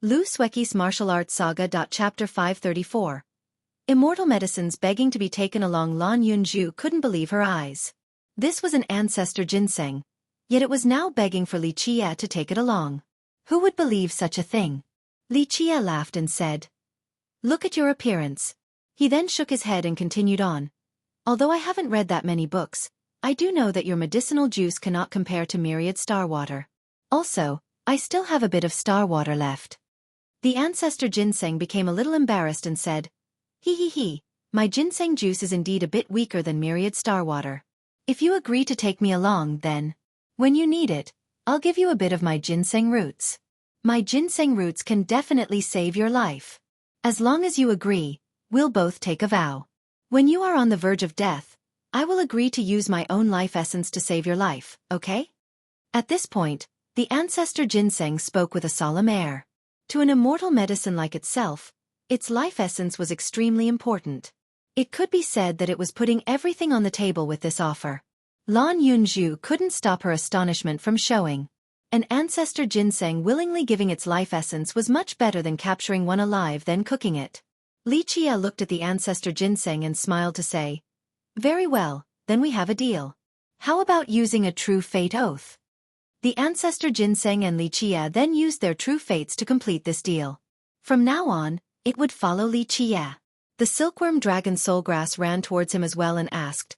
Xueqi's Martial Arts Saga. Chapter 534. Immortal medicines begging to be taken along. Lan Yunju couldn't believe her eyes. This was an ancestor ginseng, yet it was now begging for Li Qie to take it along. Who would believe such a thing? Li Qie laughed and said, "Look at your appearance." He then shook his head and continued on. "Although I haven't read that many books, I do know that your medicinal juice cannot compare to myriad star water. Also, I still have a bit of star water left." The ancestor ginseng became a little embarrassed and said, "He, my ginseng juice is indeed a bit weaker than myriad star water. If you agree to take me along, then, when you need it, I'll give you a bit of my ginseng roots. My ginseng roots can definitely save your life. As long as you agree, we'll both take a vow. When you are on the verge of death, I will agree to use my own life essence to save your life, okay?" At this point, the ancestor ginseng spoke with a solemn air. To an immortal medicine like itself, its life essence was extremely important. It could be said that it was putting everything on the table with this offer. Lan Yunju couldn't stop her astonishment from showing. An ancestor ginseng willingly giving its life essence was much better than capturing one alive then cooking it. Li Qie looked at the ancestor ginseng and smiled to say, "Very well, then we have a deal. How about using a true fate oath?" The ancestor ginseng and Li Qie then used their true fates to complete this deal. From now on, it would follow Li Qie. The silkworm dragon soulgrass ran towards him as well and asked,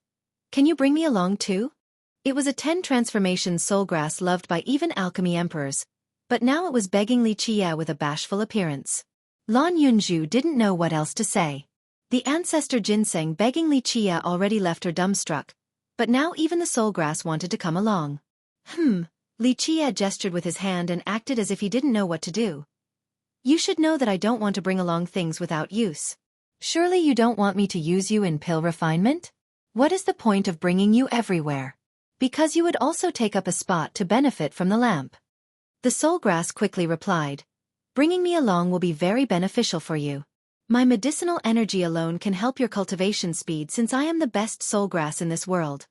"Can you bring me along too?" It was a 10 transformation soulgrass loved by even alchemy emperors, but now it was begging Li Qie with a bashful appearance. Lan Yunju didn't know what else to say. The ancestor ginseng begging Li Qie already left her dumbstruck, but now even the soulgrass wanted to come along. Li Qie gestured with his hand and acted as if he didn't know what to do. "You should know that I don't want to bring along things without use. Surely you don't want me to use you in pill refinement? What is the point of bringing you everywhere? Because you would also take up a spot to benefit from the lamp." The soulgrass quickly replied, "Bringing me along will be very beneficial for you. My medicinal energy alone can help your cultivation speed since I am the best soulgrass in this world."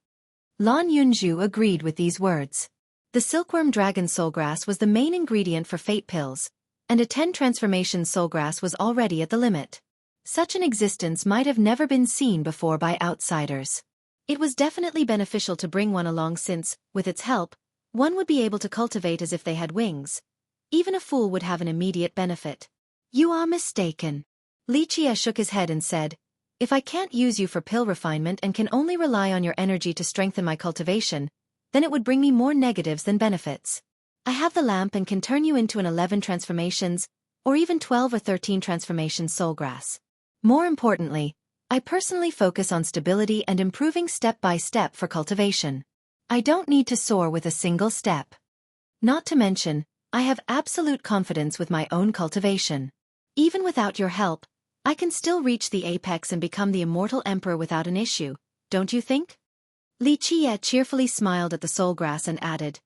Lan Yunju agreed with these words. The silkworm dragon soulgrass was the main ingredient for fate pills, and a 10 transformation soulgrass was already at the limit. Such an existence might have never been seen before by outsiders. It was definitely beneficial to bring one along since, with its help, one would be able to cultivate as if they had wings. Even a fool would have an immediate benefit. "You are mistaken." Li Qie shook his head and said, "If I can't use you for pill refinement and can only rely on your energy to strengthen my cultivation, then it would bring me more negatives than benefits. I have the lamp and can turn you into an 11 transformations, or even 12 or 13 transformations soulgrass. More importantly, I personally focus on stability and improving step by step for cultivation. I don't need to soar with a single step. Not to mention, I have absolute confidence with my own cultivation. Even without your help, I can still reach the apex and become the immortal emperor without an issue, don't you think?" Li Qie cheerfully smiled at the soulgrass and added,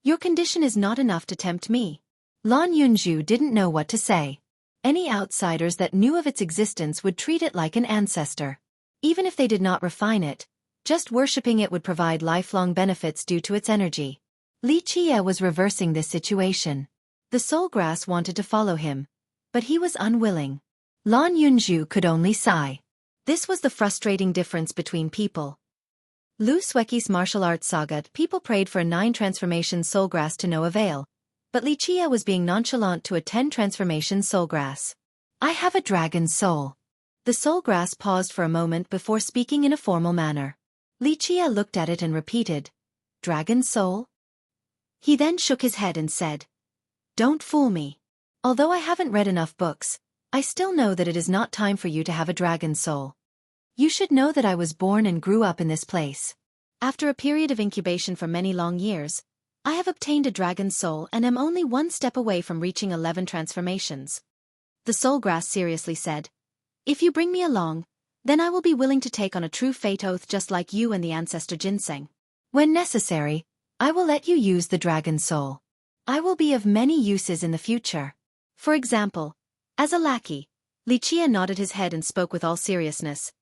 "Your condition is not enough to tempt me." Lan Yunju didn't know what to say. Any outsiders that knew of its existence would treat it like an ancestor. Even if they did not refine it, just worshipping it would provide lifelong benefits due to its energy. Li Qie was reversing this situation. The soulgrass wanted to follow him, but he was unwilling. Lan Yunju could only sigh. This was the frustrating difference between people. Xueqi's Martial Arts Saga. People prayed for a 9 transformation soulgrass to no avail, but Li Qie was being nonchalant to a 10 transformation soulgrass. "I have a dragon soul." The soulgrass paused for a moment before speaking in a formal manner. Li Qie looked at it and repeated, "Dragon soul?" He then shook his head and said, "Don't fool me. Although I haven't read enough books, I still know that it is not time for you to have a dragon soul. You should know that I was born and grew up in this place. After a period of incubation for many long years, I have obtained a dragon soul and am only one step away from reaching 11 transformations." The soulgrass seriously said, "If you bring me along, then I will be willing to take on a true fate oath just like you and the ancestor ginseng. When necessary, I will let you use the dragon soul. I will be of many uses in the future. For example, as a lackey." Li Qie nodded his head and spoke with all seriousness.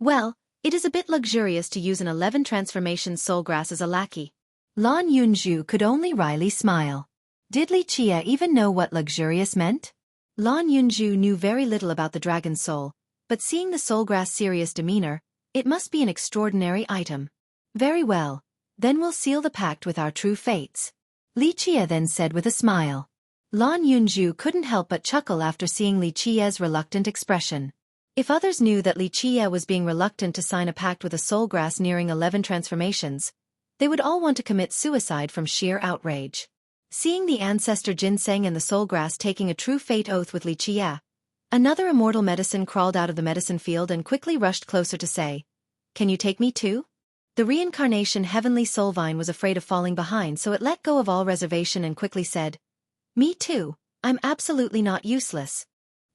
"Well, it is a bit luxurious to use an 11 transformation soulgrass as a lackey." Lan Yunju could only wryly smile. Did Li Chia even know what luxurious meant? Lan Yunju knew very little about the dragon's soul, but seeing the soulgrass' serious demeanor, it must be an extraordinary item. Very well, then we'll seal the pact with our true fates. Li Chia then said with a smile. Lan Yunju couldn't help but chuckle after seeing Li Chia's reluctant expression. If others knew that Li Chia was being reluctant to sign a pact with a soulgrass nearing 11 transformations, they would all want to commit suicide from sheer outrage. Seeing the ancestor ginseng and the soulgrass taking a true fate oath with Li Chia, another immortal medicine crawled out of the medicine field and quickly rushed closer to say, "Can you take me too?" The reincarnation heavenly soul vine was afraid of falling behind, so it let go of all reservation and quickly said, "Me too, I'm absolutely not useless."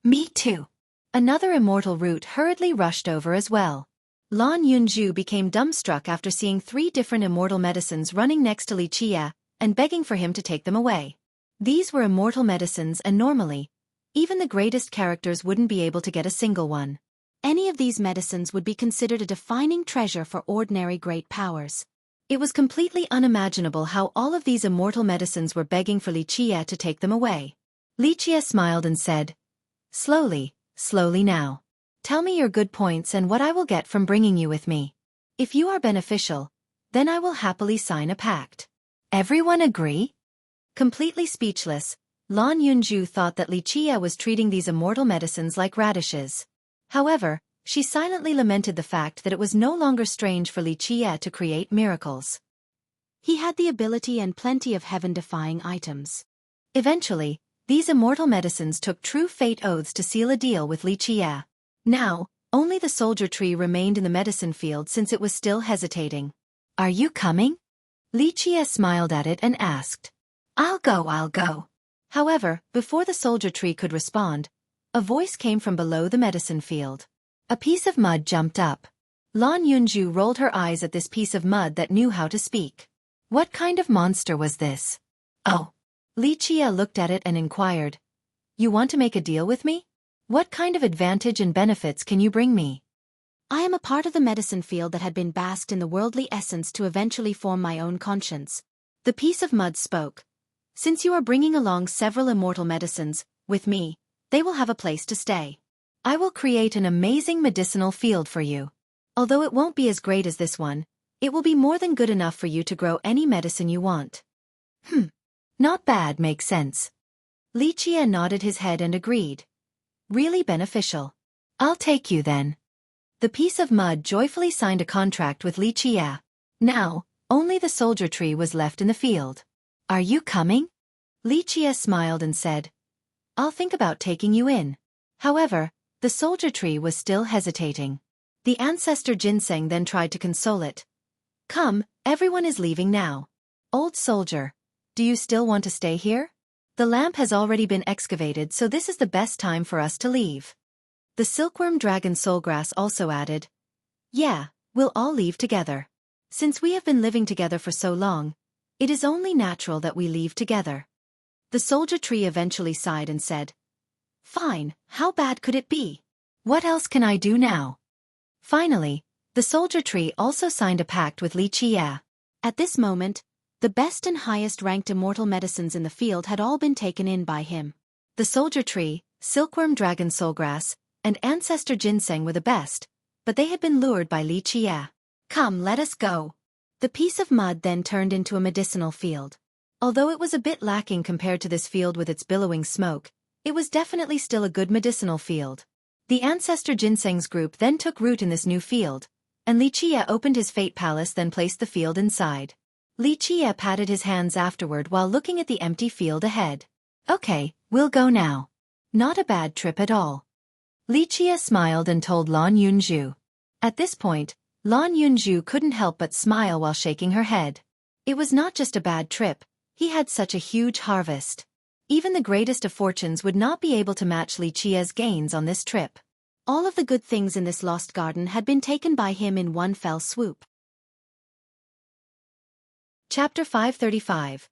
"Me too." Another immortal root hurriedly rushed over as well. Lan Yunju became dumbstruck after seeing 3 different immortal medicines running next to Li Chia and begging for him to take them away. These were immortal medicines and normally, even the greatest characters wouldn't be able to get a single one. Any of these medicines would be considered a defining treasure for ordinary great powers. It was completely unimaginable how all of these immortal medicines were begging for Li Chia to take them away. Li Chia smiled and said, "Slowly, slowly now. Tell me your good points and what I will get from bringing you with me. If you are beneficial, then I will happily sign a pact." Everyone agree? Completely speechless, Lan Yunju thought that Li Chia was treating these immortal medicines like radishes. However, she silently lamented the fact that it was no longer strange for Li Chia to create miracles. He had the ability and plenty of heaven-defying items. Eventually, these immortal medicines took true fate oaths to seal a deal with Li Chia. Now, only the soldier tree remained in the medicine field since it was still hesitating. "Are you coming?" Li Chia smiled at it and asked. I'll go. However, before the soldier tree could respond, a voice came from below the medicine field. A piece of mud jumped up. Lan Yunju rolled her eyes at this piece of mud that knew how to speak. What kind of monster was this? Oh. Li Chia looked at it and inquired. "You want to make a deal with me? What kind of advantage and benefits can you bring me?" "I am a part of the medicine field that had been basked in the worldly essence to eventually form my own conscience." The piece of mud spoke. "Since you are bringing along several immortal medicines, with me, they will have a place to stay. I will create an amazing medicinal field for you. Although it won't be as great as this one, it will be more than good enough for you to grow any medicine you want." Not bad, makes sense. Li Chia nodded his head and agreed. Really beneficial. I'll take you then. The piece of mud joyfully signed a contract with Li Chia. Now, only the soldier tree was left in the field. "Are you coming?" Li Chia smiled and said, "I'll think about taking you in." However, the soldier tree was still hesitating. The ancestor ginseng then tried to console it. "Come, everyone is leaving now. Old soldier, do you still want to stay here? The lamp has already been excavated, so this is the best time for us to leave." The silkworm dragon soulgrass also added, "Yeah, we'll all leave together. Since we have been living together for so long, it is only natural that we leave together." The soldier tree eventually sighed and said, "Fine, how bad could it be? What else can I do now?" Finally, the soldier tree also signed a pact with Li Chia. At this moment, the best and highest-ranked immortal medicines in the field had all been taken in by him. The soldier tree, silkworm dragon soulgrass, and ancestor ginseng were the best, but they had been lured by Li Chia. "Come, let us go." The piece of mud then turned into a medicinal field. Although it was a bit lacking compared to this field with its billowing smoke, it was definitely still a good medicinal field. The ancestor ginseng's group then took root in this new field, and Li Chia opened his fate palace, then placed the field inside. Li Chia patted his hands afterward while looking at the empty field ahead. "Okay, we'll go now. Not a bad trip at all." Li Chia smiled and told Lan Yunju. At this point, Lan Yunju couldn't help but smile while shaking her head. It was not just a bad trip, he had such a huge harvest. Even the greatest of fortunes would not be able to match Li Chia's gains on this trip. All of the good things in this lost garden had been taken by him in one fell swoop. Chapter 535.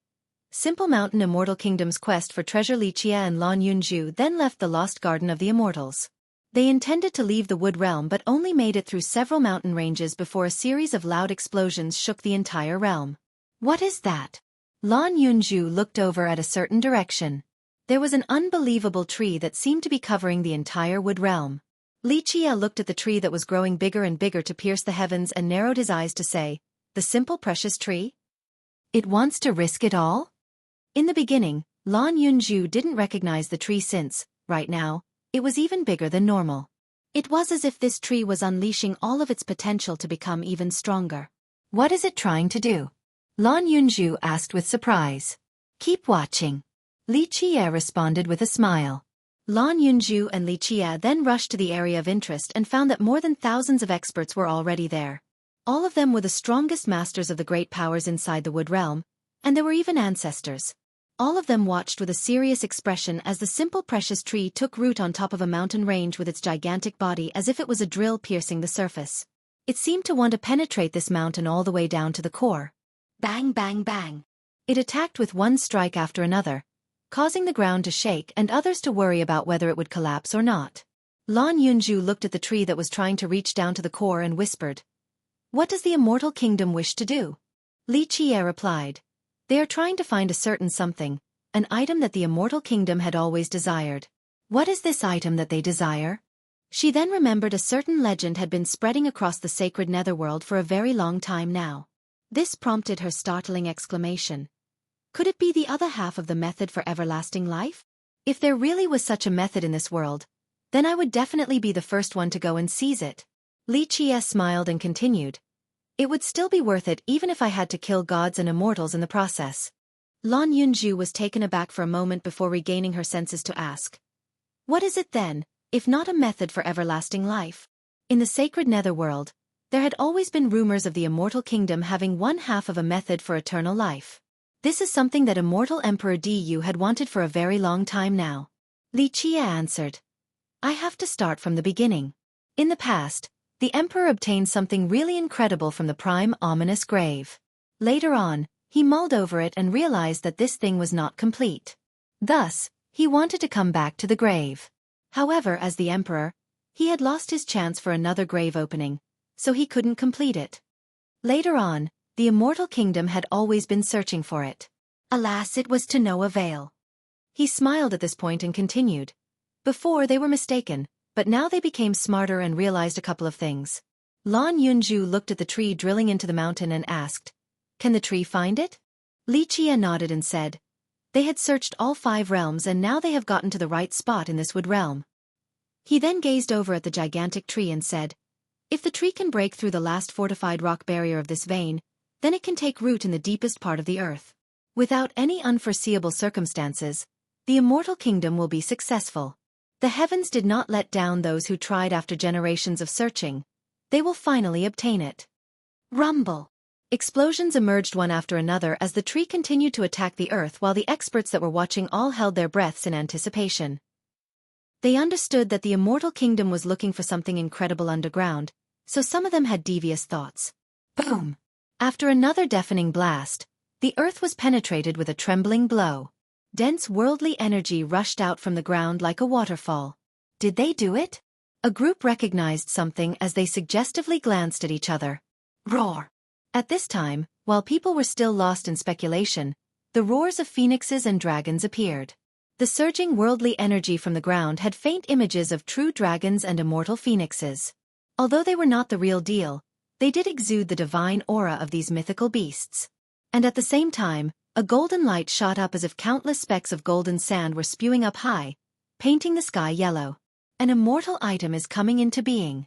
Simple Mountain Immortal Kingdom's quest for treasure. Li Chia and Lan Yunju then left the lost garden of the immortals. They intended to leave the wood realm but only made it through several mountain ranges before a series of loud explosions shook the entire realm. "What is that?" Lan Yunju looked over at a certain direction. There was an unbelievable tree that seemed to be covering the entire wood realm. Li Qie looked at the tree that was growing bigger and bigger to pierce the heavens and narrowed his eyes to say, "The simple precious tree? It wants to risk it all?" In the beginning, Lan Yunju didn't recognize the tree since, right now, it was even bigger than normal. It was as if this tree was unleashing all of its potential to become even stronger. "What is it trying to do?" Lan Yunju asked with surprise. "Keep watching." Li Qie responded with a smile. Lan Yunju and Li Qie then rushed to the area of interest and found that more than thousands of experts were already there. All of them were the strongest masters of the great powers inside the wood realm, and there were even ancestors. All of them watched with a serious expression as the simple precious tree took root on top of a mountain range with its gigantic body as if it was a drill piercing the surface. It seemed to want to penetrate this mountain all the way down to the core. Bang, bang, bang. It attacked with one strike after another, causing the ground to shake and others to worry about whether it would collapse or not. Lan Yunju looked at the tree that was trying to reach down to the core and whispered, "What does the immortal kingdom wish to do?" Li Qie replied, "They are trying to find a certain something, an item that the immortal kingdom had always desired." "What is this item that they desire?" She then remembered a certain legend had been spreading across the sacred netherworld for a very long time now. This prompted her startling exclamation. Could it be the other half of the method for everlasting life? If there really was such a method in this world, then I would definitely be the first one to go and seize it. Li Qie smiled and continued, "It would still be worth it even if I had to kill gods and immortals in the process." Lan Yunju was taken aback for a moment before regaining her senses to ask, "What is it then, if not a method for everlasting life?" In the sacred netherworld, there had always been rumors of the immortal kingdom having one half of a method for eternal life. This is something that Immortal Emperor Du had wanted for a very long time now. Li Qie answered, "I have to start from the beginning. In the past, the Emperor obtained something really incredible from the prime ominous grave. Later on, he mulled over it and realized that this thing was not complete. Thus, he wanted to come back to the grave. However, as the Emperor, he had lost his chance for another grave opening, so he couldn't complete it. Later on, the immortal kingdom had always been searching for it. Alas, it was to no avail." He smiled at this point and continued, "Before they were mistaken, but now they became smarter and realized a couple of things." Lan Yunju looked at the tree drilling into the mountain and asked, "Can the tree find it?" Li Qie nodded and said, "They had searched all 5 realms and now they have gotten to the right spot in this wood realm." He then gazed over at the gigantic tree and said, "If the tree can break through the last fortified rock barrier of this vein, then it can take root in the deepest part of the earth. Without any unforeseeable circumstances, the immortal kingdom will be successful. The heavens did not let down those who tried after generations of searching. They will finally obtain it." Rumble. Explosions emerged one after another as the tree continued to attack the earth while the experts that were watching all held their breaths in anticipation. They understood that the immortal kingdom was looking for something incredible underground, so some of them had devious thoughts. Boom! After another deafening blast, the earth was penetrated with a trembling blow. Dense worldly energy rushed out from the ground like a waterfall. Did they do it? A group recognized something as they suggestively glanced at each other. Roar! At this time, while people were still lost in speculation, the roars of phoenixes and dragons appeared. The surging worldly energy from the ground had faint images of true dragons and immortal phoenixes. Although they were not the real deal, they did exude the divine aura of these mythical beasts. And at the same time, a golden light shot up as if countless specks of golden sand were spewing up high, painting the sky yellow. An immortal item is coming into being.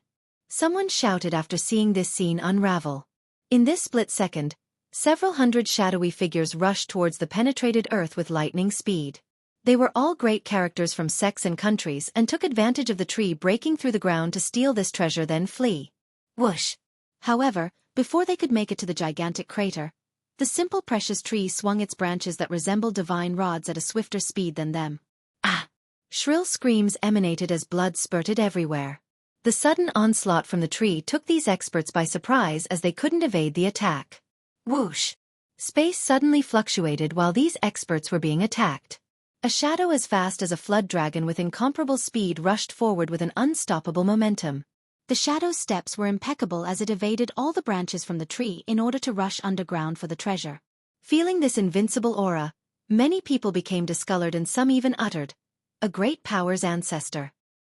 Someone shouted after seeing this scene unravel. In this split second, several hundred shadowy figures rushed towards the penetrated earth with lightning speed. They were all great characters from sects and countries and took advantage of the tree breaking through the ground to steal this treasure then flee. Whoosh! However, before they could make it to the gigantic crater, the simple precious tree swung its branches that resembled divine rods at a swifter speed than them. Ah! Shrill screams emanated as blood spurted everywhere. The sudden onslaught from the tree took these experts by surprise as they couldn't evade the attack. Whoosh! Space suddenly fluctuated while these experts were being attacked. A shadow as fast as a flood dragon with incomparable speed rushed forward with an unstoppable momentum. The shadow's steps were impeccable as it evaded all the branches from the tree in order to rush underground for the treasure. Feeling this invincible aura, many people became discolored and some even uttered, "A great power's ancestor."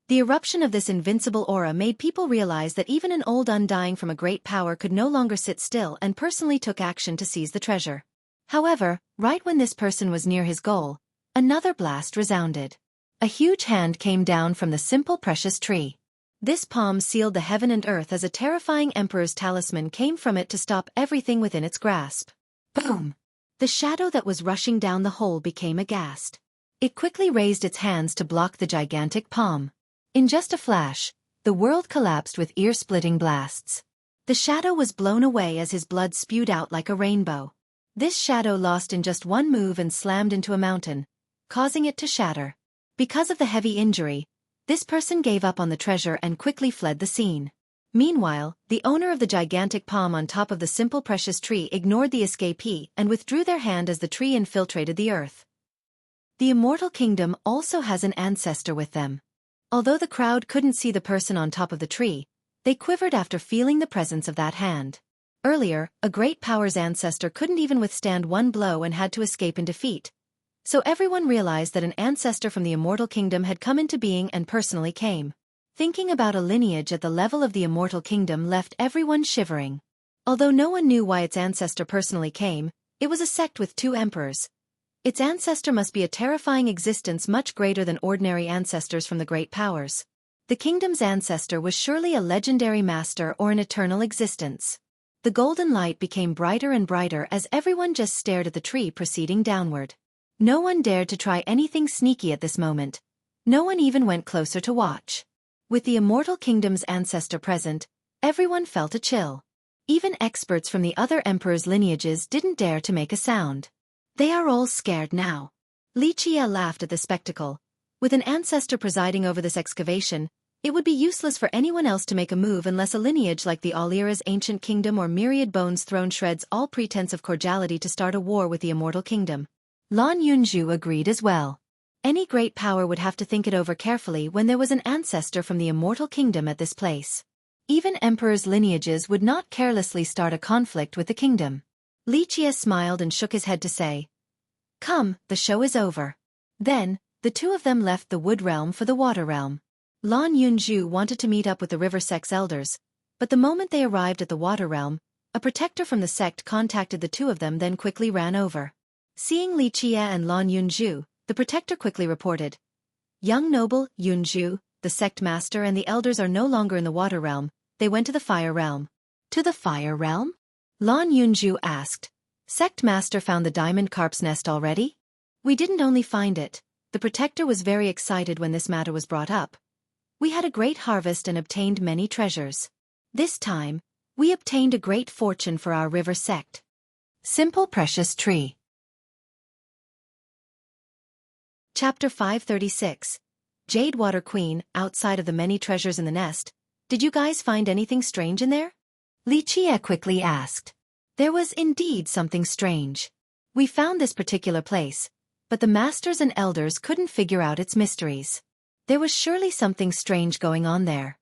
The eruption of this invincible aura made people realize that even an old undying from a great power could no longer sit still and personally took action to seize the treasure. However, right when this person was near his goal, another blast resounded. A huge hand came down from the simple precious tree. This palm sealed the heaven and earth as a terrifying emperor's talisman came from it to stop everything within its grasp. Boom! The shadow that was rushing down the hole became aghast. It quickly raised its hands to block the gigantic palm. In just a flash, the world collapsed with ear-splitting blasts. The shadow was blown away as his blood spewed out like a rainbow. This shadow lost in just one move and slammed into a mountain, causing it to shatter. Because of the heavy injury, this person gave up on the treasure and quickly fled the scene. Meanwhile, the owner of the gigantic palm on top of the simple precious tree ignored the escapee and withdrew their hand as the tree infiltrated the earth. The Immortal Kingdom also has an ancestor with them. Although the crowd couldn't see the person on top of the tree, they quivered after feeling the presence of that hand. Earlier, a great power's ancestor couldn't even withstand one blow and had to escape in defeat. So everyone realized that an ancestor from the Immortal Kingdom had come into being and personally came. Thinking about a lineage at the level of the Immortal Kingdom left everyone shivering. Although no one knew why its ancestor personally came, it was a sect with 2 emperors. Its ancestor must be a terrifying existence much greater than ordinary ancestors from the great powers. The kingdom's ancestor was surely a legendary master or an eternal existence. The golden light became brighter and brighter as everyone just stared at the tree proceeding downward. No one dared to try anything sneaky at this moment. No one even went closer to watch. With the Immortal Kingdom's ancestor present, everyone felt a chill. Even experts from the other emperors' lineages didn't dare to make a sound. They are all scared now. Xueqi laughed at the spectacle. With an ancestor presiding over this excavation, it would be useless for anyone else to make a move unless a lineage like the Alira's ancient kingdom or Myriad Bones Throne shreds all pretense of cordiality to start a war with the Immortal Kingdom. Lan Yunju agreed as well. Any great power would have to think it over carefully when there was an ancestor from the Immortal Kingdom at this place. Even emperors' lineages would not carelessly start a conflict with the kingdom. Xueqi smiled and shook his head to say, "Come, the show is over." Then, the 2 of them left the wood realm for the water realm. Lan Yunju wanted to meet up with the river sect's elders, but the moment they arrived at the water realm, a protector from the sect contacted the 2 of them then quickly ran over. Seeing Xueqi and Lan Yunju, the protector quickly reported, "Young noble, Yunju, the sect master and the elders are no longer in the water realm, they went to the fire realm." "To the fire realm?" Lan Yunju asked. "Sect master found the diamond carp's nest already?" "We didn't only find it." The protector was very excited when this matter was brought up. "We had a great harvest and obtained many treasures. This time, we obtained a great fortune for our river sect." Simple Precious Tree. Chapter 536. Jadewater Queen. Outside of the many treasures in the nest, did you guys find anything strange in there? Xueqi quickly asked. There was indeed something strange. We found this particular place, but the masters and elders couldn't figure out its mysteries. There was surely something strange going on there.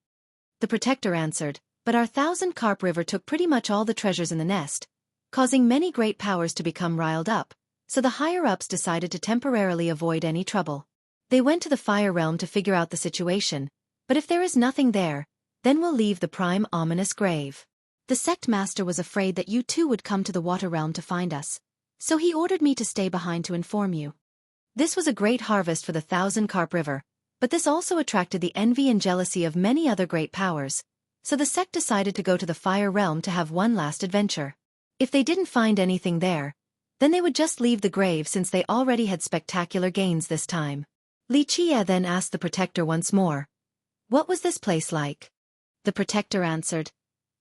The protector answered, but our 1,000-carp river took pretty much all the treasures in the nest, causing many great powers to become riled up. So the higher-ups decided to temporarily avoid any trouble. They went to the fire realm to figure out the situation, but if there is nothing there, then we'll leave the prime ominous grave. The sect master was afraid that you too would come to the water realm to find us, so he ordered me to stay behind to inform you. This was a great harvest for the 1,000-carp river, but this also attracted the envy and jealousy of many other great powers, so the sect decided to go to the fire realm to have one last adventure. If they didn't find anything there, then they would just leave the grave since they already had spectacular gains this time. Xueqi then asked the protector once more, "What was this place like?" The protector answered,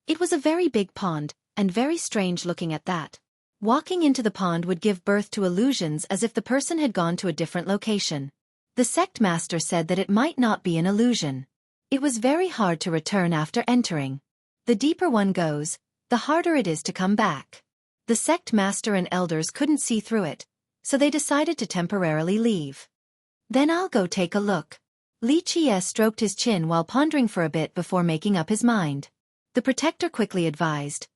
"It was a very big pond, and very strange looking at that. Walking into the pond would give birth to illusions as if the person had gone to a different location. The sect master said that it might not be an illusion. It was very hard to return after entering. The deeper one goes, the harder it is to come back. The sect master and elders couldn't see through it, so they decided to temporarily leave." "Then I'll go take a look." Xueqi stroked his chin while pondering for a bit before making up his mind. The protector quickly advised,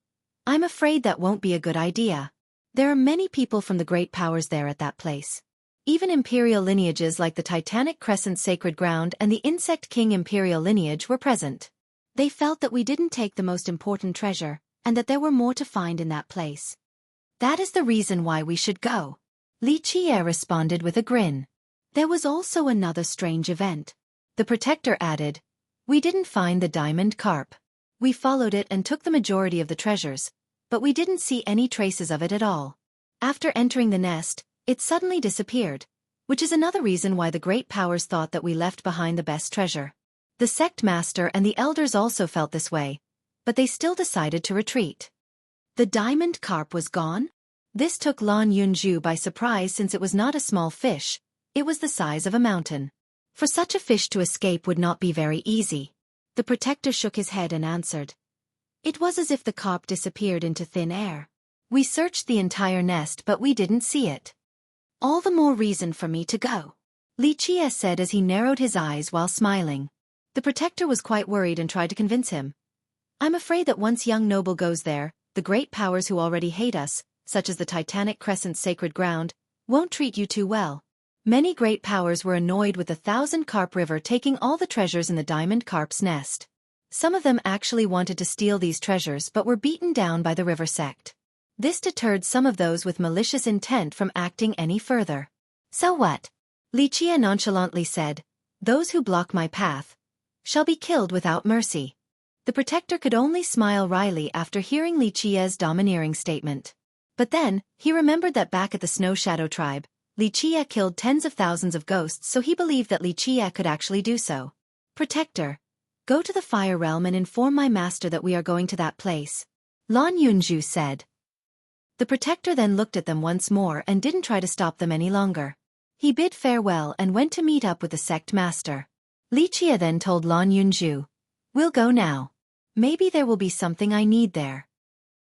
"I'm afraid that won't be a good idea. There are many people from the great powers there at that place. Even imperial lineages like the Titanic Crescent Sacred Ground and the Insect King imperial lineage were present. They felt that we didn't take the most important treasure, and that there were more to find in that place. That is the reason why we should go. Xueqi responded with a grin. There was also another strange event. The protector added, "We didn't find the diamond carp. We followed it and took the majority of the treasures, but we didn't see any traces of it at all. After entering the nest, it suddenly disappeared, which is another reason why the great powers thought that we left behind the best treasure." The sect master and the elders also felt this way, but they still decided to retreat. The diamond carp was gone? This took Lan Yunju by surprise since it was not a small fish, it was the size of a mountain. For such a fish to escape would not be very easy. The protector shook his head and answered. It was as if the carp disappeared into thin air. We searched the entire nest but we didn't see it. All the more reason for me to go, Xueqi said as he narrowed his eyes while smiling. The protector was quite worried and tried to convince him. I'm afraid that once young noble goes there, the great powers who already hate us, such as the Titanic Crescent Sacred Ground, won't treat you too well. Many great powers were annoyed with the Thousand Carp River taking all the treasures in the diamond carp's nest. Some of them actually wanted to steal these treasures but were beaten down by the river sect. This deterred some of those with malicious intent from acting any further. So what? Xueqi nonchalantly said, those who block my path shall be killed without mercy. The protector could only smile wryly after hearing Xueqi's domineering statement. But then, he remembered that back at the Snow Shadow tribe, Xueqi killed tens of thousands of ghosts, so he believed that Xueqi could actually do so. Protector, go to the Fire Realm and inform my master that we are going to that place, Lan Yunju said. The protector then looked at them once more and didn't try to stop them any longer. He bid farewell and went to meet up with the sect master. Xueqi then told Lan Yunju, we'll go now. Maybe there will be something I need there.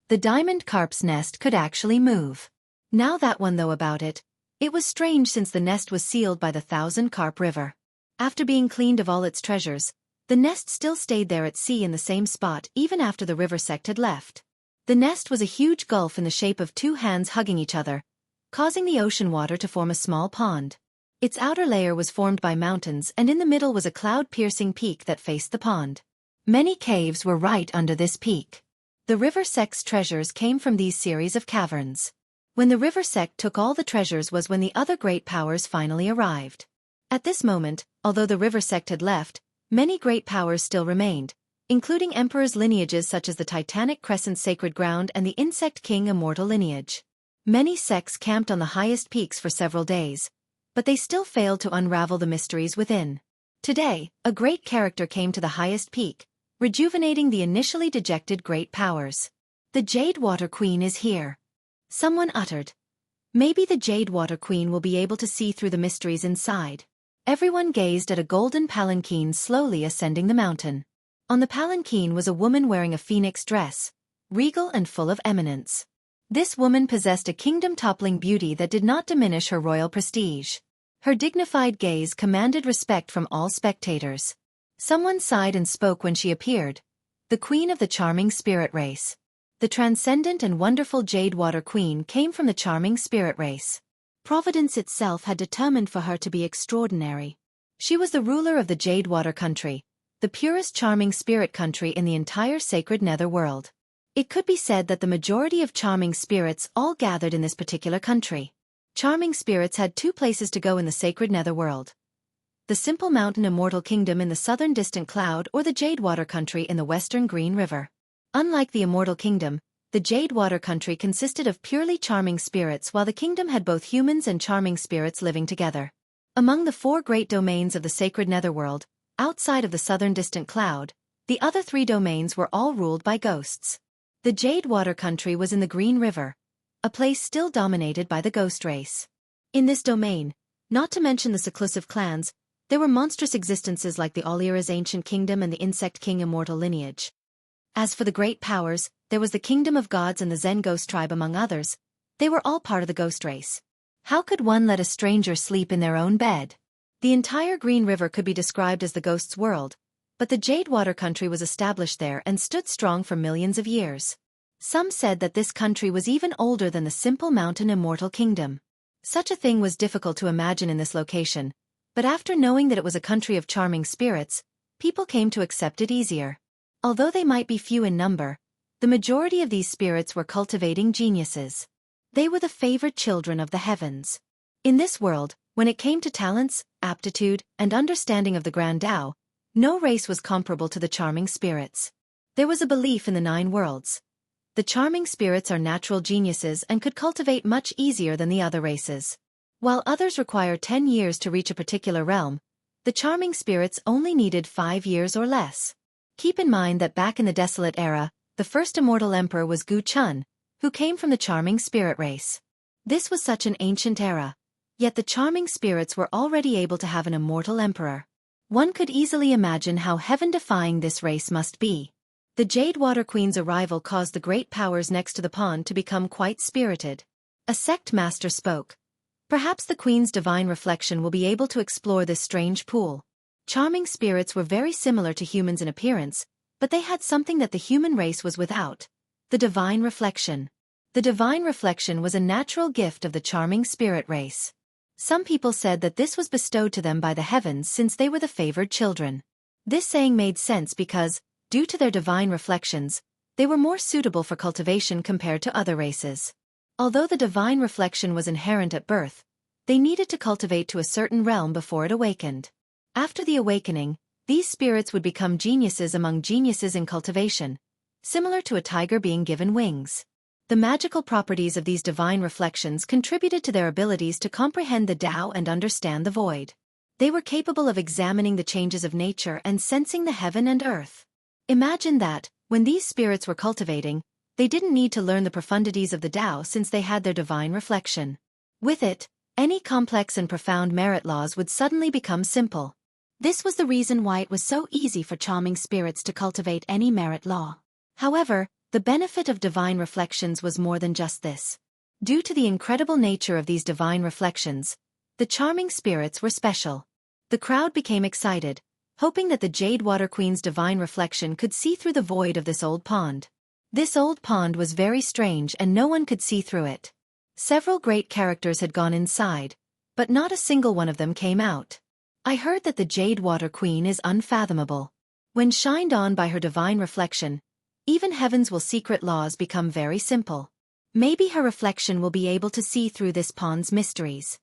The diamond carp's nest could actually move. Now that one though about it, it was strange since the nest was sealed by the Thousand Carp River. After being cleaned of all its treasures, the nest still stayed there at sea in the same spot even after the river sect had left. The nest was a huge gulf in the shape of two hands hugging each other, causing the ocean water to form a small pond. Its outer layer was formed by mountains and in the middle was a cloud-piercing peak that faced the pond. Many caves were right under this peak. The river sect's treasures came from these series of caverns. When the river sect took all the treasures was when the other great powers finally arrived. At this moment, although the river sect had left, many great powers still remained, including emperors' lineages such as the Titanic Crescent Sacred Ground and the Insect King immortal lineage. Many sects camped on the highest peaks for several days, but they still failed to unravel the mysteries within. Today, a great character came to the highest peak, rejuvenating the initially dejected great powers. The Jade Water Queen is here, someone uttered. Maybe the Jade Water Queen will be able to see through the mysteries inside. Everyone gazed at a golden palanquin slowly ascending the mountain. On the palanquin was a woman wearing a phoenix dress, regal and full of eminence. This woman possessed a kingdom-toppling beauty that did not diminish her royal prestige. Her dignified gaze commanded respect from all spectators. Someone sighed and spoke when she appeared, the queen of the charming spirit race. The transcendent and wonderful Jade Water Queen came from the charming spirit race. Providence itself had determined for her to be extraordinary. She was the ruler of the Jade Water Country, the purest charming spirit country in the entire sacred netherworld. It could be said that the majority of charming spirits all gathered in this particular country. Charming spirits had two places to go in the sacred netherworld: the Simple Mountain Immortal Kingdom in the southern distant cloud or the Jade Water Country in the western Green River. Unlike the Immortal Kingdom, the Jade Water Country consisted of purely charming spirits while the kingdom had both humans and charming spirits living together. Among the four great domains of the sacred netherworld, outside of the southern distant cloud, the other three domains were all ruled by ghosts. The Jade Water Country was in the Green River, a place still dominated by the ghost race. In this domain, not to mention the seclusive clans, there were monstrous existences like the Alira's ancient kingdom and the Insect King immortal lineage. As for the great powers, there was the Kingdom of Gods and the Zen Ghost tribe among others. They were all part of the ghost race. How could one let a stranger sleep in their own bed? The entire Green River could be described as the ghost's world, but the Jade Water Country was established there and stood strong for millions of years. Some said that this country was even older than the simple mountain immortal kingdom. Such a thing was difficult to imagine in this location, but after knowing that it was a country of charming spirits, people came to accept it easier. Although they might be few in number, the majority of these spirits were cultivating geniuses. They were the favored children of the heavens. In this world, when it came to talents, aptitude, and understanding of the grand Tao, no race was comparable to the charming spirits. There was a belief in the 9 worlds. The charming spirits are natural geniuses and could cultivate much easier than the other races. While others require 10 years to reach a particular realm, the charming spirits only needed 5 years or less. Keep in mind that back in the Desolate Era, the first immortal emperor was Gu Chun, who came from the charming spirit race. This was such an ancient era, yet the charming spirits were already able to have an immortal emperor. One could easily imagine how heaven-defying this race must be. The Jade Water Queen's arrival caused the great powers next to the pond to become quite spirited. A sect master spoke. Perhaps the Queen's divine reflection will be able to explore this strange pool. Charming spirits were very similar to humans in appearance, but they had something that the human race was without: the divine reflection. The divine reflection was a natural gift of the charming spirit race. Some people said that this was bestowed to them by the heavens since they were the favored children. This saying made sense because, due to their divine reflections, they were more suitable for cultivation compared to other races. Although the divine reflection was inherent at birth, they needed to cultivate to a certain realm before it awakened. After the awakening, these spirits would become geniuses among geniuses in cultivation, similar to a tiger being given wings. The magical properties of these divine reflections contributed to their abilities to comprehend the Tao and understand the void. They were capable of examining the changes of nature and sensing the heaven and earth. Imagine that, when these spirits were cultivating, they didn't need to learn the profundities of the Tao since they had their divine reflection. With it, any complex and profound merit laws would suddenly become simple. This was the reason why it was so easy for charming spirits to cultivate any merit law. However, the benefit of divine reflections was more than just this. Due to the incredible nature of these divine reflections, the charming spirits were special. The crowd became excited, hoping that the Jade Water Queen's divine reflection could see through the void of this old pond. This old pond was very strange and no one could see through it. Several great characters had gone inside, but not a single one of them came out. I heard that the Jade Water Queen is unfathomable. When shined on by her divine reflection, even heaven's secret laws become very simple. Maybe her reflection will be able to see through this pond's mysteries.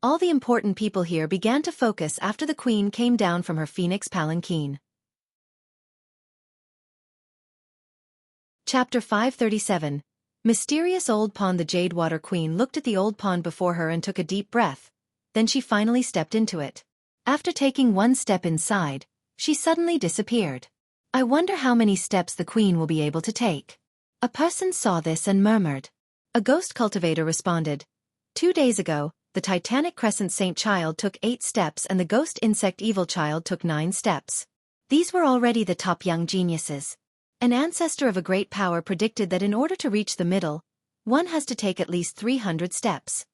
All the important people here began to focus after the Queen came down from her phoenix palanquin. Chapter 537. Mysterious Old Pond. The Jade Water Queen looked at the old pond before her and took a deep breath. Then she finally stepped into it. After taking one step inside, she suddenly disappeared. I wonder how many steps the Queen will be able to take. A person saw this and murmured. A ghost cultivator responded. 2 days ago, the Titanic Crescent Saint Child took 8 steps and the Ghost Insect Evil Child took 9 steps. These were already the top young geniuses. An ancestor of a great power predicted that in order to reach the middle, one has to take at least 300 steps.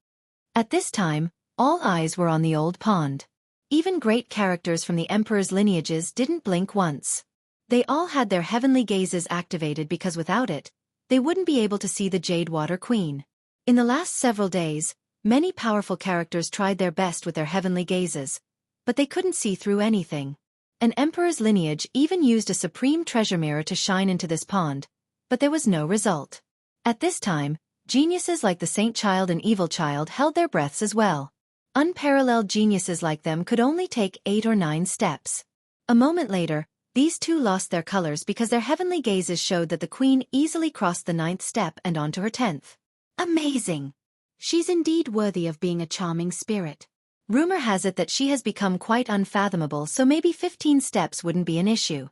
At this time, all eyes were on the old pond. Even great characters from the emperor's lineages didn't blink once. They all had their heavenly gazes activated because without it, they wouldn't be able to see the Jade Water Queen. In the last several days, many powerful characters tried their best with their heavenly gazes, but they couldn't see through anything. An emperor's lineage even used a supreme treasure mirror to shine into this pond, but there was no result. At this time, geniuses like the Saint Child and Evil Child held their breaths as well. Unparalleled geniuses like them could only take 8 or 9 steps. A moment later, these two lost their colors because their heavenly gazes showed that the Queen easily crossed the 9th step and onto her 10th. Amazing! She's indeed worthy of being a charming spirit. Rumor has it that she has become quite unfathomable, so maybe 15 steps wouldn't be an issue.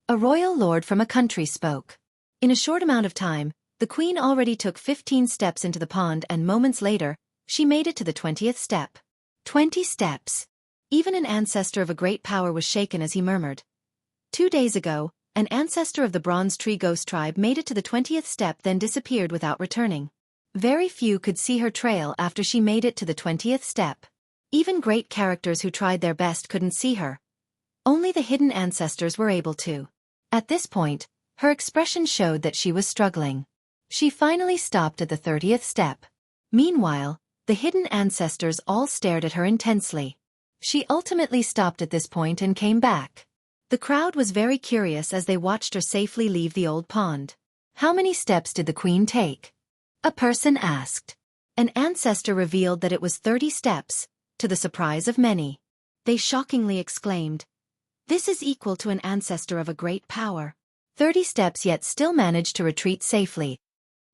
A royal lord from a country spoke. In a short amount of time, the Queen already took 15 steps into the pond and moments later, she made it to the 20th step. 20 steps! Even an ancestor of a great power was shaken as he murmured. 2 days ago, an ancestor of the Bronze Tree Ghost Tribe made it to the 20th step then disappeared without returning. Very few could see her trail after she made it to the 20th step. Even great characters who tried their best couldn't see her. Only the hidden ancestors were able to. At this point, Her expression showed that she was struggling. She finally stopped at the 30th step. Meanwhile, the hidden ancestors all stared at her intensely. She ultimately stopped at this point and came back. The crowd was very curious as they watched her safely leave the old pond. How many steps did the queen take? A person asked. An ancestor revealed that it was 30 steps, to the surprise of many. They shockingly exclaimed, "This is equal to an ancestor of a great power. 30 steps yet still managed to retreat safely.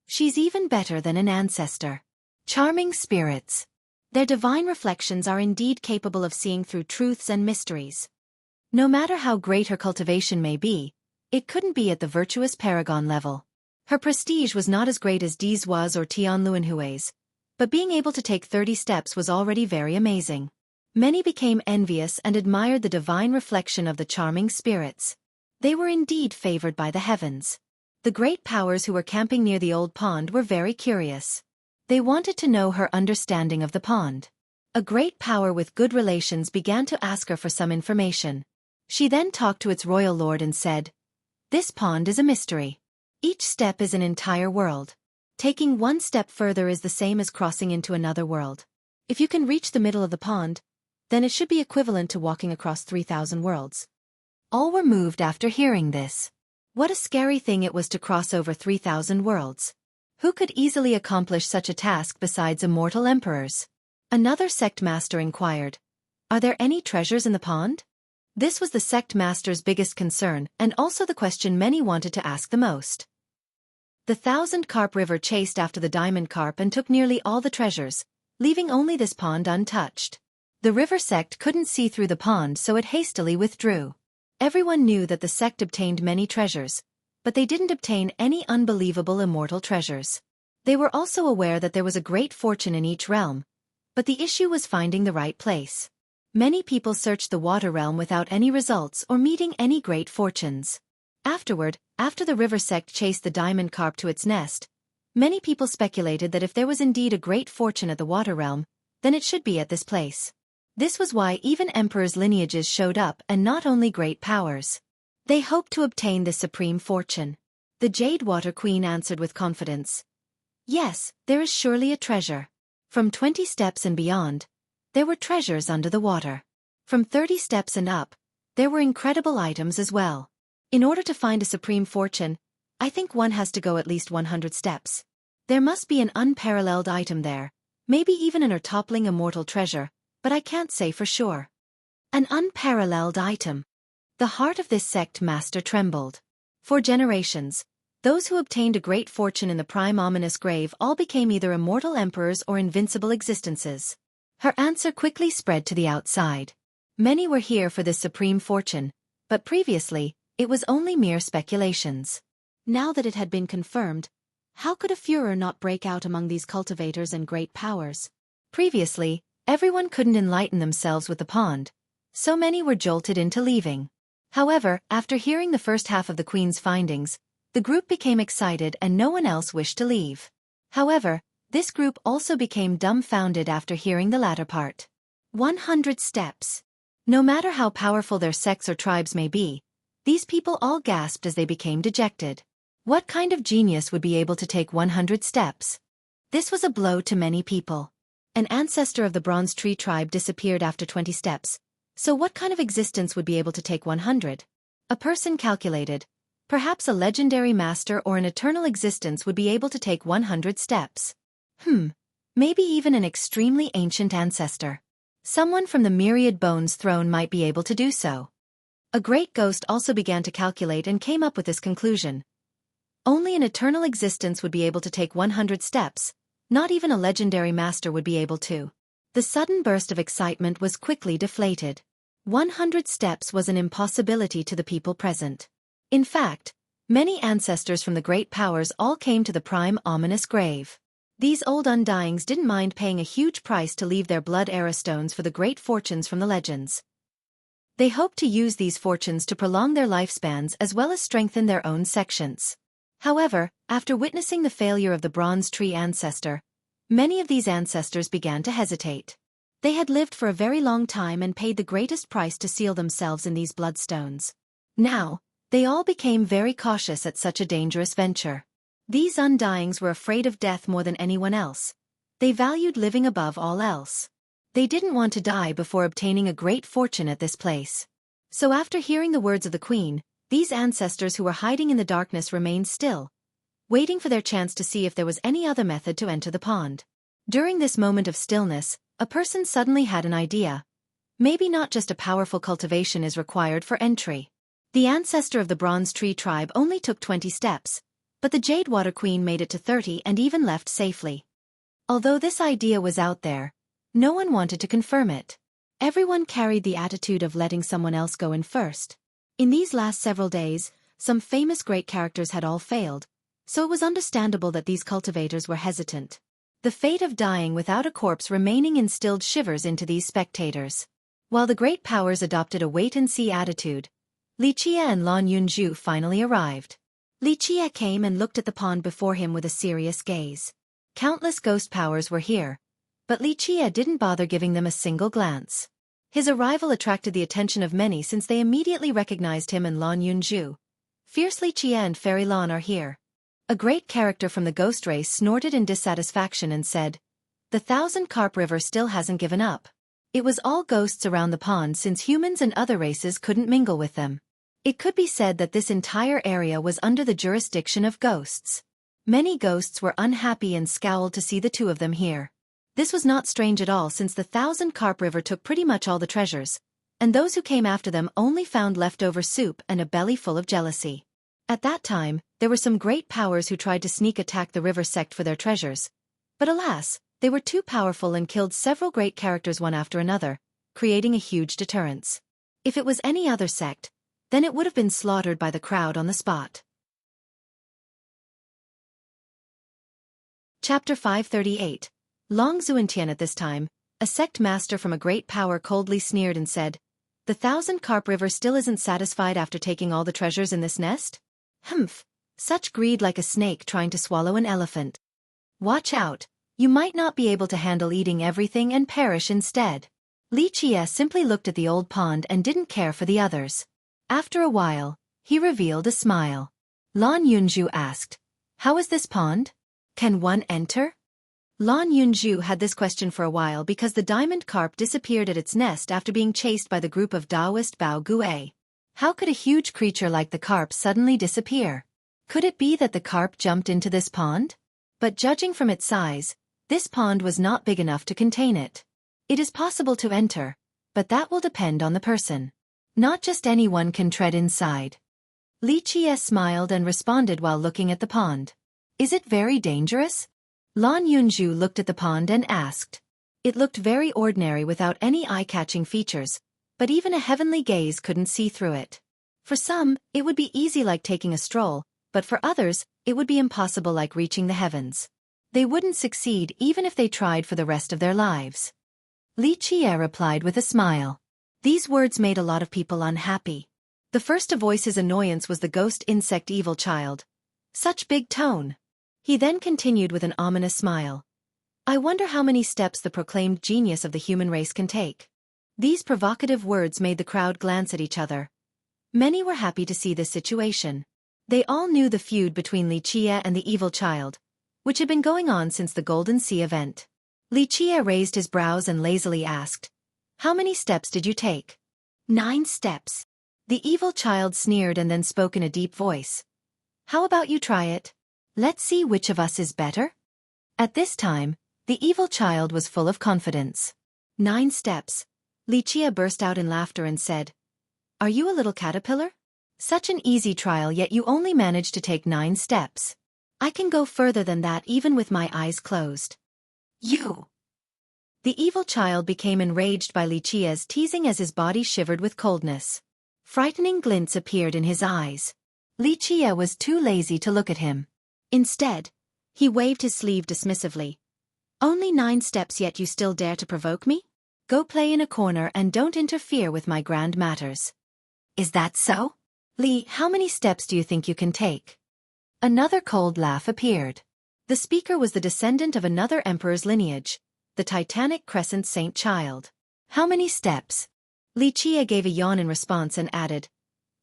She's even better than an ancestor." Charming spirits. Their divine reflections are indeed capable of seeing through truths and mysteries. No matter how great her cultivation may be, it couldn't be at the virtuous paragon level. Her prestige was not as great as Dizua's or Tianluanhui's, but being able to take 30 steps was already very amazing. Many became envious and admired the divine reflection of the charming spirits. They were indeed favored by the heavens. The great powers who were camping near the old pond were very curious. They wanted to know her understanding of the pond. A great power with good relations began to ask her for some information. She then talked to its royal lord and said, "This pond is a mystery. Each step is an entire world. Taking one step further is the same as crossing into another world. If you can reach the middle of the pond, then it should be equivalent to walking across 3,000 worlds." All were moved after hearing this. What a scary thing it was to cross over 3,000 worlds. Who could easily accomplish such a task besides immortal emperors? Another sect master inquired, "Are there any treasures in the pond?" This was the sect master's biggest concern and also the question many wanted to ask the most. The 1,000-carp river chased after the diamond carp and took nearly all the treasures, leaving only this pond untouched. The river sect couldn't see through the pond, so it hastily withdrew. Everyone knew that the sect obtained many treasures, but they didn't obtain any unbelievable immortal treasures. They were also aware that there was a great fortune in each realm, but the issue was finding the right place. Many people searched the water realm without any results or meeting any great fortunes. Afterward, after the river sect chased the diamond carp to its nest, many people speculated that if there was indeed a great fortune at the water realm, then it should be at this place. This was why even emperors' lineages showed up and not only great powers. They hoped to obtain this supreme fortune. The Jade Water Queen answered with confidence, "Yes, there is surely a treasure. From 20 steps and beyond, there were treasures under the water. From 30 steps and up, there were incredible items as well. In order to find a supreme fortune, I think one has to go at least 100 steps. There must be an unparalleled item there, maybe even an earth-toppling immortal treasure, but I can't say for sure." An unparalleled item. The heart of this sect master trembled. For generations, those who obtained a great fortune in the prime ominous grave all became either immortal emperors or invincible existences. Her answer quickly spread to the outside. Many were here for this supreme fortune, but previously, it was only mere speculations. Now that it had been confirmed, how could a furor not break out among these cultivators and great powers? Previously, everyone couldn't enlighten themselves with the pond, so many were jolted into leaving. However, after hearing the first half of the Queen's findings, the group became excited and no one else wished to leave. However, this group also became dumbfounded after hearing the latter part. 100 steps. No matter how powerful their sects or tribes may be, these people all gasped as they became dejected. What kind of genius would be able to take 100 steps? This was a blow to many people. An ancestor of the Bronze Tree tribe disappeared after 20 steps. So what kind of existence would be able to take 100? A person calculated. Perhaps a legendary master or an eternal existence would be able to take 100 steps. Maybe even an extremely ancient ancestor. Someone from the Myriad Bones throne might be able to do so. A great ghost also began to calculate and came up with this conclusion. Only an eternal existence would be able to take 100 steps. Not even a legendary master would be able to. The sudden burst of excitement was quickly deflated. 100 steps was an impossibility to the people present. In fact, many ancestors from the great powers all came to the prime ominous grave. These old undyings didn't mind paying a huge price to leave their blood era stones for the great fortunes from the legends. They hoped to use these fortunes to prolong their lifespans as well as strengthen their own sections. However, after witnessing the failure of the Bronze Tree ancestor, many of these ancestors began to hesitate. They had lived for a very long time and paid the greatest price to seal themselves in these bloodstones. Now, They all became very cautious at such a dangerous venture. These undyings were afraid of death more than anyone else. They valued living above all else. They didn't want to die before obtaining a great fortune at this place. So after hearing the words of the queen, these ancestors who were hiding in the darkness remained still, waiting for their chance to see if there was any other method to enter the pond. During this moment of stillness, a person suddenly had an idea. Maybe not just a powerful cultivation is required for entry. The ancestor of the Bronze Tree tribe only took 20 steps, but the Jade Water Queen made it to 30 and even left safely. Although this idea was out there, no one wanted to confirm it. Everyone carried the attitude of letting someone else go in first. In these last several days, some famous great characters had all failed, so it was understandable that these cultivators were hesitant. The fate of dying without a corpse remaining instilled shivers into these spectators. While the great powers adopted a wait-and-see attitude, Li Jie and Lan Yunju finally arrived. Li Jie came and looked at the pond before him with a serious gaze. Countless ghost powers were here, but Li Jie didn't bother giving them a single glance. His arrival attracted the attention of many since they immediately recognized him and Lan Yunju. Fierce Li Jie and Fairy Lan are here. A great character from the ghost race snorted in dissatisfaction and said, "The Thousand Carp River still hasn't given up." It was all ghosts around the pond since humans and other races couldn't mingle with them. It could be said that this entire area was under the jurisdiction of ghosts. Many ghosts were unhappy and scowled to see the two of them here. This was not strange at all since the Thousand Carp River took pretty much all the treasures, and those who came after them only found leftover soup and a belly full of jealousy. At that time, there were some great powers who tried to sneak attack the river sect for their treasures. But alas, they were too powerful and killed several great characters one after another, creating a huge deterrence. If it was any other sect, then it would have been slaughtered by the crowd on the spot. Chapter 538. Long Xuentian. At this time, a sect master from a great power coldly sneered and said, "The Thousand Carp River still isn't satisfied after taking all the treasures in this nest? Humph! Such greed, like a snake trying to swallow an elephant. Watch out, you might not be able to handle eating everything and perish instead." Li Jie simply looked at the old pond and didn't care for the others. After a while, he revealed a smile. Lan Yunju asked, "How is this pond? Can one enter?" Lan Yunju had this question for a while because the diamond carp disappeared at its nest after being chased by the group of Taoist Bao Gue. How could a huge creature like the carp suddenly disappear? Could it be that the carp jumped into this pond? But judging from its size, this pond was not big enough to contain it. It is possible to enter, but that will depend on the person. Not just anyone can tread inside. Li Jie smiled and responded while looking at the pond. "Is it very dangerous?" Lan Yunju looked at the pond and asked. It looked very ordinary without any eye-catching features, but even a heavenly gaze couldn't see through it. For some, it would be easy like taking a stroll, but for others, it would be impossible like reaching the heavens. They wouldn't succeed even if they tried for the rest of their lives. Li Jie replied with a smile. These words made a lot of people unhappy. The first to voice his annoyance was the ghost insect evil child. Such big tone. He then continued with an ominous smile. "I wonder how many steps the proclaimed genius of the human race can take." These provocative words made the crowd glance at each other. Many were happy to see this situation. They all knew the feud between Li Jie and the evil child, which had been going on since the Golden Sea event. Li Jie raised his brows and lazily asked, "How many steps did you take?" 9 steps. The evil child sneered and then spoke in a deep voice. "How about you try it? Let's see which of us is better." At this time, the evil child was full of confidence. 9 steps. Li Jie burst out in laughter and said, "Are you a little caterpillar? Such an easy trial, yet you only managed to take 9 steps. I can go further than that even with my eyes closed." "You!" The evil child became enraged by Li Jie's teasing as his body shivered with coldness. Frightening glints appeared in his eyes. Li Jie was too lazy to look at him. Instead, he waved his sleeve dismissively. "Only 9 steps, yet you still dare to provoke me? Go play in a corner and don't interfere with my grand matters." "Is that so? Li, how many steps do you think you can take?" Another cold laugh appeared. The speaker was the descendant of another emperor's lineage, the Titanic Crescent Saint Child. "How many steps?" Li Jie gave a yawn in response and added,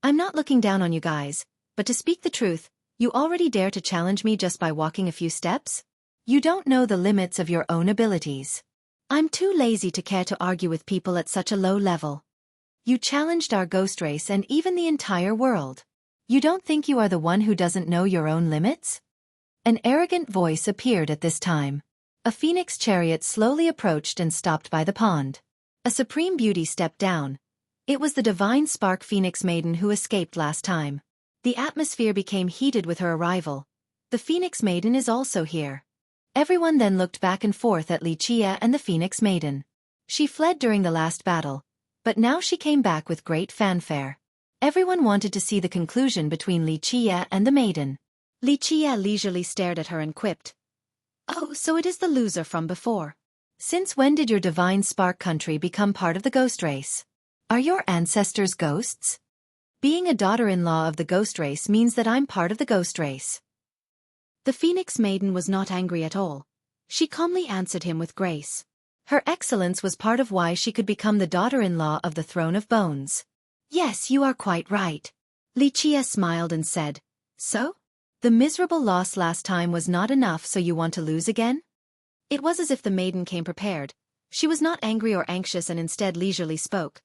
I'm not looking down on you guys, but to speak the truth, you already dare to challenge me just by walking a few steps? You don't know the limits of your own abilities. I'm too lazy to care to argue with people at such a low level. You challenged our ghost race and even the entire world. You don't think you are the one who doesn't know your own limits? An arrogant voice appeared at this time. A phoenix chariot slowly approached and stopped by the pond. A supreme beauty stepped down. It was the divine spark phoenix maiden who escaped last time. The atmosphere became heated with her arrival. The phoenix maiden is also here. Everyone then looked back and forth at Xueqi and the phoenix maiden. She fled during the last battle, but now she came back with great fanfare. Everyone wanted to see the conclusion between Xueqi and the maiden. Xueqi leisurely stared at her and quipped, "Oh, so it is the loser from before. Since when did your divine spark country become part of the ghost race? Are your ancestors ghosts? Being a daughter-in-law of the ghost race means that I'm part of the ghost race." The phoenix maiden was not angry at all. She calmly answered him with grace. Her excellence was part of why she could become the daughter-in-law of the throne of bones. "Yes, you are quite right." Xueqi smiled and said, "So? The miserable loss last time was not enough, so you want to lose again?" It was as if the maiden came prepared. She was not angry or anxious and instead leisurely spoke.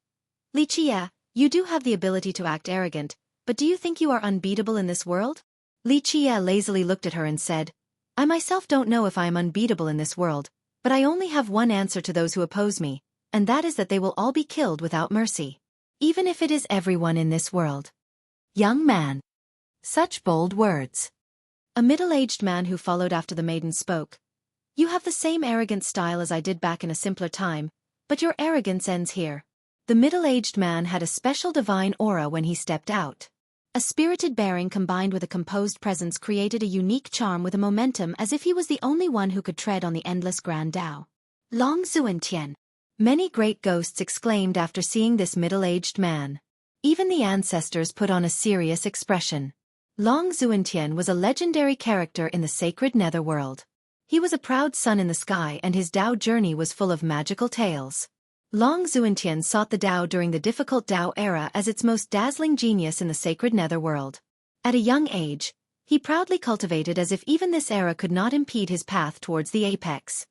"Xueqi, you do have the ability to act arrogant, but do you think you are unbeatable in this world?" Xueqi lazily looked at her and said, "I myself don't know if I am unbeatable in this world, but I only have one answer to those who oppose me, and that is that they will all be killed without mercy. Even if it is everyone in this world." "Young man." Such bold words. A middle-aged man who followed after the maiden spoke. "You have the same arrogant style as I did back in a simpler time, but your arrogance ends here." The middle-aged man had a special divine aura when he stepped out. A spirited bearing combined with a composed presence created a unique charm with a momentum as if he was the only one who could tread on the endless Grand Tao. "Long Xuentian." Many great ghosts exclaimed after seeing this middle-aged man. Even the ancestors put on a serious expression. Long Xuentian was a legendary character in the sacred netherworld. He was a proud sun in the sky and his Tao journey was full of magical tales. Long Xuentian sought the Tao during the difficult Tao era as its most dazzling genius in the sacred netherworld. At a young age, he proudly cultivated as if even this era could not impede his path towards the apex.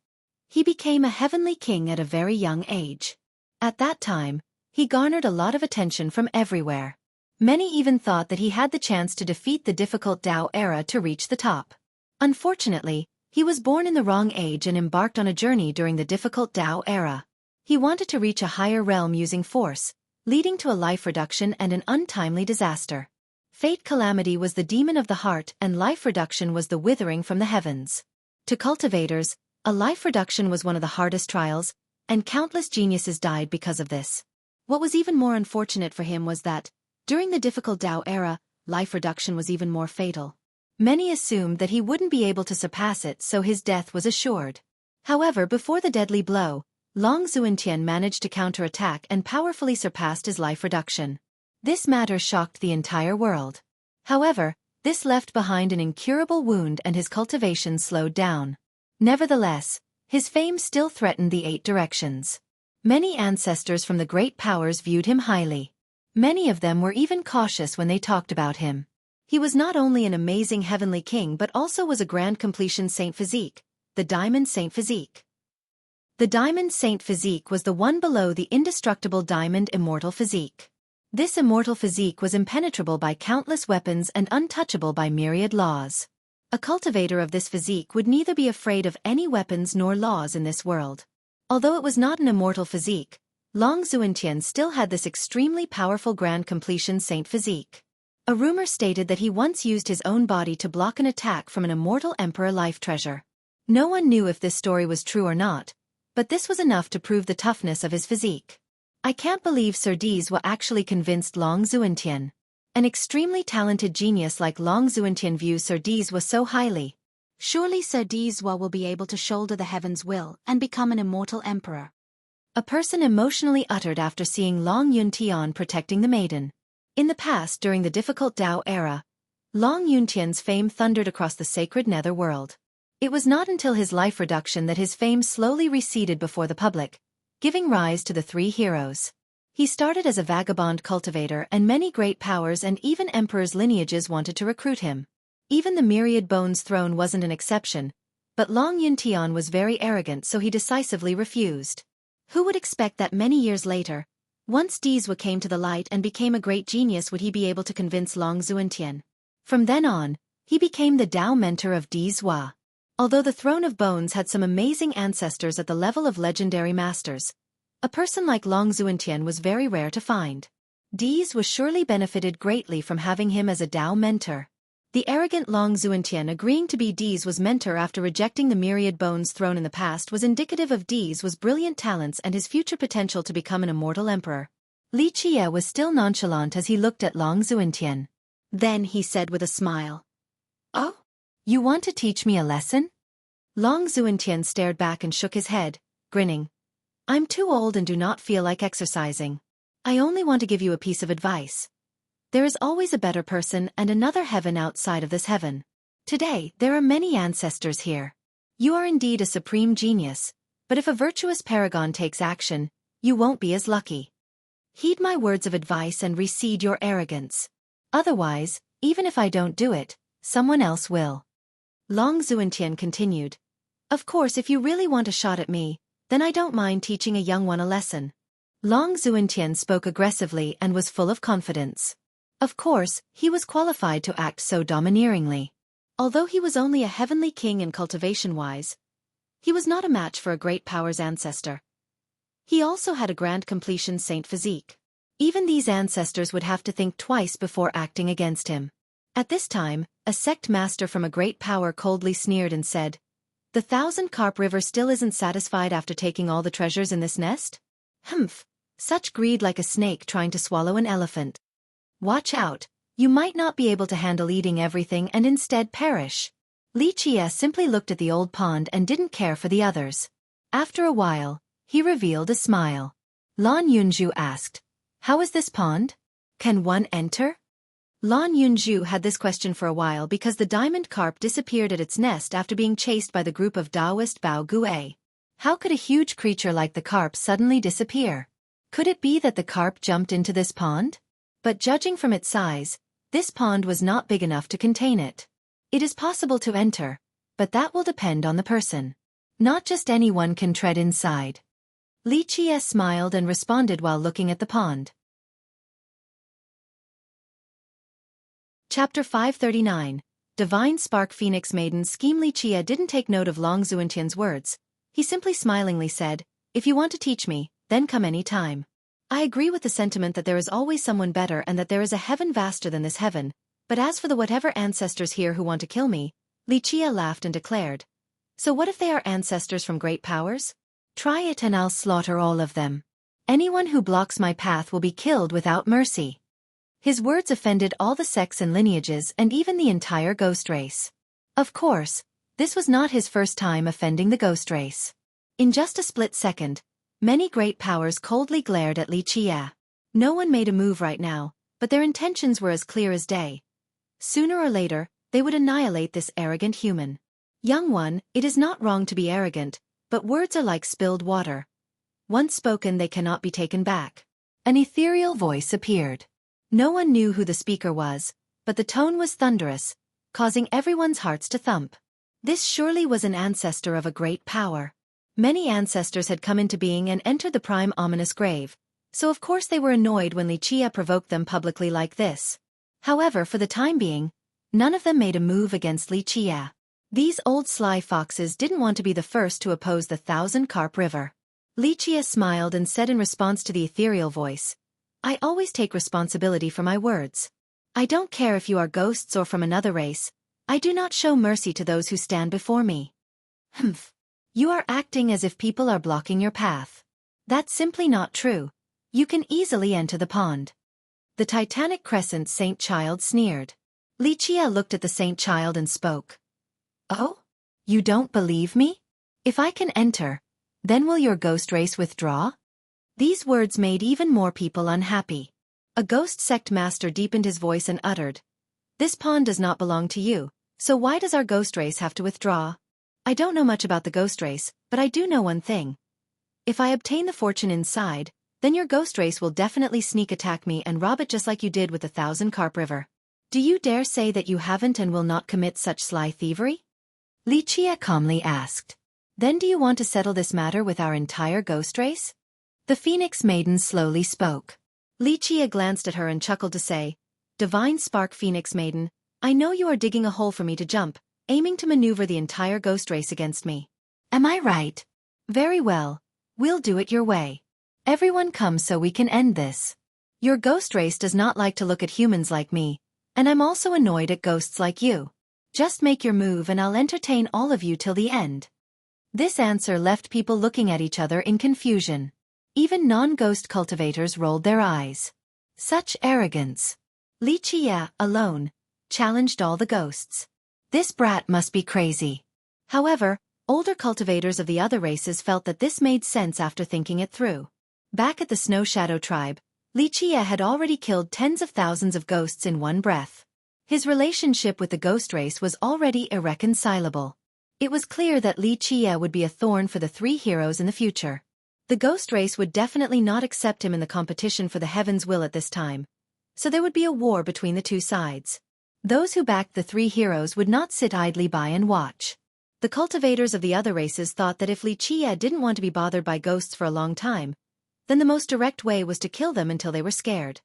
He became a heavenly king at a very young age. At that time, he garnered a lot of attention from everywhere. Many even thought that he had the chance to defeat the difficult Tao era to reach the top. Unfortunately, he was born in the wrong age and embarked on a journey during the difficult Tao era. He wanted to reach a higher realm using force, leading to a life reduction and an untimely disaster. Fate calamity was the demon of the heart and life reduction was the withering from the heavens. To cultivators, a life reduction was one of the hardest trials, and countless geniuses died because of this. What was even more unfortunate for him was that, during the difficult Tao era, life reduction was even more fatal. Many assumed that he wouldn't be able to surpass it, so his death was assured. However, before the deadly blow, Long Xuentian managed to counterattack and powerfully surpassed his life reduction. This matter shocked the entire world. However, this left behind an incurable wound and his cultivation slowed down. Nevertheless, his fame still threatened the 8 directions. Many ancestors from the great powers viewed him highly. Many of them were even cautious when they talked about him. He was not only an amazing heavenly king but also was a grand completion Saint Physique, the Diamond Saint Physique. The Diamond Saint Physique was the one below the indestructible Diamond Immortal Physique. This immortal physique was impenetrable by countless weapons and untouchable by myriad laws. A cultivator of this physique would neither be afraid of any weapons nor laws in this world. Although it was not an immortal physique, Long Xuentian still had this extremely powerful grand completion Saint Physique. A rumor stated that he once used his own body to block an attack from an immortal emperor life treasure. No one knew if this story was true or not, but this was enough to prove the toughness of his physique. I can't believe Sir Dizwa actually convinced Long Xuentian. An extremely talented genius like Long Xuentian views Sir Dizwa so highly. Surely Sir Dizwa will be able to shoulder the heaven's will and become an immortal emperor. A person emotionally uttered after seeing Long Yuntian protecting the maiden. In the past, during the difficult Tao era, Long Yuntian's fame thundered across the sacred nether world. It was not until his life reduction that his fame slowly receded before the public, giving rise to the 3 heroes. He started as a vagabond cultivator and many great powers and even emperors' lineages wanted to recruit him. Even the Myriad Bones throne wasn't an exception, but Long Yuntian was very arrogant so he decisively refused. Who would expect that many years later, once Dizwa came to the light and became a great genius, would he be able to convince Long Xuentian? From then on, he became the Dao mentor of Dizwa. Although the Throne of Bones had some amazing ancestors at the level of legendary masters, a person like Long Xuentian was very rare to find. Dizwa surely benefited greatly from having him as a Dao mentor. The arrogant Long Xuentian agreeing to be Dizwa's mentor after rejecting the Myriad Bones throne in the past was indicative of Dizwa's brilliant talents and his future potential to become an immortal emperor. Li Qie was still nonchalant as he looked at Long Xuentian. Then he said with a smile, "Oh? You want to teach me a lesson?" Long Xuentian stared back and shook his head, grinning. "I'm too old and do not feel like exercising. I only want to give you a piece of advice. There is always a better person and another heaven outside of this heaven. Today, there are many ancestors here. You are indeed a supreme genius, but if a virtuous paragon takes action, you won't be as lucky. Heed my words of advice and recede your arrogance. Otherwise, even if I don't do it, someone else will." Long Xuentian continued. "Of course, if you really want a shot at me, then I don't mind teaching a young one a lesson." Long Xuentian spoke aggressively and was full of confidence. Of course, he was qualified to act so domineeringly. Although he was only a heavenly king and cultivation-wise, he was not a match for a great power's ancestor. He also had a grand completion saint physique. Even these ancestors would have to think twice before acting against him. At this time, a sect master from a great power coldly sneered and said, "The 1,000-carp river still isn't satisfied after taking all the treasures in this nest? Humph! Such greed, like a snake trying to swallow an elephant. Watch out, you might not be able to handle eating everything and instead perish." Li Qie simply looked at the old pond and didn't care for the others. After a while, he revealed a smile. Lan Yunju asked, "How is this pond? Can one enter?" Lan Yunju had this question for a while because the diamond carp disappeared at its nest after being chased by the group of Taoist Bao Gue. How could a huge creature like the carp suddenly disappear? Could it be that the carp jumped into this pond? But judging from its size, this pond was not big enough to contain it. It is possible to enter, but that will depend on the person. Not just anyone can tread inside. Li Qie smiled and responded while looking at the pond. Chapter 539, Divine Spark Phoenix Maiden Scheme. Li Qie didn't take note of Long Xuentian's words. He simply smilingly said, "If you want to teach me, then come any time. I agree with the sentiment that there is always someone better and that there is a heaven vaster than this heaven, but as for the whatever ancestors here who want to kill me," Li Qie laughed and declared, "So what if they are ancestors from great powers? Try it and I'll slaughter all of them. Anyone who blocks my path will be killed without mercy." His words offended all the sects and lineages and even the entire ghost race. Of course, this was not his first time offending the ghost race. In just a split second, many great powers coldly glared at Li Qie. No one made a move right now, but their intentions were as clear as day. Sooner or later, they would annihilate this arrogant human. "Young one, it is not wrong to be arrogant, but words are like spilled water. Once spoken they cannot be taken back." An ethereal voice appeared. No one knew who the speaker was, but the tone was thunderous, causing everyone's hearts to thump. This surely was an ancestor of a great power. Many ancestors had come into being and entered the prime ominous grave, so of course they were annoyed when Li Qie provoked them publicly like this. However, for the time being, none of them made a move against Li Qie. These old sly foxes didn't want to be the first to oppose the 1,000-carp river. Li Qie smiled and said in response to the ethereal voice, "I always take responsibility for my words. I don't care if you are ghosts or from another race. I do not show mercy to those who stand before me." "Humph. You are acting as if people are blocking your path. That's simply not true. You can easily enter the pond." The Titanic Crescent Saint Child sneered. Li Qie looked at the Saint Child and spoke. "Oh? You don't believe me? If I can enter, then will your ghost race withdraw?" These words made even more people unhappy. A ghost sect master deepened his voice and uttered, "This pond does not belong to you, so why does our ghost race have to withdraw? I don't know much about the ghost race, but I do know one thing. If I obtain the fortune inside, then your ghost race will definitely sneak attack me and rob it just like you did with the 1,000-carp river. Do you dare say that you haven't and will not commit such sly thievery? Li Qie calmly asked. Then do you want to settle this matter with our entire ghost race? The Phoenix Maiden slowly spoke. Li Qie glanced at her and chuckled to say, Divine Spark Phoenix Maiden, I know you are digging a hole for me to jump, aiming to maneuver the entire ghost race against me. Am I right? Very well. We'll do it your way. Everyone come so we can end this. Your ghost race does not like to look at humans like me, and I'm also annoyed at ghosts like you. Just make your move and I'll entertain all of you till the end. This answer left people looking at each other in confusion. Even non-ghost cultivators rolled their eyes. Such arrogance. Li Qie, alone, challenged all the ghosts. This brat must be crazy. However, older cultivators of the other races felt that this made sense after thinking it through. Back at the Snow Shadow tribe, Li Qie had already killed tens of thousands of ghosts in one breath. His relationship with the ghost race was already irreconcilable. It was clear that Li Qie would be a thorn for the three heroes in the future. The ghost race would definitely not accept him in the competition for the Heaven's Will at this time, so there would be a war between the two sides. Those who backed the three heroes would not sit idly by and watch. The cultivators of the other races thought that if Li Qie didn't want to be bothered by ghosts for a long time, then the most direct way was to kill them until they were scared.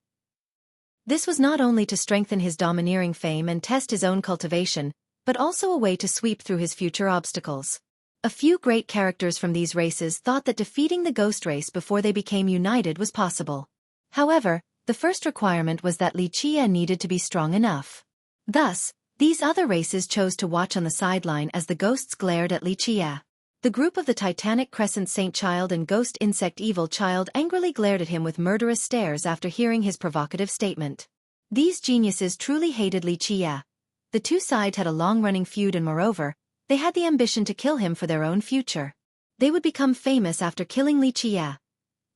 This was not only to strengthen his domineering fame and test his own cultivation, but also a way to sweep through his future obstacles. A few great characters from these races thought that defeating the ghost race before they became united was possible. However, the first requirement was that Li Qie needed to be strong enough. Thus, these other races chose to watch on the sideline as the ghosts glared at Li Qie. The group of the Titanic Crescent Saint Child and Ghost Insect Evil Child angrily glared at him with murderous stares after hearing his provocative statement. These geniuses truly hated Li Qie. The two sides had a long-running feud and moreover, they had the ambition to kill him for their own future. They would become famous after killing Li Qie.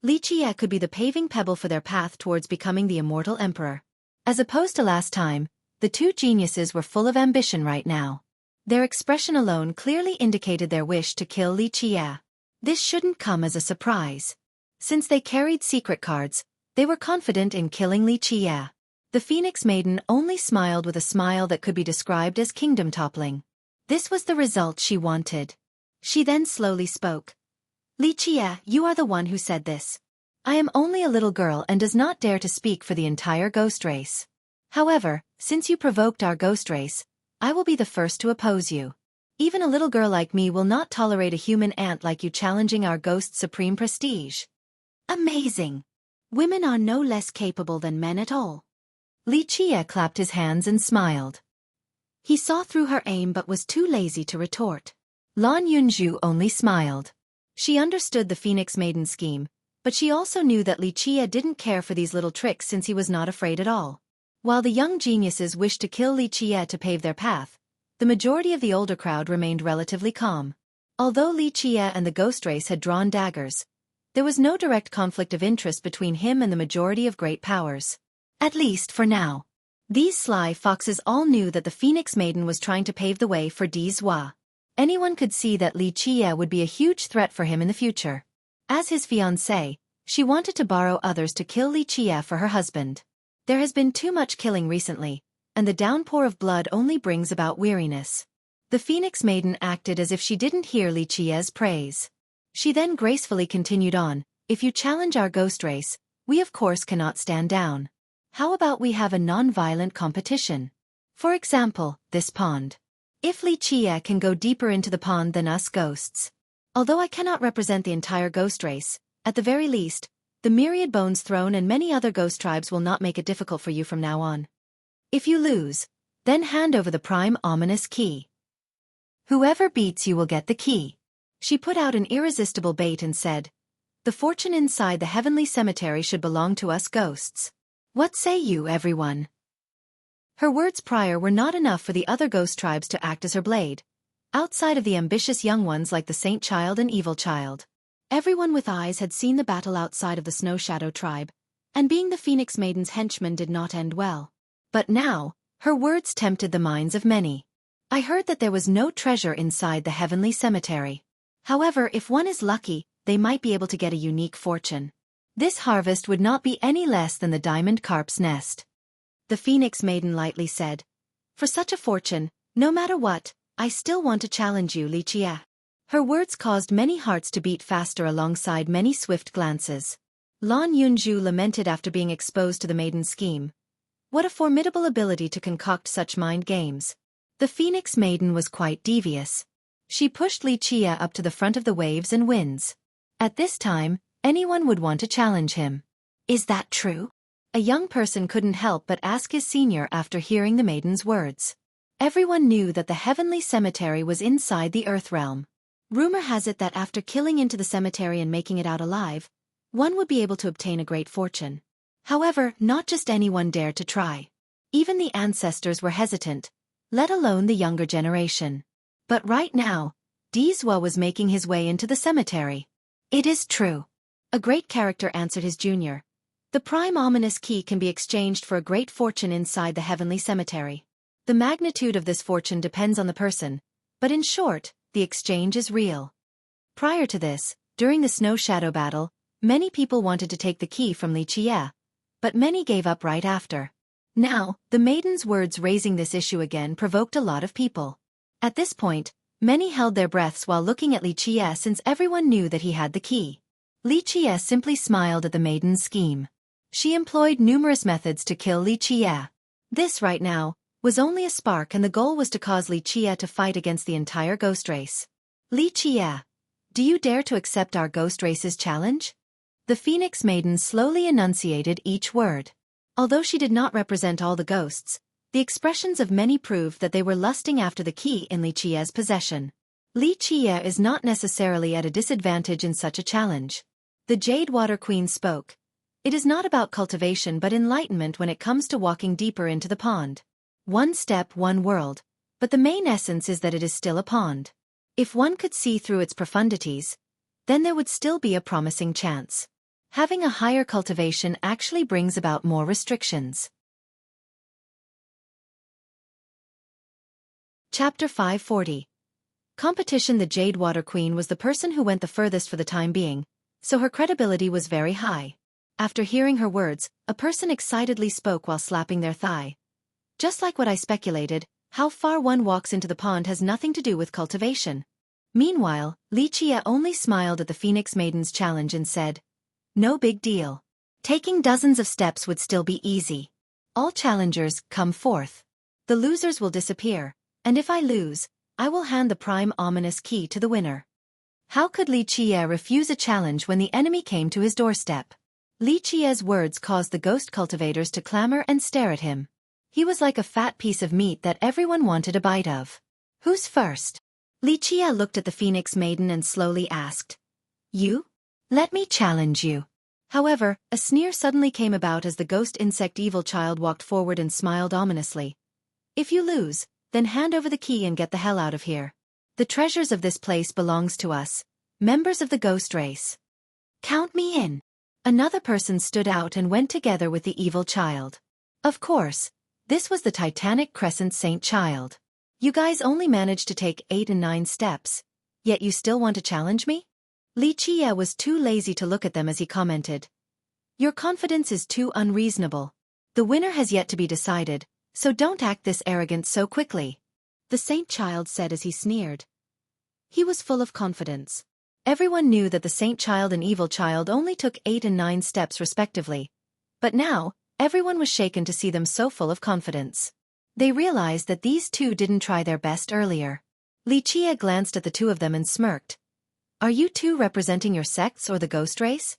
Li Qie could be the paving pebble for their path towards becoming the immortal emperor. As opposed to last time, the two geniuses were full of ambition right now. Their expression alone clearly indicated their wish to kill Li Qie. This shouldn't come as a surprise. Since they carried secret cards, they were confident in killing Li Qie. The Phoenix Maiden only smiled with a smile that could be described as kingdom-toppling. This was the result she wanted. She then slowly spoke. Li Qie, you are the one who said this. I am only a little girl and does not dare to speak for the entire ghost race. However, since you provoked our ghost race, I will be the first to oppose you. Even a little girl like me will not tolerate a human ant like you challenging our ghost's supreme prestige. Amazing! Women are no less capable than men at all. Li Qie clapped his hands and smiled. He saw through her aim but was too lazy to retort. Lan Yunju only smiled. She understood the Phoenix Maiden's scheme, but she also knew that Li Qie didn't care for these little tricks since he was not afraid at all. While the young geniuses wished to kill Li Qie to pave their path, the majority of the older crowd remained relatively calm. Although Li Qie and the ghost race had drawn daggers, there was no direct conflict of interest between him and the majority of great powers. At least for now. These sly foxes all knew that the Phoenix Maiden was trying to pave the way for Di Zhua. Anyone could see that Li Qie would be a huge threat for him in the future. As his fiancée, she wanted to borrow others to kill Li Qie for her husband. There has been too much killing recently, and the downpour of blood only brings about weariness. The Phoenix Maiden acted as if she didn't hear Li Qie's praise. She then gracefully continued on, if you challenge our ghost race, we of course cannot stand down. How about we have a non-violent competition? For example, this pond. If Li Qie can go deeper into the pond than us ghosts. Although I cannot represent the entire ghost race, at the very least, the Myriad Bones Throne and many other ghost tribes will not make it difficult for you from now on. If you lose, then hand over the prime ominous key. Whoever beats you will get the key. She put out an irresistible bait and said, the fortune inside the heavenly cemetery should belong to us ghosts. What say you, everyone? Her words prior were not enough for the other ghost tribes to act as her blade, outside of the ambitious young ones like the Saint Child and Evil Child. Everyone with eyes had seen the battle outside of the Snow Shadow tribe, and being the Phoenix Maiden's henchman did not end well. But now, her words tempted the minds of many. I heard that there was no treasure inside the heavenly cemetery. However, if one is lucky, they might be able to get a unique fortune. This harvest would not be any less than the diamond carp's nest. The Phoenix Maiden lightly said, "For such a fortune, no matter what, I still want to challenge you, Li Qie." Her words caused many hearts to beat faster alongside many swift glances. Lan Yunju lamented after being exposed to the maiden's scheme. What a formidable ability to concoct such mind games. The Phoenix Maiden was quite devious. She pushed Li Qie up to the front of the waves and winds. At this time, anyone would want to challenge him. "Is that true?" A young person couldn't help but ask his senior after hearing the maiden's words. Everyone knew that the heavenly cemetery was inside the earth realm. Rumor has it that after killing into the cemetery and making it out alive, one would be able to obtain a great fortune. However, not just anyone dared to try. Even the ancestors were hesitant, let alone the younger generation. But right now, Dizwa was making his way into the cemetery. "It is true." A great character answered his junior. "The prime ominous key can be exchanged for a great fortune inside the heavenly cemetery. The magnitude of this fortune depends on the person, but in short, the exchange is real." Prior to this, during the Snow Shadow battle, many people wanted to take the key from Li Qie, but many gave up right after. Now, the maiden's words raising this issue again provoked a lot of people. At this point, many held their breaths while looking at Li Qie since everyone knew that he had the key. Li Qie simply smiled at the maiden's scheme. She employed numerous methods to kill Li Qie. This right now was only a spark, and the goal was to cause Li Qie to fight against the entire ghost race. "Li Qie, do you dare to accept our ghost race's challenge?" The Phoenix Maiden slowly enunciated each word. Although she did not represent all the ghosts, the expressions of many proved that they were lusting after the key in Li Qie's possession. Li Qie is not necessarily at a disadvantage in such a challenge. The Jade Water Queen spoke. "It is not about cultivation but enlightenment when it comes to walking deeper into the pond. One step, one world, but the main essence is that it is still a pond. If one could see through its profundities, then there would still be a promising chance. Having a higher cultivation actually brings about more restrictions." Chapter 540. Competition. The Jade Water Queen was the person who went the furthest for the time being, so her credibility was very high. After hearing her words, a person excitedly spoke while slapping their thigh. "Just like what I speculated, how far one walks into the pond has nothing to do with cultivation." Meanwhile, Li Qie only smiled at the Phoenix Maiden's challenge and said, "No big deal. Taking dozens of steps would still be easy. All challengers, come forth. The losers will disappear, and if I lose, I will hand the prime ominous key to the winner." How could Li Qie refuse a challenge when the enemy came to his doorstep? Li Qie's words caused the ghost cultivators to clamor and stare at him. He was like a fat piece of meat that everyone wanted a bite of. "Who's first?" Li Qie looked at the Phoenix Maiden and slowly asked. "You? Let me challenge you." However, a sneer suddenly came about as the ghost insect evil child walked forward and smiled ominously. "If you lose, then hand over the key and get the hell out of here. The treasures of this place belongs to us, members of the ghost race." "Count me in." Another person stood out and went together with the evil child. Of course, this was the Titanic Crescent Saint Child. "You guys only managed to take 8 and 9 steps, yet you still want to challenge me?" Li Qie was too lazy to look at them as he commented. "Your confidence is too unreasonable. The winner has yet to be decided, so don't act this arrogant so quickly," the Saint Child said as he sneered. He was full of confidence. Everyone knew that the Saint Child and Evil Child only took 8 and 9 steps respectively. But now, everyone was shaken to see them so full of confidence. They realized that these two didn't try their best earlier. Li Qie glanced at the two of them and smirked. "Are you two representing your sects or the ghost race?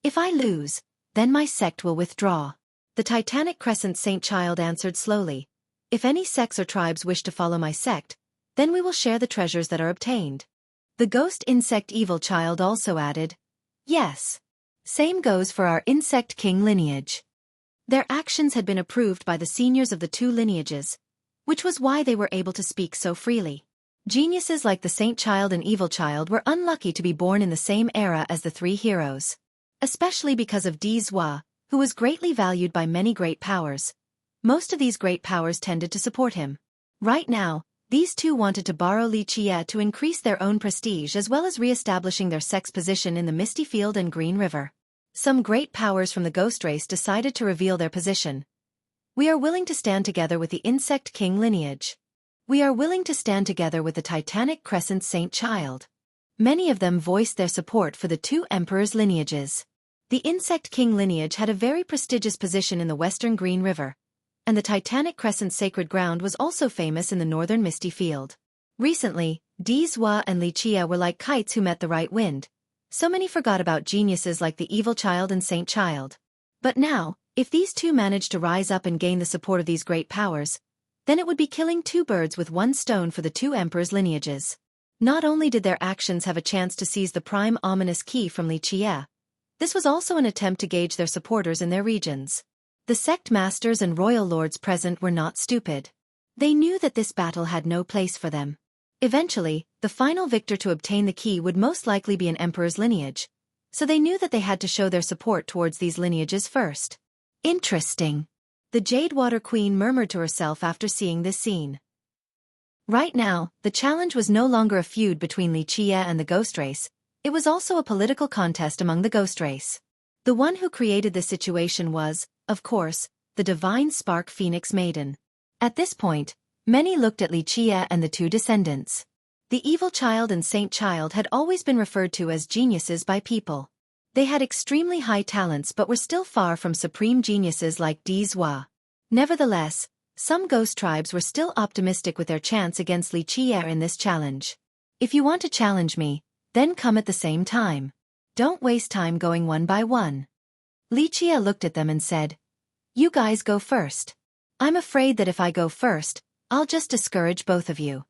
If I lose, then my sect will withdraw." The Titanic Crescent Saint Child answered slowly. "If any sects or tribes wish to follow my sect, then we will share the treasures that are obtained." The Ghost Insect Evil Child also added, "Yes. Same goes for our Insect King lineage." Their actions had been approved by the seniors of the two lineages, which was why they were able to speak so freely. Geniuses like the Saint Child and Evil Child were unlucky to be born in the same era as the three heroes. Especially because of Dizwa, who was greatly valued by many great powers. Most of these great powers tended to support him. Right now, these two wanted to borrow Li Qie to increase their own prestige as well as re-establishing their sect's position in the Misty Field and Green River. Some great powers from the ghost race decided to reveal their position. We are willing to stand together with the Insect King lineage. We are willing to stand together with the Titanic Crescent Saint Child. Many of them voiced their support for the two emperors' lineages. The Insect King lineage had a very prestigious position in the western Green River, and the Titanic Crescent sacred ground was also famous in the northern Misty Field. Recently, Dizhua and Lichia were like kites who met the right wind. So many forgot about geniuses like the Evil Child and Saint Child. But now, if these two managed to rise up and gain the support of these great powers, then it would be killing two birds with one stone for the two emperors' lineages. Not only did their actions have a chance to seize the prime ominous key from Lichia, this was also an attempt to gauge their supporters in their regions. The sect masters and royal lords present were not stupid. They knew that this battle had no place for them. Eventually, the final victor to obtain the key would most likely be an emperor's lineage, so they knew that they had to show their support towards these lineages first. Interesting. The Jadewater Queen murmured to herself after seeing this scene. Right now, the challenge was no longer a feud between Lichia and the Ghost Race, it was also a political contest among the Ghost Race. The one who created this situation was, of course, the Divine Spark Phoenix Maiden. At this point, many looked at Lichia and the two descendants. The Evil Child and Saint Child had always been referred to as geniuses by people. They had extremely high talents but were still far from supreme geniuses like Dizhua. Nevertheless, some ghost tribes were still optimistic with their chance against Lichia in this challenge. If you want to challenge me, then come at the same time. Don't waste time going one by one. Lichia looked at them and said, "You guys go first. I'm afraid that if I go first, I'll just discourage both of you."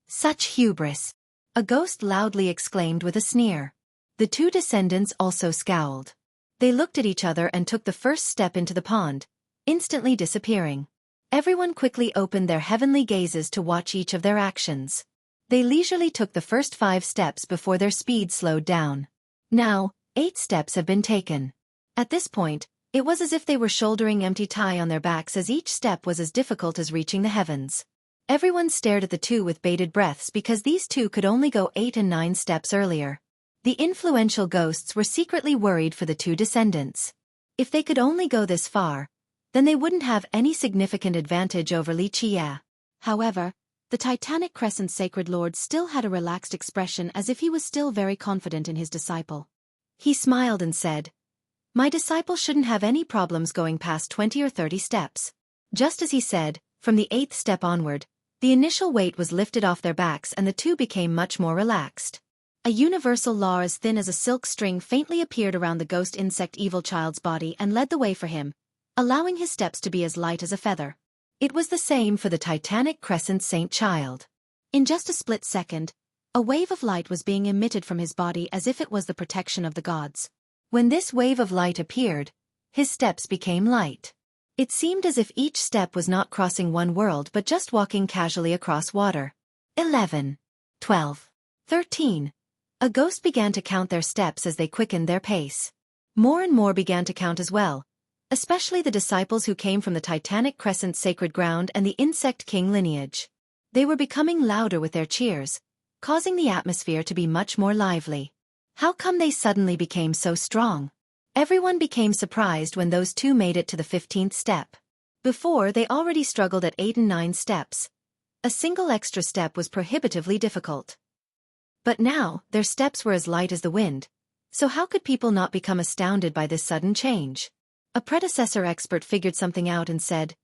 Such hubris! A ghost loudly exclaimed with a sneer. The two descendants also scowled. They looked at each other and took the first step into the pond, instantly disappearing. Everyone quickly opened their heavenly gazes to watch each of their actions. They leisurely took the first 5 steps before their speed slowed down. Now, 8 steps have been taken. At this point, it was as if they were shouldering empty tie on their backs as each step was as difficult as reaching the heavens. Everyone stared at the two with bated breaths because these two could only go 8 and 9 steps earlier. The influential ghosts were secretly worried for the two descendants. If they could only go this far, then they wouldn't have any significant advantage over Lichia. However, the Titanic Crescent Sacred Lord still had a relaxed expression as if he was still very confident in his disciple. He smiled and said, "My disciple shouldn't have any problems going past 20 or 30 steps." Just as he said, from the 8th step onward, the initial weight was lifted off their backs and the two became much more relaxed. A universal law as thin as a silk string faintly appeared around the ghost insect Evil Child's body and led the way for him, allowing his steps to be as light as a feather. It was the same for the Titanic Crescent Saint Child. In just a split second, a wave of light was being emitted from his body as if it was the protection of the gods. When this wave of light appeared, his steps became light. It seemed as if each step was not crossing one world but just walking casually across water. 11, 12, 13. A ghost began to count their steps as they quickened their pace. More and more began to count as well, especially the disciples who came from the Titanic Crescent Sacred Ground and the Insect King lineage. They were becoming louder with their cheers, causing the atmosphere to be much more lively. How come they suddenly became so strong? Everyone became surprised when those two made it to the 15th step. Before, they already struggled at 8 and 9 steps. A single extra step was prohibitively difficult. But now, their steps were as light as the wind. So how could people not become astounded by this sudden change? A predecessor expert figured something out and said,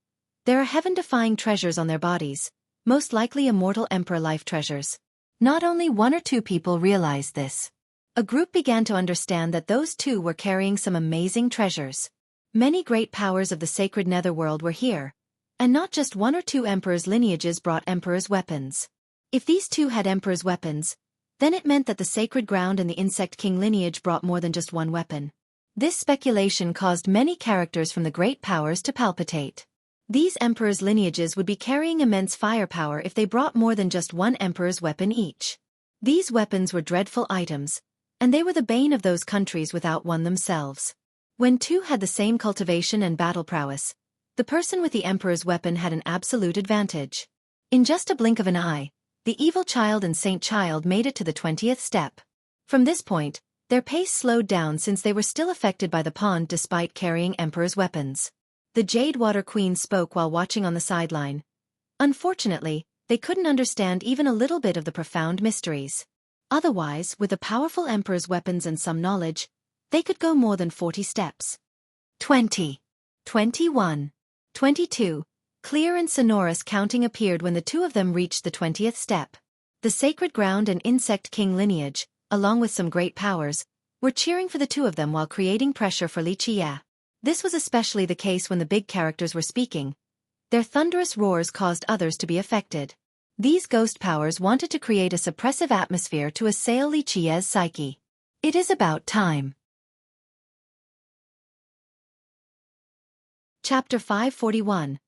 "There are heaven-defying treasures on their bodies, most likely immortal emperor life treasures." Not only 1 or 2 people realized this. A group began to understand that those two were carrying some amazing treasures. Many great powers of the sacred netherworld were here, and not just 1 or 2 emperors' lineages brought emperors' weapons. If these two had emperors' weapons, then it meant that the sacred ground and the Insect King lineage brought more than just one weapon. This speculation caused many characters from the great powers to palpitate. These emperors' lineages would be carrying immense firepower if they brought more than just one emperor's weapon each. These weapons were dreadful items, and they were the bane of those countries without one themselves. When two had the same cultivation and battle prowess, the person with the emperor's weapon had an absolute advantage. In just a blink of an eye, the Evil Child and Saint Child made it to the 20th step. From this point, Their pace slowed down since they were still affected by the pond despite carrying Emperor's weapons. The Jade Water Queen spoke while watching on the sideline. Unfortunately, they couldn't understand even a little bit of the profound mysteries. Otherwise, with the powerful Emperor's weapons and some knowledge, they could go more than 40 steps. 20. 21. 22. Clear and sonorous counting appeared when the two of them reached the 20th step. The Sacred Ground and Insect King lineage, along with some great powers, were cheering for the two of them while creating pressure for Li Qie. This was especially the case when the big characters were speaking. Their thunderous roars caused others to be affected. These ghost powers wanted to create a suppressive atmosphere to assail Li Qie's psyche. It is about time. Chapter 541.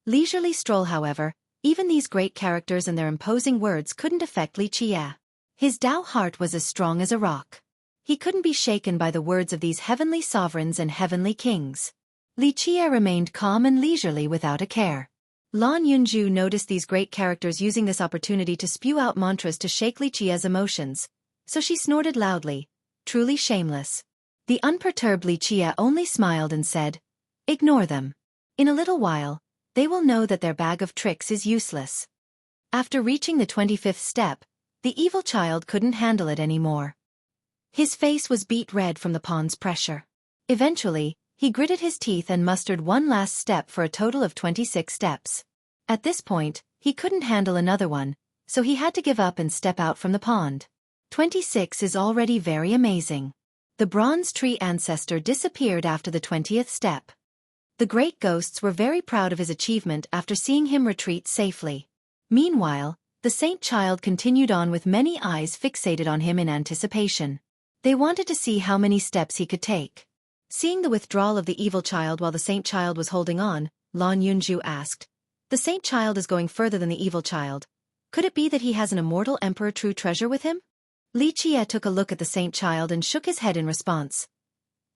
Leisurely stroll. However, even these great characters and their imposing words couldn't affect Li Qie. His Tao heart was as strong as a rock. He couldn't be shaken by the words of these heavenly sovereigns and heavenly kings. Li Qie remained calm and leisurely without a care. Lan Yunju noticed these great characters using this opportunity to spew out mantras to shake Li Qie's emotions, so she snorted loudly, truly shameless. The unperturbed Li Qie only smiled and said, "Ignore them. In a little while, they will know that their bag of tricks is useless." After reaching the 25th step, the evil child couldn't handle it anymore. His face was beet red from the pond's pressure. Eventually, he gritted his teeth and mustered one last step for a total of 26 steps. At this point, he couldn't handle another one, so he had to give up and step out from the pond. 26 is already very amazing. The bronze tree ancestor disappeared after the 20th step. The great ghosts were very proud of his achievement after seeing him retreat safely. Meanwhile, the saint child continued on with many eyes fixated on him in anticipation. They wanted to see how many steps he could take. Seeing the withdrawal of the evil child while the saint child was holding on, Lan Yunju asked, "The saint child is going further than the evil child. Could it be that he has an immortal emperor true treasure with him?" Li Qie took a look at the saint child and shook his head in response.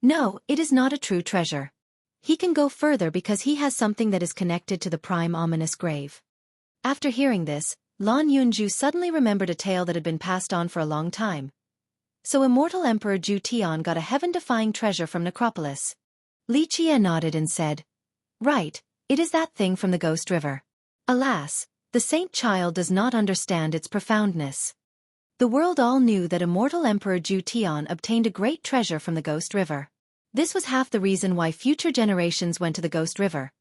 "No, it is not a true treasure. He can go further because he has something that is connected to the prime ominous grave." After hearing this, Lan Yunju suddenly remembered a tale that had been passed on for a long time. So immortal Emperor Ju Tian got a heaven-defying treasure from Necropolis. Li Qie nodded and said, "Right, it is that thing from the Ghost River." Alas, the saint child does not understand its profoundness. The world all knew that immortal Emperor Ju Tian obtained a great treasure from the Ghost River. This was half the reason why future generations went to the Ghost River.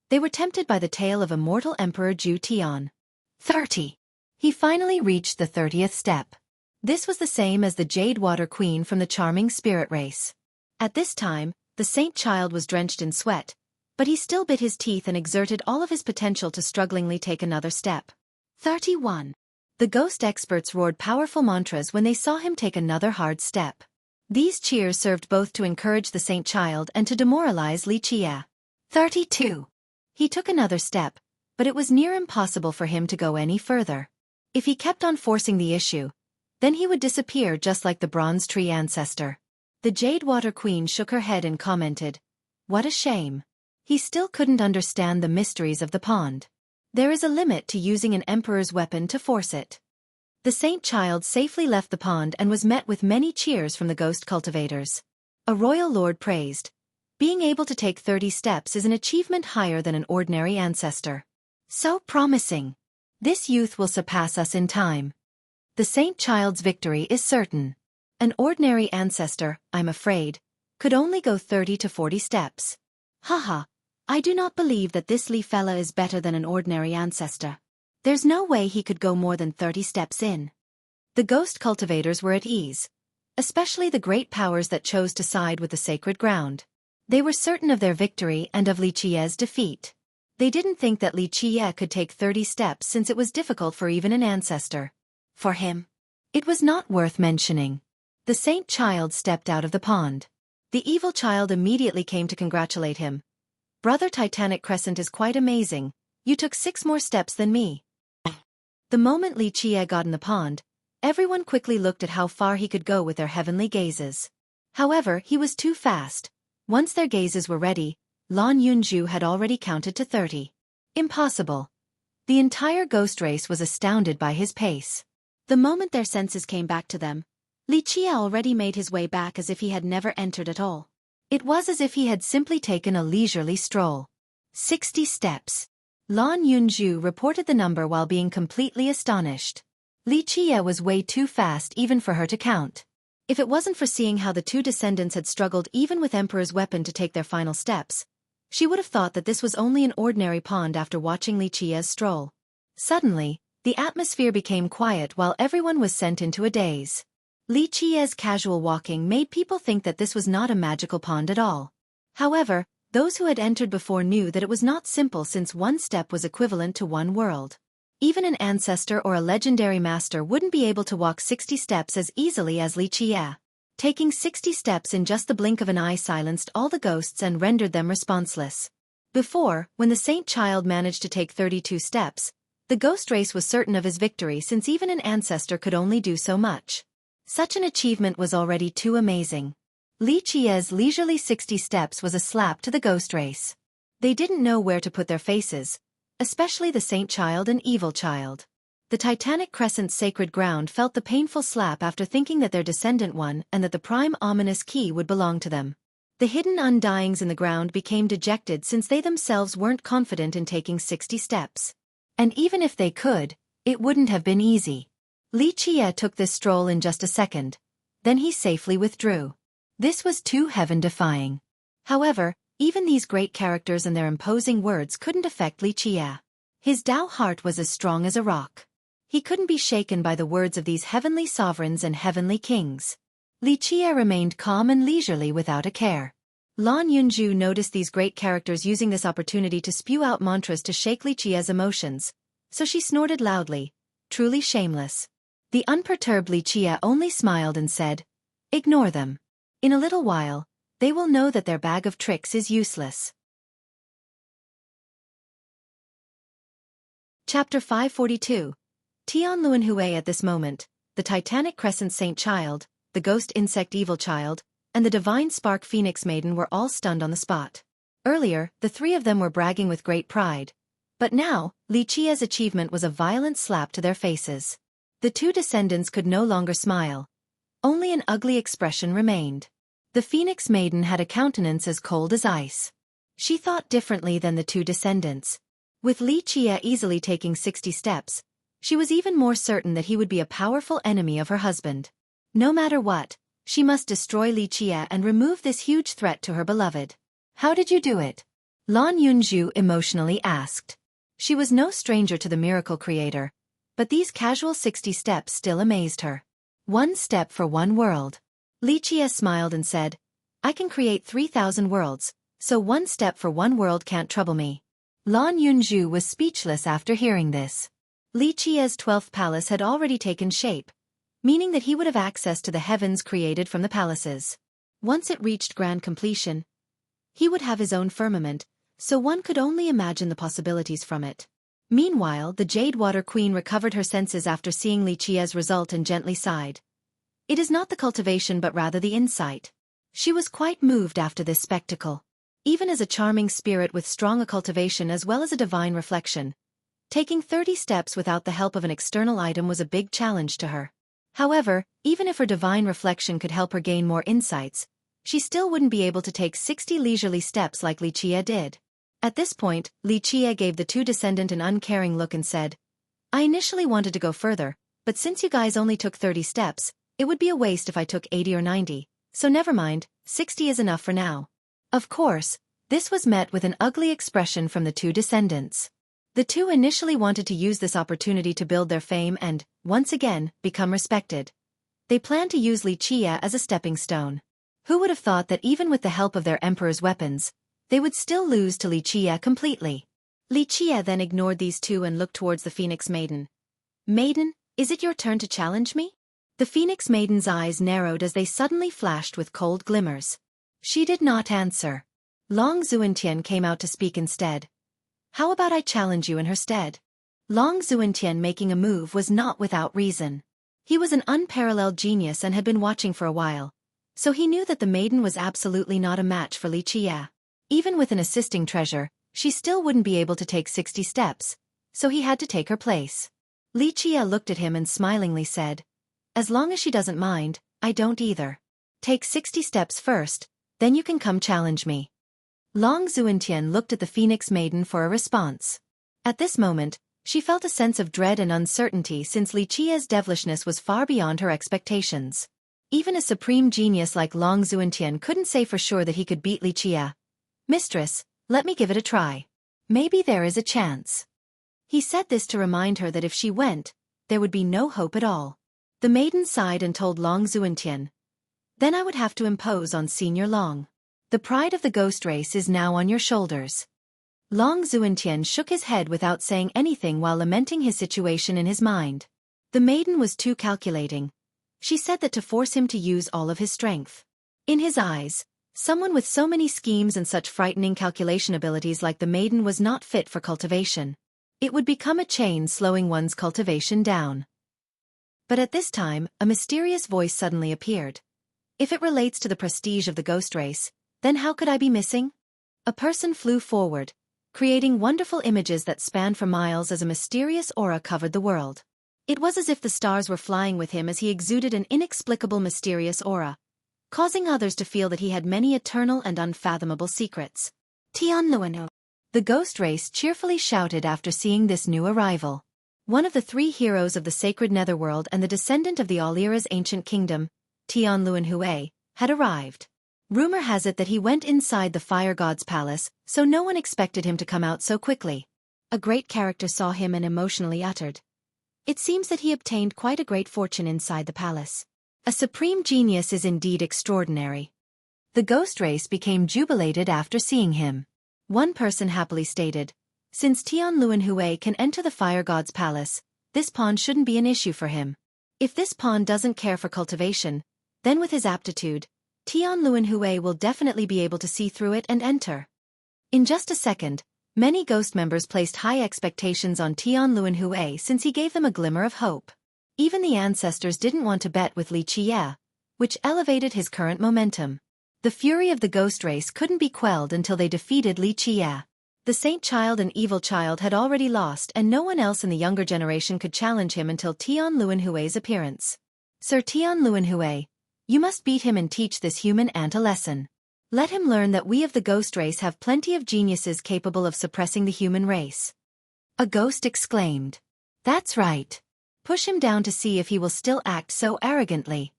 They were tempted by the tale of immortal Emperor Ju Tian. 30. He finally reached the 30th step. This was the same as the Jade Water Queen from the charming spirit race. At this time, the saint child was drenched in sweat, but he still bit his teeth and exerted all of his potential to strugglingly take another step. 31. The ghost experts roared powerful mantras when they saw him take another hard step. These cheers served both to encourage the saint child and to demoralize Li Qie. 32. He took another step, but it was near impossible for him to go any further. If he kept on forcing the issue, then he would disappear just like the bronze tree ancestor. The Jade Water Queen shook her head and commented, "What a shame. He still couldn't understand the mysteries of the pond. There is a limit to using an emperor's weapon to force it." The saint child safely left the pond and was met with many cheers from the ghost cultivators. A royal lord praised, "Being able to take 30 steps is an achievement higher than an ordinary ancestor. So promising. This youth will surpass us in time. The saint child's victory is certain. An ordinary ancestor, I'm afraid, could only go 30 to 40 steps. Haha, I do not believe that this Li fella is better than an ordinary ancestor. There's no way he could go more than 30 steps in." The ghost cultivators were at ease, especially the great powers that chose to side with the sacred ground. They were certain of their victory and of Li Qie's defeat. They didn't think that Li Qie could take 30 steps since it was difficult for even an ancestor. For him, it was not worth mentioning. The saint child stepped out of the pond. The evil child immediately came to congratulate him. "Brother Titanic Crescent is quite amazing. You took 6 more steps than me." The moment Li Qie got in the pond, everyone quickly looked at how far he could go with their heavenly gazes. However, he was too fast. Once their gazes were ready, Lan Yunju had already counted to 30. Impossible. The entire ghost race was astounded by his pace. The moment their senses came back to them, Li Qie already made his way back as if he had never entered at all. It was as if he had simply taken a leisurely stroll. 60 steps. Lan Yunju reported the number while being completely astonished. Li Qie was way too fast even for her to count. If it wasn't for seeing how the two descendants had struggled even with Emperor's weapon to take their final steps, she would have thought that this was only an ordinary pond after watching Li Qie's stroll. Suddenly, the atmosphere became quiet while everyone was sent into a daze. Li Qie's casual walking made people think that this was not a magical pond at all. However, those who had entered before knew that it was not simple since one step was equivalent to one world. Even an ancestor or a legendary master wouldn't be able to walk 60 steps as easily as Li Qie. Taking 60 steps in just the blink of an eye silenced all the ghosts and rendered them responseless. Before, when the saint child managed to take 32 steps, the ghost race was certain of his victory since even an ancestor could only do so much. Such an achievement was already too amazing. Li Qie's leisurely 60 steps was a slap to the ghost race. They didn't know where to put their faces, especially the saint child and evil child. The Titanic Crescent's sacred ground felt the painful slap after thinking that their descendant won and that the prime ominous key would belong to them. The hidden undyings in the ground became dejected since they themselves weren't confident in taking 60 steps. And even if they could, it wouldn't have been easy. Li Qie took this stroll in just a second. Then he safely withdrew. This was too heaven-defying. However, even these great characters and their imposing words couldn't affect Li Qie. His Tao heart was as strong as a rock. He couldn't be shaken by the words of these heavenly sovereigns and heavenly kings. Li Qie remained calm and leisurely without a care. Lan Yunju noticed these great characters using this opportunity to spew out mantras to shake Li Qie's emotions, so she snorted loudly, truly shameless. The unperturbed Li Qie only smiled and said, "Ignore them. In a little while, they will know that their bag of tricks is useless." Chapter 542. Tian Luanhui. At this moment, the Titanic Crescent Saint Child, the Ghost Insect Evil Child, and the Divine Spark Phoenix Maiden were all stunned on the spot. Earlier, the three of them were bragging with great pride. But now, Li Qie's achievement was a violent slap to their faces. The two descendants could no longer smile. Only an ugly expression remained. The Phoenix Maiden had a countenance as cold as ice. She thought differently than the two descendants. With Li Qie easily taking 60 steps, she was even more certain that he would be a powerful enemy of her husband. No matter what, she must destroy Li Qie and remove this huge threat to her beloved. "How did you do it?" Lan Yunju emotionally asked. She was no stranger to the miracle creator, but these casual 60 steps still amazed her. One step for one world. Li Qie smiled and said, "I can create 3,000 worlds, so one step for one world can't trouble me." Lan Yunju was speechless after hearing this. Li Qie's 12th palace had already taken shape, meaning that he would have access to the heavens created from the palaces. Once it reached grand completion, he would have his own firmament, so one could only imagine the possibilities from it. Meanwhile, the Jade Water Queen recovered her senses after seeing Li Qie's result and gently sighed. It is not the cultivation but rather the insight. She was quite moved after this spectacle. Even as a charming spirit with strong a cultivation as well as a divine reflection, taking 30 steps without the help of an external item was a big challenge to her. However, even if her divine reflection could help her gain more insights, she still wouldn't be able to take 60 leisurely steps like Li Qie did. At this point, Li Qie gave the two descendants an uncaring look and said, "I initially wanted to go further, but since you guys only took 30 steps, it would be a waste if I took 80 or 90, so never mind, 60 is enough for now." Of course, this was met with an ugly expression from the two descendants. The two initially wanted to use this opportunity to build their fame and, once again, become respected. They planned to use Li Qie as a stepping stone. Who would have thought that even with the help of their emperor's weapons, they would still lose to Li Qie completely? Li Qie then ignored these two and looked towards the Phoenix Maiden. "Maiden, is it your turn to challenge me?" The Phoenix Maiden's eyes narrowed as they suddenly flashed with cold glimmers. She did not answer. Long Xuentian came out to speak instead. "How about I challenge you in her stead?" Long Xuentian making a move was not without reason. He was an unparalleled genius and had been watching for a while, so he knew that the maiden was absolutely not a match for Li Qie. Even with an assisting treasure, she still wouldn't be able to take 60 steps, so he had to take her place. Li Qie looked at him and smilingly said, "As long as she doesn't mind, I don't either. Take 60 steps first, then you can come challenge me. Long Xuentian looked at the Phoenix Maiden for a response. At this moment, she felt a sense of dread and uncertainty since Li Qia's devilishness was far beyond her expectations. Even a supreme genius like Long Xuentian couldn't say for sure that he could beat Li Qia. Mistress, let me give it a try. Maybe there is a chance. He said this to remind her that if she went, there would be no hope at all. The maiden sighed and told Long Xuentian, "Then I would have to impose on Senior Long. The pride of the ghost race is now on your shoulders." Long Xuentian shook his head without saying anything while lamenting his situation in his mind. The maiden was too calculating. She said that to force him to use all of his strength. In his eyes, someone with so many schemes and such frightening calculation abilities like the maiden was not fit for cultivation. It would become a chain slowing one's cultivation down. But at this time, a mysterious voice suddenly appeared. If it relates to the prestige of the ghost race, then how could I be missing? A person flew forward, creating wonderful images that spanned for miles as a mysterious aura covered the world. It was as if the stars were flying with him as he exuded an inexplicable mysterious aura, causing others to feel that he had many eternal and unfathomable secrets. Tianluanu. The ghost race cheerfully shouted after seeing this new arrival. One of the three heroes of the sacred netherworld and the descendant of the Alira's ancient kingdom, Tianluanhui, had arrived. Rumor has it that he went inside the fire god's palace, so no one expected him to come out so quickly. A great character saw him and emotionally uttered, "It seems that he obtained quite a great fortune inside the palace. A supreme genius is indeed extraordinary." The ghost race became jubilated after seeing him. One person happily stated, "Since Tianluanhui can enter the fire god's palace, this pawn shouldn't be an issue for him. If this pawn doesn't care for cultivation, then with his aptitude, Tianluanhui will definitely be able to see through it and enter." In just a second, many ghost members placed high expectations on Tianluanhui since he gave them a glimmer of hope. Even the ancestors didn't want to bet with Li Qia, which elevated his current momentum. The fury of the ghost race couldn't be quelled until they defeated Li Qia. The saint child and evil child had already lost and no one else in the younger generation could challenge him until Tianluanhui's appearance. "Sir Tianluanhui, you must beat him and teach this human ant a lesson. Let him learn that we of the ghost race have plenty of geniuses capable of suppressing the human race." A ghost exclaimed, "That's right. Push him down to see if he will still act so arrogantly."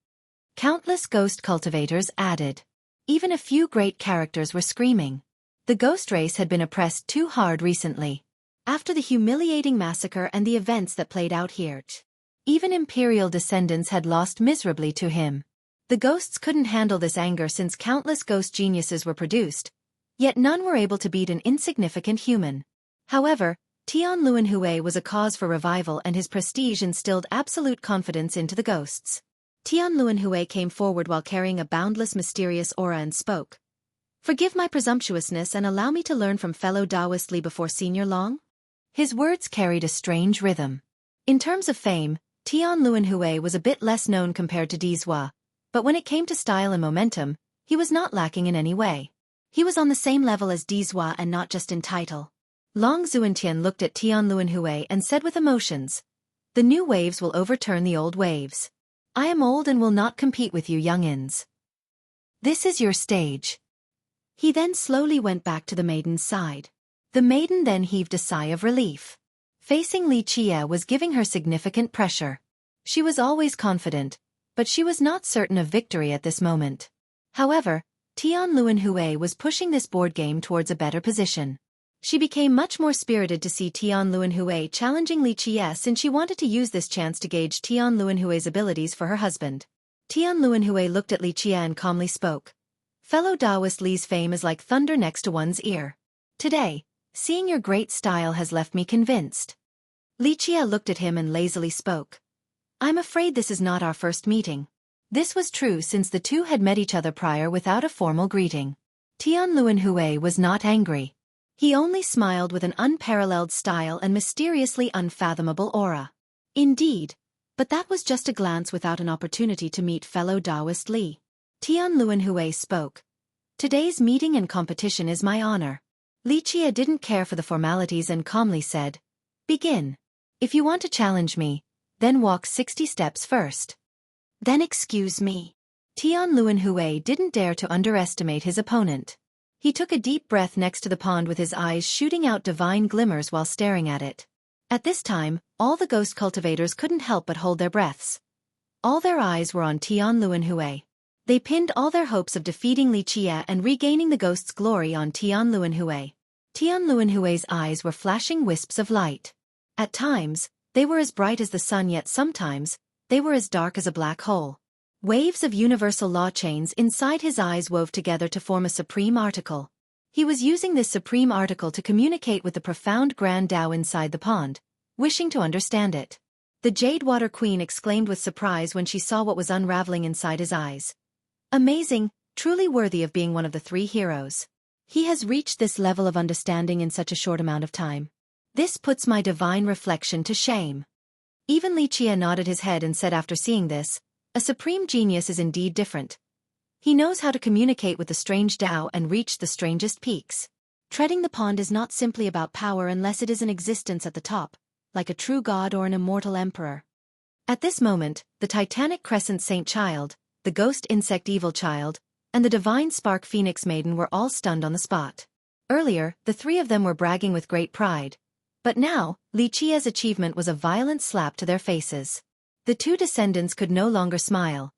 Countless ghost cultivators added. Even a few great characters were screaming. The ghost race had been oppressed too hard recently. After the humiliating massacre and the events that played out here, even imperial descendants had lost miserably to him. The ghosts couldn't handle this anger since countless ghost geniuses were produced, yet none were able to beat an insignificant human. However, Tianluanhui was a cause for revival and his prestige instilled absolute confidence into the ghosts. Tianluanhui came forward while carrying a boundless mysterious aura and spoke, "Forgive my presumptuousness and allow me to learn from fellow Taoist Li before Senior Long?" His words carried a strange rhythm. In terms of fame, Tianluanhui was a bit less known compared to Dizhua, but when it came to style and momentum, he was not lacking in any way. He was on the same level as Dizhua and not just in title. Long Xuentian looked at Tianluanhui and said with emotions, "The new waves will overturn the old waves. I am old and will not compete with you youngins. This is your stage." He then slowly went back to the maiden's side. The maiden then heaved a sigh of relief. Facing Li Qia was giving her significant pressure. She was always confident, but she was not certain of victory at this moment. However, Tianluanhui was pushing this board game towards a better position. She became much more spirited to see Tianluanhui challenging Li Qia since she wanted to use this chance to gauge Tianluanhui's abilities for her husband. Tianluanhui looked at Li Qia and calmly spoke, "Fellow Taoist Li's fame is like thunder next to one's ear. Today, seeing your great style has left me convinced." Li Qia looked at him and lazily spoke, "I'm afraid this is not our first meeting." This was true since the two had met each other prior without a formal greeting. Tianluanhui was not angry. He only smiled with an unparalleled style and mysteriously unfathomable aura. Indeed, but that was just a glance without an opportunity to meet fellow Taoist Li. Tianluanhui spoke, "Today's meeting and competition is my honor." Li Qia didn't care for the formalities and calmly said, "Begin. If you want to challenge me, then walk 60 steps first." Then excuse me. Tian Luanhui didn't dare to underestimate his opponent. He took a deep breath next to the pond with his eyes shooting out divine glimmers while staring at it. At this time, all the ghost cultivators couldn't help but hold their breaths. All their eyes were on Tian Luanhui. They pinned all their hopes of defeating Li Qie and regaining the ghost's glory on Tian Luanhui. Tian Luanhui's eyes were flashing wisps of light. At times, they were as bright as the sun, yet sometimes, they were as dark as a black hole. Waves of universal law chains inside his eyes wove together to form a supreme article. He was using this supreme article to communicate with the profound grand Tao inside the pond, wishing to understand it. The Jade Water Queen exclaimed with surprise when she saw what was unraveling inside his eyes. Amazing, truly worthy of being one of the three heroes. He has reached this level of understanding in such a short amount of time. This puts my divine reflection to shame. Even Li Qie nodded his head and said after seeing this, a supreme genius is indeed different. He knows how to communicate with the strange Tao and reach the strangest peaks. Treading the pond is not simply about power unless it is an existence at the top, like a true god or an immortal emperor. At this moment, the Titanic Crescent Saint Child, the Ghost Insect Evil Child, and the Divine Spark Phoenix Maiden were all stunned on the spot. Earlier, the three of them were bragging with great pride. But now, Li Qie's achievement was a violent slap to their faces. The two descendants could no longer smile.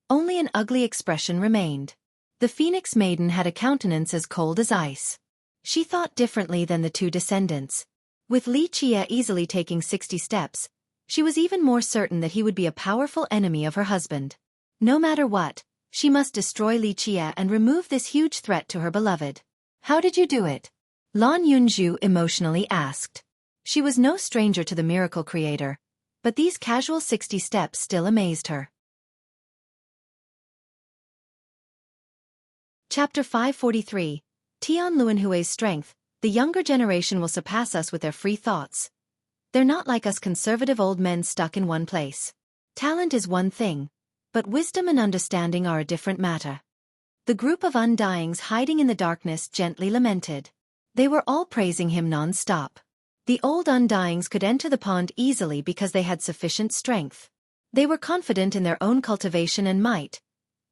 Only an ugly expression remained. The Phoenix Maiden had a countenance as cold as ice. She thought differently than the two descendants. With Li Qie easily taking 60 steps, she was even more certain that he would be a powerful enemy of her husband. No matter what, she must destroy Li Qie and remove this huge threat to her beloved. How did you do it? Lan Yunzhu emotionally asked. She was no stranger to the miracle creator, but these casual 60 steps still amazed her. Chapter 543. Tian Luanhui's Strength. The younger generation will surpass us with their free thoughts. They're not like us conservative old men stuck in one place. Talent is one thing, but wisdom and understanding are a different matter. The group of Undyings hiding in the darkness gently lamented. They were all praising him non-stop. The old Undyings could enter the pond easily because they had sufficient strength. They were confident in their own cultivation and might,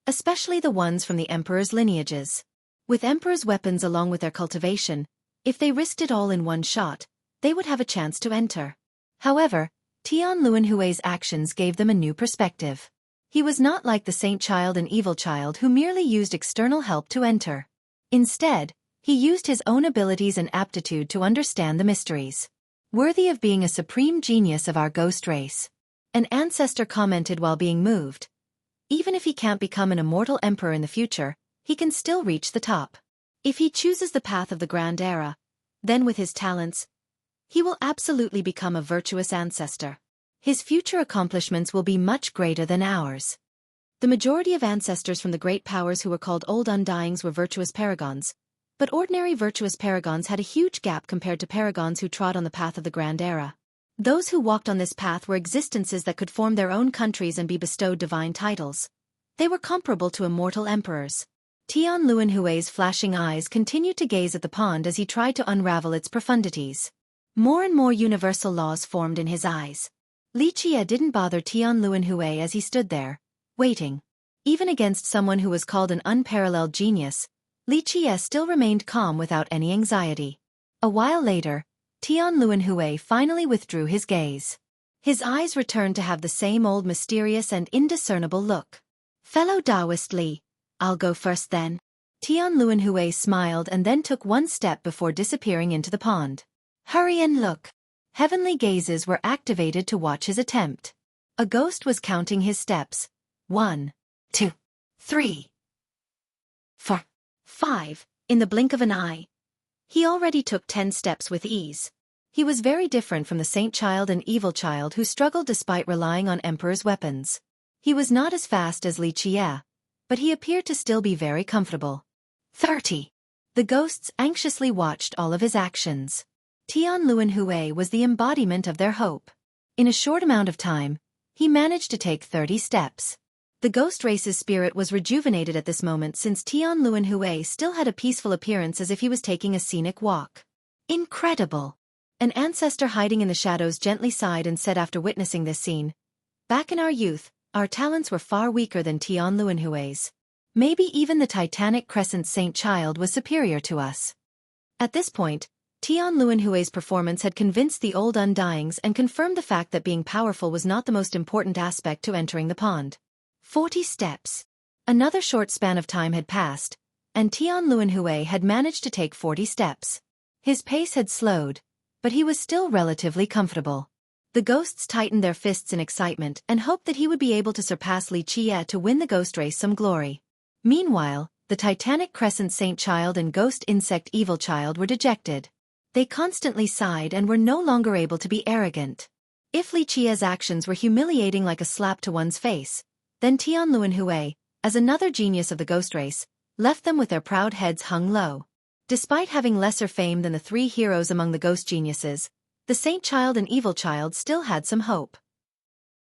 especially the ones from the Emperor's lineages. With Emperor's weapons along with their cultivation, if they risked it all in one shot, they would have a chance to enter. However, Tian Luanhui's actions gave them a new perspective. He was not like the Saint Child and Evil Child who merely used external help to enter. Instead, he used his own abilities and aptitude to understand the mysteries. Worthy of being a supreme genius of our ghost race. An ancestor commented while being moved. Even if he can't become an immortal emperor in the future, he can still reach the top. If he chooses the path of the Grand Era, then with his talents, he will absolutely become a virtuous ancestor. His future accomplishments will be much greater than ours. The majority of ancestors from the great powers who were called Old Undyings were virtuous paragons, but ordinary virtuous paragons had a huge gap compared to paragons who trod on the path of the Grand Era. Those who walked on this path were existences that could form their own countries and be bestowed divine titles. They were comparable to immortal emperors. Tian Luanhui's flashing eyes continued to gaze at the pond as he tried to unravel its profundities. More and more universal laws formed in his eyes. Li Qie didn't bother Tian Luanhui as he stood there, waiting. Even against someone who was called an unparalleled genius, Li Qie still remained calm without any anxiety. A while later, Tian Luanhui finally withdrew his gaze. His eyes returned to have the same old mysterious and indiscernible look. Fellow Taoist Li, I'll go first then. Tian Luanhui smiled and then took one step before disappearing into the pond. Hurry and look. Heavenly gazes were activated to watch his attempt. A ghost was counting his steps. 1, 2, 3, 4, 5, in the blink of an eye. He already took 10 steps with ease. He was very different from the Saint Child and Evil Child who struggled despite relying on Emperor's weapons. He was not as fast as Li Qie, but he appeared to still be very comfortable. 30. The ghosts anxiously watched all of his actions. Tian Luanhui was the embodiment of their hope. In a short amount of time, he managed to take 30 steps. The ghost race's spirit was rejuvenated at this moment since Tian Luanhui still had a peaceful appearance as if he was taking a scenic walk. Incredible! An ancestor hiding in the shadows gently sighed and said after witnessing this scene, "Back in our youth, our talents were far weaker than Tian Luanhui's. Maybe even the Titanic Crescent Saint Child was superior to us. At this point, Tian Luanhui's performance had convinced the old Undyings and confirmed the fact that being powerful was not the most important aspect to entering the pond. 40 steps. Another short span of time had passed, and Tian Luanhui had managed to take 40 steps. His pace had slowed, but he was still relatively comfortable. The ghosts tightened their fists in excitement and hoped that he would be able to surpass Li Qie to win the ghost race some glory. Meanwhile, the Titanic Crescent Saint Child and Ghost Insect Evil Child were dejected. They constantly sighed and were no longer able to be arrogant. If Li Qie's actions were humiliating like a slap to one's face, then Tian Luanhui, as another genius of the ghost race, left them with their proud heads hung low. Despite having lesser fame than the three heroes among the ghost geniuses, the Saint Child and Evil Child still had some hope.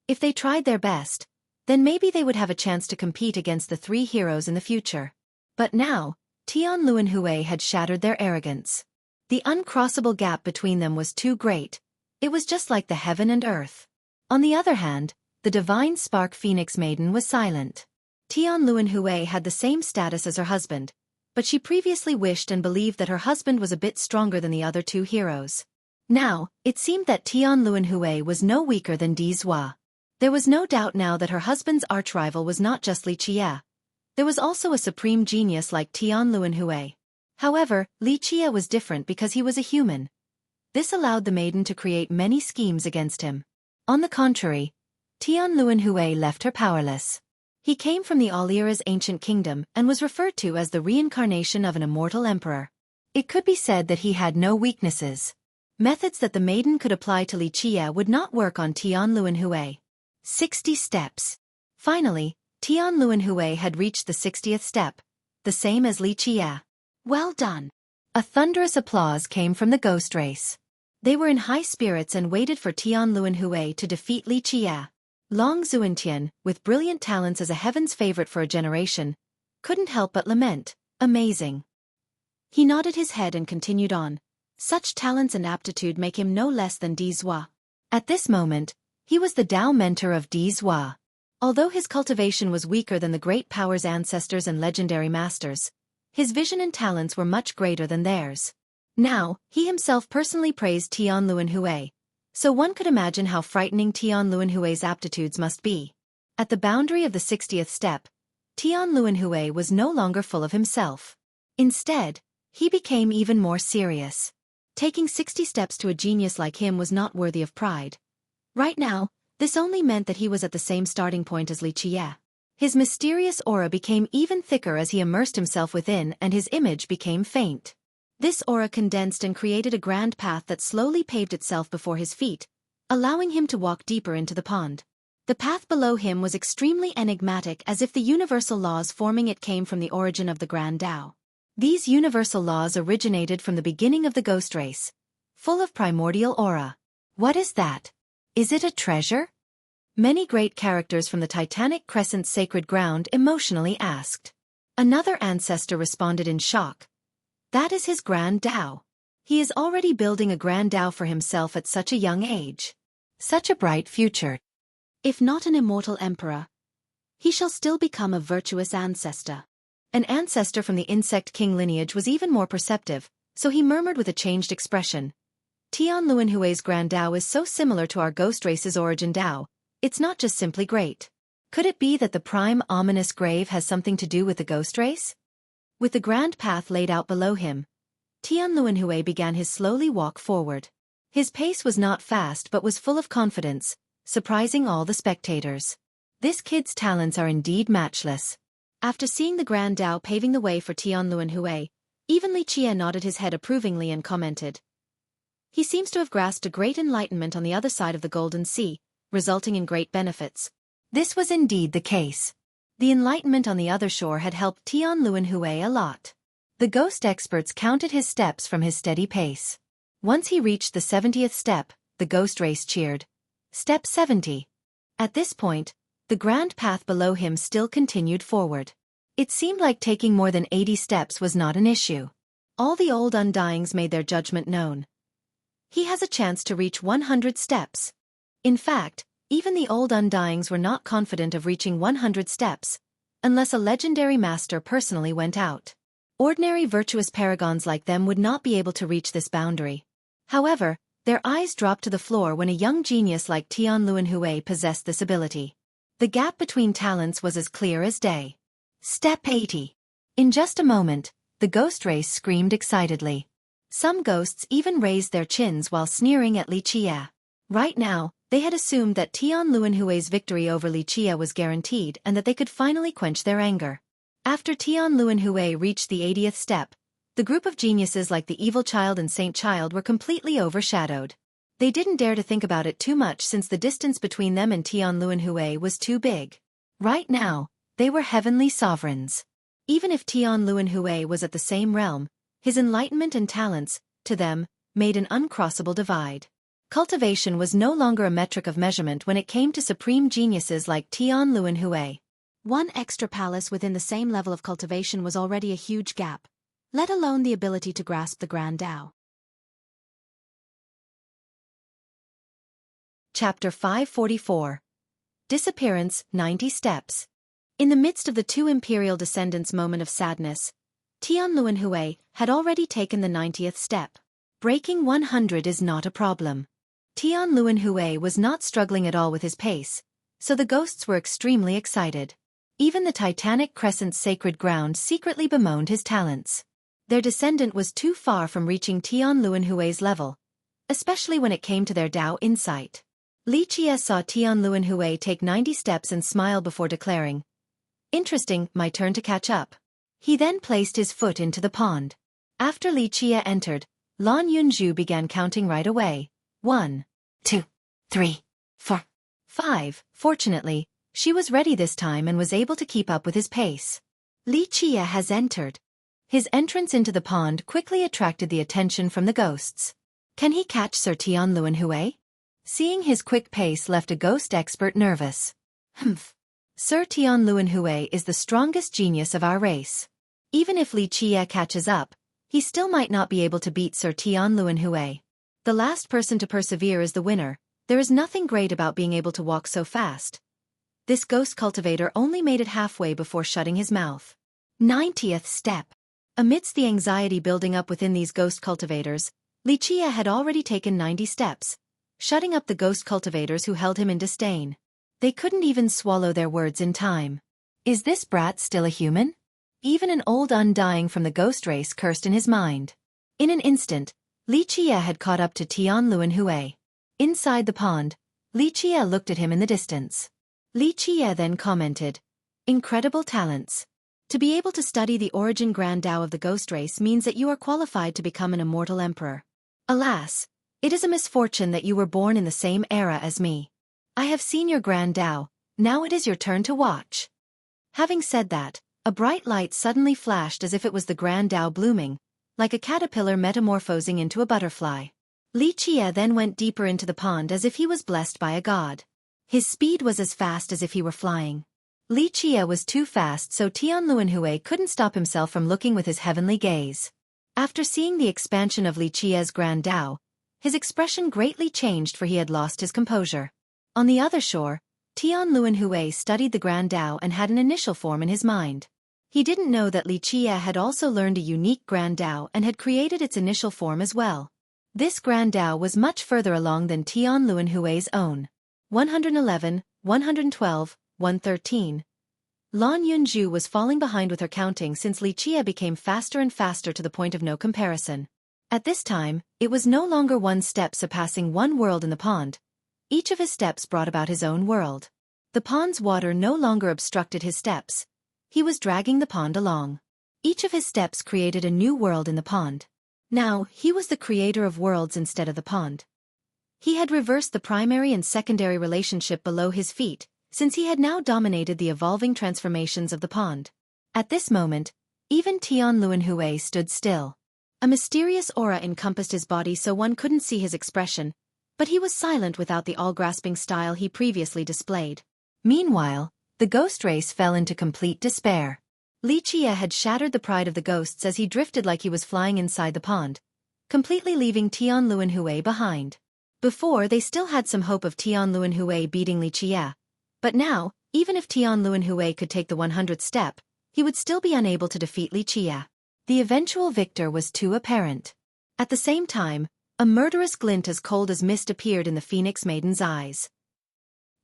If they tried their best, then maybe they would have a chance to compete against the three heroes in the future. But now, Tian Luanhui had shattered their arrogance. The uncrossable gap between them was too great. It was just like the heaven and earth. On the other hand, the divine spark Phoenix Maiden was silent. Tian Luanhui had the same status as her husband, but she previously wished and believed that her husband was a bit stronger than the other two heroes. Now, it seemed that Tian Luanhui was no weaker than Di Zhua. There was no doubt now that her husband's archrival was not just Li Qie. There was also a supreme genius like Tian Luanhui. However, Li Qie was different because he was a human. This allowed the maiden to create many schemes against him. On the contrary, Tian Luanhui left her powerless. He came from the Alira's ancient kingdom and was referred to as the reincarnation of an immortal emperor. It could be said that he had no weaknesses. Methods that the maiden could apply to Li Qie would not work on Tian Luanhui. 60 steps. Finally, Tian Luanhui had reached the 60th step, the same as Li Qie. Well done. A thunderous applause came from the ghost race. They were in high spirits and waited for Tian Luanhui to defeat Li Qie. Long Xuentian, with brilliant talents as a heaven's favorite for a generation, couldn't help but lament, amazing. He nodded his head and continued on. Such talents and aptitude make him no less than Di Zhua. At this moment, he was the Tao mentor of Di Zhua. Although his cultivation was weaker than the great power's ancestors and legendary masters, his vision and talents were much greater than theirs. Now, he himself personally praised Tian Luanhui, so one could imagine how frightening Tian Luanhui's aptitudes must be. At the boundary of the 60th step, Tian Luanhui was no longer full of himself. Instead, he became even more serious. Taking 60 steps to a genius like him was not worthy of pride. Right now, this only meant that he was at the same starting point as Li Qie. His mysterious aura became even thicker as he immersed himself within and his image became faint. This aura condensed and created a grand path that slowly paved itself before his feet, allowing him to walk deeper into the pond. The path below him was extremely enigmatic, as if the universal laws forming it came from the origin of the Grand Tao. These universal laws originated from the beginning of the ghost race, full of primordial aura. What is that? Is it a treasure? Many great characters from the Titanic Crescent's sacred ground emotionally asked. Another ancestor responded in shock. That is his Grand Tao. He is already building a Grand Tao for himself at such a young age. Such a bright future. If not an immortal emperor, he shall still become a virtuous ancestor. An ancestor from the Insect King lineage was even more perceptive, so he murmured with a changed expression. Tian Luanhui's Grand Tao is so similar to our ghost race's origin Tao, it's not just simply great. Could it be that the prime ominous grave has something to do with the ghost race? With the grand path laid out below him, Tian Luanhui began his slowly walk forward. His pace was not fast but was full of confidence, surprising all the spectators. This kid's talents are indeed matchless. After seeing the Grand Tao paving the way for Tian Luanhui, even Li Qie nodded his head approvingly and commented. He seems to have grasped a great enlightenment on the other side of the Golden Sea, resulting in great benefits. This was indeed the case. The enlightenment on the other shore had helped Tian Luanhui a lot. The ghost experts counted his steps from his steady pace. Once he reached the 70th step, the ghost race cheered. Step 70. At this point, the grand path below him still continued forward. It seemed like taking more than 80 steps was not an issue. All the old Undyings made their judgment known. He has a chance to reach 100 steps. In fact, Even the old Undyings were not confident of reaching 100 steps, unless a legendary master personally went out. Ordinary virtuous paragons like them would not be able to reach this boundary. However, their eyes dropped to the floor when a young genius like Tianluan Hui possessed this ability. The gap between talents was as clear as day. Step 80. In just a moment, the ghost race screamed excitedly. Some ghosts even raised their chins while sneering at Li Qie. Right now, they had assumed that Tianluan Hui's victory over Li Qie was guaranteed and that they could finally quench their anger. After Tianluan Hui reached the 80th step, the group of geniuses like the Evil Child and Saint Child were completely overshadowed. They didn't dare to think about it too much since the distance between them and Tianluan Hui was too big. Right now, they were heavenly sovereigns. Even if Tianluan Hui was at the same realm, his enlightenment and talents, to them, made an uncrossable divide. Cultivation was no longer a metric of measurement when it came to supreme geniuses like Tianluan Hui. One extra palace within the same level of cultivation was already a huge gap, let alone the ability to grasp the Grand Tao. Chapter 544. Disappearance, 90 Steps. In the midst of the two imperial descendants' moment of sadness, Tianluan Hui had already taken the 90th step. Breaking 100 is not a problem. Tianluan Hui was not struggling at all with his pace, so the ghosts were extremely excited. Even the titanic crescent's sacred ground secretly bemoaned his talents. Their descendant was too far from reaching Tianluan Hui's level, especially when it came to their Tao insight. Li Qie saw Tianluan Hui take 90 steps and smile before declaring, "Interesting, my turn to catch up." He then placed his foot into the pond. After Li Qie entered, Lan Yunzhu began counting right away. 1, 2, 3, 4, 5. Fortunately, she was ready this time and was able to keep up with his pace. Li Qie has entered. His entrance into the pond quickly attracted the attention from the ghosts. Can he catch Sir Tianluan Hui? Seeing his quick pace left a ghost expert nervous. Sir Tianluan Hui is the strongest genius of our race. Even if Li Qie catches up, he still might not be able to beat Sir Tianluan Hui. The last person to persevere is the winner. There is nothing great about being able to walk so fast. This ghost cultivator only made it halfway before shutting his mouth. 90th step. Amidst the anxiety building up within these ghost cultivators, Li Qie had already taken 90 steps, shutting up the ghost cultivators who held him in disdain. They couldn't even swallow their words in time. Is this brat still a human? Even an old Undying from the ghost race cursed in his mind. In an instant, Li Qie had caught up to Tianluan Hui. Inside the pond, Li Qie looked at him in the distance. Li Qie then commented, "Incredible talents. To be able to study the origin Grand Tao of the ghost race means that you are qualified to become an immortal emperor. Alas, it is a misfortune that you were born in the same era as me. I have seen your Grand Tao, now it is your turn to watch." Having said that, a bright light suddenly flashed as if it was the Grand Tao blooming, like a caterpillar metamorphosing into a butterfly. Li Qie then went deeper into the pond as if he was blessed by a god. His speed was as fast as if he were flying. Li Qie was too fast, so Tianluan Hui couldn't stop himself from looking with his heavenly gaze. After seeing the expansion of Li Qie's Grand Tao, his expression greatly changed, for he had lost his composure. On the other shore, Tianluan Hui studied the Grand Tao and had an initial form in his mind. He didn't know that Li Qie had also learned a unique Grand Tao and had created its initial form as well. This Grand Tao was much further along than Tianluan Hui's own. 111, 112, 113. Lan Yunzhu was falling behind with her counting since Li Qie became faster and faster to the point of no comparison. At this time, it was no longer one step surpassing one world in the pond. Each of his steps brought about his own world. The pond's water no longer obstructed his steps. He was dragging the pond along. Each of his steps created a new world in the pond. Now, he was the creator of worlds instead of the pond. He had reversed the primary and secondary relationship below his feet, since he had now dominated the evolving transformations of the pond. At this moment, even Tianluan Hui stood still. A mysterious aura encompassed his body so one couldn't see his expression, but he was silent without the all-grasping style he previously displayed. Meanwhile, the ghost race fell into complete despair. Li Qie had shattered the pride of the ghosts as he drifted like he was flying inside the pond, completely leaving Tianluan Hui behind. Before, they still had some hope of Tianluan beating Li Qie, but now, even if Tianluan could take the 100th step, he would still be unable to defeat Li Qie. The eventual victor was too apparent. At the same time, a murderous glint as cold as mist appeared in the Phoenix Maiden's eyes.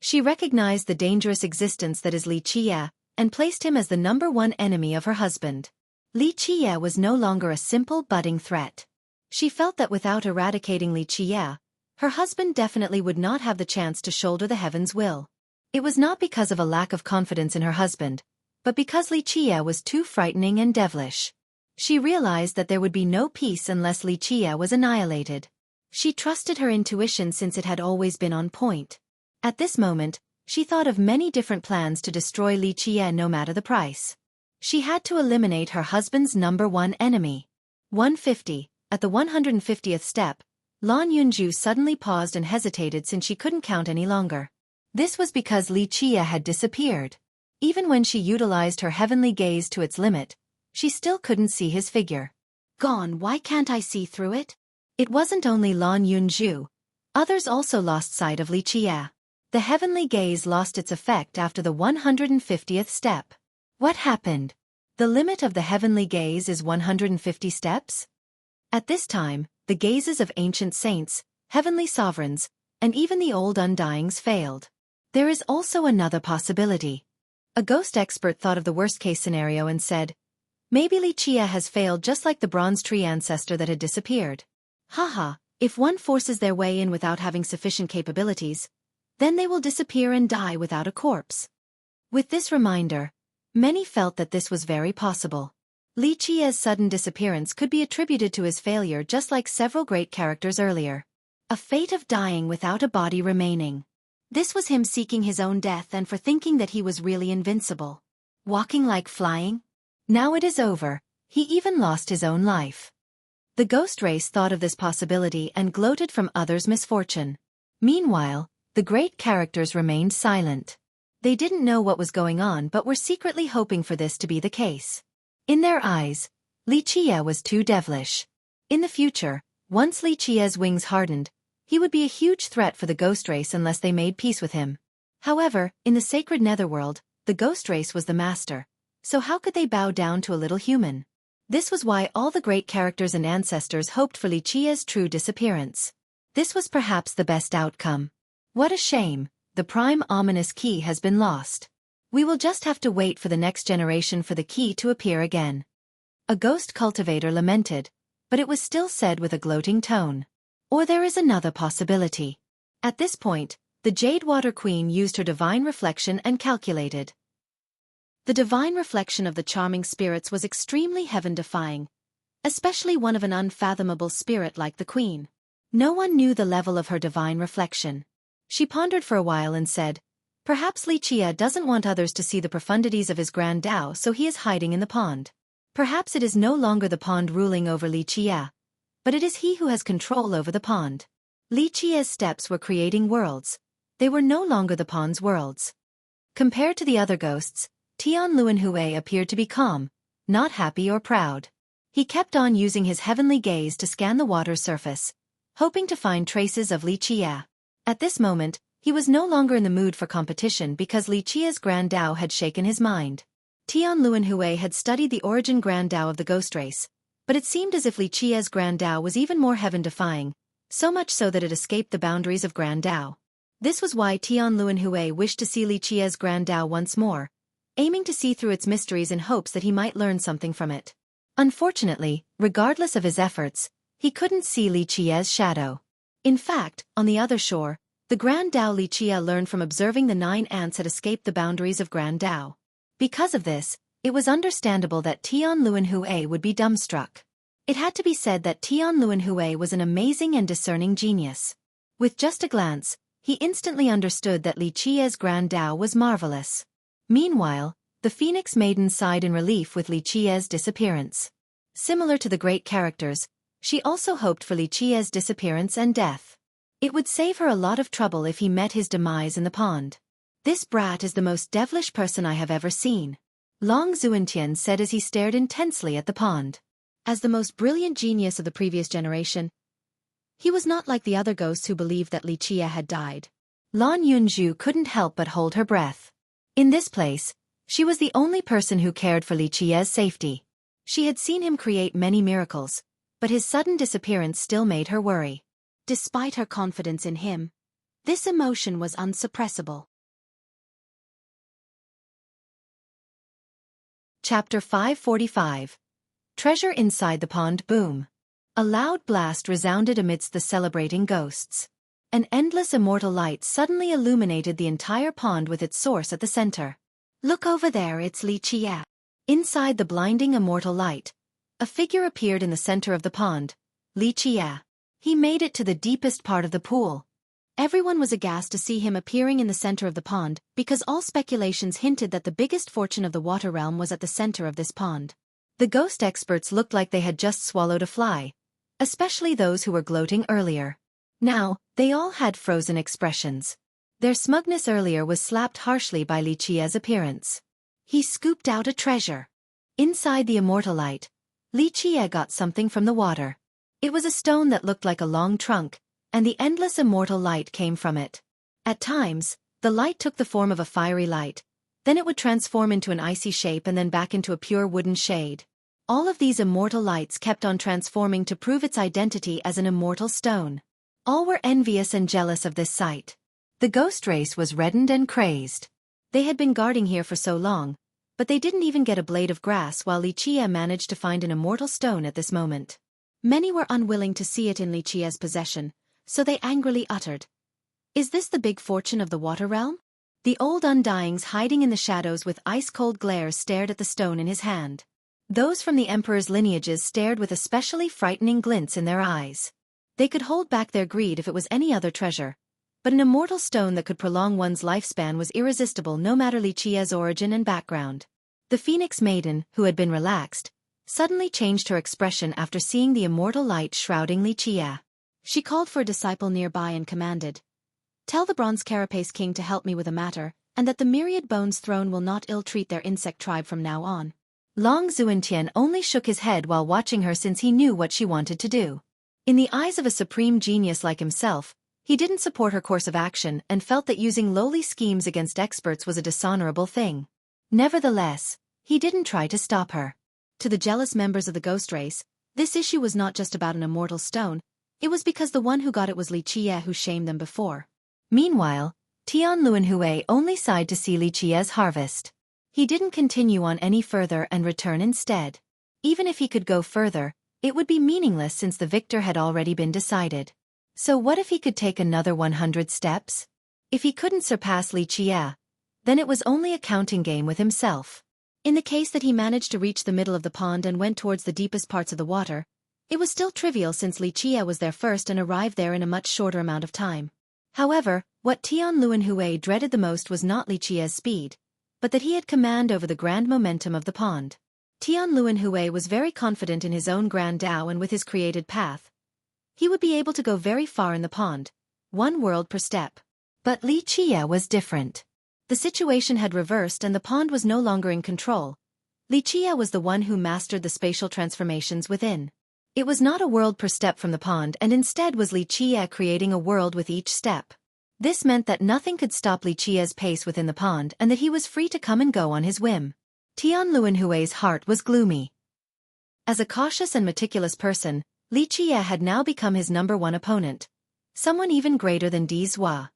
She recognized the dangerous existence that is Li Qie, and placed him as the #1 enemy of her husband. Li Qie was no longer a simple budding threat. She felt that without eradicating Li Qie, her husband definitely would not have the chance to shoulder the heaven's will. It was not because of a lack of confidence in her husband, but because Li Qie was too frightening and devilish. She realized that there would be no peace unless Li Qie was annihilated. She trusted her intuition since it had always been on point. At this moment, she thought of many different plans to destroy Li Qie no matter the price. She had to eliminate her husband's #1 enemy. 150. At the 150th step, Lan Yunju suddenly paused and hesitated since she couldn't count any longer. This was because Li Qie had disappeared. Even when she utilized her heavenly gaze to its limit, she still couldn't see his figure. Gone, why can't I see through it? It wasn't only Lan Yunju. Others also lost sight of Li Qie. The heavenly gaze lost its effect after the 150th step. What happened? The limit of the heavenly gaze is 150 steps? At this time, the gazes of ancient saints, heavenly sovereigns, and even the old undyings failed. There is also another possibility. A ghost expert thought of the worst-case scenario and said, maybe Li Qie has failed just like the bronze tree ancestor that had disappeared. Haha, if one forces their way in without having sufficient capabilities, then they will disappear and die without a corpse. With this reminder, many felt that this was very possible. Li Qie's sudden disappearance could be attributed to his failure just like several great characters earlier. A fate of dying without a body remaining. This was him seeking his own death and for thinking that he was really invincible. Walking like flying? Now it is over, he even lost his own life. The ghost race thought of this possibility and gloated from others' misfortune. Meanwhile, the great characters remained silent. They didn't know what was going on but were secretly hoping for this to be the case. In their eyes, Li Qie was too devilish. In the future, once Li Qie's wings hardened, he would be a huge threat for the ghost race unless they made peace with him. However, in the sacred netherworld, the ghost race was the master, so how could they bow down to a little human? This was why all the great characters and ancestors hoped for Li Qie's true disappearance. This was perhaps the best outcome. What a shame, the prime ominous key has been lost. We will just have to wait for the next generation for the key to appear again. A ghost cultivator lamented, but it was still said with a gloating tone. Or there is another possibility. At this point, the Jade Water Queen used her divine reflection and calculated. The divine reflection of the charming spirits was extremely heaven-defying, especially one of an unfathomable spirit like the Queen. No one knew the level of her divine reflection. She pondered for a while and said, perhaps Li Qie doesn't want others to see the profundities of his grand Tao, so he is hiding in the pond. Perhaps it is no longer the pond ruling over Li Qie, but it is he who has control over the pond. Li Qie's steps were creating worlds. They were no longer the pond's worlds. Compared to the other ghosts, Tianluan appeared to be calm, not happy or proud. He kept on using his heavenly gaze to scan the water's surface, hoping to find traces of Li Qie. At this moment, he was no longer in the mood for competition because Li Qie's grand Tao had shaken his mind. Tianluan had studied the origin grand Tao of the ghost race, but it seemed as if Li Qie's grand Tao was even more heaven-defying, so much so that it escaped the boundaries of grand Tao. This was why Tianluan wished to see Li Qie's grand Tao once more, aiming to see through its mysteries in hopes that he might learn something from it. Unfortunately, regardless of his efforts, he couldn't see Li Qie's shadow. In fact, on the other shore, the grand Tao Li Qie learned from observing the 9 ants had escaped the boundaries of grand Tao. Because of this, it was understandable that Tianluan would be dumbstruck. It had to be said that Tianluan was an amazing and discerning genius. With just a glance, he instantly understood that Li Qie's grand Tao was marvelous. Meanwhile, the Phoenix Maiden sighed in relief with Li Qie's disappearance. Similar to the great characters, she also hoped for Li Qie's disappearance and death. It would save her a lot of trouble if he met his demise in the pond. This brat is the most devilish person I have ever seen, Long Xuentian said as he stared intensely at the pond. As the most brilliant genius of the previous generation, He was not like the other ghosts who believed that Li Qie had died. Lan Yunju couldn't help but hold her breath. In this place, she was the only person who cared for Li Qie's safety. She had seen him create many miracles, but his sudden disappearance still made her worry. Despite her confidence in him, this emotion was unsuppressible. Chapter 545. Treasure Inside the Pond. Boom. A loud blast resounded amidst the celebrating ghosts. An endless immortal light suddenly illuminated the entire pond with its source at the center. Look over there, it's Li Qie. Inside the blinding immortal light, a figure appeared in the center of the pond. Li Qie. He made it to the deepest part of the pool. Everyone was aghast to see him appearing in the center of the pond, because all speculations hinted that the biggest fortune of the water realm was at the center of this pond. The ghost experts looked like they had just swallowed a fly, especially those who were gloating earlier. Now, they all had frozen expressions. Their smugness earlier was slapped harshly by Li Qie's appearance. He scooped out a treasure. Inside the immortal light, Li Qie got something from the water. It was a stone that looked like a long trunk, and the endless immortal light came from it. At times, the light took the form of a fiery light, then it would transform into an icy shape and then back into a pure wooden shade. All of these immortal lights kept on transforming to prove its identity as an immortal stone. All were envious and jealous of this sight. The ghost race was reddened and crazed. They had been guarding here for so long, but they didn't even get a blade of grass while Li Qie managed to find an immortal stone at this moment. Many were unwilling to see it in Li Qie's possession, so they angrily uttered, "Is this the big fortune of the water realm?" The old undyings hiding in the shadows with ice-cold glares stared at the stone in his hand. Those from the emperor's lineages stared with especially frightening glints in their eyes. They could hold back their greed if it was any other treasure, but an immortal stone that could prolong one's lifespan was irresistible no matter Li Qie's origin and background. The Phoenix Maiden, who had been relaxed, suddenly changed her expression after seeing the immortal light shrouding Li Qie. She called for a disciple nearby and commanded, "Tell the Bronze Carapace King to help me with a matter, and that the Myriad Bones throne will not ill-treat their insect tribe from now on." Long Xuantian only shook his head while watching her since he knew what she wanted to do. In the eyes of a supreme genius like himself, he didn't support her course of action and felt that using lowly schemes against experts was a dishonorable thing. Nevertheless, he didn't try to stop her. To the jealous members of the ghost race, this issue was not just about an immortal stone, it was because the one who got it was Li Qie who shamed them before. Meanwhile, Tian Luanhui only sighed to see Li Qie's harvest. He didn't continue on any further and return instead. Even if he could go further, it would be meaningless since the victor had already been decided. So what if he could take another 100 steps? If he couldn't surpass Li Qie, then it was only a counting game with himself. In the case that he managed to reach the middle of the pond and went towards the deepest parts of the water, it was still trivial since Li Qie was there first and arrived there in a much shorter amount of time. However, what Tian Luanhui dreaded the most was not Li Qie's speed, but that he had command over the grand momentum of the pond. Tian Luanhui was very confident in his own grand Dao and with his created path, he would be able to go very far in the pond, 1 world per step. But Li Qie was different. The situation had reversed and the pond was no longer in control. Li Qie was the one who mastered the spatial transformations within. It was not a world per step from the pond and instead was Li Qie creating a world with each step. This meant that nothing could stop Li Qie's pace within the pond and that he was free to come and go on his whim. Tian Luanhui's heart was gloomy. As a cautious and meticulous person, Li Qie had now become his #1 opponent, someone even greater than Di Zhua.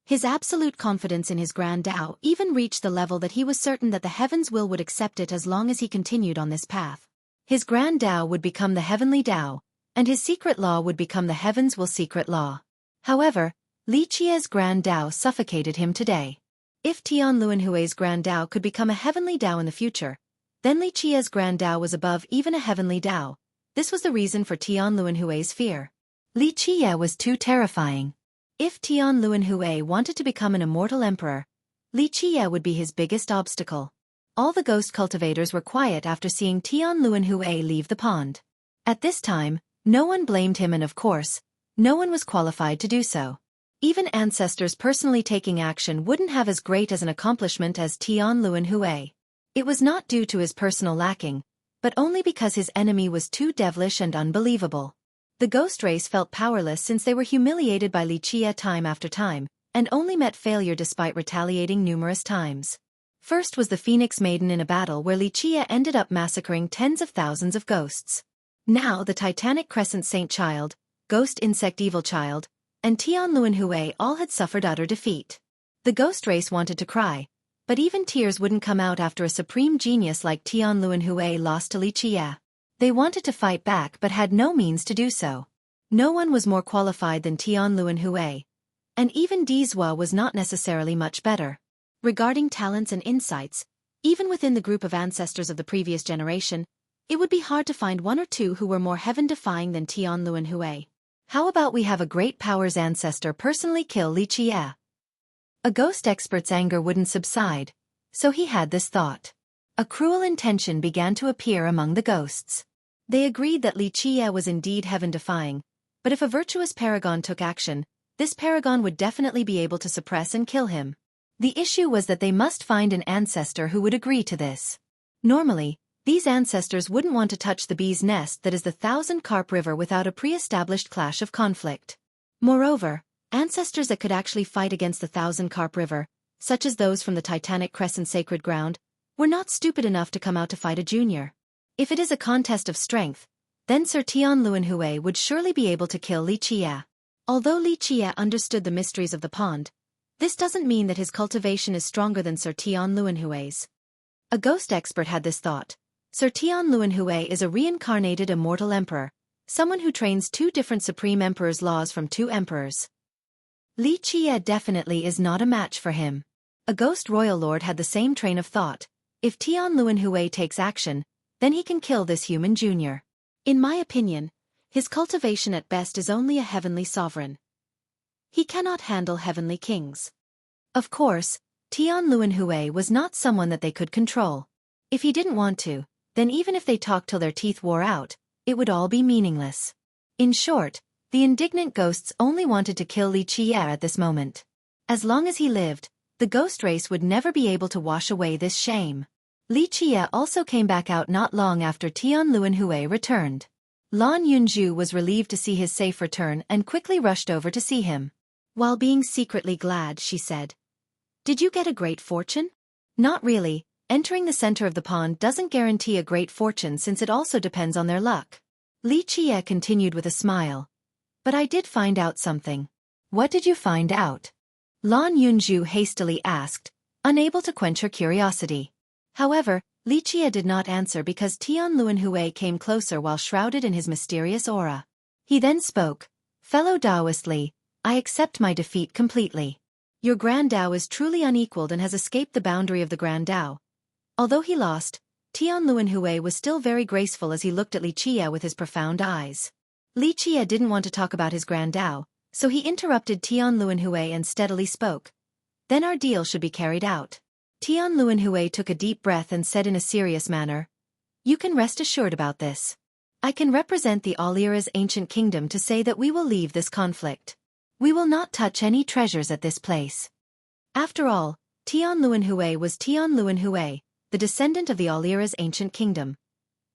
His absolute confidence in his grand Dao even reached the level that he was certain that the heavens will would accept it as long as he continued on this path. His grand Dao would become the heavenly Dao, and his secret law would become the heavens will secret law. However, Li Qie's grand Dao suffocated him today. If Tian Luanhui's grand Dao could become a heavenly Dao in the future, then Li Qie's grand Dao was above even a heavenly Dao. This was the reason for Tian Luanhui's fear. Li Qie was too terrifying. If Tian Luanhui wanted to become an immortal emperor, Li Qie would be his biggest obstacle. All the ghost cultivators were quiet after seeing Tian Luanhui leave the pond. At this time, no one blamed him and of course, no one was qualified to do so. Even ancestors personally taking action wouldn't have as great as an accomplishment as Tian Luanhui. It was not due to his personal lacking, but only because his enemy was too devilish and unbelievable. The ghost race felt powerless since they were humiliated by Xueqi time after time, and only met failure despite retaliating numerous times. First was the Phoenix Maiden in a battle where Xueqi ended up massacring tens of thousands of ghosts. Now the Titanic Crescent Saint Child, Ghost Insect Evil Child, and Tianluanhui all had suffered utter defeat. The ghost race wanted to cry, but even tears wouldn't come out after a supreme genius like Tianluanhui lost to Xueqi. They wanted to fight back but had no means to do so. No one was more qualified than Tianluanhui, and even Dizhua was not necessarily much better. Regarding talents and insights, even within the group of ancestors of the previous generation, it would be hard to find one or two who were more heaven-defying than Tianluanhui. How about we have a great powers ancestor personally kill Xueqi? A ghost expert's anger wouldn't subside, so he had this thought. A cruel intention began to appear among the ghosts. They agreed that Xueqi was indeed heaven-defying, but if a virtuous paragon took action, this paragon would definitely be able to suppress and kill him. The issue was that they must find an ancestor who would agree to this. Normally, these ancestors wouldn't want to touch the bee's nest that is the Thousand Carp River without a pre-established clash of conflict. Moreover, ancestors that could actually fight against the Thousand Carp River, such as those from the Titanic Crescent Sacred Ground, were not stupid enough to come out to fight a junior. If it is a contest of strength, then Sir Tianluanhui would surely be able to kill Xueqi. Although Xueqi understood the mysteries of the pond, this doesn't mean that his cultivation is stronger than Sir Tianluanhui's. A ghost expert had this thought. Sir Tianluanhui is a reincarnated immortal emperor, someone who trains two different supreme emperors' laws from two emperors. Xueqi definitely is not a match for him. A ghost royal lord had the same train of thought. If Tianluanhui takes action, then he can kill this human junior. In my opinion, his cultivation at best is only a heavenly sovereign. He cannot handle heavenly kings. Of course, Tianluanhui was not someone that they could control. If he didn't want to, then even if they talked till their teeth wore out, it would all be meaningless. In short, the indignant ghosts only wanted to kill Xueqi at this moment. As long as he lived, the ghost race would never be able to wash away this shame. Xueqi also came back out not long after Tianluanhui returned. Lan Yunju was relieved to see his safe return and quickly rushed over to see him. While being secretly glad, she said, "Did you get a great fortune?" "Not really. Entering the center of the pond doesn't guarantee a great fortune since it also depends on their luck." Xueqi continued with a smile. "But I did find out something." "What did you find out?" Lan Yunju hastily asked, unable to quench her curiosity. However, Xueqi did not answer because Tianluanhui came closer while shrouded in his mysterious aura. He then spoke, "Fellow Taoist Li, I accept my defeat completely. Your Grand Tao is truly unequaled and has escaped the boundary of the Grand Tao." Although he lost, Tianluanhui was still very graceful as he looked at Xueqi with his profound eyes. Xueqi didn't want to talk about his Grand Tao, so he interrupted Tianluanhui and steadily spoke. "Then our deal should be carried out." Tianluanhui took a deep breath and said in a serious manner, "You can rest assured about this. I can represent the Alira's ancient kingdom to say that we will leave this conflict. We will not touch any treasures at this place." After all, Tianluanhui was Tianluanhui, the descendant of the Alira's ancient kingdom.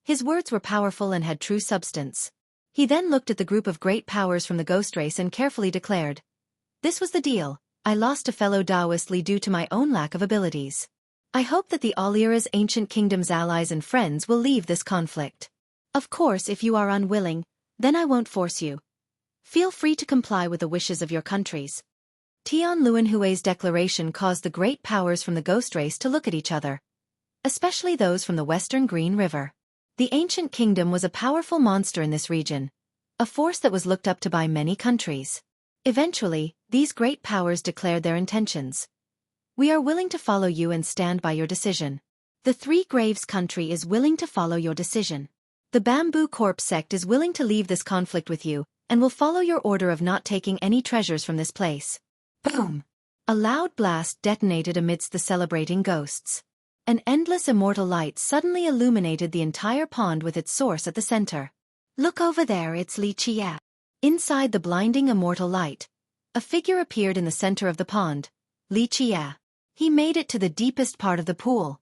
His words were powerful and had true substance. He then looked at the group of great powers from the ghost race and carefully declared, "This was the deal. I lost to fellow Taoist Li due to my own lack of abilities. I hope that the Alira's ancient kingdom's allies and friends will leave this conflict. Of course, if you are unwilling, then I won't force you. Feel free to comply with the wishes of your countries." Tianluanhui's declaration caused the great powers from the ghost race to look at each other, especially those from the western Green River. The ancient kingdom was a powerful monster in this region, a force that was looked up to by many countries. Eventually, these great powers declared their intentions. "We are willing to follow you and stand by your decision. The Three Graves country is willing to follow your decision. The Bamboo Corpse sect is willing to leave this conflict with you, and will follow your order of not taking any treasures from this place." Boom! A loud blast detonated amidst the celebrating ghosts. An endless immortal light suddenly illuminated the entire pond with its source at the center. "Look over there, it's Xueqi." Inside the blinding immortal light, a figure appeared in the center of the pond, Xueqi. He made it to the deepest part of the pool.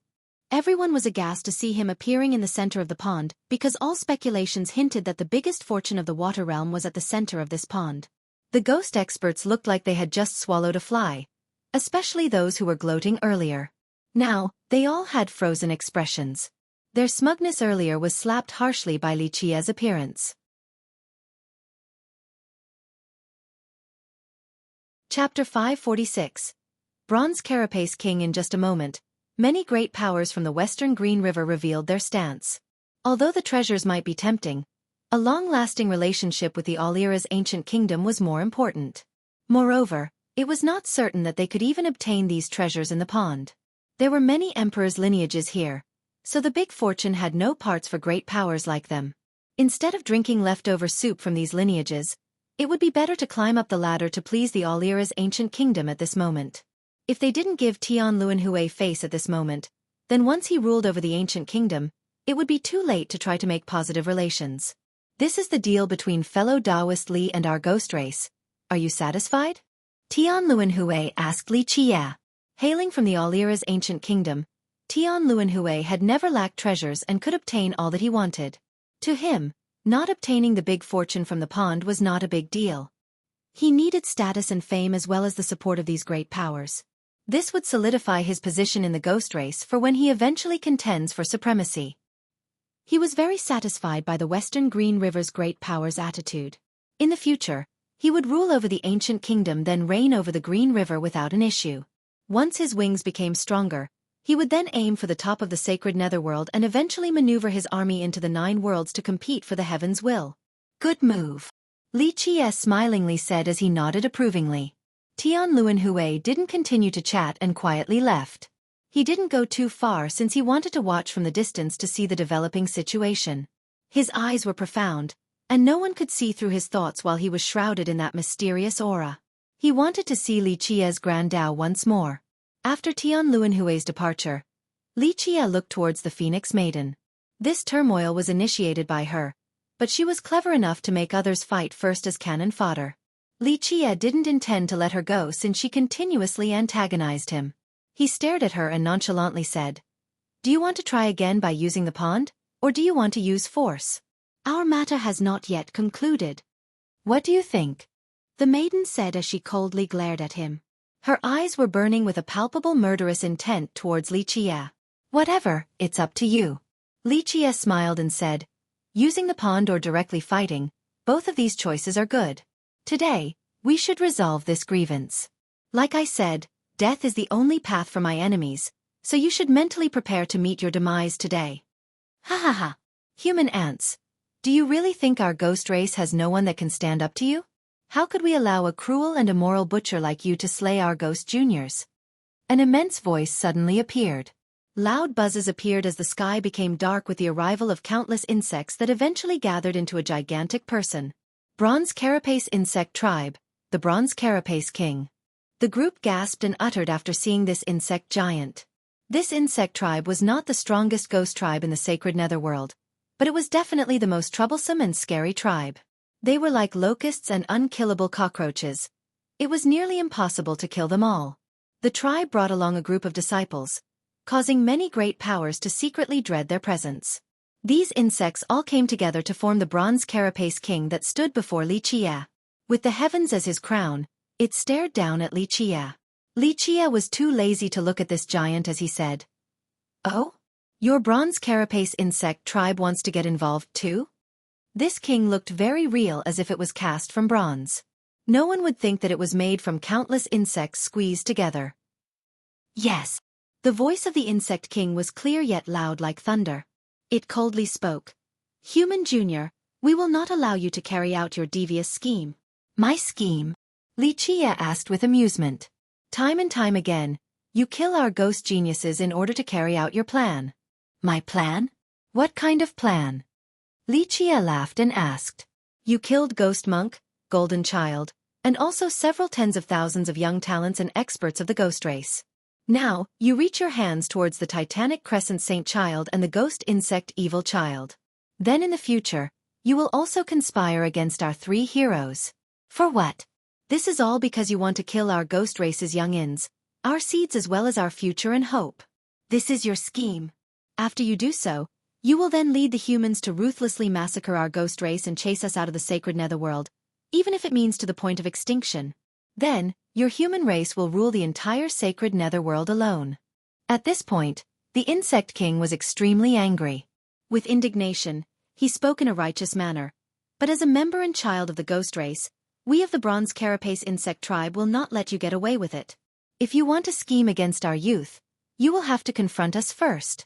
Everyone was aghast to see him appearing in the center of the pond, because all speculations hinted that the biggest fortune of the water realm was at the center of this pond. The ghost experts looked like they had just swallowed a fly, especially those who were gloating earlier. Now, they all had frozen expressions. Their smugness earlier was slapped harshly by Li Qia's appearance. Chapter 546. Bronze Carapace King. In just a moment, many great powers from the western Green River revealed their stance. Although the treasures might be tempting, a long-lasting relationship with the Alira's ancient kingdom was more important. Moreover, it was not certain that they could even obtain these treasures in the pond. There were many emperors' lineages here, so the big fortune had no parts for great powers like them. Instead of drinking leftover soup from these lineages, it would be better to climb up the ladder to please the Alira's ancient kingdom at this moment. If they didn't give Tian Luanhui face at this moment, then once he ruled over the ancient kingdom, it would be too late to try to make positive relations. This is the deal between fellow Taoist Li and our ghost race. Are you satisfied? Tian Luanhui asked Li Qia. Hailing from the Alira's ancient kingdom, Tian Luanhui had never lacked treasures and could obtain all that he wanted. To him, not obtaining the big fortune from the pond was not a big deal. He needed status and fame as well as the support of these great powers. This would solidify his position in the ghost race for when he eventually contends for supremacy. He was very satisfied by the Western Green River's great powers' attitude. In the future, he would rule over the ancient kingdom, then reign over the Green River without an issue. Once his wings became stronger, he would then aim for the top of the sacred netherworld and eventually maneuver his army into the 9 worlds to compete for the heaven's will. Good move, Li Qia smilingly said as he nodded approvingly. Tian Luanhui didn't continue to chat and quietly left. He didn't go too far since he wanted to watch from the distance to see the developing situation. His eyes were profound, and no one could see through his thoughts while he was shrouded in that mysterious aura. He wanted to see Li Qia's grand Dao once more. After Tian Luanhui's departure, Li Qia looked towards the Phoenix Maiden. This turmoil was initiated by her, but she was clever enough to make others fight first as cannon fodder. Li Qia didn't intend to let her go since she continuously antagonized him. He stared at her and nonchalantly said, "Do you want to try again by using the pond, or do you want to use force? Our matter has not yet concluded. What do you think?" The maiden said as she coldly glared at him. Her eyes were burning with a palpable murderous intent towards Li Qia. "Whatever, it's up to you." Li Qia smiled and said, "Using the pond or directly fighting, both of these choices are good. Today, we should resolve this grievance. Like I said, death is the only path for my enemies, so you should mentally prepare to meet your demise today." Ha ha ha. Human ants. Do you really think our ghost race has no one that can stand up to you? How could we allow a cruel and immoral butcher like you to slay our ghost juniors? An immense voice suddenly appeared. Loud buzzes appeared as the sky became dark with the arrival of countless insects that eventually gathered into a gigantic person. Bronze Carapace Insect Tribe, the Bronze Carapace King. The group gasped and uttered after seeing this insect giant. This insect tribe was not the strongest ghost tribe in the sacred netherworld, but it was definitely the most troublesome and scary tribe. They were like locusts and unkillable cockroaches. It was nearly impossible to kill them all. The tribe brought along a group of disciples, causing many great powers to secretly dread their presence. These insects all came together to form the Bronze Carapace King that stood before Li Qia. With the heavens as his crown, it stared down at Li Qia. Li Qia was too lazy to look at this giant as he said, "Oh? Your Bronze Carapace insect tribe wants to get involved too?" This king looked very real, as if it was cast from bronze. No one would think that it was made from countless insects squeezed together. "Yes." The voice of the insect king was clear yet loud like thunder. It coldly spoke. "Human Junior, we will not allow you to carry out your devious scheme." "My scheme?" Li Qia asked with amusement. "Time and time again, you kill our ghost geniuses in order to carry out your plan." "My plan? What kind of plan?" Li Qia laughed and asked. "You killed Ghost Monk, Golden Child, and also several tens of thousands of young talents and experts of the ghost race. Now, you reach your hands towards the Titanic Crescent Saint Child and the Ghost Insect Evil Child. Then in the future, you will also conspire against our 3 heroes. For what? This is all because you want to kill our ghost race's youngins, our seeds as well as our future and hope. This is your scheme. After you do so, you will then lead the humans to ruthlessly massacre our ghost race and chase us out of the sacred netherworld, even if it means to the point of extinction. Then, your human race will rule the entire sacred netherworld alone. At this point, the Insect King was extremely angry. With indignation, he spoke in a righteous manner. But as a member and child of the ghost race, we of the Bronze Carapace insect tribe will not let you get away with it. If you want to scheme against our youth, you will have to confront us first.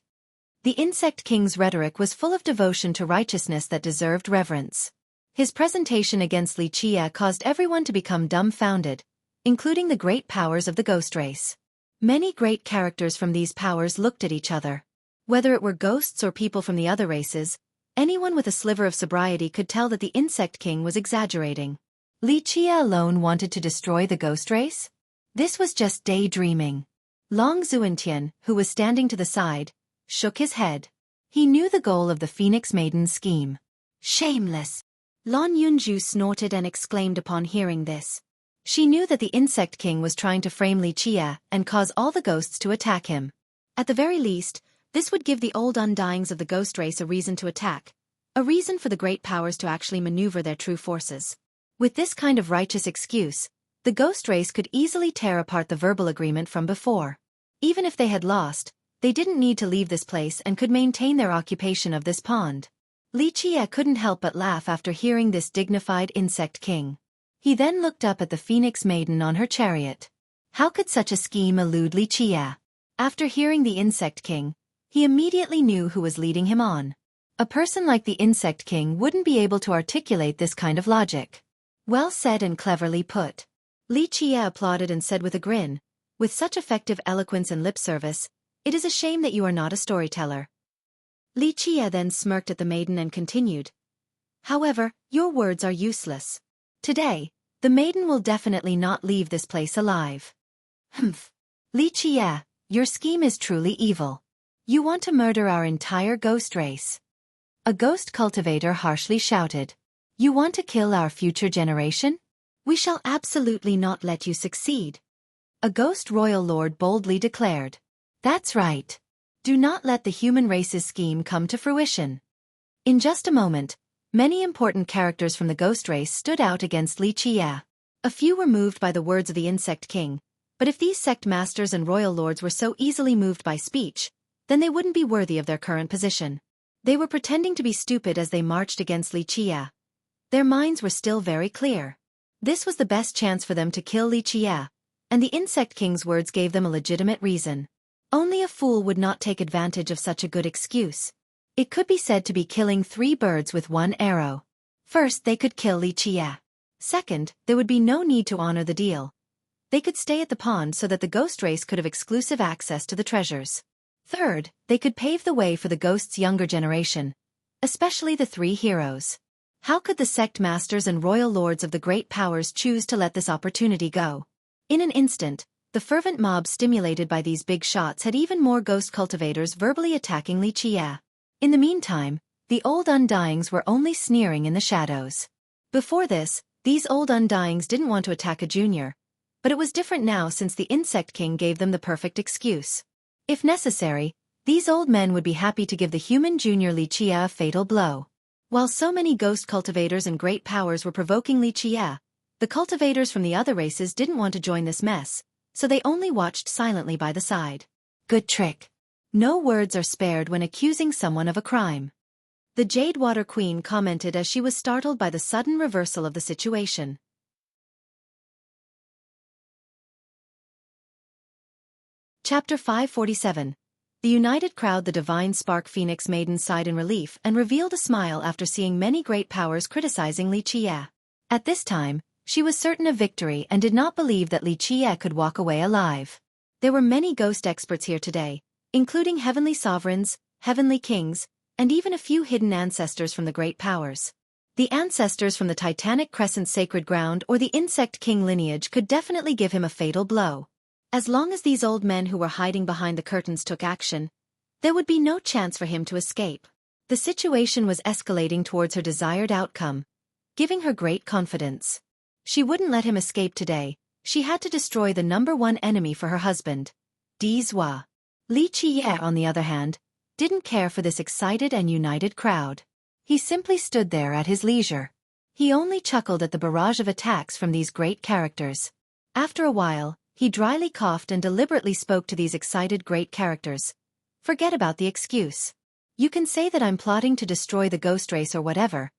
The Insect King's rhetoric was full of devotion to righteousness that deserved reverence. His presentation against Xueqi caused everyone to become dumbfounded, including the great powers of the ghost race. Many great characters from these powers looked at each other. Whether it were ghosts or people from the other races, anyone with a sliver of sobriety could tell that the Insect King was exaggerating. Xueqi alone wanted to destroy the ghost race? This was just daydreaming. Long Xuentian, who was standing to the side, shook his head. He knew the goal of the Phoenix Maiden's scheme. Shameless! Lan Yunju snorted and exclaimed upon hearing this. She knew that the Insect King was trying to frame Xueqi and cause all the ghosts to attack him. At the very least, this would give the old undyings of the ghost race a reason to attack, a reason for the great powers to actually maneuver their true forces. With this kind of righteous excuse, the ghost race could easily tear apart the verbal agreement from before. Even if they had lost, they didn't need to leave this place and could maintain their occupation of this pond. Xueqi couldn't help but laugh after hearing this dignified Insect King. He then looked up at the Phoenix Maiden on her chariot. How could such a scheme elude Xueqi? After hearing the Insect King, he immediately knew who was leading him on. A person like the Insect King wouldn't be able to articulate this kind of logic. Well said and cleverly put. Xueqi applauded and said with a grin, with such effective eloquence and lip service, it is a shame that you are not a storyteller. Xueqi then smirked at the maiden and continued. However, your words are useless. Today, the maiden will definitely not leave this place alive. Humph. Xueqi, your scheme is truly evil. You want to murder our entire ghost race. A ghost cultivator harshly shouted. You want to kill our future generation? We shall absolutely not let you succeed. A ghost royal lord boldly declared. That's right. Do not let the human race's scheme come to fruition. In just a moment, many important characters from the ghost race stood out against Xueqi. A few were moved by the words of the Insect King, but if these sect masters and royal lords were so easily moved by speech, then they wouldn't be worthy of their current position. They were pretending to be stupid as they marched against Xueqi. Their minds were still very clear. This was the best chance for them to kill Xueqi, and the Insect King's words gave them a legitimate reason. Only a fool would not take advantage of such a good excuse. It could be said to be killing 3 birds with 1 arrow. First, they could kill Xueqi. Second, there would be no need to honor the deal. They could stay at the pond so that the ghost race could have exclusive access to the treasures. Third, they could pave the way for the ghost's younger generation, especially the 3 heroes. How could the sect masters and royal lords of the great powers choose to let this opportunity go? In an instant, the fervent mob stimulated by these big shots had even more ghost cultivators verbally attacking Xueqi. In the meantime, the old undyings were only sneering in the shadows. Before this, these old undyings didn't want to attack a junior, but it was different now since the Insect King gave them the perfect excuse. If necessary, these old men would be happy to give the human junior Xueqi a fatal blow. While so many ghost cultivators and great powers were provoking Xueqi, the cultivators from the other races didn't want to join this mess, so they only watched silently by the side. Good trick. No words are spared when accusing someone of a crime. The Jade Water Queen commented as she was startled by the sudden reversal of the situation. Chapter 547. The united crowd. The divine spark Phoenix Maiden sighed in relief and revealed a smile after seeing many great powers criticizing Xueqi. At this time, she was certain of victory and did not believe that Xueqi could walk away alive. There were many ghost experts here today, including heavenly sovereigns, heavenly kings, and even a few hidden ancestors from the great powers. The ancestors from the Titanic Crescent sacred ground or the Insect King lineage could definitely give him a fatal blow. As long as these old men who were hiding behind the curtains took action, there would be no chance for him to escape. The situation was escalating towards her desired outcome, giving her great confidence. She wouldn't let him escape today. She had to destroy the #1 enemy for her husband, Di Zhua. Li Qiye, on the other hand, didn't care for this excited and united crowd. He simply stood there at his leisure. He only chuckled at the barrage of attacks from these great characters. After a while, he dryly coughed and deliberately spoke to these excited great characters. Forget about the excuse. You can say that I'm plotting to destroy the ghost race or whatever,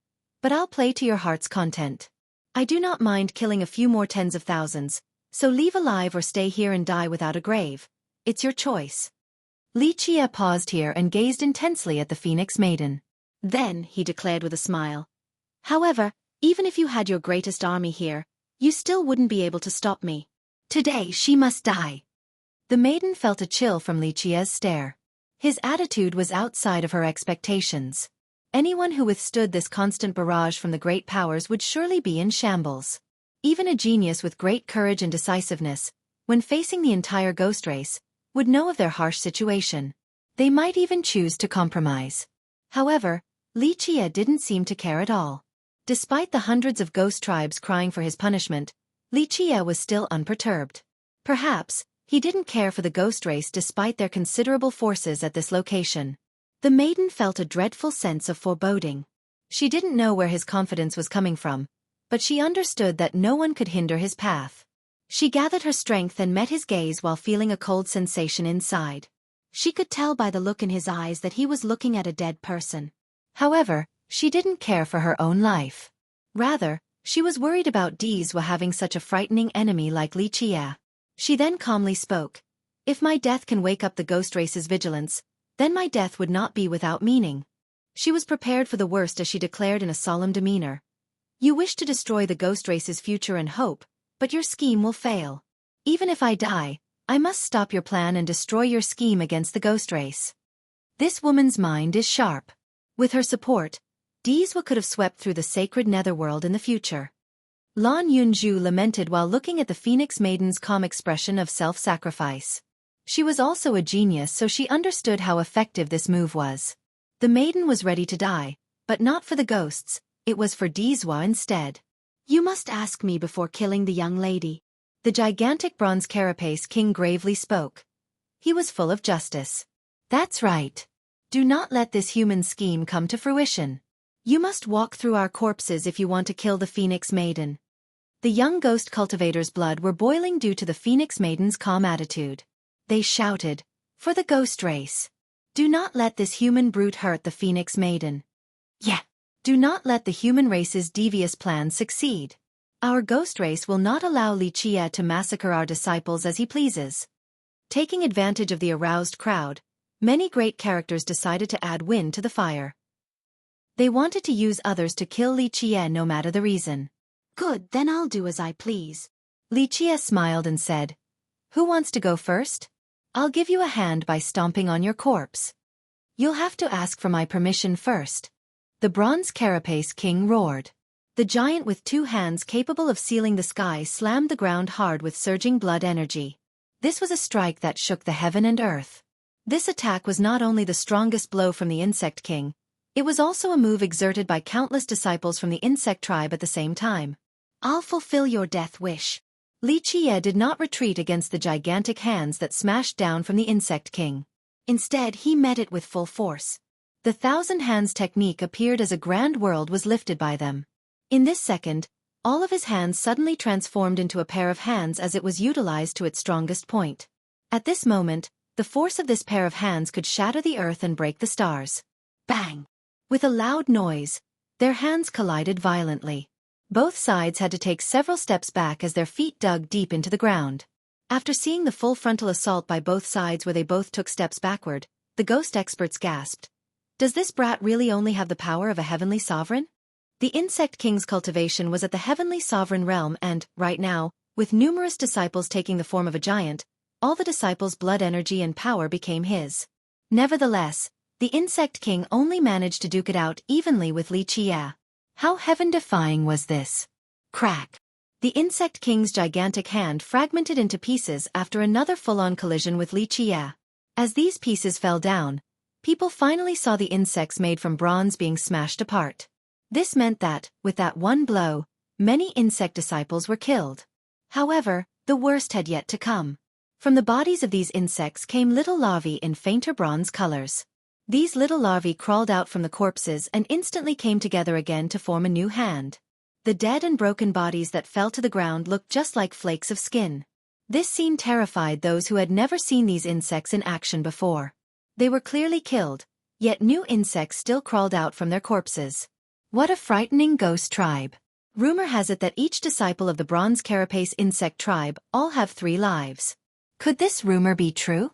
but I'll play to your heart's content. I do not mind killing a few more tens of thousands, so leave alive or stay here and die without a grave. It's your choice. Li Qiye paused here and gazed intensely at the Phoenix Maiden. Then, he declared with a smile. However, even if you had your greatest army here, you still wouldn't be able to stop me. Today she must die. The maiden felt a chill from Li Qiye's stare. His attitude was outside of her expectations. Anyone who withstood this constant barrage from the great powers would surely be in shambles. Even a genius with great courage and decisiveness, when facing the entire ghost race, would know of their harsh situation. They might even choose to compromise. However, Li Qiye didn't seem to care at all. Despite the hundreds of ghost tribes crying for his punishment, Li Qiye was still unperturbed. Perhaps, he didn't care for the ghost race despite their considerable forces at this location. The maiden felt a dreadful sense of foreboding. She didn't know where his confidence was coming from, but she understood that no one could hinder his path. She gathered her strength and met his gaze while feeling a cold sensation inside. She could tell by the look in his eyes that he was looking at a dead person. However, she didn't care for her own life. Rather, she was worried about Dizwa having such a frightening enemy like Li Qiye. She then calmly spoke. If my death can wake up the ghost race's vigilance, then my death would not be without meaning. She was prepared for the worst as she declared in a solemn demeanor. You wish to destroy the ghost race's future and hope, but your scheme will fail. Even if I die, I must stop your plan and destroy your scheme against the ghost race. This woman's mind is sharp. With her support, Dizwa could have swept through the sacred netherworld in the future. Lan Yunju lamented while looking at the Phoenix Maiden's calm expression of self-sacrifice. She was also a genius, so she understood how effective this move was. The maiden was ready to die, but not for the ghosts, it was for Dizwa instead. You must ask me before killing the young lady. The gigantic bronze carapace king gravely spoke. He was full of justice. That's right. Do not let this human scheme come to fruition. You must walk through our corpses if you want to kill the Phoenix Maiden. The young ghost cultivators' blood were boiling due to the Phoenix Maiden's calm attitude. They shouted, for the ghost race. Do not let this human brute hurt the Phoenix Maiden. Yeah. Do not let the human race's devious plans succeed. Our ghost race will not allow Li Qiye to massacre our disciples as he pleases. Taking advantage of the aroused crowd, many great characters decided to add wind to the fire. They wanted to use others to kill Li Qiye no matter the reason. Good, then I'll do as I please. Li Qiye smiled and said, Who wants to go first? I'll give you a hand by stomping on your corpse. You'll have to ask for my permission first. The bronze carapace king roared. The giant with 2 hands capable of sealing the sky slammed the ground hard with surging blood energy. This was a strike that shook the heaven and earth. This attack was not only the strongest blow from the insect king, it was also a move exerted by countless disciples from the insect tribe at the same time. I'll fulfill your death wish. Li Qiye did not retreat against the gigantic hands that smashed down from the insect king. Instead, he met it with full force. The 1,000 hands technique appeared as a grand world was lifted by them. In this second, all of his hands suddenly transformed into a pair of hands as it was utilized to its strongest point. At this moment, the force of this pair of hands could shatter the earth and break the stars. Bang! With a loud noise, their hands collided violently. Both sides had to take several steps back as their feet dug deep into the ground. After seeing the full frontal assault by both sides where they both took steps backward, the ghost experts gasped. Does this brat really only have the power of a heavenly sovereign? The insect king's cultivation was at the heavenly sovereign realm and, right now, with numerous disciples taking the form of a giant, all the disciples' blood energy and power became his. Nevertheless, the insect king only managed to duke it out evenly with Li Qiye. How heaven-defying was this? Crack! The insect king's gigantic hand fragmented into pieces after another full-on collision with Li Qiye. As these pieces fell down, people finally saw the insects made from bronze being smashed apart. This meant that, with that one blow, many insect disciples were killed. However, the worst had yet to come. From the bodies of these insects came little larvae in fainter bronze colors. These little larvae crawled out from the corpses and instantly came together again to form a new hand. The dead and broken bodies that fell to the ground looked just like flakes of skin. This scene terrified those who had never seen these insects in action before. They were clearly killed, yet new insects still crawled out from their corpses. What a frightening ghost tribe. Rumor has it that each disciple of the bronze carapace insect tribe all have 3 lives. Could this rumor be true?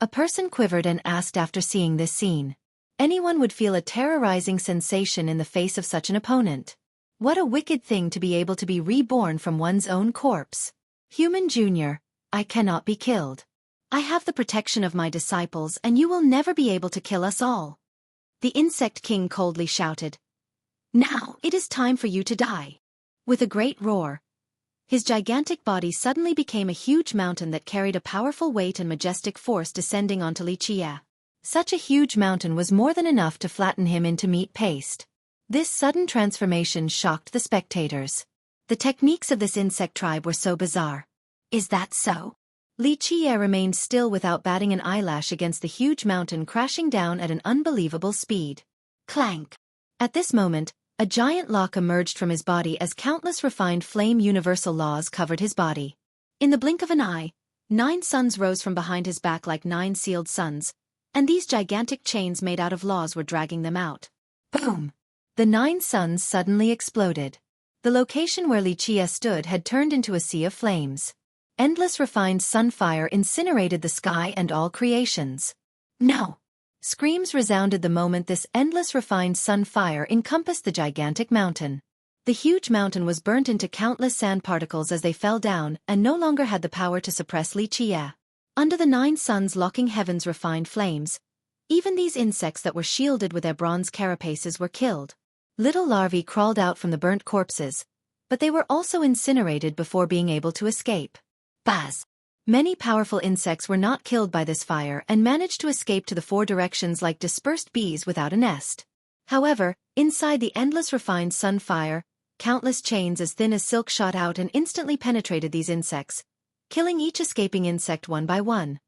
A person quivered and asked after seeing this scene. Anyone would feel a terrorizing sensation in the face of such an opponent. What a wicked thing to be able to be reborn from one's own corpse. Human Junior, I cannot be killed. I have the protection of my disciples and you will never be able to kill us all. The Insect King coldly shouted. Now it is time for you to die. With a great roar, his gigantic body suddenly became a huge mountain that carried a powerful weight and majestic force descending onto Xueqi. Such a huge mountain was more than enough to flatten him into meat paste. This sudden transformation shocked the spectators. The techniques of this insect tribe were so bizarre. Is that so? Xueqi remained still without batting an eyelash against the huge mountain crashing down at an unbelievable speed. Clank! At this moment, a giant lock emerged from his body as countless refined flame universal laws covered his body. In the blink of an eye, 9 suns rose from behind his back like 9 sealed suns, and these gigantic chains made out of laws were dragging them out. Boom! The 9 suns suddenly exploded. The location where Xueqi stood had turned into a sea of flames. Endless refined sunfire incinerated the sky and all creations. No! Screams resounded the moment this endless refined sun fire encompassed the gigantic mountain. The huge mountain was burnt into countless sand particles as they fell down and no longer had the power to suppress Xueqi. Under the 9 suns locking heaven's refined flames, even these insects that were shielded with their bronze carapaces were killed. Little larvae crawled out from the burnt corpses, but they were also incinerated before being able to escape. Buzz! Many powerful insects were not killed by this fire and managed to escape to the 4 directions like dispersed bees without a nest. However, inside the endless refined sun fire, countless chains as thin as silk shot out and instantly penetrated these insects, killing each escaping insect one by one.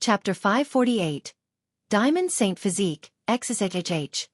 Chapter 548. Diamond Saint Physique, XSHH.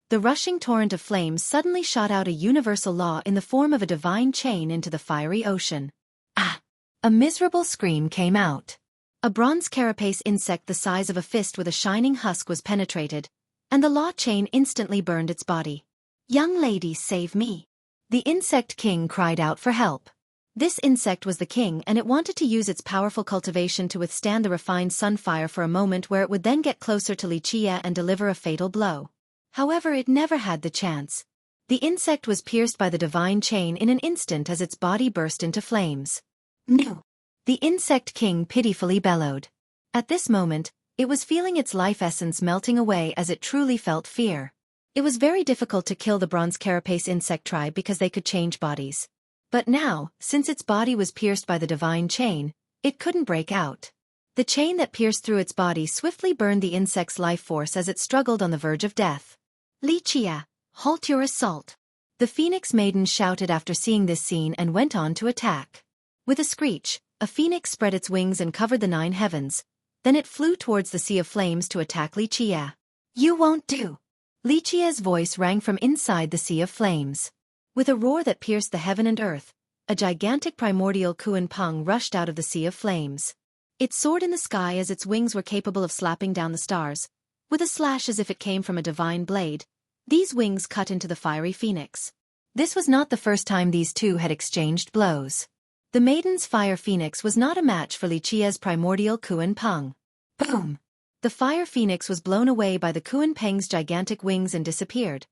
The rushing torrent of flames suddenly shot out a universal law in the form of a divine chain into the fiery ocean. Ah! A miserable scream came out. A bronze carapace insect the size of a fist with a shining husk was penetrated, and the law chain instantly burned its body. Young lady, save me! The Insect King cried out for help. This insect was the king and it wanted to use its powerful cultivation to withstand the refined sunfire for a moment where it would then get closer to Xueqi and deliver a fatal blow. However, it never had the chance. The insect was pierced by the divine chain in an instant as its body burst into flames. No! The Insect King pitifully bellowed. At this moment, it was feeling its life essence melting away as it truly felt fear. It was very difficult to kill the bronze carapace insect tribe because they could change bodies. But now, since its body was pierced by the divine chain, it couldn't break out. The chain that pierced through its body swiftly burned the insect's life force as it struggled on the verge of death. Xueqi, halt your assault! The Phoenix Maiden shouted after seeing this scene and went on to attack. With a screech, a phoenix spread its wings and covered the 9 heavens. Then it flew towards the sea of flames to attack Xueqi. You won't do! Xueqi's voice rang from inside the sea of flames. With a roar that pierced the heaven and earth, a gigantic primordial Kuan Peng rushed out of the sea of flames. It soared in the sky as its wings were capable of slapping down the stars. With a slash as if it came from a divine blade, these wings cut into the fiery phoenix. This was not the first time these two had exchanged blows. The maiden's fire phoenix was not a match for Xueqi's primordial Kuan Peng. Boom! The fire phoenix was blown away by the Kuan Peng's gigantic wings and disappeared,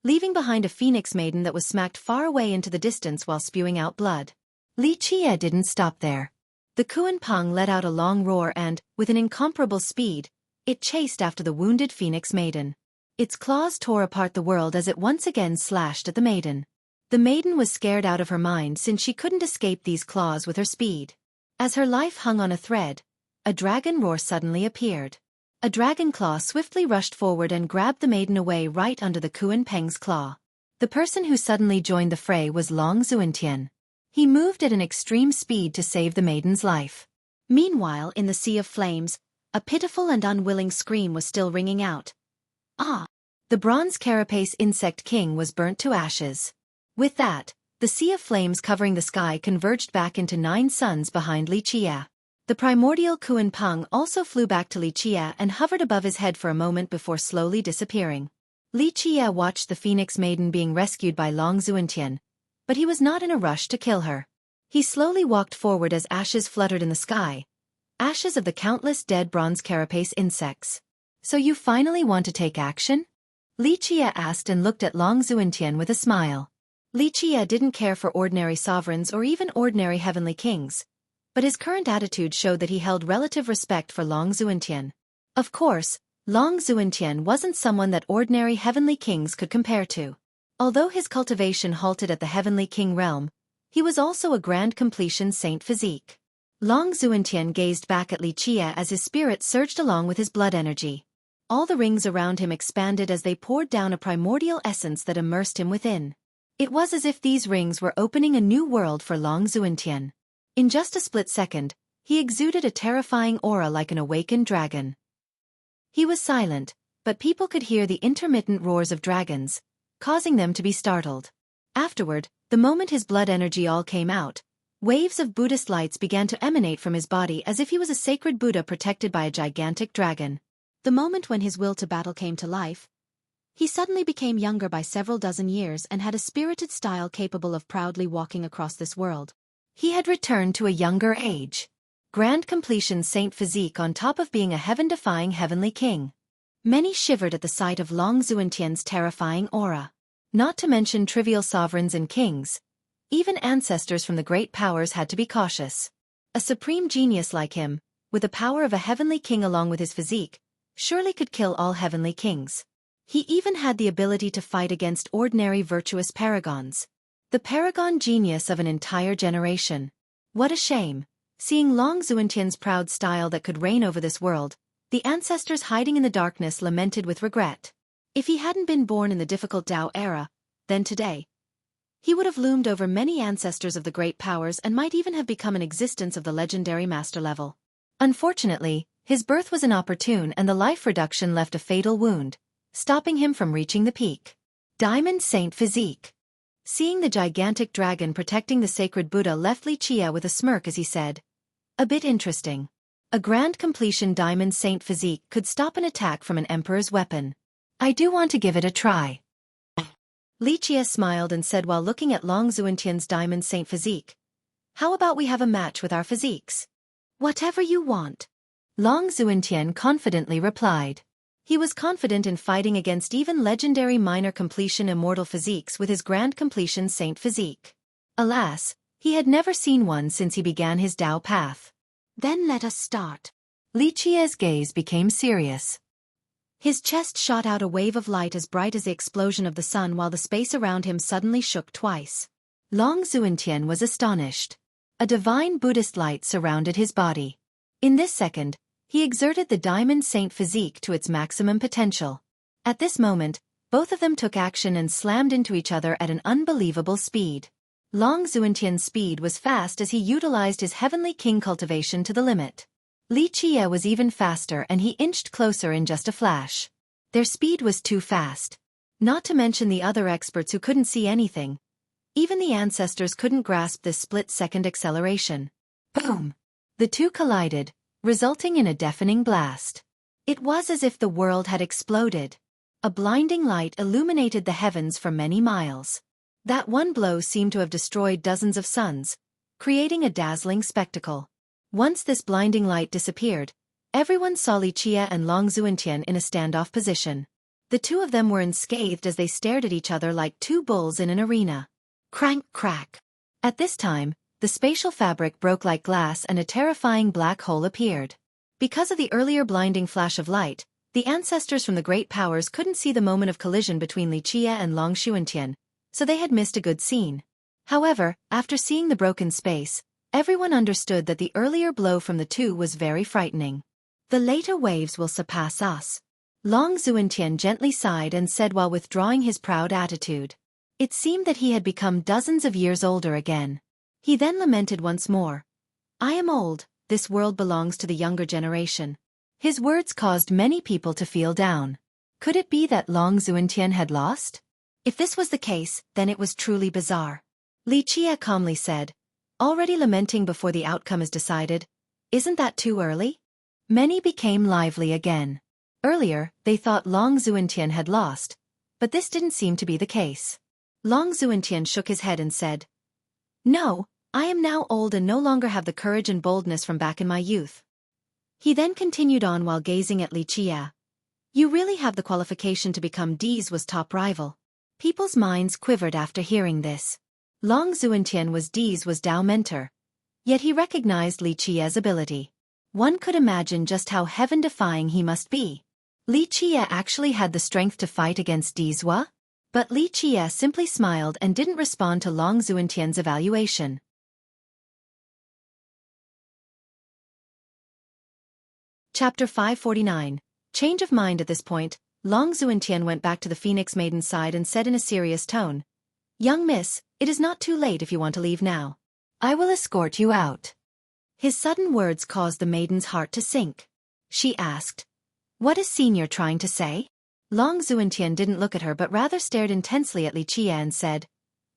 leaving behind a phoenix maiden that was smacked far away into the distance while spewing out blood. Xueqi didn't stop there. The Kuan Peng let out a long roar and, with an incomparable speed, it chased after the wounded phoenix maiden. Its claws tore apart the world as it once again slashed at the maiden. The maiden was scared out of her mind since she couldn't escape these claws with her speed. As her life hung on a thread, a dragon roar suddenly appeared. A dragon claw swiftly rushed forward and grabbed the maiden away right under the Kuan Peng's claw. The person who suddenly joined the fray was Long Xuentian. He moved at an extreme speed to save the maiden's life. Meanwhile, in the sea of flames, a pitiful and unwilling scream was still ringing out. Ah! The bronze carapace insect king was burnt to ashes. With that, the sea of flames covering the sky converged back into 9 suns behind Li Chia. The primordial Kuan Peng also flew back to Li Chia and hovered above his head for a moment before slowly disappearing. Li Chia watched the Phoenix Maiden being rescued by Long Xuentian, but he was not in a rush to kill her. He slowly walked forward as ashes fluttered in the sky, ashes of the countless dead bronze carapace insects. So you finally want to take action? Li Chia asked and looked at Long Xuentian with a smile. Li Chia didn't care for ordinary sovereigns or even ordinary heavenly kings, but his current attitude showed that he held relative respect for Long Xuentian. Of course, Long Xuentian wasn't someone that ordinary heavenly kings could compare to. Although his cultivation halted at the heavenly king realm, he was also a grand completion saint physique. Long Xuentian gazed back at Li Chia as his spirit surged along with his blood energy. All the rings around him expanded as they poured down a primordial essence that immersed him within. It was as if these rings were opening a new world for Long Xuentian. In just a split second, he exuded a terrifying aura like an awakened dragon. He was silent, but people could hear the intermittent roars of dragons, causing them to be startled. Afterward, the moment his blood energy all came out, waves of Buddhist lights began to emanate from his body as if he was a sacred Buddha protected by a gigantic dragon. The moment when his will to battle came to life, he suddenly became younger by several dozen years and had a spirited style capable of proudly walking across this world. He had returned to a younger age. Grand completion saint physique on top of being a heaven-defying heavenly king. Many shivered at the sight of Long Xuentian's terrifying aura. Not to mention trivial sovereigns and kings. Even ancestors from the great powers had to be cautious. A supreme genius like him, with the power of a heavenly king along with his physique, surely could kill all heavenly kings. He even had the ability to fight against ordinary virtuous paragons. The paragon genius of an entire generation. What a shame. Seeing Long Xuentian's proud style that could reign over this world, the ancestors hiding in the darkness lamented with regret. If he hadn't been born in the difficult Tao era, then today, he would have loomed over many ancestors of the great powers and might even have become an existence of the legendary master level. Unfortunately, his birth was inopportune and the life reduction left a fatal wound, stopping him from reaching the peak. Diamond Saint Physique. Seeing the gigantic dragon protecting the sacred Buddha left Li Chia with a smirk as he said, "A bit interesting. A grand completion Diamond Saint Physique could stop an attack from an emperor's weapon. I do want to give it a try." Li Chia smiled and said while looking at Long Xuentian's Diamond Saint Physique, "How about we have a match with our physiques?" "Whatever you want," Long Xuentian confidently replied. He was confident in fighting against even legendary minor completion immortal physiques with his grand completion saint physique. Alas, he had never seen one since he began his Tao path. "Then let us start." Li Chia's gaze became serious. His chest shot out a wave of light as bright as the explosion of the sun while the space around him suddenly shook twice. Long Xuentian was astonished. A divine Buddhist light surrounded his body. In this second, he exerted the Diamond Saint Physique to its maximum potential. At this moment, both of them took action and slammed into each other at an unbelievable speed. Long Xuentian's speed was fast as he utilized his heavenly king cultivation to the limit. Li Chia was even faster and he inched closer in just a flash. Their speed was too fast. Not to mention the other experts who couldn't see anything. Even the ancestors couldn't grasp this split-second acceleration. Boom! The two collided, resulting in a deafening blast. It was as if the world had exploded. A blinding light illuminated the heavens for many miles. That one blow seemed to have destroyed dozens of suns, creating a dazzling spectacle. Once this blinding light disappeared, everyone saw Li Chia and Long Xuentian in a standoff position. The two of them were unscathed as they stared at each other like two bulls in an arena. Crank crack. At this time, the spatial fabric broke like glass and a terrifying black hole appeared. Because of the earlier blinding flash of light, the ancestors from the great powers couldn't see the moment of collision between Li Chia and Long Xuentian, so they had missed a good scene. However, after seeing the broken space, everyone understood that the earlier blow from the two was very frightening. "The later waves will surpass us," Long Xuentian gently sighed and said while withdrawing his proud attitude. It seemed that he had become dozens of years older again. He then lamented once more. I am old, this world belongs to the younger generation. His words caused many people to feel down. Could it be that Long Xuentian had lost? If this was the case, then it was truly bizarre. Li Qie calmly said, already lamenting before the outcome is decided, isn't that too early? Many became lively again. Earlier, they thought Long Xuentian had lost, but this didn't seem to be the case. Long Xuentian shook his head and said, no, I am now old and no longer have the courage and boldness from back in my youth. He then continued on while gazing at Li Qie. You really have the qualification to become Di's top rival. People's minds quivered after hearing this. Long Xuentian was Di's Dao mentor. Yet he recognized Li Qie's ability. One could imagine just how heaven-defying he must be. Li Qie actually had the strength to fight against Di's. But Li Qie simply smiled and didn't respond to Long Xuentian's evaluation. Chapter 549. Change of mind. At this point, Long Xuentian went back to the Phoenix Maiden's side and said in a serious tone, young miss, it is not too late if you want to leave now. I will escort you out. His sudden words caused the maiden's heart to sink. She asked, what is senior trying to say? Long Xuentian didn't look at her but rather stared intensely at Li Qie and said,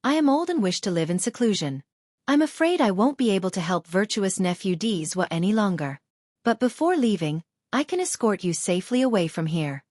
I am old and wish to live in seclusion. I'm afraid I won't be able to help virtuous nephew Di's any longer. But before leaving, I can escort you safely away from here.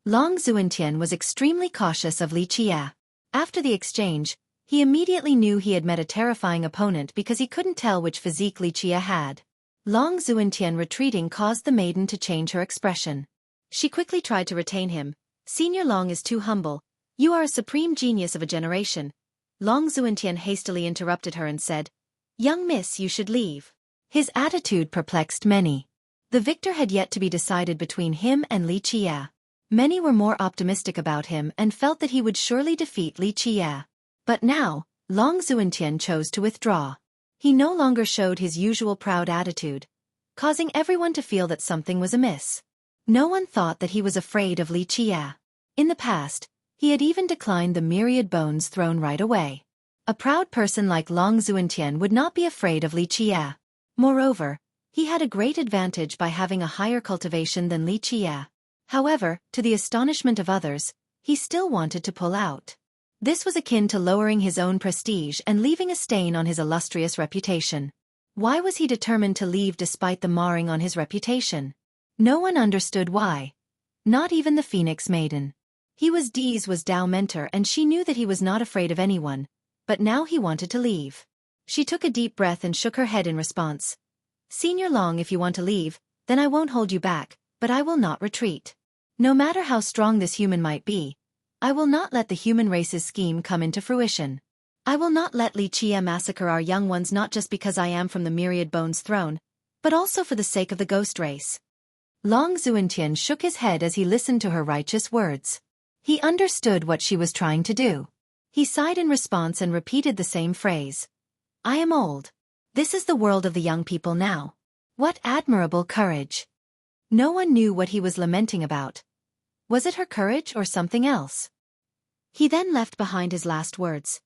Long Xuentian was extremely cautious of Li Qie. After the exchange, he immediately knew he had met a terrifying opponent because he couldn't tell which physique Li Qie had. Long Xuentian retreating caused the maiden to change her expression. She quickly tried to retain him. Senior Long is too humble. You are a supreme genius of a generation. Long Xuentian hastily interrupted her and said, young miss, you should leave. His attitude perplexed many. The victor had yet to be decided between him and Li Qie. Many were more optimistic about him and felt that he would surely defeat Li Qie. But now, Long Xuentian chose to withdraw. He no longer showed his usual proud attitude, causing everyone to feel that something was amiss. No one thought that he was afraid of Li Qie. In the past, he had even declined the myriad bones thrown right away. A proud person like Long Xuentian would not be afraid of Li Qie. Moreover, he had a great advantage by having a higher cultivation than Li Qie. However, to the astonishment of others, he still wanted to pull out. This was akin to lowering his own prestige and leaving a stain on his illustrious reputation. Why was he determined to leave despite the marring on his reputation? No one understood why. Not even the Phoenix Maiden. He was Di's Dao mentor and she knew that he was not afraid of anyone, but now he wanted to leave. She took a deep breath and shook her head in response. Senior Long, if you want to leave, then I won't hold you back, but I will not retreat. No matter how strong this human might be, I will not let the human race's scheme come into fruition. I will not let Li Qie massacre our young ones not just because I am from the myriad bones throne, but also for the sake of the ghost race. Long Xuentian shook his head as he listened to her righteous words. He understood what she was trying to do. He sighed in response and repeated the same phrase. I am old. This is the world of the young people now. What admirable courage. No one knew what he was lamenting about. Was it her courage or something else? He then left behind his last words.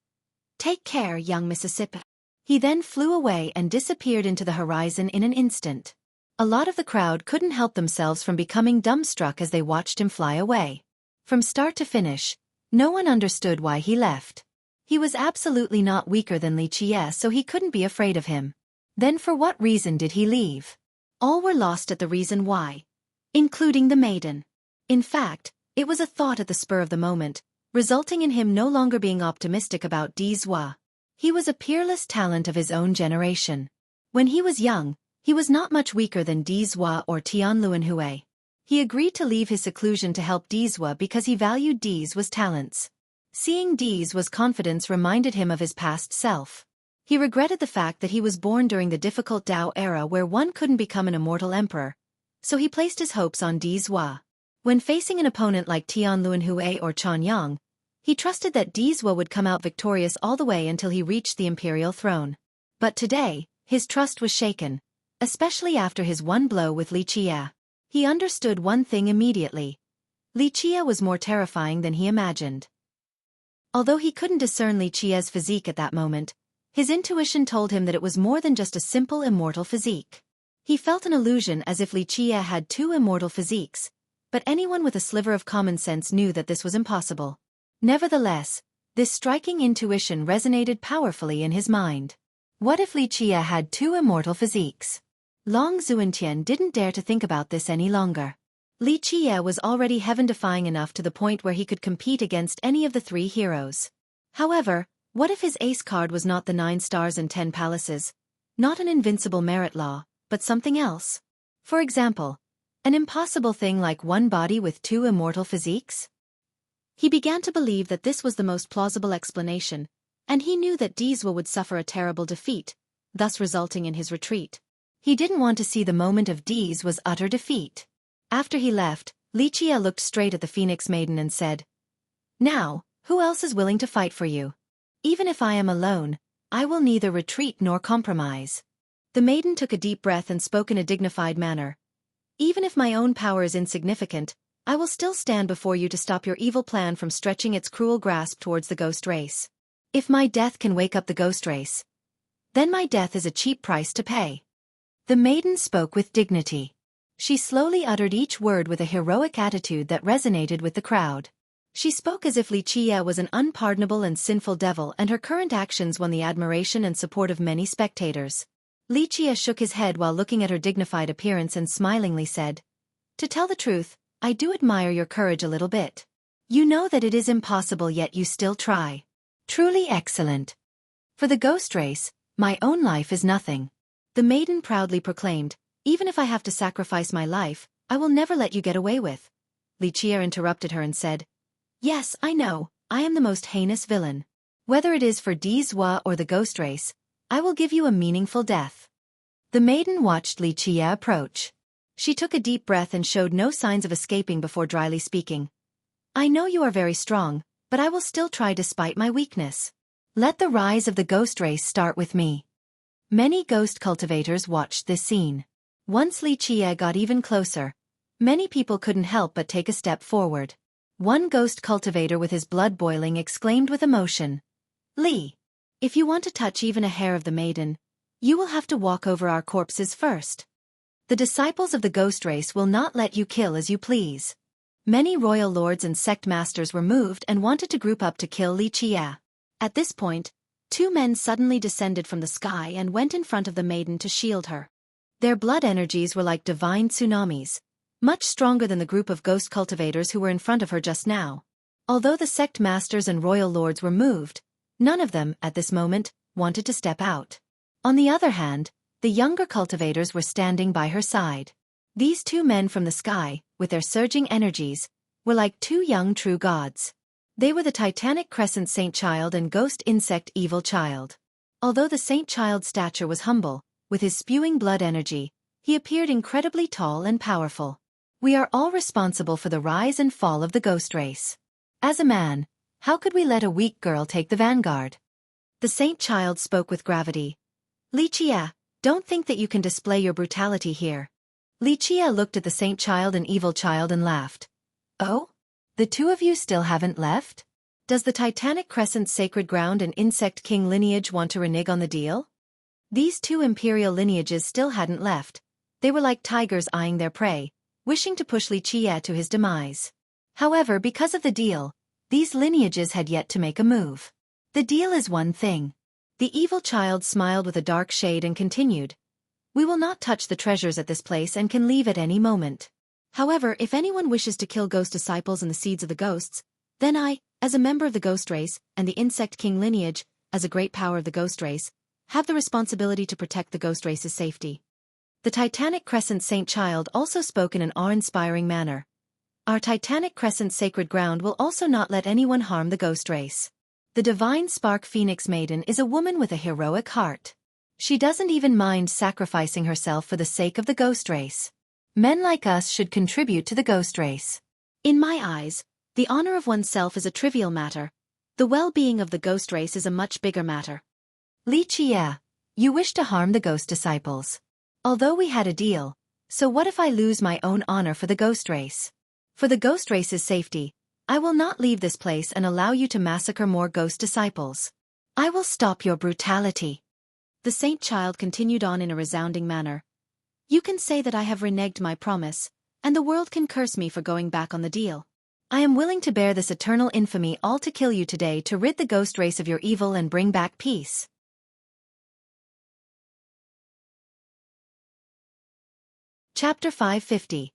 Take care, young Mississippi. He then flew away and disappeared into the horizon in an instant. A lot of the crowd couldn't help themselves from becoming dumbstruck as they watched him fly away. From start to finish, no one understood why he left. He was absolutely not weaker than Li Qie, so he couldn't be afraid of him. Then for what reason did he leave? All were lost at the reason why, including the maiden. In fact, it was a thought at the spur of the moment, resulting in him no longer being optimistic about Di's. He was a peerless talent of his own generation. When he was young, he was not much weaker than Di's or Tianluanhui. He agreed to leave his seclusion to help Di's because he valued Di's talents. Seeing Di's confidence reminded him of his past self. He regretted the fact that he was born during the difficult Tao era where one couldn't become an immortal emperor, so he placed his hopes on Di's. When facing an opponent like Tianluanhui or Chanyang, he trusted that Di's would come out victorious all the way until he reached the imperial throne. But today, his trust was shaken, especially after his one blow with Li Qie. He understood one thing immediately. Li Qie was more terrifying than he imagined. Although he couldn't discern Li Qia's physique at that moment, his intuition told him that it was more than just a simple immortal physique. He felt an illusion as if Li Qia had two immortal physiques, but anyone with a sliver of common sense knew that this was impossible. Nevertheless, this striking intuition resonated powerfully in his mind. What if Li Qia had two immortal physiques? Long Xuantian didn't dare to think about this any longer. Li Qia was already heaven-defying enough to the point where he could compete against any of the three heroes. However, what if his ace card was not the 9 stars and 10 palaces, not an invincible merit law, but something else? For example, an impossible thing like one body with two immortal physiques? He began to believe that this was the most plausible explanation, and he knew that Dizwa would suffer a terrible defeat, thus resulting in his retreat. He didn't want to see the moment of Dizwa's utter defeat. After he left, Li Qia looked straight at the Phoenix Maiden and said, "Now, who else is willing to fight for you? Even if I am alone, I will neither retreat nor compromise." The maiden took a deep breath and spoke in a dignified manner. "Even if my own power is insignificant, I will still stand before you to stop your evil plan from stretching its cruel grasp towards the ghost race. If my death can wake up the ghost race, then my death is a cheap price to pay." The maiden spoke with dignity. She slowly uttered each word with a heroic attitude that resonated with the crowd. She spoke as if Li Qia was an unpardonable and sinful devil, and her current actions won the admiration and support of many spectators. Li Qia shook his head while looking at her dignified appearance and smilingly said, "To tell the truth, I do admire your courage a little bit. You know that it is impossible, yet you still try. Truly excellent. For the ghost race, my own life is nothing." The maiden proudly proclaimed, "Even if I have to sacrifice my life, I will never let you get away with." Li Qia interrupted her and said, "Yes, I know, I am the most heinous villain. Whether it is for Dizwa or the ghost race, I will give you a meaningful death." The maiden watched Li Qia approach. She took a deep breath and showed no signs of escaping before dryly speaking. "I know you are very strong, but I will still try despite my weakness. Let the rise of the ghost race start with me." Many ghost cultivators watched this scene. Once Li Qia got even closer, many people couldn't help but take a step forward. One ghost cultivator with his blood boiling exclaimed with emotion, "Li, if you want to touch even a hair of the maiden, you will have to walk over our corpses first. The disciples of the ghost race will not let you kill as you please." Many royal lords and sect masters were moved and wanted to group up to kill Li Qia. At this point, 2 men suddenly descended from the sky and went in front of the maiden to shield her. Their blood energies were like divine tsunamis, much stronger than the group of ghost cultivators who were in front of her just now. Although the sect masters and royal lords were moved, none of them, at this moment, wanted to step out. On the other hand, the younger cultivators were standing by her side. These 2 men from the sky, with their surging energies, were like 2 young true gods. They were the Titanic Crescent Saint Child and Ghost Insect Evil Child. Although the Saint Child's stature was humble, with his spewing blood energy, he appeared incredibly tall and powerful. "We are all responsible for the rise and fall of the ghost race. As a man, how could we let a weak girl take the vanguard?" The Saint Child spoke with gravity. "Li Qia, don't think that you can display your brutality here." Li Qia looked at the Saint Child and Evil Child and laughed. "Oh? The 2 of you still haven't left? Does the Titanic Crescent Sacred Ground and Insect King lineage want to renege on the deal?" These 2 imperial lineages still hadn't left. They were like tigers eyeing their prey, wishing to push Li Qia to his demise. However, because of the deal, these lineages had yet to make a move. "The deal is one thing." The Evil Child smiled with a dark shade and continued, "We will not touch the treasures at this place and can leave at any moment. However, if anyone wishes to kill ghost disciples and the seeds of the ghosts, then I, as a member of the ghost race, and the Insect King lineage, as a great power of the ghost race, have the responsibility to protect the ghost race's safety." The Titanic Crescent Saint Child also spoke in an awe-inspiring manner. "Our Titanic Crescent Sacred Ground will also not let anyone harm the ghost race. The Divine Spark Phoenix Maiden is a woman with a heroic heart. She doesn't even mind sacrificing herself for the sake of the ghost race. Men like us should contribute to the ghost race. In my eyes, the honor of oneself is a trivial matter. The well-being of the ghost race is a much bigger matter." "Li Qia, you wish to harm the ghost disciples. Although we had a deal, so what if I lose my own honor for the ghost race? For the ghost race's safety, I will not leave this place and allow you to massacre more ghost disciples. I will stop your brutality. The saint child continued on in a resounding manner. You can say that I have reneged my promise, and the world can curse me for going back on the deal. I am willing to bear this eternal infamy all to kill you today to rid the ghost race of your evil and bring back peace. Chapter 550.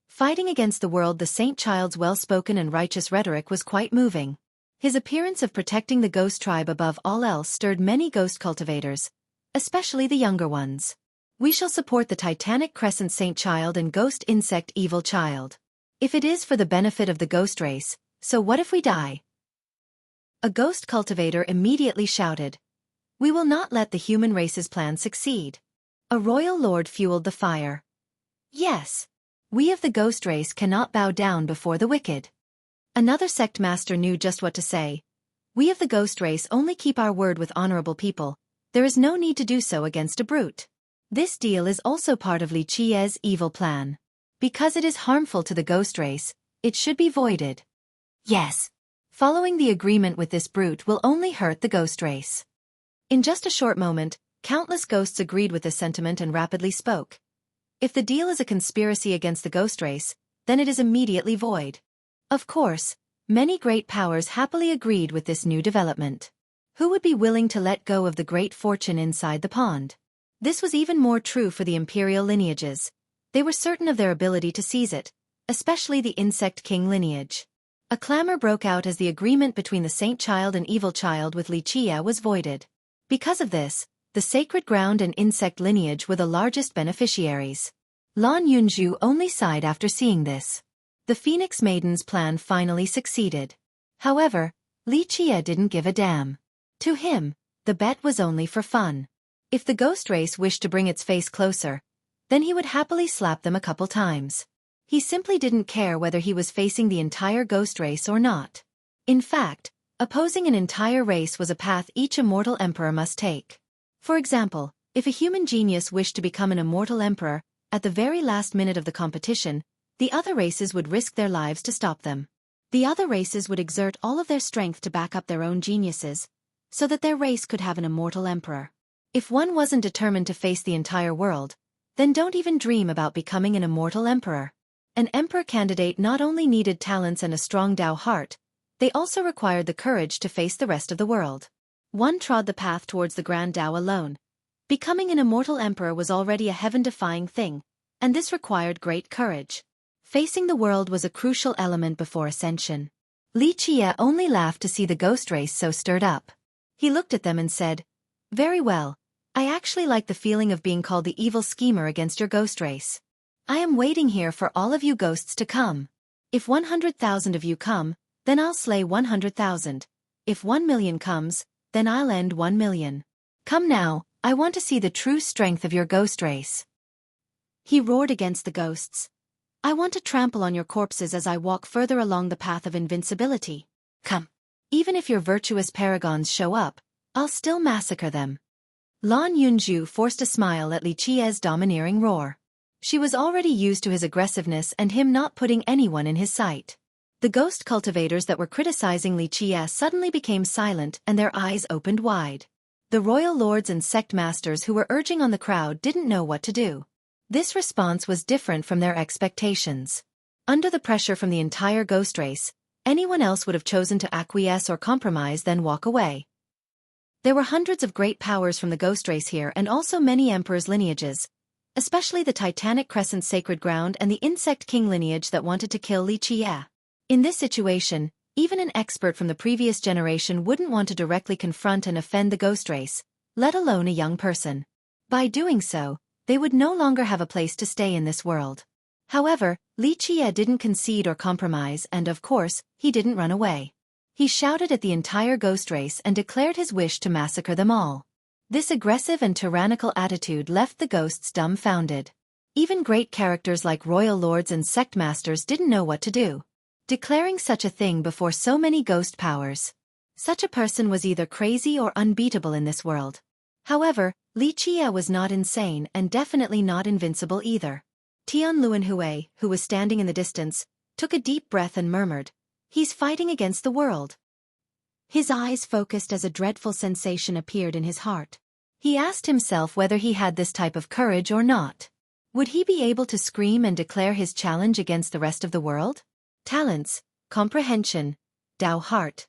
Fighting against the world. The saint child's well-spoken and righteous rhetoric was quite moving. His appearance of protecting the ghost tribe above all else stirred many ghost cultivators, especially the younger ones. We shall support the Titanic Crescent saint child and ghost insect evil child. If it is for the benefit of the ghost race, so what if we die? A ghost cultivator immediately shouted. We will not let the human race's plan succeed. A royal lord fueled the fire. Yes. We of the ghost race cannot bow down before the wicked. Another sect master knew just what to say. We of the ghost race only keep our word with honorable people. There is no need to do so against a brute. This deal is also part of Li Qie's evil plan. Because it is harmful to the ghost race, it should be voided. Yes. Following the agreement with this brute will only hurt the ghost race. In just a short moment, countless ghosts agreed with this sentiment and rapidly spoke. If the deal is a conspiracy against the ghost race, then it is immediately void. Of course, many great powers happily agreed with this new development. Who would be willing to let go of the great fortune inside the pond? This was even more true for the imperial lineages. They were certain of their ability to seize it, especially the insect king lineage. A clamor broke out as the agreement between the saint child and evil child with Li Qie was voided. Because of this, the sacred ground and insect lineage were the largest beneficiaries. Lan Yunzhu only sighed after seeing this. The Phoenix Maiden's plan finally succeeded. However, Li Qie didn't give a damn. To him, the bet was only for fun. If the ghost race wished to bring its face closer, then he would happily slap them a couple times. He simply didn't care whether he was facing the entire ghost race or not. In fact, opposing an entire race was a path each immortal emperor must take. For example, if a human genius wished to become an immortal emperor, at the very last minute of the competition, the other races would risk their lives to stop them. The other races would exert all of their strength to back up their own geniuses, so that their race could have an immortal emperor. If one wasn't determined to face the entire world, then don't even dream about becoming an immortal emperor. An emperor candidate not only needed talents and a strong Tao heart, they also required the courage to face the rest of the world. One trod the path towards the grand Tao alone. Becoming an immortal emperor was already a heaven-defying thing, and this required great courage. Facing the world was a crucial element before ascension. Li Qie only laughed to see the ghost race so stirred up. He looked at them and said, Very well. I actually like the feeling of being called the evil schemer against your ghost race. I am waiting here for all of you ghosts to come. If 100,000 of you come, then I'll slay 100,000. If 1 million comes, then I'll end 1 million. Come now, I want to see the true strength of your ghost race. He roared against the ghosts. I want to trample on your corpses as I walk further along the path of invincibility. Come. Even if your virtuous paragons show up, I'll still massacre them. Lan Yunzhu forced a smile at Li Qie's domineering roar. She was already used to his aggressiveness and him not putting anyone in his sight. The ghost cultivators that were criticizing Li Qie suddenly became silent and their eyes opened wide. The royal lords and sect masters who were urging on the crowd didn't know what to do. This response was different from their expectations. Under the pressure from the entire ghost race, anyone else would have chosen to acquiesce or compromise then walk away. There were hundreds of great powers from the ghost race here and also many emperors' lineages, especially the Titanic Crescent sacred ground and the insect king lineage that wanted to kill Li Qie. In this situation, even an expert from the previous generation wouldn't want to directly confront and offend the ghost race, let alone a young person. By doing so, they would no longer have a place to stay in this world. However, Li Qie didn't concede or compromise and, of course, he didn't run away. He shouted at the entire ghost race and declared his wish to massacre them all. This aggressive and tyrannical attitude left the ghosts dumbfounded. Even great characters like royal lords and sect masters didn't know what to do. Declaring such a thing before so many ghost powers. Such a person was either crazy or unbeatable in this world. However, Li Qie was not insane and definitely not invincible either. Tian Luanhui, who was standing in the distance, took a deep breath and murmured, He's fighting against the world. His eyes focused as a dreadful sensation appeared in his heart. He asked himself whether he had this type of courage or not. Would he be able to scream and declare his challenge against the rest of the world? Talents, comprehension, Tao heart,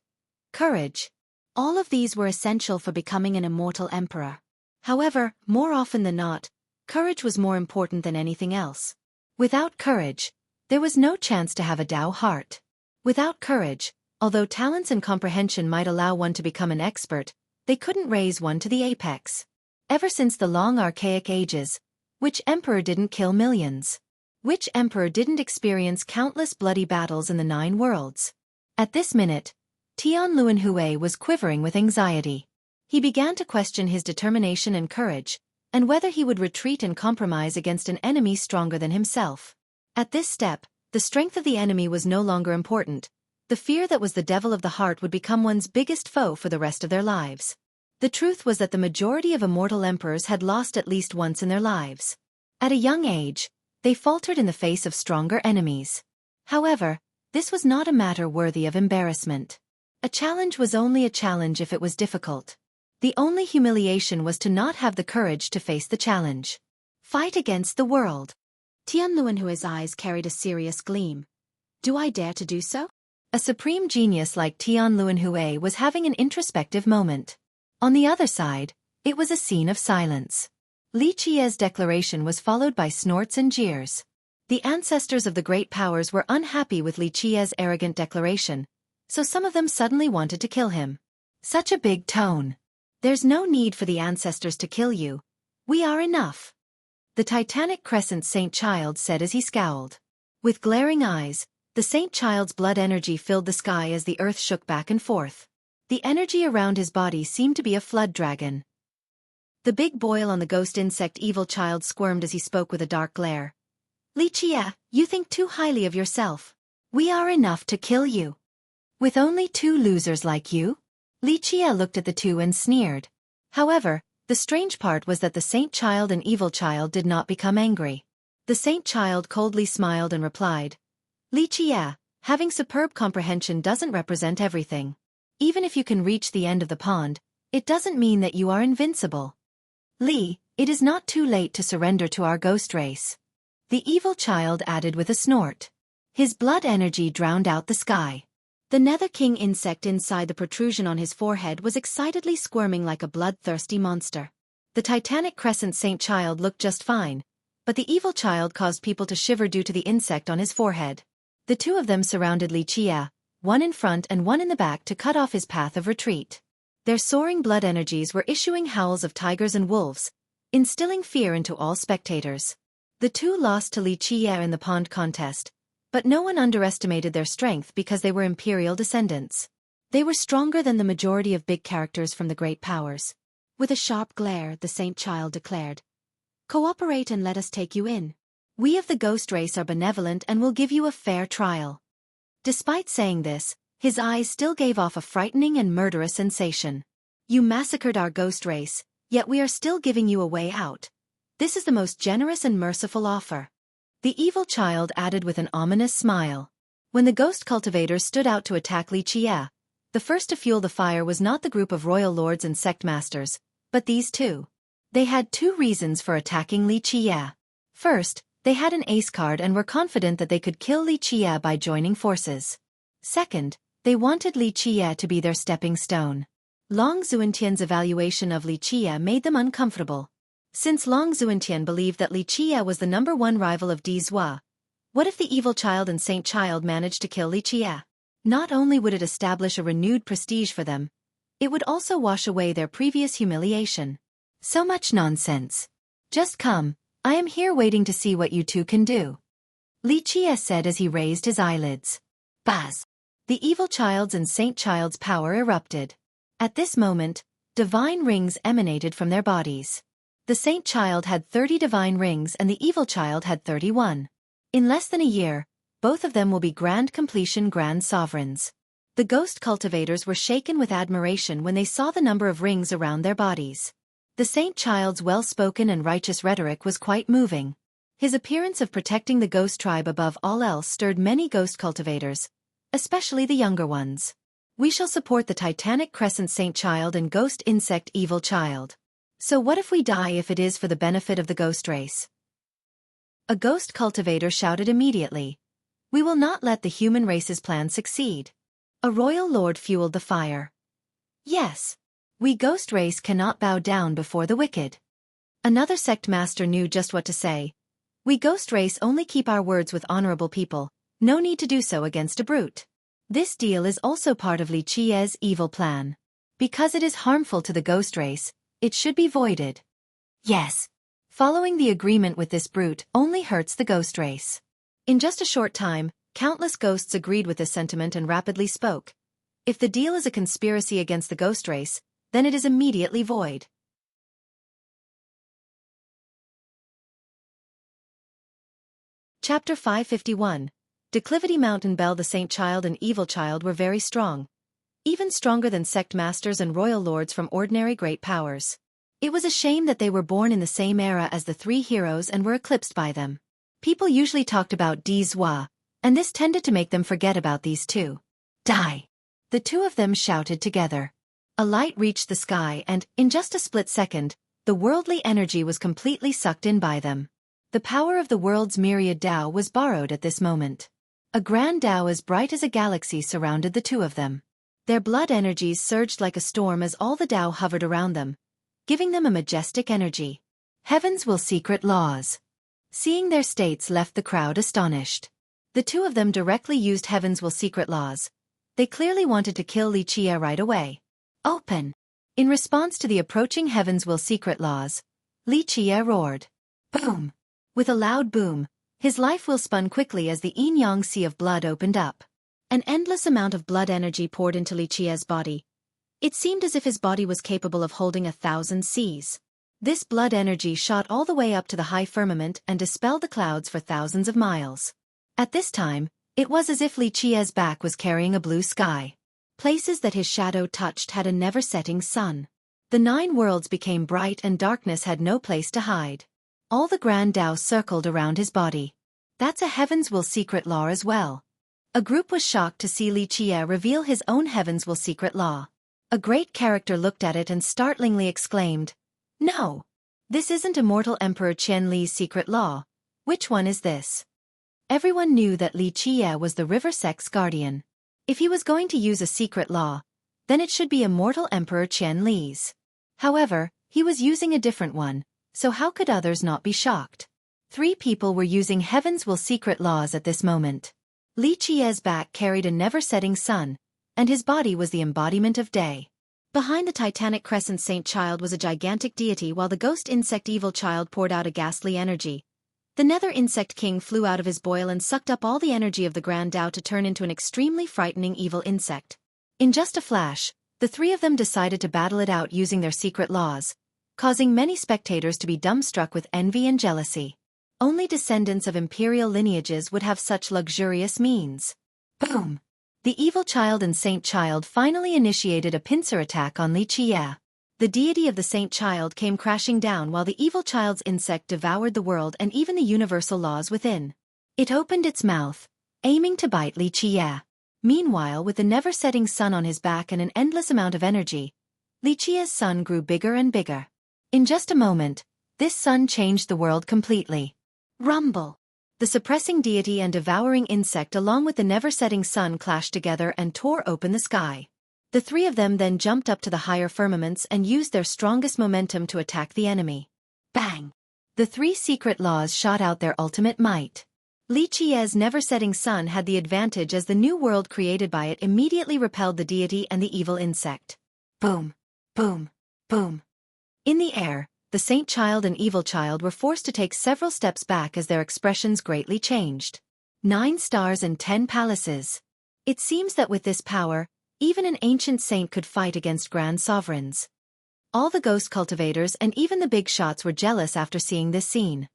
courage. All of these were essential for becoming an immortal emperor. However, more often than not, courage was more important than anything else. Without courage, there was no chance to have a Tao heart. Without courage, although talents and comprehension might allow one to become an expert, they couldn't raise one to the apex. Ever since the long archaic ages, which emperor didn't kill millions? Which emperor didn't experience countless bloody battles in the 9 worlds? At this minute, Tianluan Hui was quivering with anxiety. He began to question his determination and courage, and whether he would retreat and compromise against an enemy stronger than himself. At this step, the strength of the enemy was no longer important. The fear that was the devil of the heart would become one's biggest foe for the rest of their lives. The truth was that the majority of immortal emperors had lost at least once in their lives. At a young age, they faltered in the face of stronger enemies. However, this was not a matter worthy of embarrassment. A challenge was only a challenge if it was difficult. The only humiliation was to not have the courage to face the challenge. Fight against the world. Tianluan Hui's eyes carried a serious gleam. Do I dare to do so? A supreme genius like Tianluan Hui was having an introspective moment. On the other side, it was a scene of silence. Li Qi's declaration was followed by snorts and jeers. The ancestors of the great powers were unhappy with Li Qi's arrogant declaration, so some of them suddenly wanted to kill him. Such a big tone. There's no need for the ancestors to kill you. We are enough. The Titanic Crescent Saint Child said as he scowled. With glaring eyes, the Saint Child's blood energy filled the sky as the earth shook back and forth. The energy around his body seemed to be a flood dragon. The big boil on the ghost insect evil child squirmed as he spoke with a dark glare. Li Qie, you think too highly of yourself. We are enough to kill you. With only 2 losers like you? Li Qie looked at the 2 and sneered. However, the strange part was that the Saint Child and Evil Child did not become angry. The Saint Child coldly smiled and replied, Li Qie, having superb comprehension doesn't represent everything. Even if you can reach the end of the pond, it doesn't mean that you are invincible. Li, it is not too late to surrender to our ghost race. The Evil Child added with a snort. His blood energy drowned out the sky. The Nether King insect inside the protrusion on his forehead was excitedly squirming like a bloodthirsty monster. The Titanic Crescent Saint Child looked just fine, but the Evil Child caused people to shiver due to the insect on his forehead. The 2 of them surrounded Li Qie, one in front and one in the back to cut off his path of retreat. Their soaring blood energies were issuing howls of tigers and wolves, instilling fear into all spectators. The 2 lost to Li Qie in the pond contest, but no one underestimated their strength because they were imperial descendants. They were stronger than the majority of big characters from the great powers. With a sharp glare, the Saint Child declared, Cooperate and let us take you in. We of the ghost race are benevolent and will give you a fair trial. Despite saying this, his eyes still gave off a frightening and murderous sensation. You massacred our ghost race, yet we are still giving you a way out. This is the most generous and merciful offer. The Evil Child added with an ominous smile. When the ghost cultivators stood out to attack Li Qie, the first to fuel the fire was not the group of royal lords and sect masters, but these 2. They had 2 reasons for attacking Li Qie. First, they had an ace card and were confident that they could kill Li Qie by joining forces. Second, they wanted Li Qie to be their stepping stone. Long Xuentian's evaluation of Li Qie made them uncomfortable. Since Long Xuentian believed that Li Qie was the #1 rival of Di Zhua, what if the Evil Child and Saint Child managed to kill Li Qie? Not only would it establish a renewed prestige for them, it would also wash away their previous humiliation. So much nonsense. Just come. I am here waiting to see what you 2 can do. Li Qie said as he raised his eyelids. Buzz! The Evil Child's and Saint Child's power erupted. At this moment, divine rings emanated from their bodies. The Saint Child had 30 divine rings and the Evil Child had 31. In less than a year, both of them will be grand completion grand sovereigns. The ghost cultivators were shaken with admiration when they saw the number of rings around their bodies. The Saint Child's well-spoken and righteous rhetoric was quite moving. His appearance of protecting the ghost tribe above all else stirred many ghost cultivators, especially the younger ones. We shall support the Titanic Crescent Saint Child and Ghost Insect Evil Child. So what if we die if it is for the benefit of the ghost race? A ghost cultivator shouted immediately. We will not let the human race's plan succeed. A royal lord fueled the fire. Yes. We ghost race cannot bow down before the wicked. Another sect master knew just what to say. We ghost race only keep our words with honorable people, no need to do so against a brute. This deal is also part of Li Qie's evil plan. Because it is harmful to the ghost race, it should be voided. Yes. Following the agreement with this brute only hurts the ghost race. In just a short time, countless ghosts agreed with this sentiment and rapidly spoke. If the deal is a conspiracy against the ghost race, then it is immediately void. Chapter 551. Declivity Mountain Bell. The Saint Child and Evil Child were very strong. Even stronger than sect masters and royal lords from ordinary great powers. It was a shame that they were born in the same era as the three heroes and were eclipsed by them. People usually talked about Dizwa, and this tended to make them forget about these two. Die! The two of them shouted together. A light reached the sky and, in just a split second, the worldly energy was completely sucked in by them. The power of the world's myriad Tao was borrowed at this moment. A grand Tao as bright as a galaxy surrounded the two of them. Their blood energies surged like a storm as all the Tao hovered around them, giving them a majestic energy. Heaven's will secret laws. Seeing their states left the crowd astonished. The two of them directly used Heaven's will secret laws. They clearly wanted to kill Li Qie right away. Open! In response to the approaching Heaven's will secret laws, Li Qie roared. Boom! With a loud boom, his life will spun quickly as the yin-yang sea of blood opened up. An endless amount of blood energy poured into Li Qie's body. It seemed as if his body was capable of holding 1,000 seas. This blood energy shot all the way up to the high firmament and dispelled the clouds for thousands of miles. At this time, it was as if Li Qie's back was carrying a blue sky. Places that his shadow touched had a never-setting sun. The 9 worlds became bright and darkness had no place to hide. All the grand Tao circled around his body. That's a Heaven's will secret law as well. A group was shocked to see Li Qie reveal his own Heaven's will secret law. A great character looked at it and startlingly exclaimed, "No! This isn't Immortal Emperor Qian Li's secret law. Which one is this?" Everyone knew that Li Qie was the river sect's guardian. If he was going to use a secret law, then it should be Immortal Emperor Qian Li's. However, he was using a different one, so how could others not be shocked? 3 people were using Heaven's will secret laws at this moment. Li Qie's back carried a never-setting sun, and his body was the embodiment of day. Behind the Titanic Crescent Saint Child was a gigantic deity while the Ghost Insect Evil Child poured out a ghastly energy. The Nether Insect King flew out of his boil and sucked up all the energy of the Grand Tao to turn into an extremely frightening evil insect. In just a flash, the 3 of them decided to battle it out using their secret laws, causing many spectators to be dumbstruck with envy and jealousy. Only descendants of imperial lineages would have such luxurious means. Boom! The Evil Child and Saint Child finally initiated a pincer attack on Li Qie. The deity of the Saint Child came crashing down while the Evil Child's insect devoured the world and even the universal laws within. It opened its mouth, aiming to bite Li Qie. Meanwhile, with the never-setting sun on his back and an endless amount of energy, Li Qie's sun grew bigger and bigger. In just a moment, this sun changed the world completely. Rumble! The suppressing deity and devouring insect along with the never-setting sun clashed together and tore open the sky. The 3 of them then jumped up to the higher firmaments and used their strongest momentum to attack the enemy. Bang! The 3 secret laws shot out their ultimate might. Li Qie's never-setting sun had the advantage as the new world created by it immediately repelled the deity and the evil insect. Boom! Boom! Boom! In the air, the Saint Child and Evil Child were forced to take several steps back as their expressions greatly changed. 9 stars and 10 palaces. It seems that with this power, even an ancient saint could fight against grand sovereigns. All the ghost cultivators and even the big shots were jealous after seeing this scene.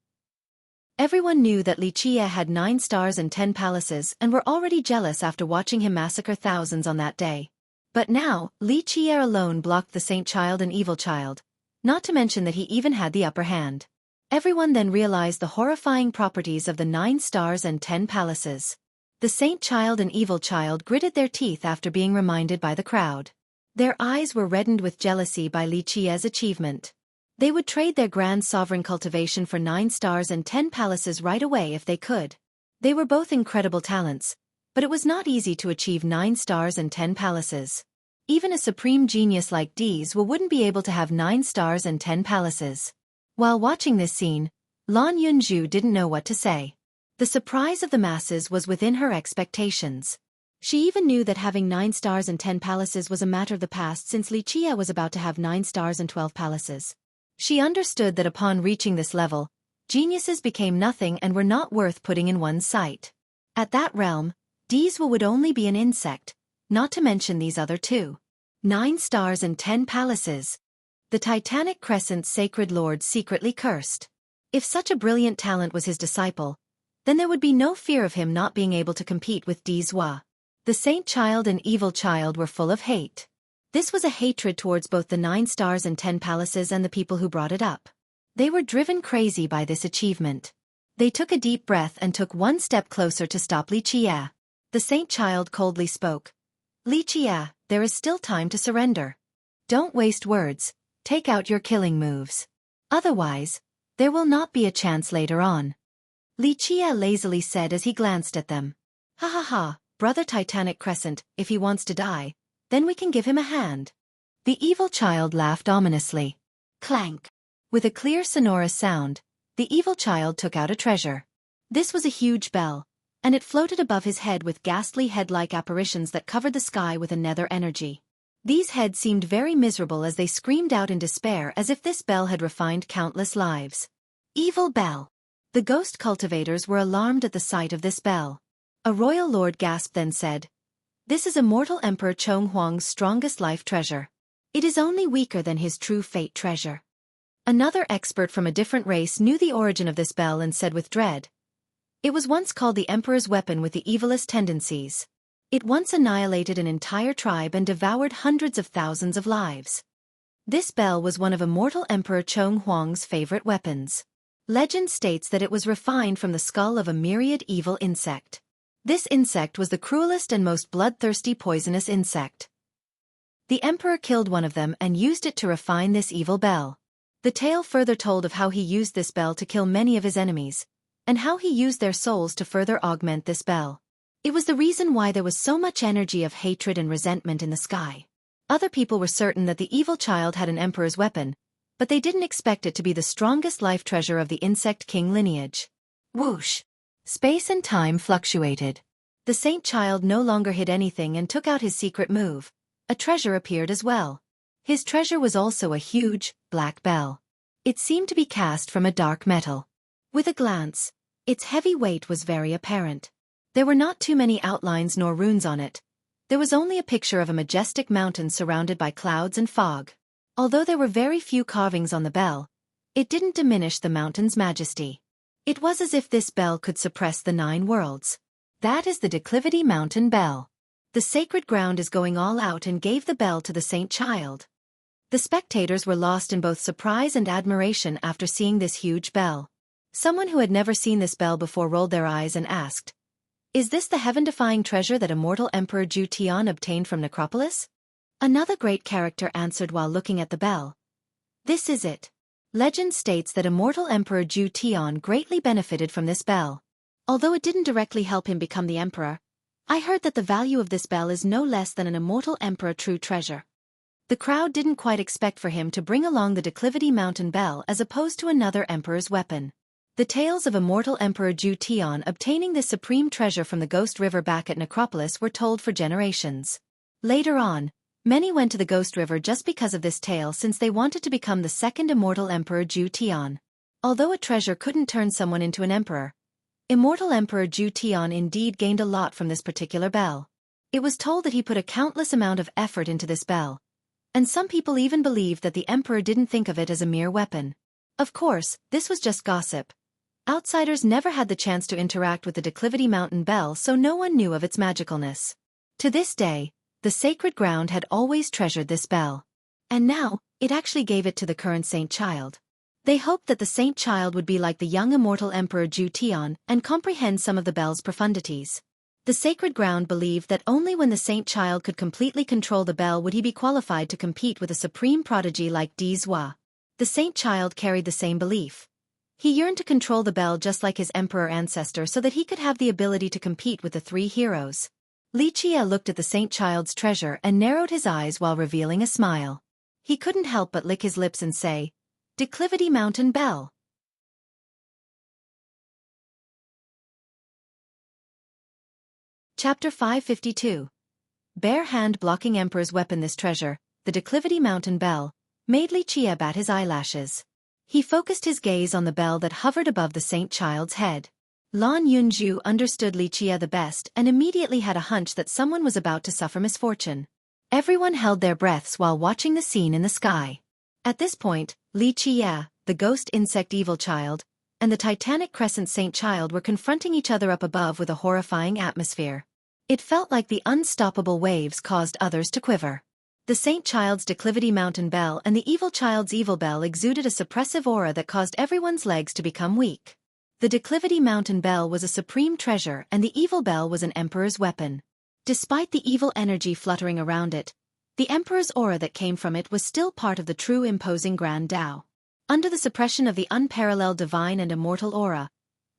Everyone knew that Li Qie had 9 stars and 10 palaces and were already jealous after watching him massacre thousands on that day. But now, Li Qie alone blocked the Saint Child and Evil Child, not to mention that he even had the upper hand. Everyone then realized the horrifying properties of the 9 stars and 10 palaces. The saint child and evil child gritted their teeth after being reminded by the crowd. Their eyes were reddened with jealousy by Li Qia's achievement. They would trade their grand sovereign cultivation for 9 stars and 10 palaces right away if they could. They were both incredible talents, but it was not easy to achieve 9 stars and 10 palaces. Even a supreme genius like Dizwa wouldn't be able to have 9 stars and 10 palaces. While watching this scene, Lan Yunzhu didn't know what to say. The surprise of the masses was within her expectations. She even knew that having 9 stars and 10 palaces was a matter of the past since Li Qia was about to have 9 stars and 12 palaces. She understood that upon reaching this level, geniuses became nothing and were not worth putting in one's sight. At that realm, Dizwa would only be an insect, not to mention these other 2. 9 stars and 10 palaces. The Titanic Crescent's sacred lord secretly cursed. If such a brilliant talent was his disciple, then there would be no fear of him not being able to compete with Dizwa. The saint child and evil child were full of hate. This was a hatred towards both the 9 stars and 10 palaces and the people who brought it up. They were driven crazy by this achievement. They took a deep breath and took one step closer to stop Li Qia. The saint child coldly spoke. Li Qia, there is still time to surrender. Don't waste words, take out your killing moves. Otherwise, there will not be a chance later on. Li Qia lazily said as he glanced at them. Ha ha ha, brother Titanic Crescent, if he wants to die, then we can give him a hand. The evil child laughed ominously. Clank. With a clear sonorous sound, the evil child took out a treasure. This was a huge bell, and it floated above his head with ghastly head-like apparitions that covered the sky with a nether energy. These heads seemed very miserable as they screamed out in despair as if this bell had refined countless lives. Evil bell. The ghost cultivators were alarmed at the sight of this bell. A royal lord gasped then said, "This is immortal Emperor Chong Huang's strongest life treasure. It is only weaker than his true fate treasure." Another expert from a different race knew the origin of this bell and said with dread, "It was once called the Emperor's weapon with the evilest tendencies. It once annihilated an entire tribe and devoured hundreds of thousands of lives. This bell was one of immortal Emperor Chong Huang's favorite weapons. Legend states that it was refined from the skull of a myriad evil insect. This insect was the cruelest and most bloodthirsty poisonous insect. The emperor killed one of them and used it to refine this evil bell. The tale further told of how he used this bell to kill many of his enemies, and how he used their souls to further augment this bell. It was the reason why there was so much energy of hatred and resentment in the sky. Other people were certain that the evil child had an emperor's weapon, but they didn't expect it to be the strongest life treasure of the insect king lineage. Whoosh! Space and time fluctuated. The saint child no longer hid anything and took out his secret move. A treasure appeared as well. His treasure was also a huge, black bell. It seemed to be cast from a dark metal. With a glance, its heavy weight was very apparent. There were not too many outlines nor runes on it. There was only a picture of a majestic mountain surrounded by clouds and fog. Although there were very few carvings on the bell, it didn't diminish the mountain's majesty. It was as if this bell could suppress the 9 worlds. That is the Declivity Mountain Bell. The sacred ground is going all out and gave the bell to the saint child. The spectators were lost in both surprise and admiration after seeing this huge bell. Someone who had never seen this bell before rolled their eyes and asked, "Is this the heaven-defying treasure that immortal Emperor Zhu Tian obtained from Necropolis?" Another great character answered while looking at the bell. "This is it." Legend states that immortal Emperor Zhu Tian greatly benefited from this bell. Although it didn't directly help him become the emperor, I heard that the value of this bell is no less than an immortal emperor true treasure. The crowd didn't quite expect for him to bring along the Declivity Mountain Bell as opposed to another emperor's weapon. The tales of immortal Emperor Zhu Tian obtaining this supreme treasure from the Ghost River back at Necropolis were told for generations. Later on, many went to the Ghost River just because of this tale since they wanted to become the second immortal Emperor Zhu Tian. Although a treasure couldn't turn someone into an emperor, immortal Emperor Zhu Tian indeed gained a lot from this particular bell. It was told that he put a countless amount of effort into this bell, and some people even believed that the emperor didn't think of it as a mere weapon. Of course, this was just gossip. Outsiders never had the chance to interact with the Declivity Mountain Bell, so no one knew of its magicalness. To this day, the sacred ground had always treasured this bell. And now, it actually gave it to the current saint child. They hoped that the saint child would be like the young immortal Emperor Zhu Tian and comprehend some of the bell's profundities. The sacred ground believed that only when the saint child could completely control the bell would he be qualified to compete with a supreme prodigy like Xueqi. The saint child carried the same belief. He yearned to control the bell just like his emperor ancestor so that he could have the ability to compete with the three heroes. Xueqi looked at the saint child's treasure and narrowed his eyes while revealing a smile. He couldn't help but lick his lips and say, "Declivity Mountain Bell." Chapter 552. Bare hand blocking Emperor's weapon. This treasure, the Declivity Mountain Bell, made Xueqi bat his eyelashes. He focused his gaze on the bell that hovered above the saint child's head. Lan Yunju understood Xueqi the best and immediately had a hunch that someone was about to suffer misfortune. Everyone held their breaths while watching the scene in the sky. At this point, Xueqi, the ghost insect evil child, and the titanic crescent saint child were confronting each other up above with a horrifying atmosphere. It felt like the unstoppable waves caused others to quiver. The saint child's Declivity Mountain Bell and the evil child's evil bell exuded a suppressive aura that caused everyone's legs to become weak. The Declivity Mountain Bell was a supreme treasure and the evil bell was an emperor's weapon. Despite the evil energy fluttering around it, the emperor's aura that came from it was still part of the true imposing Grand Tao. Under the suppression of the unparalleled divine and immortal aura,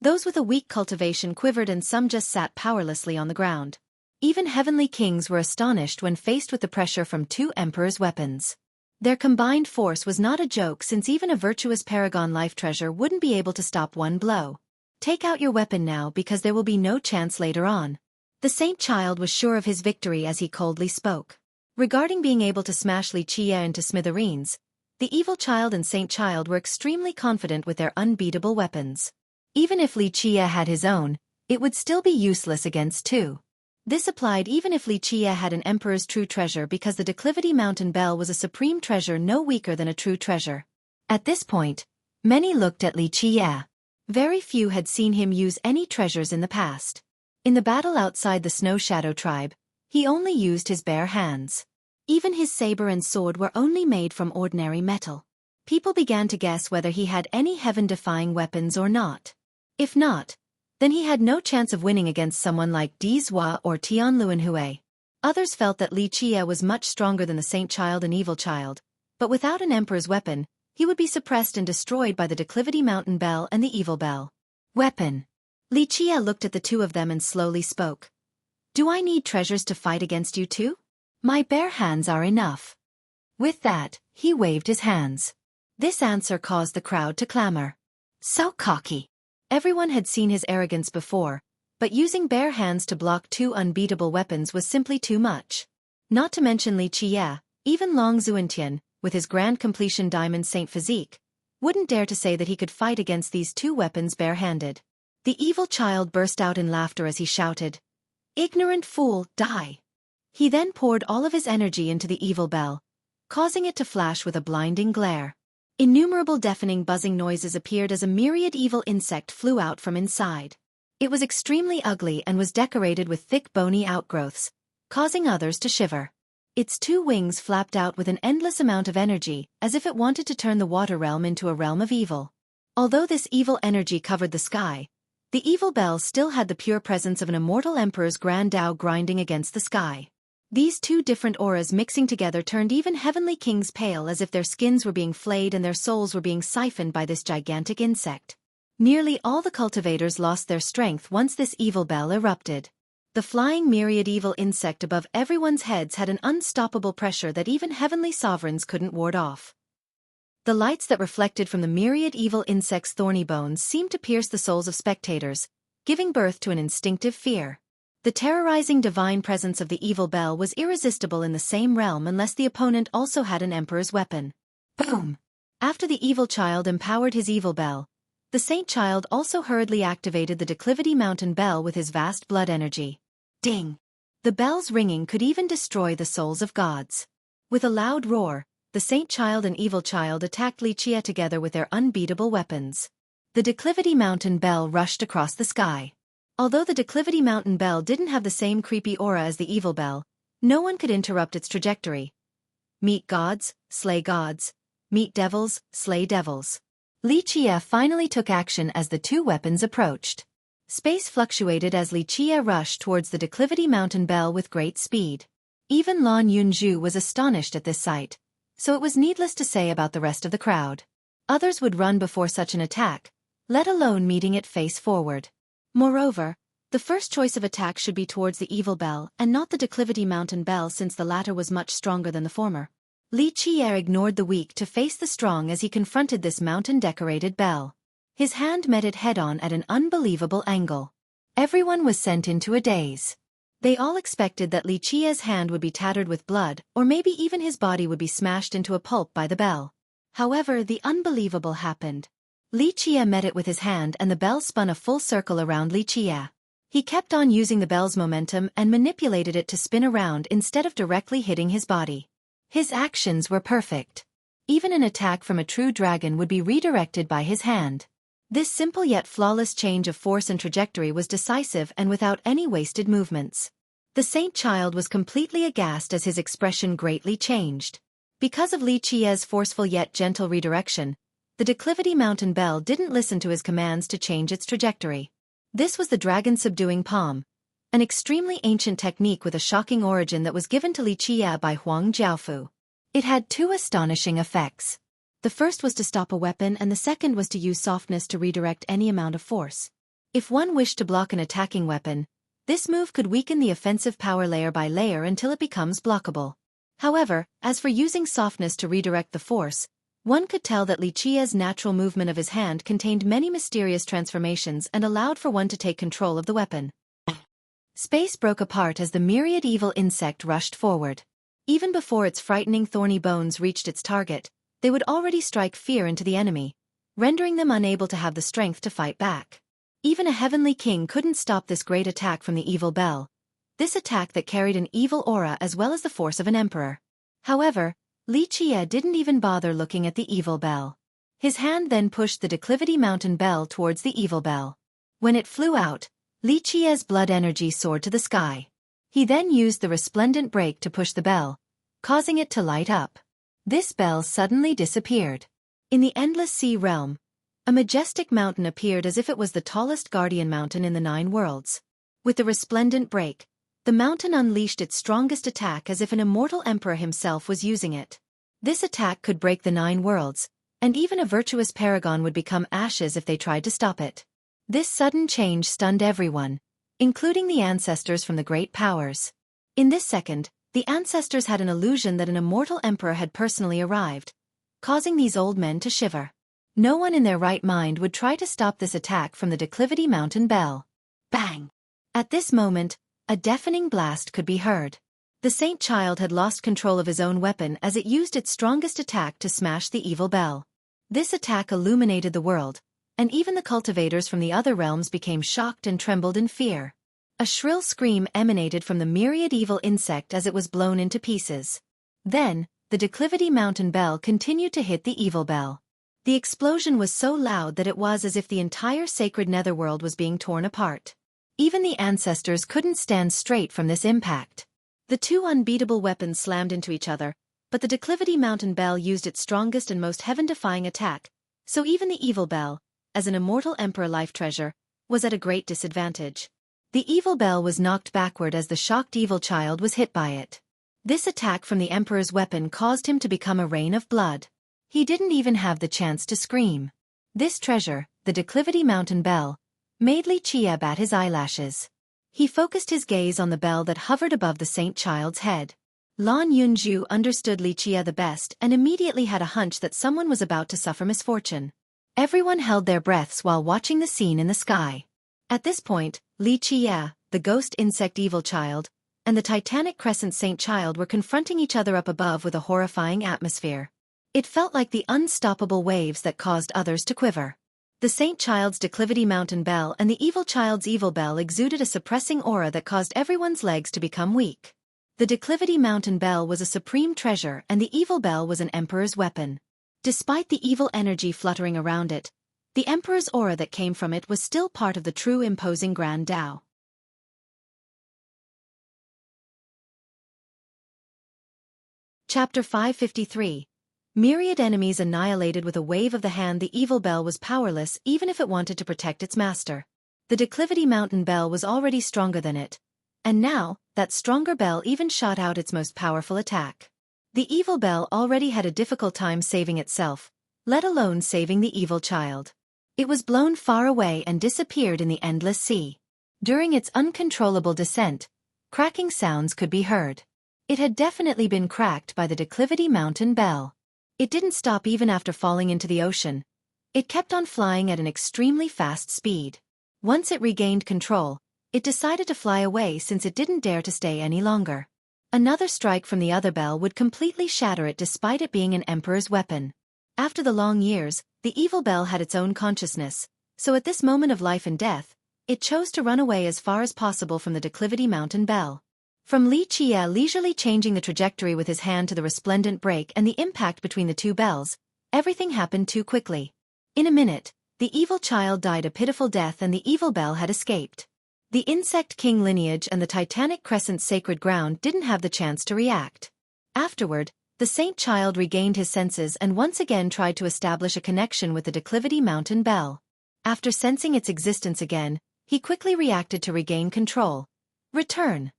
those with a weak cultivation quivered and some just sat powerlessly on the ground. Even heavenly kings were astonished when faced with the pressure from two emperors' weapons. Their combined force was not a joke since even a virtuous paragon life treasure wouldn't be able to stop one blow. Take out your weapon now because there will be no chance later on. The saint child was sure of his victory as he coldly spoke. Regarding being able to smash Xueqi into smithereens, the evil child and saint child were extremely confident with their unbeatable weapons. Even if Xueqi had his own, it would still be useless against two. This applied even if Xueqi had an emperor's true treasure because the Declivity Mountain Bell was a supreme treasure no weaker than a true treasure. At this point, many looked at Xueqi. Very few had seen him use any treasures in the past. In the battle outside the Snow Shadow tribe, he only used his bare hands. Even his saber and sword were only made from ordinary metal. People began to guess whether he had any heaven-defying weapons or not. If not, then he had no chance of winning against someone like Xueqi or Tianluanhui. Others felt that Xueqi was much stronger than the saint child and evil child, but without an emperor's weapon, he would be suppressed and destroyed by the Declivity Mountain Bell and the evil bell. Weapon. Xueqi looked at the two of them and slowly spoke. "Do I need treasures to fight against you too? My bare hands are enough." With that, he waved his hands. This answer caused the crowd to clamor. So cocky. Everyone had seen his arrogance before, but using bare hands to block two unbeatable weapons was simply too much. Not to mention Xueqi, even Long Xuantian, with his grand completion diamond saint physique, wouldn't dare to say that he could fight against these two weapons barehanded. The evil child burst out in laughter as he shouted, "Ignorant fool, die!" He then poured all of his energy into the evil bell, causing it to flash with a blinding glare. Innumerable deafening buzzing noises appeared as a myriad evil insect flew out from inside. It was extremely ugly and was decorated with thick bony outgrowths, causing others to shiver. Its two wings flapped out with an endless amount of energy, as if it wanted to turn the water realm into a realm of evil. Although this evil energy covered the sky, the evil bell still had the pure presence of an immortal emperor's grand Tao grinding against the sky. These two different auras mixing together turned even heavenly kings pale as if their skins were being flayed and their souls were being siphoned by this gigantic insect. Nearly all the cultivators lost their strength once this evil bell erupted. The flying myriad evil insect above everyone's heads had an unstoppable pressure that even heavenly sovereigns couldn't ward off. The lights that reflected from the myriad evil insect's thorny bones seemed to pierce the souls of spectators, giving birth to an instinctive fear. The terrorizing divine presence of the evil bell was irresistible in the same realm unless the opponent also had an emperor's weapon. Boom! After the evil child empowered his evil bell, the saint child also hurriedly activated the Declivity Mountain Bell with his vast blood energy. Ding! The bell's ringing could even destroy the souls of gods. With a loud roar, the saint child and evil child attacked Xueqi together with their unbeatable weapons. The Declivity Mountain Bell rushed across the sky. Although the Declivity Mountain Bell didn't have the same creepy aura as the evil bell, no one could interrupt its trajectory. Meet gods, slay gods. Meet devils, slay devils. Xueqi finally took action as the two weapons approached. Space fluctuated as Li Qie rushed towards the declivity mountain bell with great speed. Even Lan Yunju was astonished at this sight, so it was needless to say about the rest of the crowd. Others would run before such an attack, let alone meeting it face forward. Moreover, the first choice of attack should be towards the evil bell and not the declivity mountain bell, since the latter was much stronger than the former. Li Qie ignored the weak to face the strong as he confronted this mountain-decorated bell. His hand met it head-on at an unbelievable angle. Everyone was sent into a daze. They all expected that Li Qie's hand would be tattered with blood, or maybe even his body would be smashed into a pulp by the bell. However, the unbelievable happened. Li Qie met it with his hand and the bell spun a full circle around Li Qie. He kept on using the bell's momentum and manipulated it to spin around instead of directly hitting his body. His actions were perfect. Even an attack from a true dragon would be redirected by his hand. This simple yet flawless change of force and trajectory was decisive and without any wasted movements. The Saint Child was completely aghast as his expression greatly changed. Because of Li Qie's forceful yet gentle redirection, the declivity mountain bell didn't listen to his commands to change its trajectory. This was the dragon subduing palm, an extremely ancient technique with a shocking origin that was given to Li Qie by Huang Jiaofu. It had two astonishing effects. The first was to stop a weapon and the second was to use softness to redirect any amount of force. If one wished to block an attacking weapon, this move could weaken the offensive power layer by layer until it becomes blockable. However, as for using softness to redirect the force, one could tell that Li Qie's natural movement of his hand contained many mysterious transformations and allowed for one to take control of the weapon. Space broke apart as the myriad evil insect rushed forward. Even before its frightening thorny bones reached its target, they would already strike fear into the enemy, rendering them unable to have the strength to fight back. Even a heavenly king couldn't stop this great attack from the evil bell, this attack that carried an evil aura as well as the force of an emperor. However, Li Qie didn't even bother looking at the evil bell. His hand then pushed the declivity mountain bell towards the evil bell. When it flew out, Li Qie's blood energy soared to the sky. He then used the resplendent break to push the bell, causing it to light up. This bell suddenly disappeared. In the endless sea realm, a majestic mountain appeared as if it was the tallest guardian mountain in the 9 worlds. With the resplendent break, the mountain unleashed its strongest attack as if an immortal emperor himself was using it. This attack could break the 9 worlds, and even a virtuous paragon would become ashes if they tried to stop it. This sudden change stunned everyone, including the ancestors from the great powers. In this second, the ancestors had an illusion that an immortal emperor had personally arrived, causing these old men to shiver. No one in their right mind would try to stop this attack from the declivity mountain bell. Bang! At this moment, a deafening blast could be heard. The Saint Child had lost control of his own weapon as it used its strongest attack to smash the evil bell. This attack illuminated the world, and even the cultivators from the other realms became shocked and trembled in fear. A shrill scream emanated from the myriad evil insect as it was blown into pieces. Then, the declivity mountain bell continued to hit the evil bell. The explosion was so loud that it was as if the entire sacred netherworld was being torn apart. Even the ancestors couldn't stand straight from this impact. The two unbeatable weapons slammed into each other, but the declivity mountain bell used its strongest and most heaven-defying attack, so even the evil bell, as an immortal emperor life treasure, was at a great disadvantage. The evil bell was knocked backward as the shocked evil child was hit by it. This attack from the emperor's weapon caused him to become a rain of blood. He didn't even have the chance to scream. This treasure, the declivity mountain bell, made Li Qie bat his eyelashes. He focused his gaze on the bell that hovered above the Saint Child's head. Lan Yunju understood Li Qie the best and immediately had a hunch that someone was about to suffer misfortune. Everyone held their breaths while watching the scene in the sky. At this point, Li Qie, the ghost insect evil child, and the titanic crescent Saint Child were confronting each other up above with a horrifying atmosphere. It felt like the unstoppable waves that caused others to quiver. The Saint Child's declivity mountain bell and the evil child's evil bell exuded a suppressing aura that caused everyone's legs to become weak. The declivity mountain bell was a supreme treasure and the evil bell was an emperor's weapon. Despite the evil energy fluttering around it, the emperor's aura that came from it was still part of the true imposing Grand Tao. Chapter 553. Myriad enemies annihilated with a wave of the hand. The evil bell was powerless even if it wanted to protect its master. The Declivity Mountain Bell was already stronger than it. And now, that stronger bell even shot out its most powerful attack. The evil bell already had a difficult time saving itself, let alone saving the evil child. It was blown far away and disappeared in the endless sea. During its uncontrollable descent, cracking sounds could be heard. It had definitely been cracked by the Declivity Mountain Bell. It didn't stop even after falling into the ocean. It kept on flying at an extremely fast speed. Once it regained control, it decided to fly away since it didn't dare to stay any longer. Another strike from the other bell would completely shatter it despite it being an emperor's weapon. After the long years, the evil bell had its own consciousness, so at this moment of life and death, it chose to run away as far as possible from the Declivity Mountain Bell. From Li Qie leisurely changing the trajectory with his hand to the resplendent break and the impact between the two bells, everything happened too quickly. In a minute, the evil child died a pitiful death and the evil bell had escaped. The Insect King lineage and the Titanic Crescent's sacred ground didn't have the chance to react. Afterward, the Saint Child regained his senses and once again tried to establish a connection with the Declivity Mountain Bell. After sensing its existence again, he quickly reacted to regain control. Return.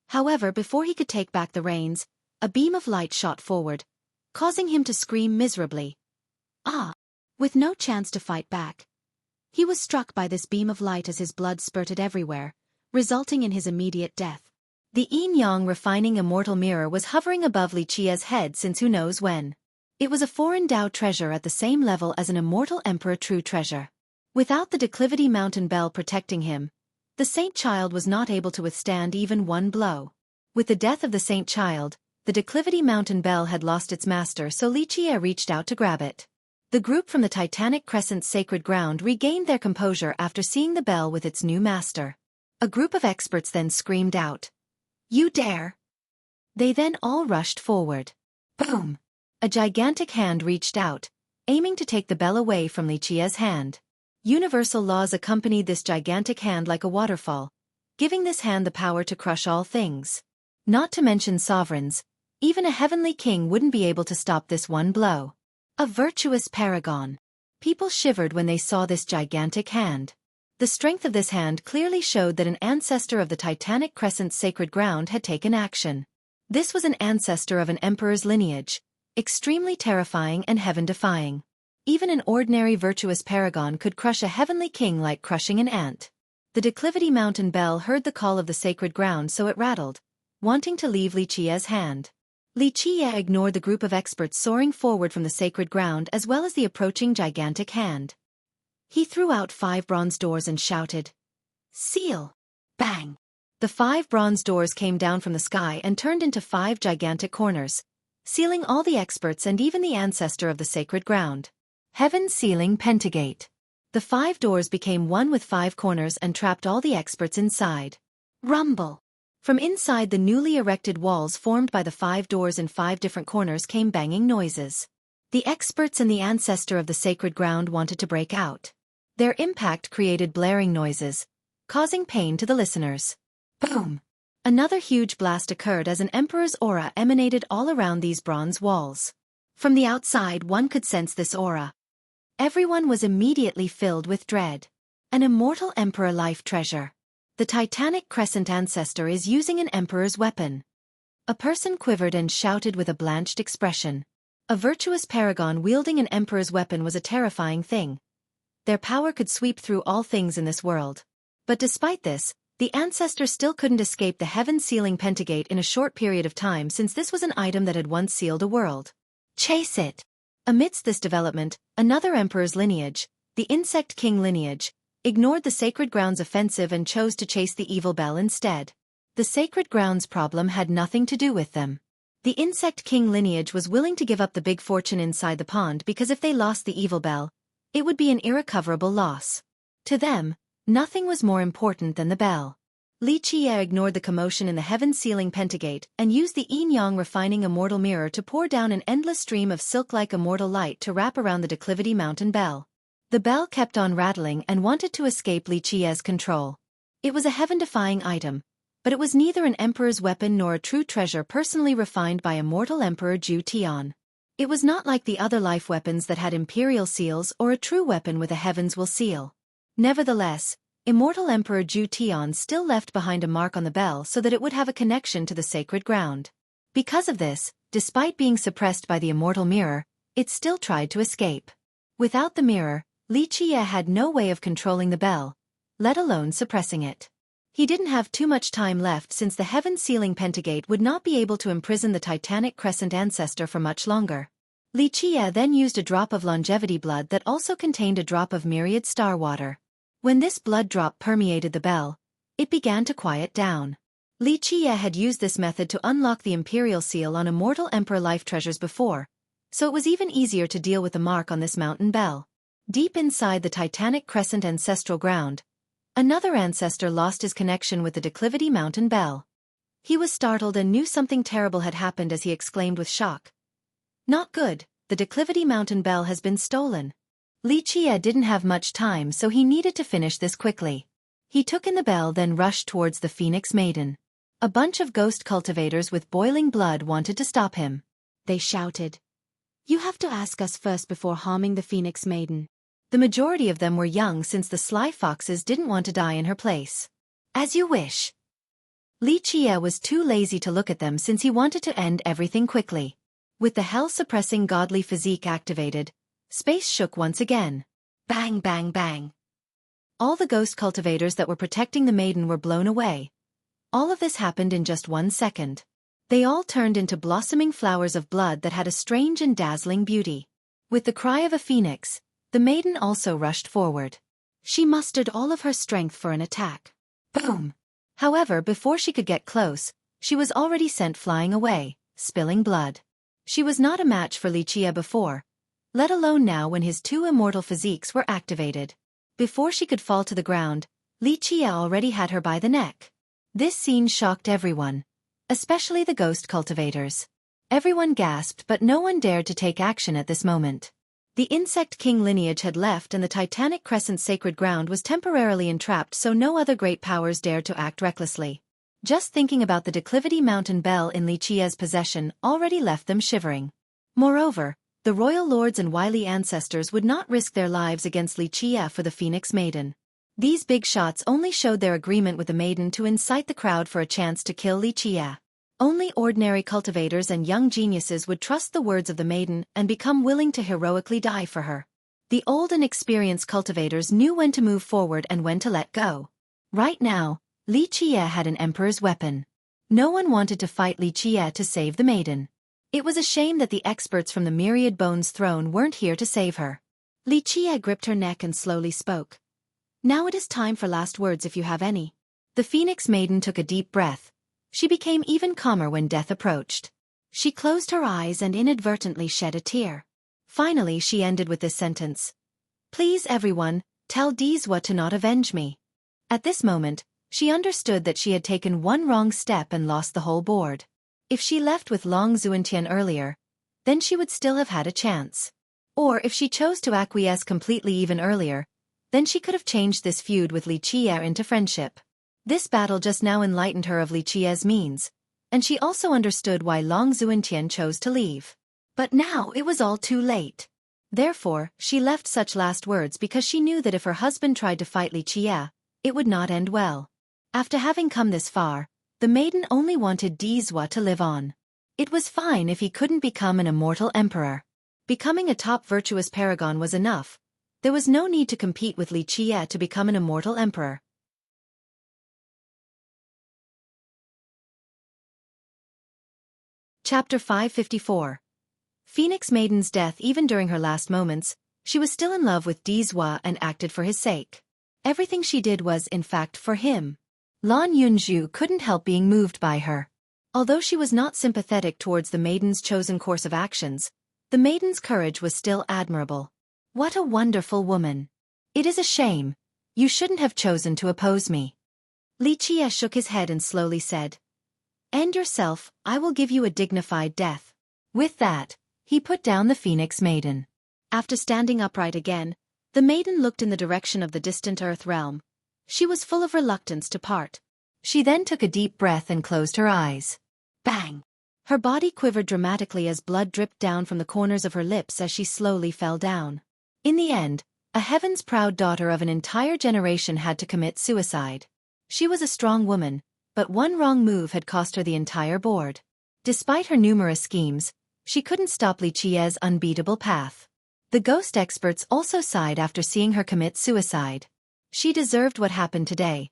However, before he could take back the reins, a beam of light shot forward, causing him to scream miserably. Ah! With no chance to fight back. He was struck by this beam of light as his blood spurted everywhere, resulting in his immediate death. The yin-yang refining immortal mirror was hovering above Li Qie's head since who knows when. It was a foreign Dao treasure at the same level as an immortal emperor true treasure. Without the Declivity Mountain Bell protecting him, the Saint Child was not able to withstand even one blow. With the death of the Saint Child, the Declivity Mountain Bell had lost its master, so Li Qie reached out to grab it. The group from the Titanic Crescent's sacred ground regained their composure after seeing the bell with its new master. A group of experts then screamed out, "You dare!" They then all rushed forward. Boom! A gigantic hand reached out, aiming to take the bell away from Li Qie's hand. Universal laws accompanied this gigantic hand like a waterfall, giving this hand the power to crush all things. Not to mention sovereigns, even a heavenly king wouldn't be able to stop this one blow. A virtuous paragon. People shivered when they saw this gigantic hand. The strength of this hand clearly showed that an ancestor of the Titanic Crescent's sacred ground had taken action. This was an ancestor of an emperor's lineage, extremely terrifying and heaven-defying. Even an ordinary virtuous paragon could crush a heavenly king like crushing an ant. The Declivity Mountain Bell heard the call of the sacred ground, so it rattled, wanting to leave Li Qie's hand. Li Qie ignored the group of experts soaring forward from the sacred ground as well as the approaching gigantic hand. He threw out 5 bronze doors and shouted, "Seal!" Bang! The 5 bronze doors came down from the sky and turned into 5 gigantic corners, sealing all the experts and even the ancestor of the sacred ground. Heaven Sealing Pentagate. The 5 doors became one with 5 corners and trapped all the experts inside. Rumble! From inside the newly erected walls formed by the 5 doors in 5 different corners came banging noises. The experts and the ancestor of the sacred ground wanted to break out. Their impact created blaring noises, causing pain to the listeners. Boom! Another huge blast occurred as an emperor's aura emanated all around these bronze walls. From the outside one could sense this aura. Everyone was immediately filled with dread. An immortal emperor life treasure. The Titanic Crescent ancestor is using an emperor's weapon. A person quivered and shouted with a blanched expression. A virtuous paragon wielding an emperor's weapon was a terrifying thing. Their power could sweep through all things in this world. But despite this, the ancestor still couldn't escape the heaven-sealing pentagate in a short period of time since this was an item that had once sealed a world. Chase it! Amidst this development, another emperor's lineage, the Insect King lineage, ignored the sacred ground's offensive and chose to chase the evil bell instead. The sacred ground's problem had nothing to do with them. The Insect King lineage was willing to give up the big fortune inside the pond because if they lost the evil bell, it would be an irrecoverable loss. To them, nothing was more important than the bell. Li Qie ignored the commotion in the heaven-sealing pentagate and used the yin-yang refining immortal mirror to pour down an endless stream of silk-like immortal light to wrap around the Declivity Mountain Bell. The bell kept on rattling and wanted to escape Li Qie's control. It was a heaven-defying item, but it was neither an emperor's weapon nor a true treasure personally refined by immortal Emperor Zhu Tian. It was not like the other life weapons that had imperial seals or a true weapon with a heavens will seal. Nevertheless, Immortal Emperor Ju Tian still left behind a mark on the bell so that it would have a connection to the sacred ground. Because of this, despite being suppressed by the immortal mirror, it still tried to escape. Without the mirror, Li Qie had no way of controlling the bell, let alone suppressing it. He didn't have too much time left since the heaven-sealing pentagate would not be able to imprison the Titanic Crescent ancestor for much longer. Li Qie then used a drop of longevity blood that also contained a drop of myriad star water. When this blood drop permeated the bell, it began to quiet down. Li Qie had used this method to unlock the Imperial Seal on Immortal Emperor life treasures before, so it was even easier to deal with the mark on this mountain bell. Deep inside the Titanic Crescent ancestral ground, another ancestor lost his connection with the Declivity Mountain bell. He was startled and knew something terrible had happened as he exclaimed with shock. Not good, the Declivity Mountain bell has been stolen. Li Qie didn't have much time so he needed to finish this quickly. He took in the bell then rushed towards the Phoenix Maiden. A bunch of ghost cultivators with boiling blood wanted to stop him. They shouted, "You have to ask us first before harming the Phoenix Maiden." The majority of them were young since the sly foxes didn't want to die in her place. As you wish. Li Qie was too lazy to look at them since he wanted to end everything quickly. With the hell-suppressing godly physique activated, space shook once again. Bang bang bang. All the ghost cultivators that were protecting the maiden were blown away. All of this happened in just 1 second. They all turned into blossoming flowers of blood that had a strange and dazzling beauty. With the cry of a phoenix, the maiden also rushed forward. She mustered all of her strength for an attack. Boom! However, before she could get close, she was already sent flying away, spilling blood. She was not a match for Li Qie before, let alone now when his 2 immortal physiques were activated. Before she could fall to the ground, Li Qie already had her by the neck. This scene shocked everyone, especially the ghost cultivators. Everyone gasped but no one dared to take action at this moment. The Insect King lineage had left and the Titanic Crescent sacred ground was temporarily entrapped so no other great powers dared to act recklessly. Just thinking about the Declivity Mountain bell in Li Qie's possession already left them shivering. Moreover, the royal lords and wily ancestors would not risk their lives against Li Qie for the Phoenix Maiden. These big shots only showed their agreement with the maiden to incite the crowd for a chance to kill Li Qie. Only ordinary cultivators and young geniuses would trust the words of the maiden and become willing to heroically die for her. The old and experienced cultivators knew when to move forward and when to let go. Right now, Li Qie had an emperor's weapon. No one wanted to fight Li Qie to save the maiden. It was a shame that the experts from the Myriad Bones throne weren't here to save her. Li Qie gripped her neck and slowly spoke. Now it is time for last words if you have any. The Phoenix Maiden took a deep breath. She became even calmer when death approached. She closed her eyes and inadvertently shed a tear. Finally she ended with this sentence. Please everyone, tell Dizwa to not avenge me. At this moment, she understood that she had taken one wrong step and lost the whole board. If she left with Long Xuentian earlier, then she would still have had a chance. Or if she chose to acquiesce completely even earlier, then she could have changed this feud with Li Qie into friendship. This battle just now enlightened her of Li Qie's means, and she also understood why Long Xuentian chose to leave. But now it was all too late. Therefore, she left such last words because she knew that if her husband tried to fight Li Qie, it would not end well. After having come this far, the maiden only wanted Dizwa to live on. It was fine if he couldn't become an immortal emperor. Becoming a top virtuous paragon was enough. There was no need to compete with Li Qie to become an immortal emperor. Chapter 554. Phoenix Maiden's death. Even during her last moments, she was still in love with Dizwa and acted for his sake. Everything she did was, in fact, for him. Lan Yunzhu couldn't help being moved by her. Although she was not sympathetic towards the maiden's chosen course of actions, the maiden's courage was still admirable. What a wonderful woman. It is a shame. You shouldn't have chosen to oppose me. Li Qie shook his head and slowly said, End yourself, I will give you a dignified death. With that, he put down the Phoenix Maiden. After standing upright again, the maiden looked in the direction of the distant Earth realm. She was full of reluctance to part. She then took a deep breath and closed her eyes. Bang! Her body quivered dramatically as blood dripped down from the corners of her lips as she slowly fell down. In the end, A heaven's proud daughter of an entire generation had to commit suicide. She was a strong woman, but one wrong move had cost her the entire board. Despite her numerous schemes, she couldn't stop Li Qiye's unbeatable path. The ghost experts also sighed after seeing her commit suicide. She deserved what happened today.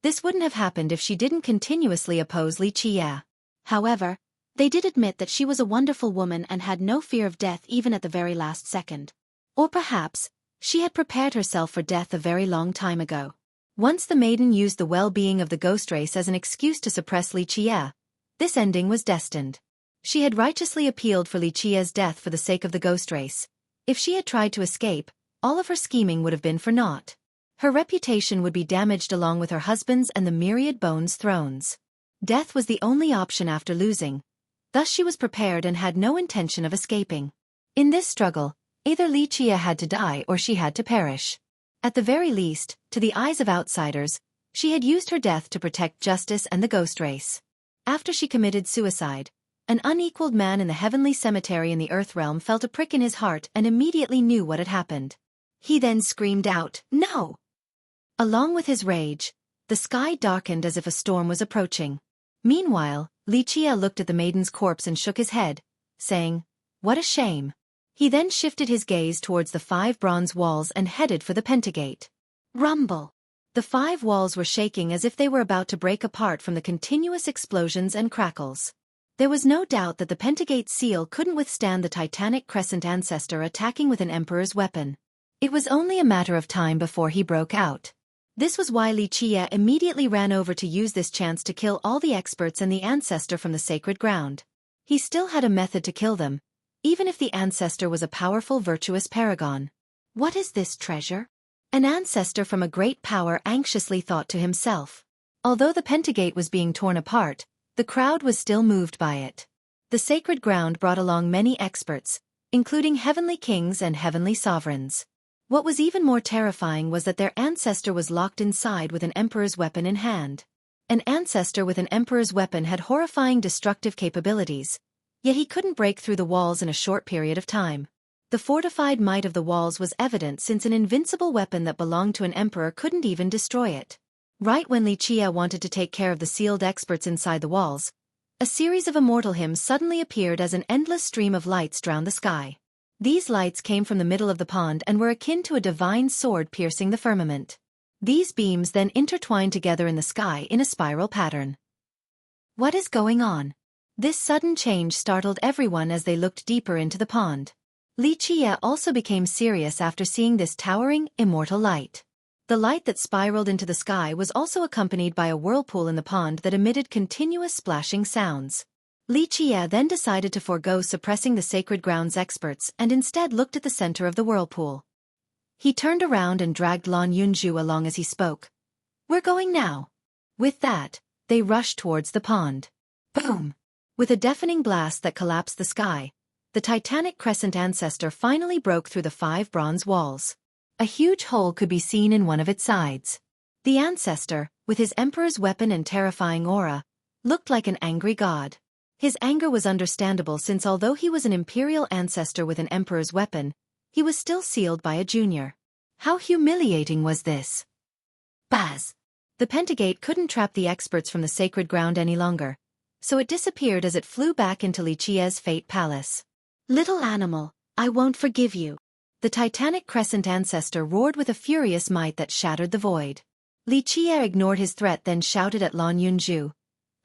This wouldn't have happened if she didn't continuously oppose Li Qiye. However, they did admit that she was a wonderful woman and had no fear of death even at the very last second. Or perhaps, she had prepared herself for death a very long time ago. Once the maiden used the well-being of the ghost race as an excuse to suppress Li Qiye, this ending was destined. She had righteously appealed for Li Qiye's death for the sake of the ghost race. If she had tried to escape, all of her scheming would have been for naught. Her reputation would be damaged along with her husband's and the myriad bones thrones. Death was the only option after losing. Thus she was prepared and had no intention of escaping. In this struggle, either Li Qiye had to die or she had to perish. At the very least, to the eyes of outsiders, she had used her death to protect justice and the ghost race. After she committed suicide, an unequaled man in the heavenly cemetery in the earth realm felt a prick in his heart and immediately knew what had happened. He then screamed out, "No!" Along with his rage, the sky darkened as if a storm was approaching. Meanwhile, Li Qiye looked at the maiden's corpse and shook his head, saying, "What a shame." He then shifted his gaze towards the 5 bronze walls and headed for the Pentagate. Rumble! The 5 walls were shaking as if they were about to break apart from the continuous explosions and crackles. There was no doubt that the Pentagate seal couldn't withstand the titanic crescent ancestor attacking with an emperor's weapon. It was only a matter of time before he broke out. This was why Li Qiye immediately ran over to use this chance to kill all the experts and the ancestor from the sacred ground. He still had a method to kill them, even if the ancestor was a powerful virtuous paragon. What is this treasure? An ancestor from a great power anxiously thought to himself. Although the Pentagate was being torn apart, the crowd was still moved by it. The sacred ground brought along many experts, including heavenly kings and heavenly sovereigns. What was even more terrifying was that their ancestor was locked inside with an emperor's weapon in hand. An ancestor with an emperor's weapon had horrifying destructive capabilities, yet he couldn't break through the walls in a short period of time. The fortified might of the walls was evident since an invincible weapon that belonged to an emperor couldn't even destroy it. Right when Li Qiye wanted to take care of the sealed experts inside the walls, a series of immortal hymns suddenly appeared as an endless stream of lights drowned the sky. These lights came from the middle of the pond and were akin to a divine sword piercing the firmament. These beams then intertwined together in the sky in a spiral pattern. What is going on? This sudden change startled everyone as they looked deeper into the pond. Li Qiye also became serious after seeing this towering, immortal light. The light that spiraled into the sky was also accompanied by a whirlpool in the pond that emitted continuous splashing sounds. Li Qiye then decided to forego suppressing the sacred ground's experts and instead looked at the center of the whirlpool. He turned around and dragged Lan Yunju along as he spoke. "We're going now." With that, they rushed towards the pond. Boom! With a deafening blast that collapsed the sky, the titanic crescent ancestor finally broke through the 5 bronze walls. A huge hole could be seen in one of its sides. The ancestor, with his emperor's weapon and terrifying aura, looked like an angry god. His anger was understandable since although he was an imperial ancestor with an emperor's weapon, he was still sealed by a junior. How humiliating was this? Baz! The Pentagate couldn't trap the experts from the sacred ground any longer, so it disappeared as it flew back into Li Qiye's fate palace. "Little animal, I won't forgive you." The titanic crescent ancestor roared with a furious might that shattered the void. Li Qiye ignored his threat then shouted at Lan Yunju,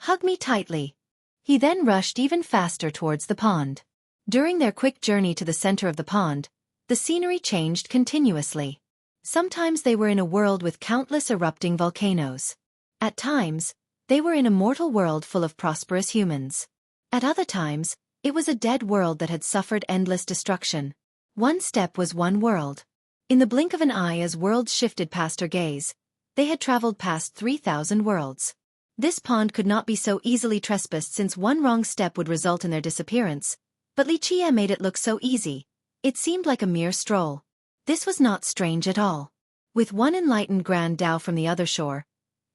"Hug me tightly." He then rushed even faster towards the pond. During their quick journey to the center of the pond, the scenery changed continuously. Sometimes they were in a world with countless erupting volcanoes. At times, they were in a mortal world full of prosperous humans. At other times, it was a dead world that had suffered endless destruction. One step was one world. In the blink of an eye as worlds shifted past her gaze, they had traveled past 3,000 worlds. This pond could not be so easily trespassed since one wrong step would result in their disappearance, but Li Qiye made it look so easy. It seemed like a mere stroll. This was not strange at all. With one enlightened Grand Dao from the other shore,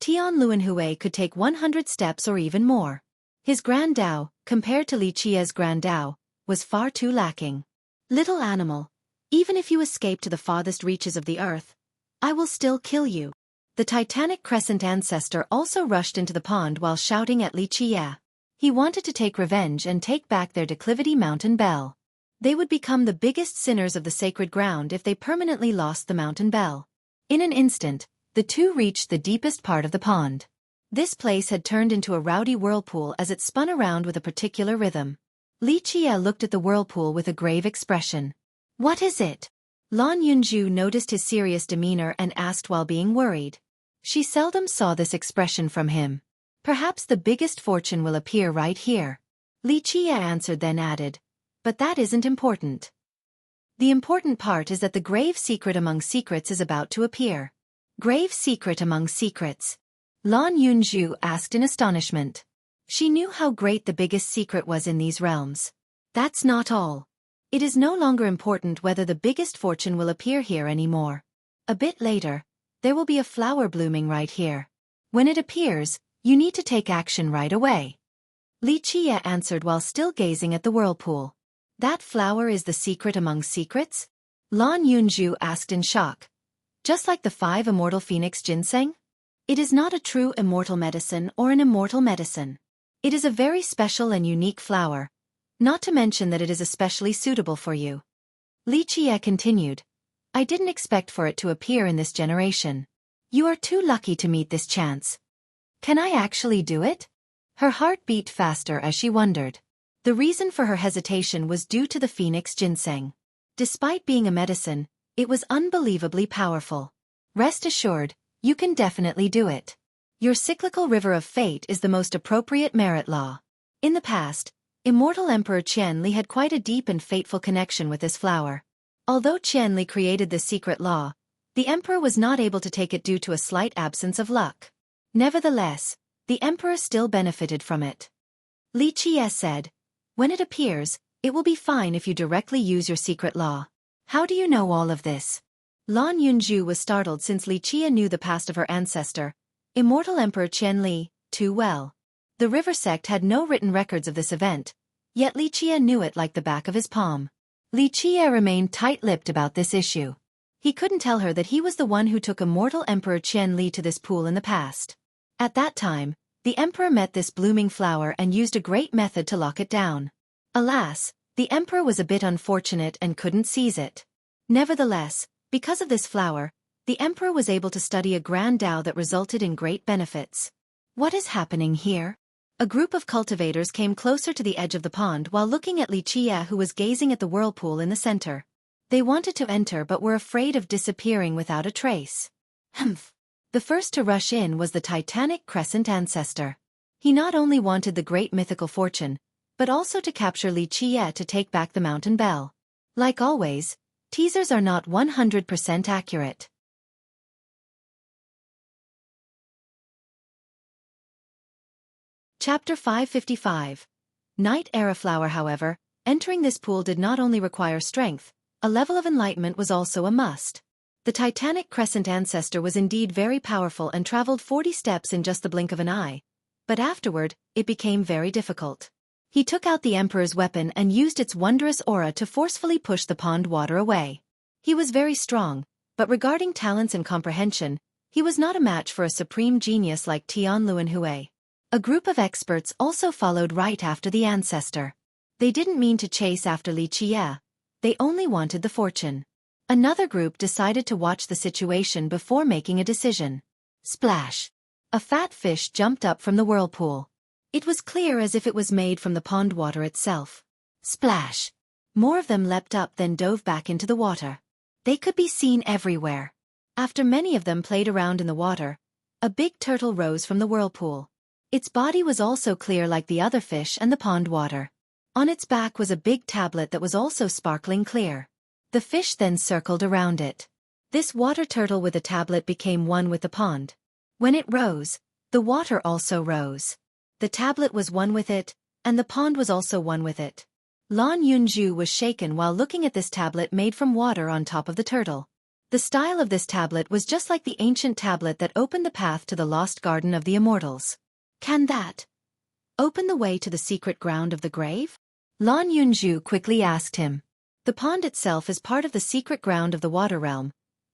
Tian Luanhui could take 100 steps or even more. His Grand Dao, compared to Li Qiye's Grand Dao, was far too lacking. "Little animal, Even if you escape to the farthest reaches of the earth, I will still kill you. The Titanic Crescent ancestor also rushed into the pond while shouting at Xueqi. He wanted to take revenge and take back their declivity mountain bell. They would become the biggest sinners of the sacred ground if they permanently lost the mountain bell. In an instant, the two reached the deepest part of the pond. This place had turned into a rowdy whirlpool as it spun around with a particular rhythm. Xueqi looked at the whirlpool with a grave expression. What is it? Lan Yunju noticed his serious demeanor and asked while being worried. She seldom saw this expression from him. Perhaps the biggest fortune will appear right here. Xueqi answered, then added, but that isn't important. The important part is that the grave secret among secrets is about to appear. Grave secret among secrets? Lan Yunju asked in astonishment. She knew how great the biggest secret was in these realms. That's not all. It is no longer important whether the biggest fortune will appear here anymore. A bit later, there will be a flower blooming right here. When it appears, you need to take action right away. Xueqi answered while still gazing at the whirlpool. That flower is the secret among secrets? Lan Yunju asked in shock. Just like the 5 immortal phoenix ginseng? It is not a true immortal medicine or an immortal medicine. It is a very special and unique flower, not to mention that it is especially suitable for you. Xueqi continued. I didn't expect for it to appear in this generation. You are too lucky to meet this chance. Can I actually do it? Her heart beat faster as she wondered. The reason for her hesitation was due to the phoenix ginseng. Despite being a medicine, it was unbelievably powerful. Rest assured, you can definitely do it. Your cyclical river of fate is the most appropriate merit law. In the past, Immortal Emperor Qianli had quite a deep and fateful connection with this flower. Although Qianli created this secret law, the emperor was not able to take it due to a slight absence of luck. Nevertheless, the emperor still benefited from it. Xueqi said, when it appears, it will be fine if you directly use your secret law. How do you know all of this? Lan Yunju was startled since Xueqi knew the past of her ancestor, Immortal Emperor Qianli, too well. The river sect had no written records of this event, yet Xueqi knew it like the back of his palm. Xueqi remained tight-lipped about this issue. He couldn't tell her that he was the one who took Immortal Emperor Qianli to this pool in the past. At that time, the emperor met this blooming flower and used a great method to lock it down. Alas, the emperor was a bit unfortunate and couldn't seize it. Nevertheless, because of this flower, the emperor was able to study a grand Tao that resulted in great benefits. What is happening here? A group of cultivators came closer to the edge of the pond while looking at Xueqi, who was gazing at the whirlpool in the center. They wanted to enter but were afraid of disappearing without a trace. Humph. The first to rush in was the Titanic Crescent ancestor. He not only wanted the great mythical fortune, but also to capture Xueqi to take back the mountain bell. Like always, teasers are not 100% accurate. Chapter 555. Night Era Flower. However, entering this pool did not only require strength, a level of enlightenment was also a must. The Titanic Crescent ancestor was indeed very powerful and traveled 40 steps in just the blink of an eye, but afterward, it became very difficult. He took out the emperor's weapon and used its wondrous aura to forcefully push the pond water away. He was very strong, but regarding talents and comprehension, he was not a match for a supreme genius like Tian Luanhui. A group of experts also followed right after the ancestor. They didn't mean to chase after Xueqi, they only wanted the fortune. Another group decided to watch the situation before making a decision. Splash! A fat fish jumped up from the whirlpool. It was clear as if it was made from the pond water itself. Splash! More of them leapt up then dove back into the water. They could be seen everywhere. After many of them played around in the water, a big turtle rose from the whirlpool. Its body was also clear like the other fish and the pond water. On its back was a big tablet that was also sparkling clear. The fish then circled around it. This water turtle with a tablet became one with the pond. When it rose, the water also rose. The tablet was one with it, and the pond was also one with it. Lan Yunju was shaken while looking at this tablet made from water on top of the turtle. The style of this tablet was just like the ancient tablet that opened the path to the lost garden of the immortals. Can that open the way to the secret ground of the grave? Lan Yunju quickly asked him. The pond itself is part of the secret ground of the water realm,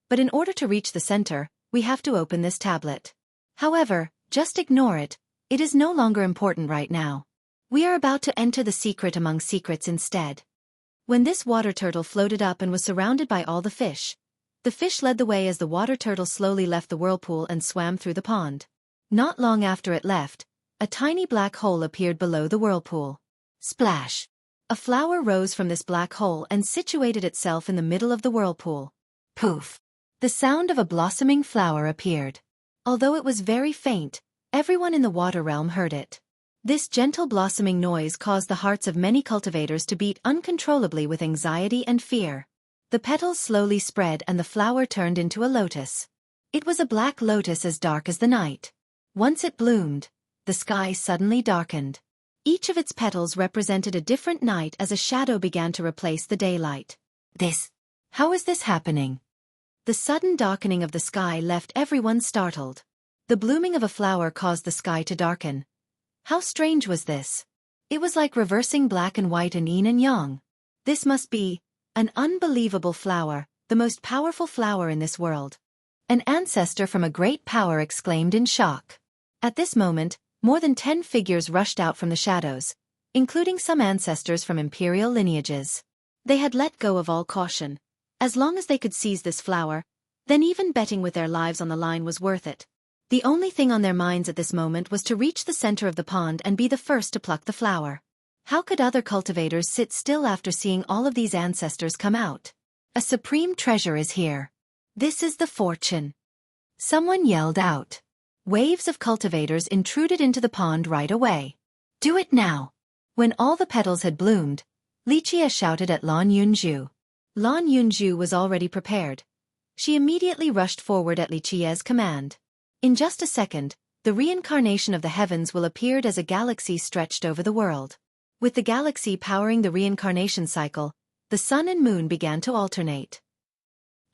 but in order to reach the center, we have to open this tablet. However, just ignore it, it is no longer important right now. We are about to enter the secret among secrets instead. When this water turtle floated up and was surrounded by all the fish led the way as the water turtle slowly left the whirlpool and swam through the pond. Not long after it left, a tiny black hole appeared below the whirlpool. Splash! A flower rose from this black hole and situated itself in the middle of the whirlpool. Poof! The sound of a blossoming flower appeared. Although it was very faint, everyone in the water realm heard it. This gentle blossoming noise caused the hearts of many cultivators to beat uncontrollably with anxiety and fear. The petals slowly spread and the flower turned into a lotus. It was a black lotus as dark as the night. Once it bloomed, the sky suddenly darkened. Each of its petals represented a different night as a shadow began to replace the daylight. How is this happening? The sudden darkening of the sky left everyone startled. The blooming of a flower caused the sky to darken. How strange was this? It was like reversing black and white and yin and yang. This must be an unbelievable flower, the most powerful flower in this world. An ancestor from a great power exclaimed in shock. At this moment, more than 10 figures rushed out from the shadows, including some ancestors from imperial lineages. They had let go of all caution. As long as they could seize this flower, then even betting with their lives on the line was worth it. The only thing on their minds at this moment was to reach the center of the pond and be the first to pluck the flower. How could other cultivators sit still after seeing all of these ancestors come out? A supreme treasure is here. This is the fortune. Someone yelled out. Waves of cultivators intruded into the pond right away. Do it now. When all the petals had bloomed, Lichia shouted at Lan Yunju. Lan Yunju was already prepared. She immediately rushed forward at Lichia's command. In just a second, the reincarnation of the heavens will appear as a galaxy stretched over the world. With the galaxy powering the reincarnation cycle, the sun and moon began to alternate.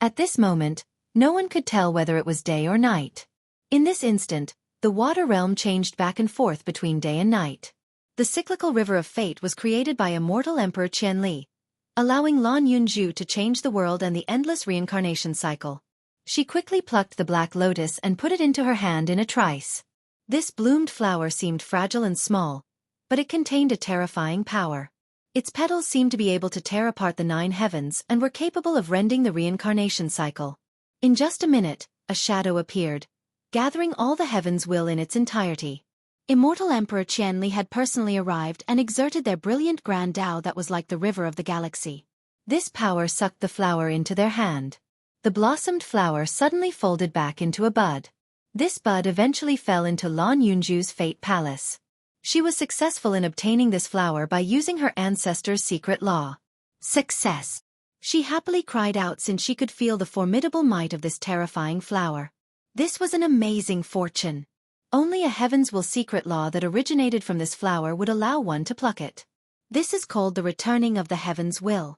At this moment, no one could tell whether it was day or night. In this instant, the water realm changed back and forth between day and night. The cyclical river of fate was created by immortal Emperor Qianli, allowing Lan Yunju to change the world and the endless reincarnation cycle. She quickly plucked the black lotus and put it into her hand in a trice. This bloomed flower seemed fragile and small, but it contained a terrifying power. Its petals seemed to be able to tear apart the 9 heavens and were capable of rending the reincarnation cycle. In just a minute, a shadow appeared, gathering all the heavens' will in its entirety. Immortal Emperor Qianli had personally arrived and exerted their brilliant grand Tao that was like the river of the galaxy. This power sucked the flower into their hand. The blossomed flower suddenly folded back into a bud. This bud eventually fell into Lan Yunju's fate palace. She was successful in obtaining this flower by using her ancestor's secret law. Success! She happily cried out since she could feel the formidable might of this terrifying flower. This was an amazing fortune. Only a heaven's will secret law that originated from this flower would allow one to pluck it. This is called the returning of the heaven's will.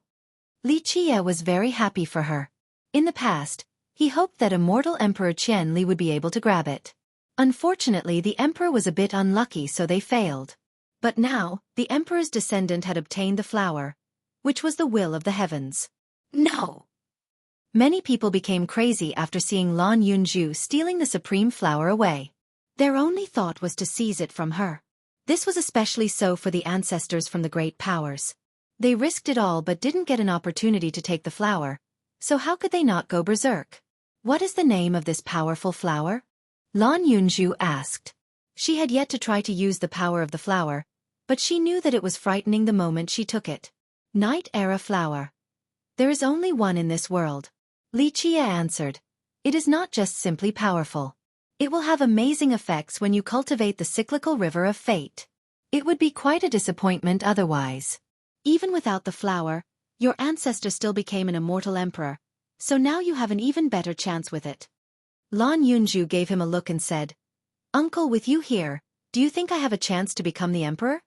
Li Qie was very happy for her. In the past, he hoped that immortal Emperor Qianli would be able to grab it. Unfortunately, the emperor was a bit unlucky, so they failed. But now, the emperor's descendant had obtained the flower, which was the will of the heavens. No! Many people became crazy after seeing Lan Yunju stealing the supreme flower away. Their only thought was to seize it from her. This was especially so for the ancestors from the great powers. They risked it all but didn't get an opportunity to take the flower, so how could they not go berserk? What is the name of this powerful flower? Lan Yunju asked. She had yet to try to use the power of the flower, but she knew that it was frightening the moment she took it. Night Era Flower. There is only one in this world. Li Qie answered. It is not just simply powerful. It will have amazing effects when you cultivate the cyclical river of fate. It would be quite a disappointment otherwise. Even without the flower, your ancestor still became an immortal emperor, so now you have an even better chance with it. Lan Yunju gave him a look and said, Uncle, with you here, do you think I have a chance to become the emperor?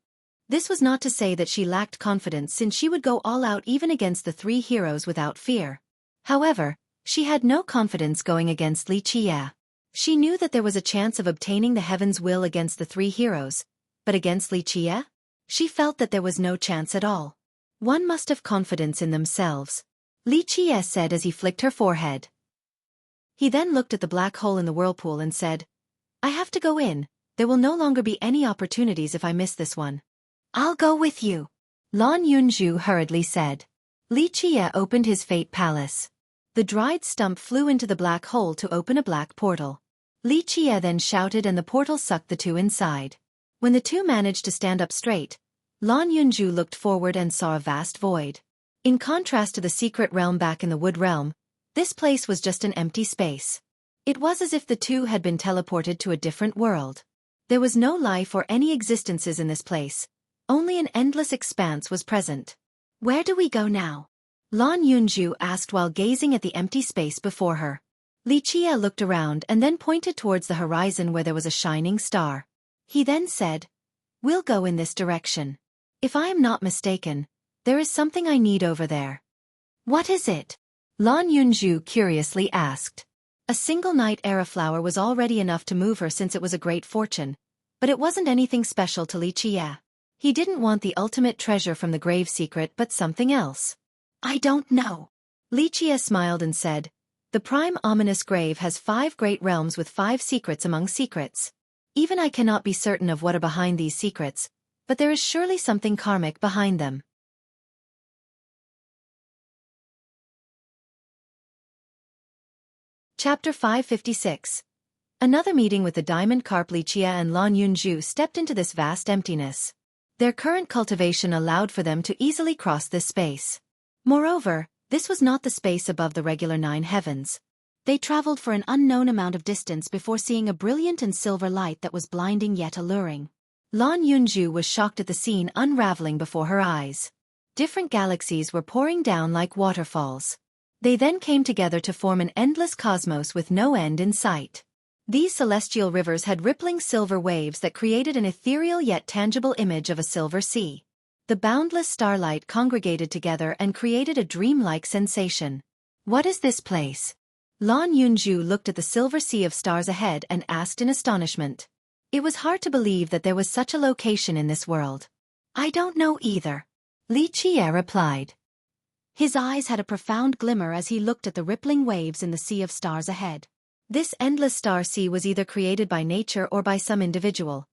This was not to say that she lacked confidence since she would go all out even against the 3 heroes without fear. However, she had no confidence going against Li Qie. She knew that there was a chance of obtaining the heaven's will against the 3 heroes, but against Li Qie? She felt that there was no chance at all. One must have confidence in themselves, Li Qie said as he flicked her forehead. He then looked at the black hole in the whirlpool and said, I have to go in, there will no longer be any opportunities if I miss this one. I'll go with you, Lan Yunju hurriedly said. Li Qie opened his fate palace. The dried stump flew into the black hole to open a black portal. Li Qie then shouted and the portal sucked the two inside. When the two managed to stand up straight, Lan Yunju looked forward and saw a vast void. In contrast to the secret realm back in the wood realm, this place was just an empty space. It was as if the two had been teleported to a different world. There was no life or any existences in this place. Only an endless expanse was present. Where do we go now? Lan Yunju asked while gazing at the empty space before her. Li Qie looked around and then pointed towards the horizon where there was a shining star. He then said, We'll go in this direction. If I am not mistaken, there is something I need over there. What is it? Lan Yunju curiously asked. A single night era flower was already enough to move her since it was a great fortune, but it wasn't anything special to Li Qie. He didn't want the ultimate treasure from the grave secret but something else. I don't know. Li Qie smiled and said, The prime ominous grave has 5 great realms with 5 secrets among secrets. Even I cannot be certain of what are behind these secrets, but there is surely something karmic behind them. Chapter 556. Another meeting with the diamond carp. Li Qie and Lan Yunju stepped into this vast emptiness. Their current cultivation allowed for them to easily cross this space. Moreover, this was not the space above the regular 9 heavens. They traveled for an unknown amount of distance before seeing a brilliant and silver light that was blinding yet alluring. Lan Yunju was shocked at the scene unraveling before her eyes. Different galaxies were pouring down like waterfalls. They then came together to form an endless cosmos with no end in sight. These celestial rivers had rippling silver waves that created an ethereal yet tangible image of a silver sea. The boundless starlight congregated together and created a dreamlike sensation. What is this place? Lan Yunju looked at the silver sea of stars ahead and asked in astonishment. It was hard to believe that there was such a location in this world. I don't know either, Li Qie replied. His eyes had a profound glimmer as he looked at the rippling waves in the sea of stars ahead. This endless star sea was either created by nature or by some individual.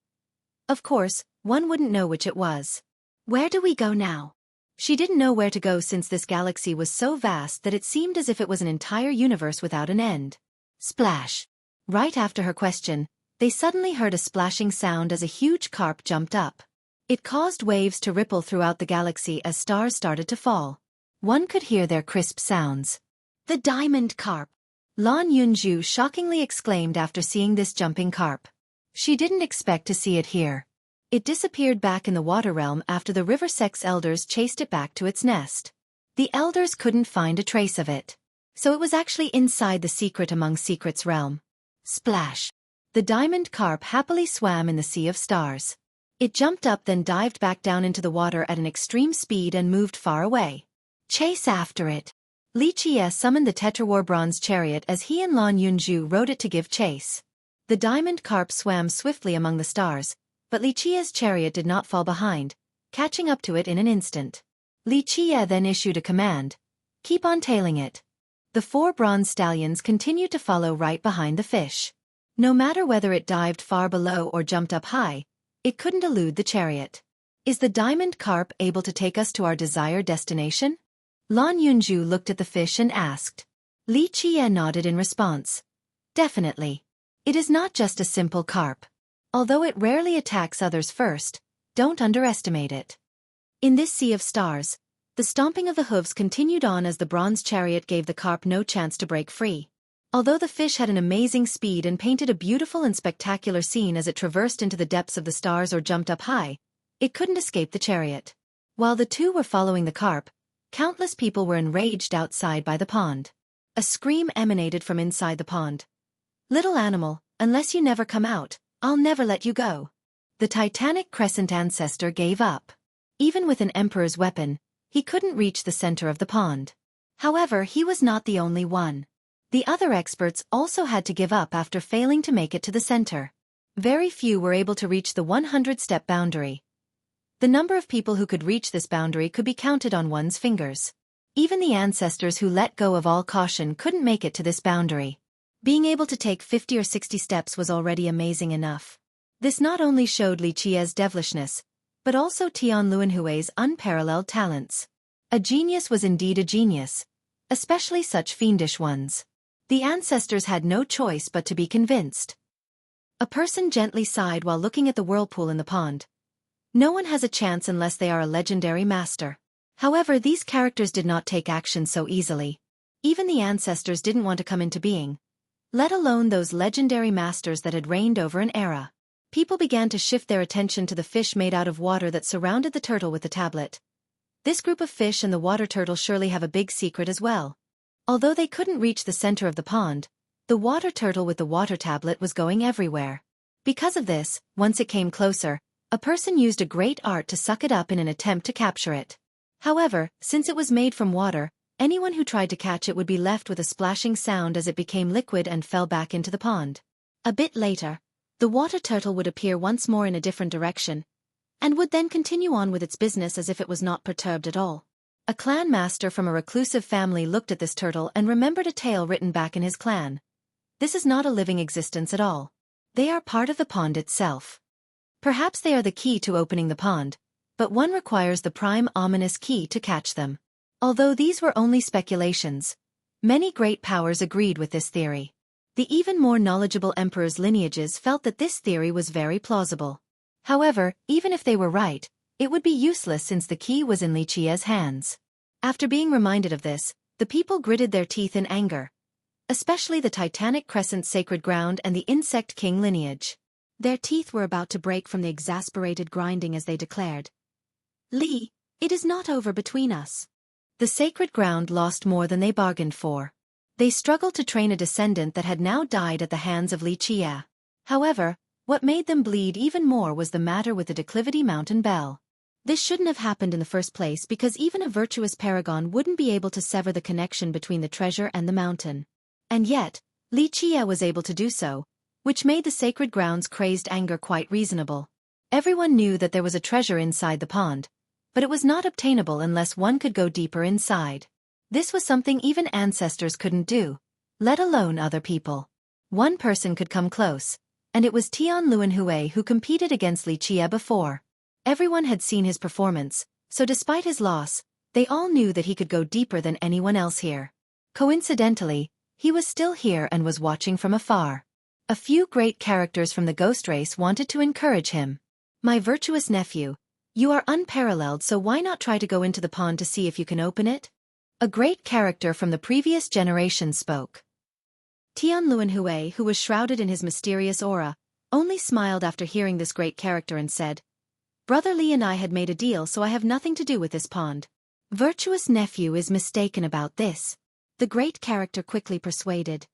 Of course, one wouldn't know which it was. Where do we go now? She didn't know where to go since this galaxy was so vast that it seemed as if it was an entire universe without an end. Splash! Right after her question, they suddenly heard a splashing sound as a huge carp jumped up. It caused waves to ripple throughout the galaxy as stars started to fall. One could hear their crisp sounds. The diamond carp! Lan Yunju shockingly exclaimed after seeing this jumping carp. She didn't expect to see it here. It disappeared back in the water realm after the river sex elders chased it back to its nest. The elders couldn't find a trace of it. So it was actually inside the secret among secrets realm. Splash! The diamond carp happily swam in the sea of stars. It jumped up then dived back down into the water at an extreme speed and moved far away. Chase after it! Li Qie summoned the Tetrawar bronze chariot as he and Lan Yunju rode it to give chase. The diamond carp swam swiftly among the stars, but Li Qie's chariot did not fall behind, catching up to it in an instant. Li Qie then issued a command. Keep on tailing it. The 4 bronze stallions continued to follow right behind the fish. No matter whether it dived far below or jumped up high, it couldn't elude the chariot. Is the diamond carp able to take us to our desired destination? Lan Yunju looked at the fish and asked. Li Qie nodded in response. Definitely. It is not just a simple carp. Although it rarely attacks others first, don't underestimate it. In this sea of stars, the stomping of the hooves continued on as the bronze chariot gave the carp no chance to break free. Although the fish had an amazing speed and painted a beautiful and spectacular scene as it traversed into the depths of the stars or jumped up high, it couldn't escape the chariot. While the two were following the carp, countless people were enraged outside by the pond. A scream emanated from inside the pond. Little animal, unless you never come out, I'll never let you go. The Titanic Crescent ancestor gave up. Even with an emperor's weapon, he couldn't reach the center of the pond. However, he was not the only one. The other experts also had to give up after failing to make it to the center. Very few were able to reach the 100-step boundary. The number of people who could reach this boundary could be counted on one's fingers. Even the ancestors who let go of all caution couldn't make it to this boundary. Being able to take 50 or 60 steps was already amazing enough. This not only showed Li Qia's devilishness, but also Tian Luanhui's unparalleled talents. A genius was indeed a genius, especially such fiendish ones. The ancestors had no choice but to be convinced. A person gently sighed while looking at the whirlpool in the pond. No one has a chance unless they are a legendary master. However, these characters did not take action so easily. Even the ancestors didn't want to come into being, let alone those legendary masters that had reigned over an era. People began to shift their attention to the fish made out of water that surrounded the turtle with the tablet. This group of fish and the water turtle surely have a big secret as well. Although they couldn't reach the center of the pond, the water turtle with the water tablet was going everywhere. Because of this, once it came closer, a person used a great art to suck it up in an attempt to capture it. However, since it was made from water, anyone who tried to catch it would be left with a splashing sound as it became liquid and fell back into the pond. A bit later, the water turtle would appear once more in a different direction, and would then continue on with its business as if it was not perturbed at all. A clan master from a reclusive family looked at this turtle and remembered a tale written back in his clan. This is not a living existence at all. They are part of the pond itself. Perhaps they are the key to opening the pond, but one requires the prime ominous key to catch them. Although these were only speculations, many great powers agreed with this theory. The even more knowledgeable emperor's lineages felt that this theory was very plausible. However, even if they were right, it would be useless since the key was in Li Qia's hands. After being reminded of this, the people gritted their teeth in anger, especially the Titanic Crescent sacred ground and the Insect King lineage. Their teeth were about to break from the exasperated grinding as they declared, "Li, it is not over between us." The sacred ground lost more than they bargained for. They struggled to train a descendant that had now died at the hands of Li Qia. However, what made them bleed even more was the matter with the Declivity Mountain Bell. This shouldn't have happened in the first place because even a virtuous paragon wouldn't be able to sever the connection between the treasure and the mountain. And yet, Li Qia was able to do so, which made the sacred ground's crazed anger quite reasonable. Everyone knew that there was a treasure inside the pond, but it was not obtainable unless one could go deeper inside. This was something even ancestors couldn't do, let alone other people. One person could come close, and it was Tian Luanhui who competed against Li Qia before. Everyone had seen his performance, so despite his loss, they all knew that he could go deeper than anyone else here. Coincidentally, he was still here and was watching from afar. A few great characters from the ghost race wanted to encourage him. "My virtuous nephew, you are unparalleled, so why not try to go into the pond to see if you can open it?" A great character from the previous generation spoke. Tian Luanhui, who was shrouded in his mysterious aura, only smiled after hearing this great character and said, "Brother Li and I had made a deal, so I have nothing to do with this pond." "Virtuous nephew is mistaken about this," the great character quickly persuaded.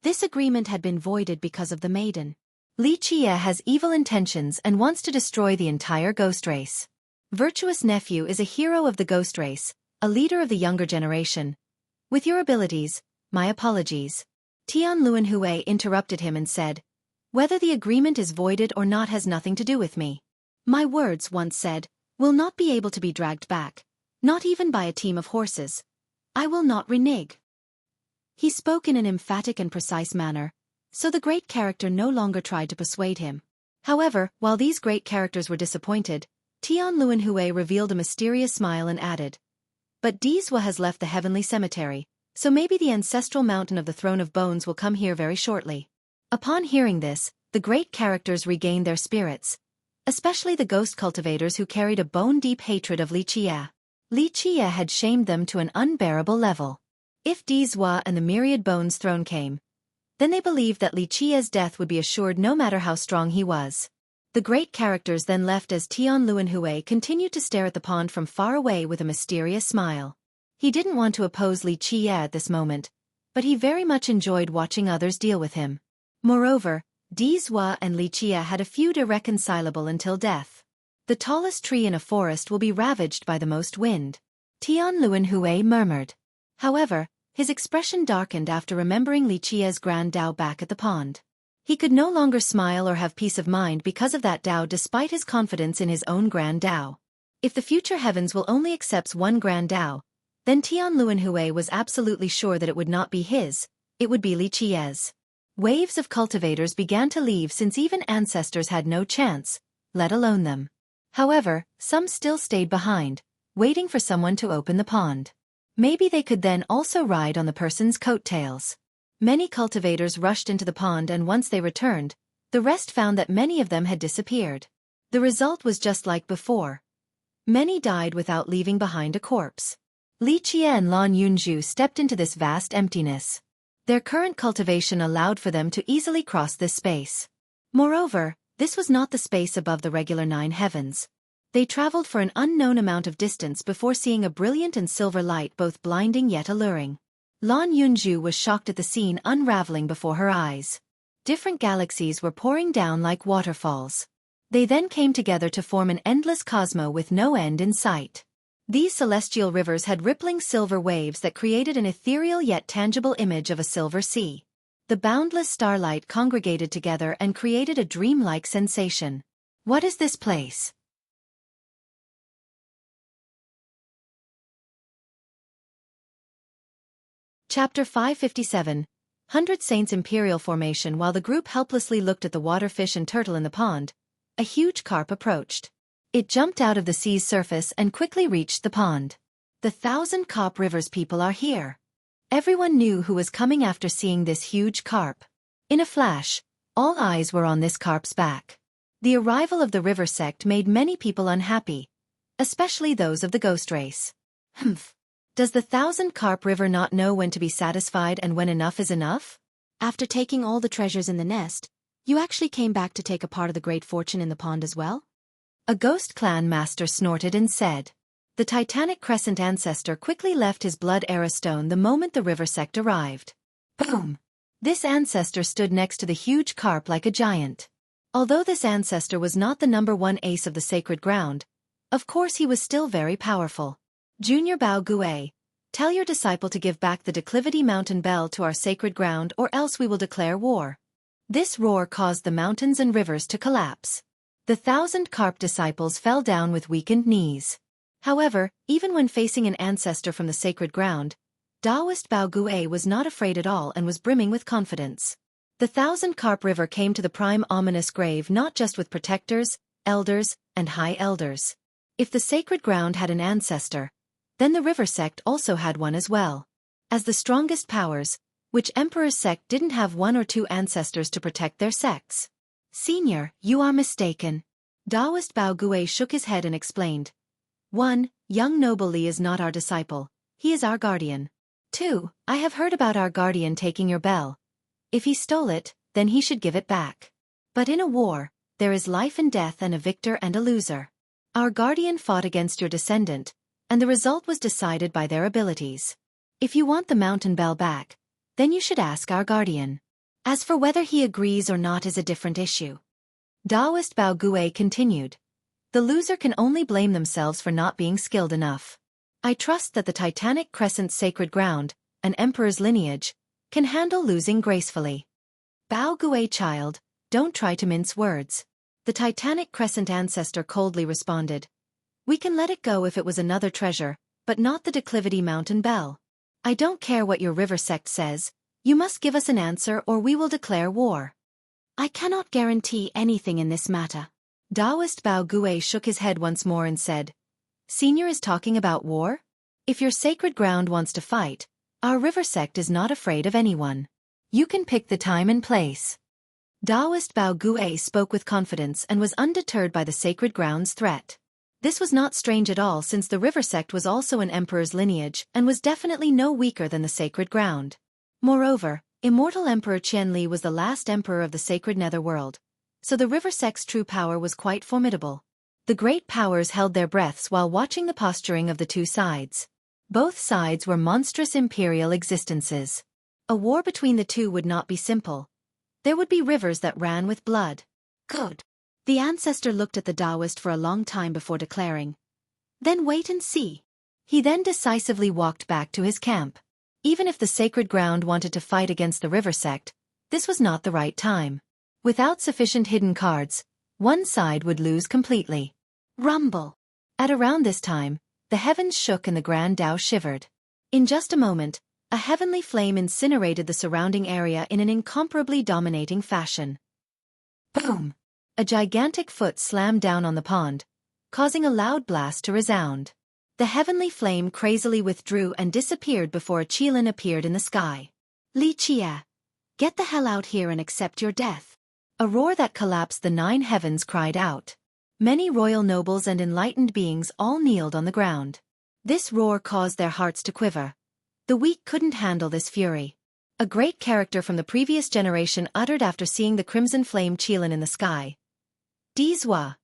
This agreement had been voided because of the maiden. Li Qia has evil intentions and wants to destroy the entire ghost race. Virtuous nephew is a hero of the ghost race, a leader of the younger generation. With your abilities, my apologies. Tian Luanhui interrupted him and said, "Whether the agreement is voided or not has nothing to do with me. My words, once said, will not be able to be dragged back, not even by a team of horses. I will not renege." He spoke in an emphatic and precise manner, so the great character no longer tried to persuade him. However, while these great characters were disappointed, Tian Luanhui revealed a mysterious smile and added, "But Dizwa has left the heavenly cemetery, so maybe the ancestral mountain of the throne of bones will come here very shortly." Upon hearing this, the great characters regained their spirits, especially the ghost cultivators who carried a bone-deep hatred of Li Qia. Li Qia had shamed them to an unbearable level. If Dizwa and the myriad bones throne came, then they believed that Li Qia's death would be assured no matter how strong he was. The great characters then left as Tian Luanhui continued to stare at the pond from far away with a mysterious smile. He didn't want to oppose Li Qia at this moment, but he very much enjoyed watching others deal with him. Moreover, Dizwa and Li Qia had a feud irreconcilable until death. The tallest tree in a forest will be ravaged by the most wind, Tian Luanhui murmured. However, his expression darkened after remembering Li Qia's grand Dao back at the pond. He could no longer smile or have peace of mind because of that Tao despite his confidence in his own grand Tao. If the future heavens will only accept one grand Tao, then Tian Luanhui was absolutely sure that it would not be his, it would be Li Qi's. Waves of cultivators began to leave since even ancestors had no chance, let alone them. However, some still stayed behind, waiting for someone to open the pond. Maybe they could then also ride on the person's coattails. Many cultivators rushed into the pond, and once they returned, the rest found that many of them had disappeared. The result was just like before. Many died without leaving behind a corpse. Li Qie and Lan Yunzhu stepped into this vast emptiness. Their current cultivation allowed for them to easily cross this space. Moreover, this was not the space above the regular 9 heavens. They traveled for an unknown amount of distance before seeing a brilliant and silver light, both blinding yet alluring. Lan Yunzhu was shocked at the scene unraveling before her eyes. Different galaxies were pouring down like waterfalls. They then came together to form an endless cosmos with no end in sight. These celestial rivers had rippling silver waves that created an ethereal yet tangible image of a silver sea. The boundless starlight congregated together and created a dreamlike sensation. What is this place? Chapter 557, 100 Saints Imperial Formation. While the group helplessly looked at the waterfish and turtle in the pond, a huge carp approached. It jumped out of the sea's surface and quickly reached the pond. The 1,000 Carp Rivers people are here. Everyone knew who was coming after seeing this huge carp. In a flash, all eyes were on this carp's back. The arrival of the river sect made many people unhappy, especially those of the ghost race. Humph. Does the 1,000 Carp River not know when to be satisfied and when enough is enough? After taking all the treasures in the nest, you actually came back to take a part of the great fortune in the pond as well? A ghost clan master snorted and said. The Titanic Crescent ancestor quickly left his blood era stone the moment the river sect arrived. Boom! This ancestor stood next to the huge carp like a giant. Although this ancestor was not the #1 ace of the sacred ground, of course he was still very powerful. Junior Bao Gue, tell your disciple to give back the Declivity Mountain Bell to our sacred ground, or else we will declare war. This roar caused the mountains and rivers to collapse. The 1,000 carp disciples fell down with weakened knees. However, even when facing an ancestor from the sacred ground, Taoist Bao Gue was not afraid at all and was brimming with confidence. The 1,000 Carp River came to the prime ominous grave not just with protectors, elders, and high elders. If the sacred ground had an ancestor, then the river sect also had one as well. As the strongest powers, which emperor's sect didn't have 1 or 2 ancestors to protect their sects? Senior, you are mistaken. Taoist Bao Gue shook his head and explained. 1. Young noble Li is not our disciple, he is our guardian. 2. I have heard about our guardian taking your bell. If he stole it, then he should give it back. But in a war, there is life and death and a victor and a loser. Our guardian fought against your descendant, and the result was decided by their abilities. If you want the mountain bell back, then you should ask our guardian. As for whether he agrees or not is a different issue. Taoist Bao Gue continued. The loser can only blame themselves for not being skilled enough. I trust that the Titanic Crescent sacred ground, an emperor's lineage, can handle losing gracefully. Bao Gue child, don't try to mince words. The Titanic Crescent ancestor coldly responded. We can let it go if it was another treasure, but not the Declivity Mountain Bell. I don't care what your river sect says, you must give us an answer or we will declare war. I cannot guarantee anything in this matter. Taoist Bao Gue shook his head once more and said, Senior is talking about war? If your sacred ground wants to fight, our river sect is not afraid of anyone. You can pick the time and place. Taoist Bao Gue spoke with confidence and was undeterred by the sacred ground's threat. This was not strange at all since the river sect was also an emperor's lineage and was definitely no weaker than the sacred ground. Moreover, immortal Emperor Qianli was the last emperor of the sacred netherworld, so the river sect's true power was quite formidable. The great powers held their breaths while watching the posturing of the two sides. Both sides were monstrous imperial existences. A war between the two would not be simple. There would be rivers that ran with blood. Good. The ancestor looked at the Taoist for a long time before declaring. Then wait and see. He then decisively walked back to his camp. Even if the sacred ground wanted to fight against the river sect, this was not the right time. Without sufficient hidden cards, one side would lose completely. Rumble. At around this time, the heavens shook and the Grand Tao shivered. In just a moment, a heavenly flame incinerated the surrounding area in an incomparably dominating fashion. Boom! A gigantic foot slammed down on the pond, causing a loud blast to resound. The heavenly flame crazily withdrew and disappeared before a Qilin appeared in the sky. Li Qie, get the hell out here and accept your death. A roar that collapsed the 9 heavens cried out. Many royal nobles and enlightened beings all kneeled on the ground. This roar caused their hearts to quiver. The weak couldn't handle this fury. A great character from the previous generation uttered after seeing the crimson flame Qilin in the sky. Dizwa.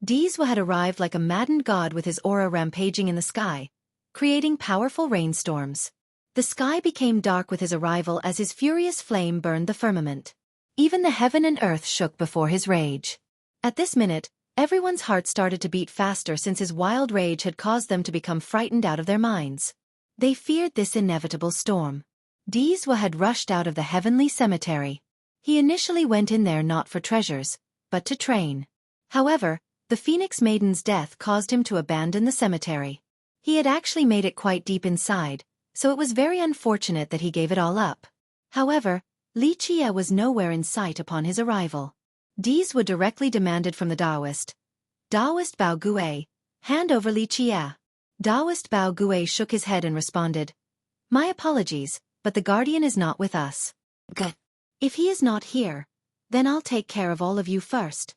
Dizwa had arrived like a maddened god with his aura rampaging in the sky, creating powerful rainstorms. The sky became dark with his arrival as his furious flame burned the firmament. Even the heaven and earth shook before his rage. At this minute, everyone's heart started to beat faster since his wild rage had caused them to become frightened out of their minds. They feared this inevitable storm. Dizwa had rushed out of the heavenly cemetery. He initially went in there not for treasures, but to train. However, the Phoenix Maiden's death caused him to abandon the cemetery. He had actually made it quite deep inside, so it was very unfortunate that he gave it all up. However, Li Qie was nowhere in sight upon his arrival. Dizwa directly demanded from the Taoist, Taoist Bao Gue, hand over Li Qie. Taoist Bao Gue shook his head and responded, my apologies, but the guardian is not with us. Good. If he is not here, then I'll take care of all of you first.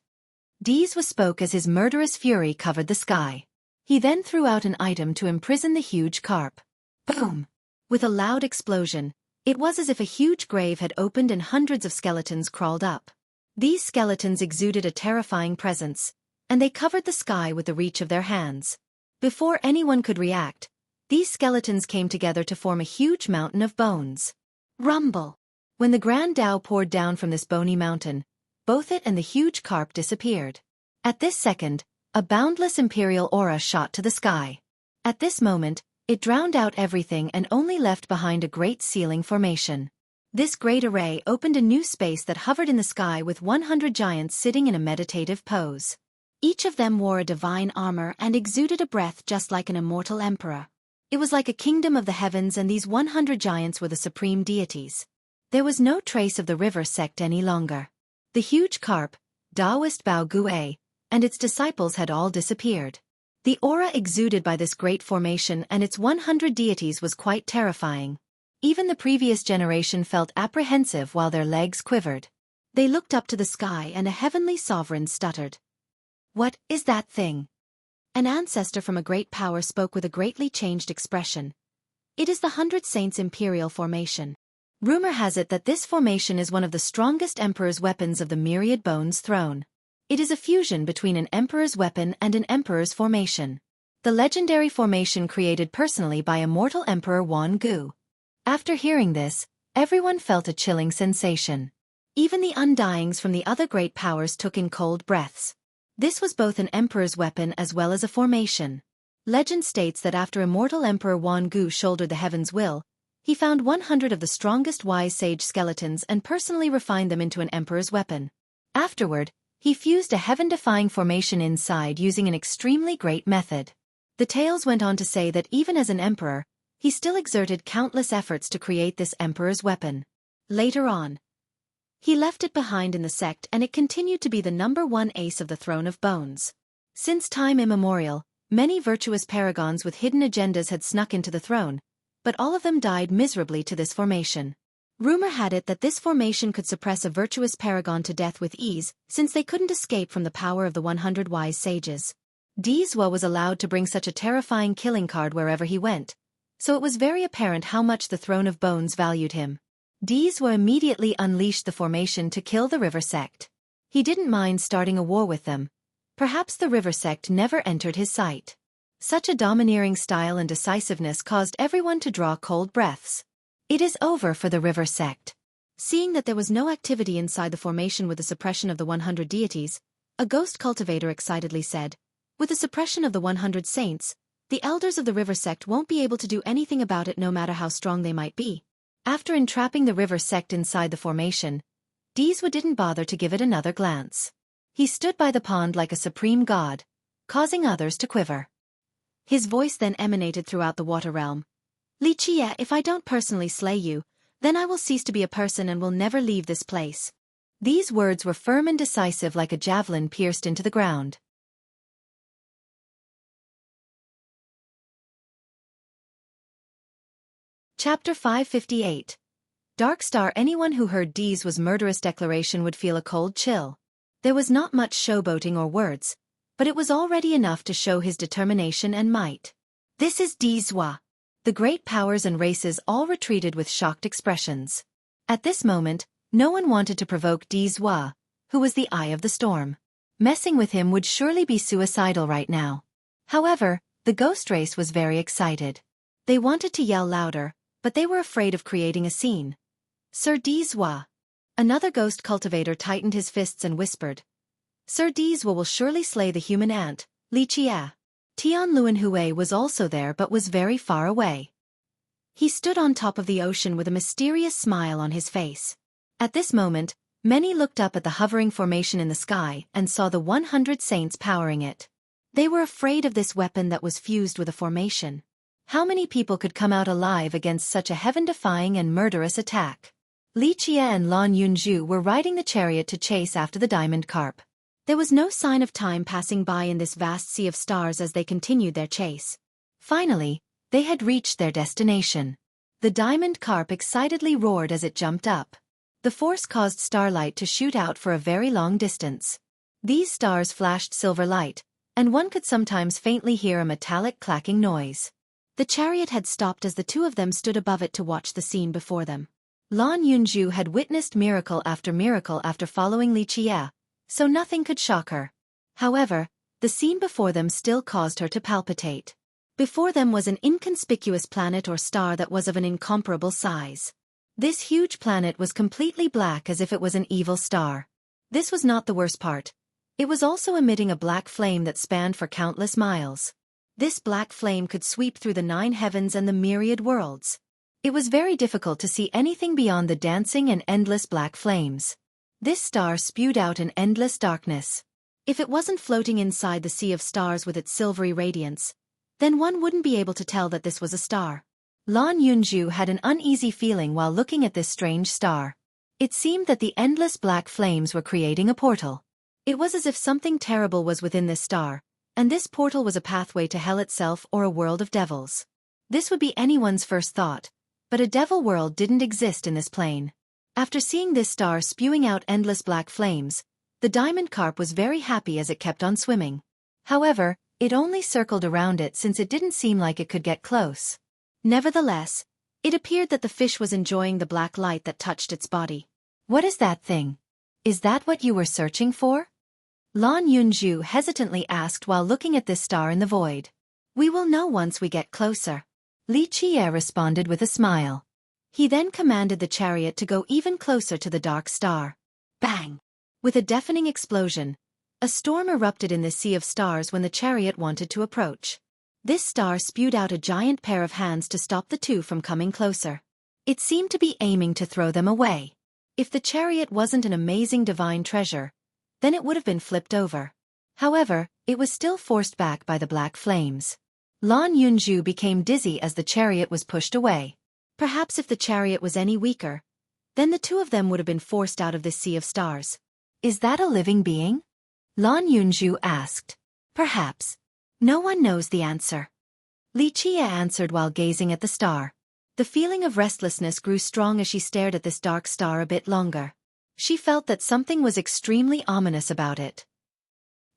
Dizwa spoke as his murderous fury covered the sky. He then threw out an item to imprison the huge carp. Boom! With a loud explosion, it was as if a huge grave had opened and hundreds of skeletons crawled up. These skeletons exuded a terrifying presence, and they covered the sky with the reach of their hands. Before anyone could react, these skeletons came together to form a huge mountain of bones. Rumble! When the Grand Tao poured down from this bony mountain, both it and the huge carp disappeared. At this second, a boundless imperial aura shot to the sky. At this moment, it drowned out everything and only left behind a great ceiling formation. This great array opened a new space that hovered in the sky with 100 giants sitting in a meditative pose. Each of them wore a divine armor and exuded a breath just like an immortal emperor. It was like a kingdom of the heavens, and these 100 giants were the supreme deities. There was no trace of the river sect any longer. The huge carp, Taoist Bao Gue, and its disciples had all disappeared. The aura exuded by this great formation and its 100 deities was quite terrifying. Even the previous generation felt apprehensive while their legs quivered. They looked up to the sky and a heavenly sovereign stuttered. What is that thing? An ancestor from a great power spoke with a greatly changed expression. It is the 100 Saints Imperial Formation. Rumor has it that this formation is one of the strongest Emperor's weapons of the Myriad Bones throne. It is a fusion between an Emperor's weapon and an Emperor's formation. The legendary formation created personally by immortal Emperor Wan Gu. After hearing this, everyone felt a chilling sensation. Even the Undyings from the other great powers took in cold breaths. This was both an Emperor's weapon as well as a formation. Legend states that after immortal Emperor Wan Gu shouldered the heaven's will, he found 100 of the strongest wise sage skeletons and personally refined them into an Emperor's weapon. Afterward, he fused a heaven-defying formation inside using an extremely great method. The tales went on to say that even as an emperor, he still exerted countless efforts to create this Emperor's weapon. Later on, he left it behind in the sect and it continued to be the #1 ace of the Throne of Bones. Since time immemorial, many virtuous paragons with hidden agendas had snuck into the throne, but all of them died miserably to this formation. Rumor had it that this formation could suppress a virtuous paragon to death with ease, since they couldn't escape from the power of the 100 wise sages. Dizwa was allowed to bring such a terrifying killing card wherever he went, so it was very apparent how much the Throne of Bones valued him. Dizwa immediately unleashed the formation to kill the River Sect. He didn't mind starting a war with them. Perhaps the River Sect never entered his sight. Such a domineering style and decisiveness caused everyone to draw cold breaths. It is over for the River Sect. Seeing that there was no activity inside the formation with the suppression of the 100 deities, a ghost cultivator excitedly said, with the suppression of the 100 saints, the elders of the River Sect won't be able to do anything about it no matter how strong they might be. After entrapping the River Sect inside the formation, Dizwa didn't bother to give it another glance. He stood by the pond like a supreme god, causing others to quiver. His voice then emanated throughout the water realm. Li Qie, if I don't personally slay you, then I will cease to be a person and will never leave this place. These words were firm and decisive like a javelin pierced into the ground. Chapter 558. Dark Star. Anyone who heard Dizwa's murderous declaration would feel a cold chill. There was not much showboating or words, but it was already enough to show his determination and might. This is Dizwa. The great powers and races all retreated with shocked expressions. At this moment, no one wanted to provoke Dizwa, who was the eye of the storm. Messing with him would surely be suicidal right now. However, the ghost race was very excited. They wanted to yell louder, but they were afraid of creating a scene. Sir Dizwa. Another ghost cultivator tightened his fists and whispered. Sir Dizwa will surely slay the human ant, Li Qie. Tian Luanhui was also there but was very far away. He stood on top of the ocean with a mysterious smile on his face. At this moment, many looked up at the hovering formation in the sky and saw the 100 saints powering it. They were afraid of this weapon that was fused with a formation. How many people could come out alive against such a heaven-defying and murderous attack? Li Qie and Lan Yunju were riding the chariot to chase after the diamond carp. There was no sign of time passing by in this vast sea of stars as they continued their chase. Finally, they had reached their destination. The diamond carp excitedly roared as it jumped up. The force caused starlight to shoot out for a very long distance. These stars flashed silver light, and one could sometimes faintly hear a metallic clacking noise. The chariot had stopped as the two of them stood above it to watch the scene before them. Lan Yunju had witnessed miracle after following Li Qie, so nothing could shock her. However, the scene before them still caused her to palpitate. Before them was an inconspicuous planet or star that was of an incomparable size. This huge planet was completely black as if it was an evil star. This was not the worst part. It was also emitting a black flame that spanned for countless miles. This black flame could sweep through the 9 heavens and the myriad worlds. It was very difficult to see anything beyond the dancing and endless black flames. This star spewed out an endless darkness. If it wasn't floating inside the sea of stars with its silvery radiance, then one wouldn't be able to tell that this was a star. Lan Yunju had an uneasy feeling while looking at this strange star. It seemed that the endless black flames were creating a portal. It was as if something terrible was within this star, and this portal was a pathway to hell itself or a world of devils. This would be anyone's first thought, but a devil world didn't exist in this plane. After seeing this star spewing out endless black flames, the diamond carp was very happy as it kept on swimming. However, it only circled around it since it didn't seem like it could get close. Nevertheless, it appeared that the fish was enjoying the black light that touched its body. What is that thing? Is that what you were searching for? Lan Yunju hesitantly asked while looking at this star in the void. We will know once we get closer. Li Qie responded with a smile. He then commanded the chariot to go even closer to the dark star. Bang! With a deafening explosion, a storm erupted in the sea of stars when the chariot wanted to approach. This star spewed out a giant pair of hands to stop the two from coming closer. It seemed to be aiming to throw them away. If the chariot wasn't an amazing divine treasure, then it would have been flipped over. However, it was still forced back by the black flames. Lan Yunju became dizzy as the chariot was pushed away. Perhaps if the chariot was any weaker, then the two of them would have been forced out of this sea of stars. Is that a living being? Lan Yunju asked. Perhaps. No one knows the answer. Li Qie answered while gazing at the star. The feeling of restlessness grew strong as she stared at this dark star a bit longer. She felt that something was extremely ominous about it.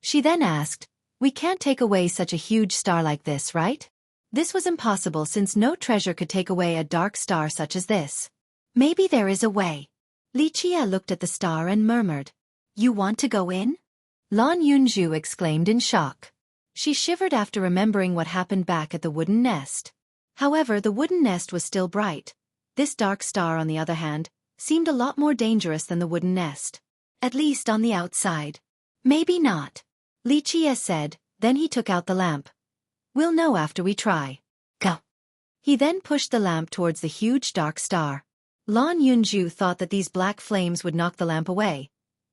She then asked, We can't take away such a huge star like this, right? This was impossible since no treasure could take away a dark star such as this. Maybe there is a way. Li Qie looked at the star and murmured. You want to go in? Lan Yunju exclaimed in shock. She shivered after remembering what happened back at the wooden nest. However, the wooden nest was still bright. This dark star, on the other hand, seemed a lot more dangerous than the wooden nest. At least on the outside. Maybe not. Li Qie said, then he took out the lamp. We'll know after we try. Go. He then pushed the lamp towards the huge dark star. Lan Yunju thought that these black flames would knock the lamp away,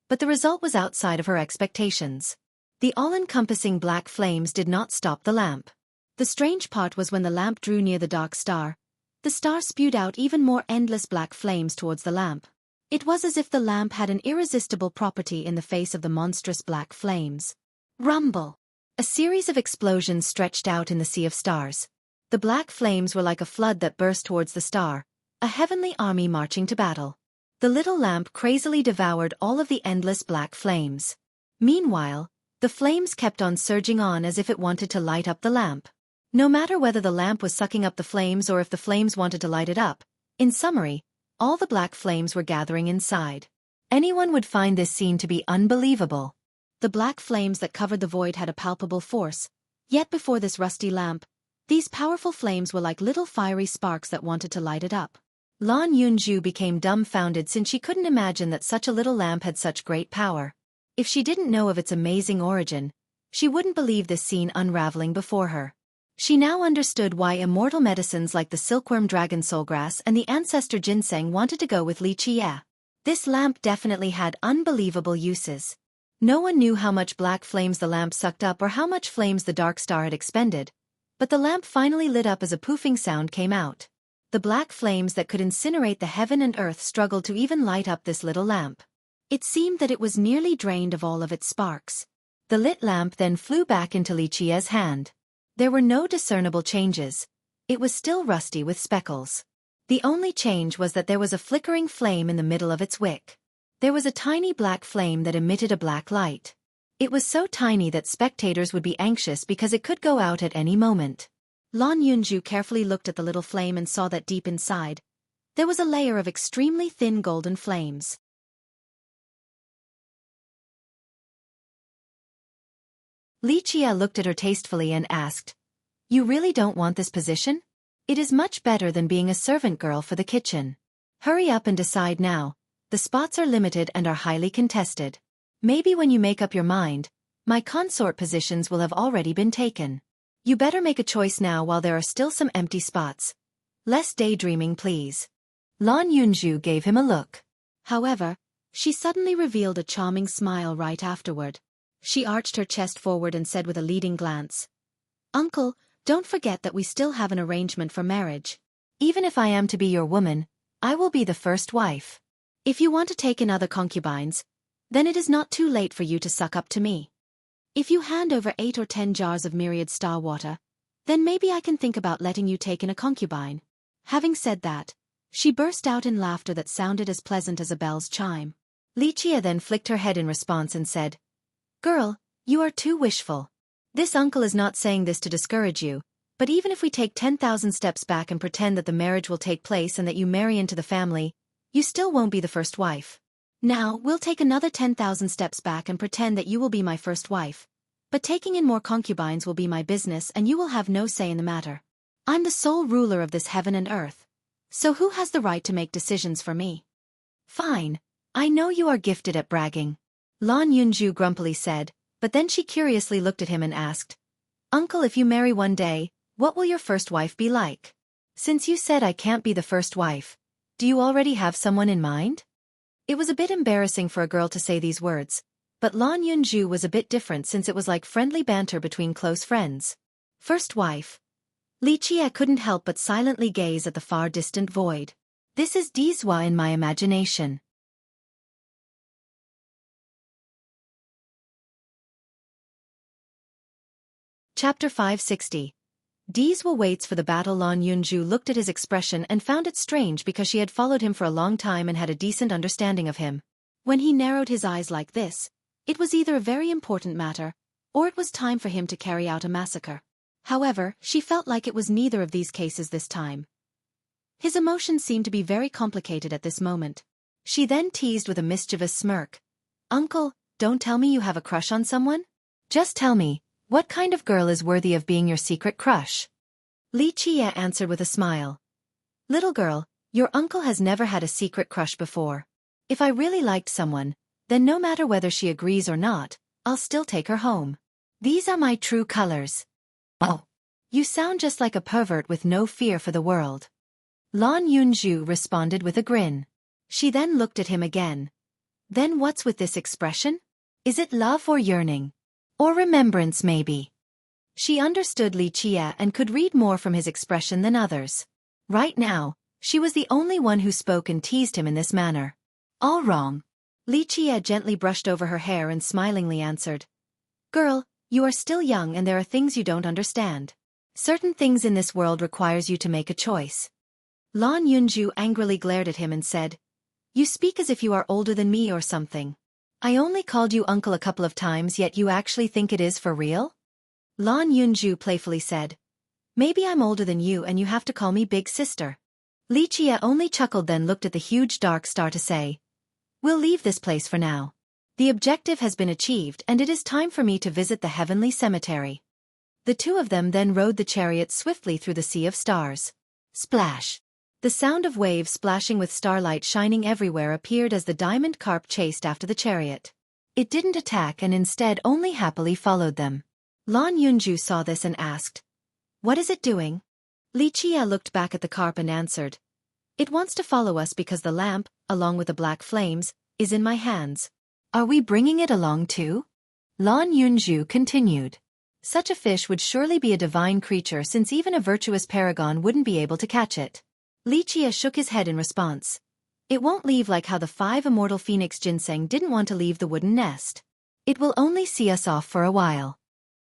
but the result was outside of her expectations. The all-encompassing black flames did not stop the lamp. The strange part was when the lamp drew near the dark star, the star spewed out even more endless black flames towards the lamp. It was as if the lamp had an irresistible property in the face of the monstrous black flames. Rumble! A series of explosions stretched out in the sea of stars. The black flames were like a flood that burst towards the star, a heavenly army marching to battle. The little lamp crazily devoured all of the endless black flames. Meanwhile, the flames kept on surging on as if it wanted to light up the lamp. No matter whether the lamp was sucking up the flames or if the flames wanted to light it up, in summary, all the black flames were gathering inside. Anyone would find this scene to be unbelievable. The black flames that covered the void had a palpable force, yet before this rusty lamp, these powerful flames were like little fiery sparks that wanted to light it up. Lan Yunju became dumbfounded since she couldn't imagine that such a little lamp had such great power. If she didn't know of its amazing origin, she wouldn't believe this scene unraveling before her. She now understood why immortal medicines like the silkworm dragon soulgrass and the ancestor ginseng wanted to go with Li Qie. This lamp definitely had unbelievable uses. No one knew how much black flames the lamp sucked up or how much flames the dark star had expended, but the lamp finally lit up as a poofing sound came out. The black flames that could incinerate the heaven and earth struggled to even light up this little lamp. It seemed that it was nearly drained of all of its sparks. The lit lamp then flew back into Li Qie's hand. There were no discernible changes. It was still rusty with speckles. The only change was that there was a flickering flame in the middle of its wick. There was a tiny black flame that emitted a black light. It was so tiny that spectators would be anxious because it could go out at any moment. Lan Yunju carefully looked at the little flame and saw that deep inside, there was a layer of extremely thin golden flames. Li Qie looked at her tastefully and asked, "You really don't want this position? It is much better than being a servant girl for the kitchen. Hurry up and decide now, the spots are limited and are highly contested. Maybe when you make up your mind, my consort positions will have already been taken. You better make a choice now while there are still some empty spots. Less daydreaming, please." Lan Yunju gave him a look. However, she suddenly revealed a charming smile right afterward. She arched her chest forward and said with a leading glance, "Uncle, don't forget that we still have an arrangement for marriage. Even if I am to be your woman, I will be the first wife. If you want to take in other concubines, then it is not too late for you to suck up to me. If you hand over 8 or 10 jars of myriad star water, then maybe I can think about letting you take in a concubine." Having said that, she burst out in laughter that sounded as pleasant as a bell's chime. Li Qie then flicked her head in response and said, "Girl, you are too wishful. This uncle is not saying this to discourage you, but even if we take 10,000 steps back and pretend that the marriage will take place and that you marry into the family, you still won't be the first wife. Now, we'll take another 10,000 steps back and pretend that you will be my first wife, but taking in more concubines will be my business and you will have no say in the matter. I'm the sole ruler of this heaven and earth, so who has the right to make decisions for me?" "Fine, I know you are gifted at bragging," Lan Yunju grumpily said, but then she curiously looked at him and asked, "Uncle, if you marry one day, what will your first wife be like? Since you said I can't be the first wife, do you already have someone in mind?" It was a bit embarrassing for a girl to say these words, but Lan Yunju was a bit different since it was like friendly banter between close friends. First wife. Li Qie couldn't help but silently gaze at the far distant void. This is Dizwa in my imagination. Chapter 560. Dizwa waits for the battle. Lan Yunju looked at his expression and found it strange because she had followed him for a long time and had a decent understanding of him. When he narrowed his eyes like this, it was either a very important matter, or it was time for him to carry out a massacre. However, she felt like it was neither of these cases this time. His emotions seemed to be very complicated at this moment. She then teased with a mischievous smirk, "Uncle, don't tell me you have a crush on someone? Just tell me, what kind of girl is worthy of being your secret crush?" Li Qie answered with a smile, "Little girl, your uncle has never had a secret crush before. If I really liked someone, then no matter whether she agrees or not, I'll still take her home. These are my true colors." "Oh, you sound just like a pervert with no fear for the world." Lan Yunju responded with a grin. She then looked at him again. Then what's with this expression? Is it love or yearning? Or remembrance maybe? She understood Li Qie and could read more from his expression than others. Right now, she was the only one who spoke and teased him in this manner. All wrong. Li Qie gently brushed over her hair and smilingly answered. Girl, you are still young and there are things you don't understand. Certain things in this world requires you to make a choice. Lan Yunju angrily glared at him and said, You speak as if you are older than me or something. I only called you uncle a couple of times yet you actually think it is for real? Lan Yunju playfully said, Maybe I'm older than you and you have to call me big sister. Li Qie only chuckled then looked at the huge dark star to say, We'll leave this place for now. The objective has been achieved and it is time for me to visit the heavenly cemetery. The two of them then rode the chariot swiftly through the sea of stars. Splash! The sound of waves splashing with starlight shining everywhere appeared as the diamond carp chased after the chariot. It didn't attack and instead only happily followed them. Lan Yunju saw this and asked, What is it doing? Li Qie looked back at the carp and answered, It wants to follow us because the lamp, along with the black flames, is in my hands. Are we bringing it along too? Lan Yunju continued. Such a fish would surely be a divine creature since even a virtuous paragon wouldn't be able to catch it. Li Qie shook his head in response. It won't leave like how the 5 immortal phoenix ginseng didn't want to leave the wooden nest. It will only see us off for a while.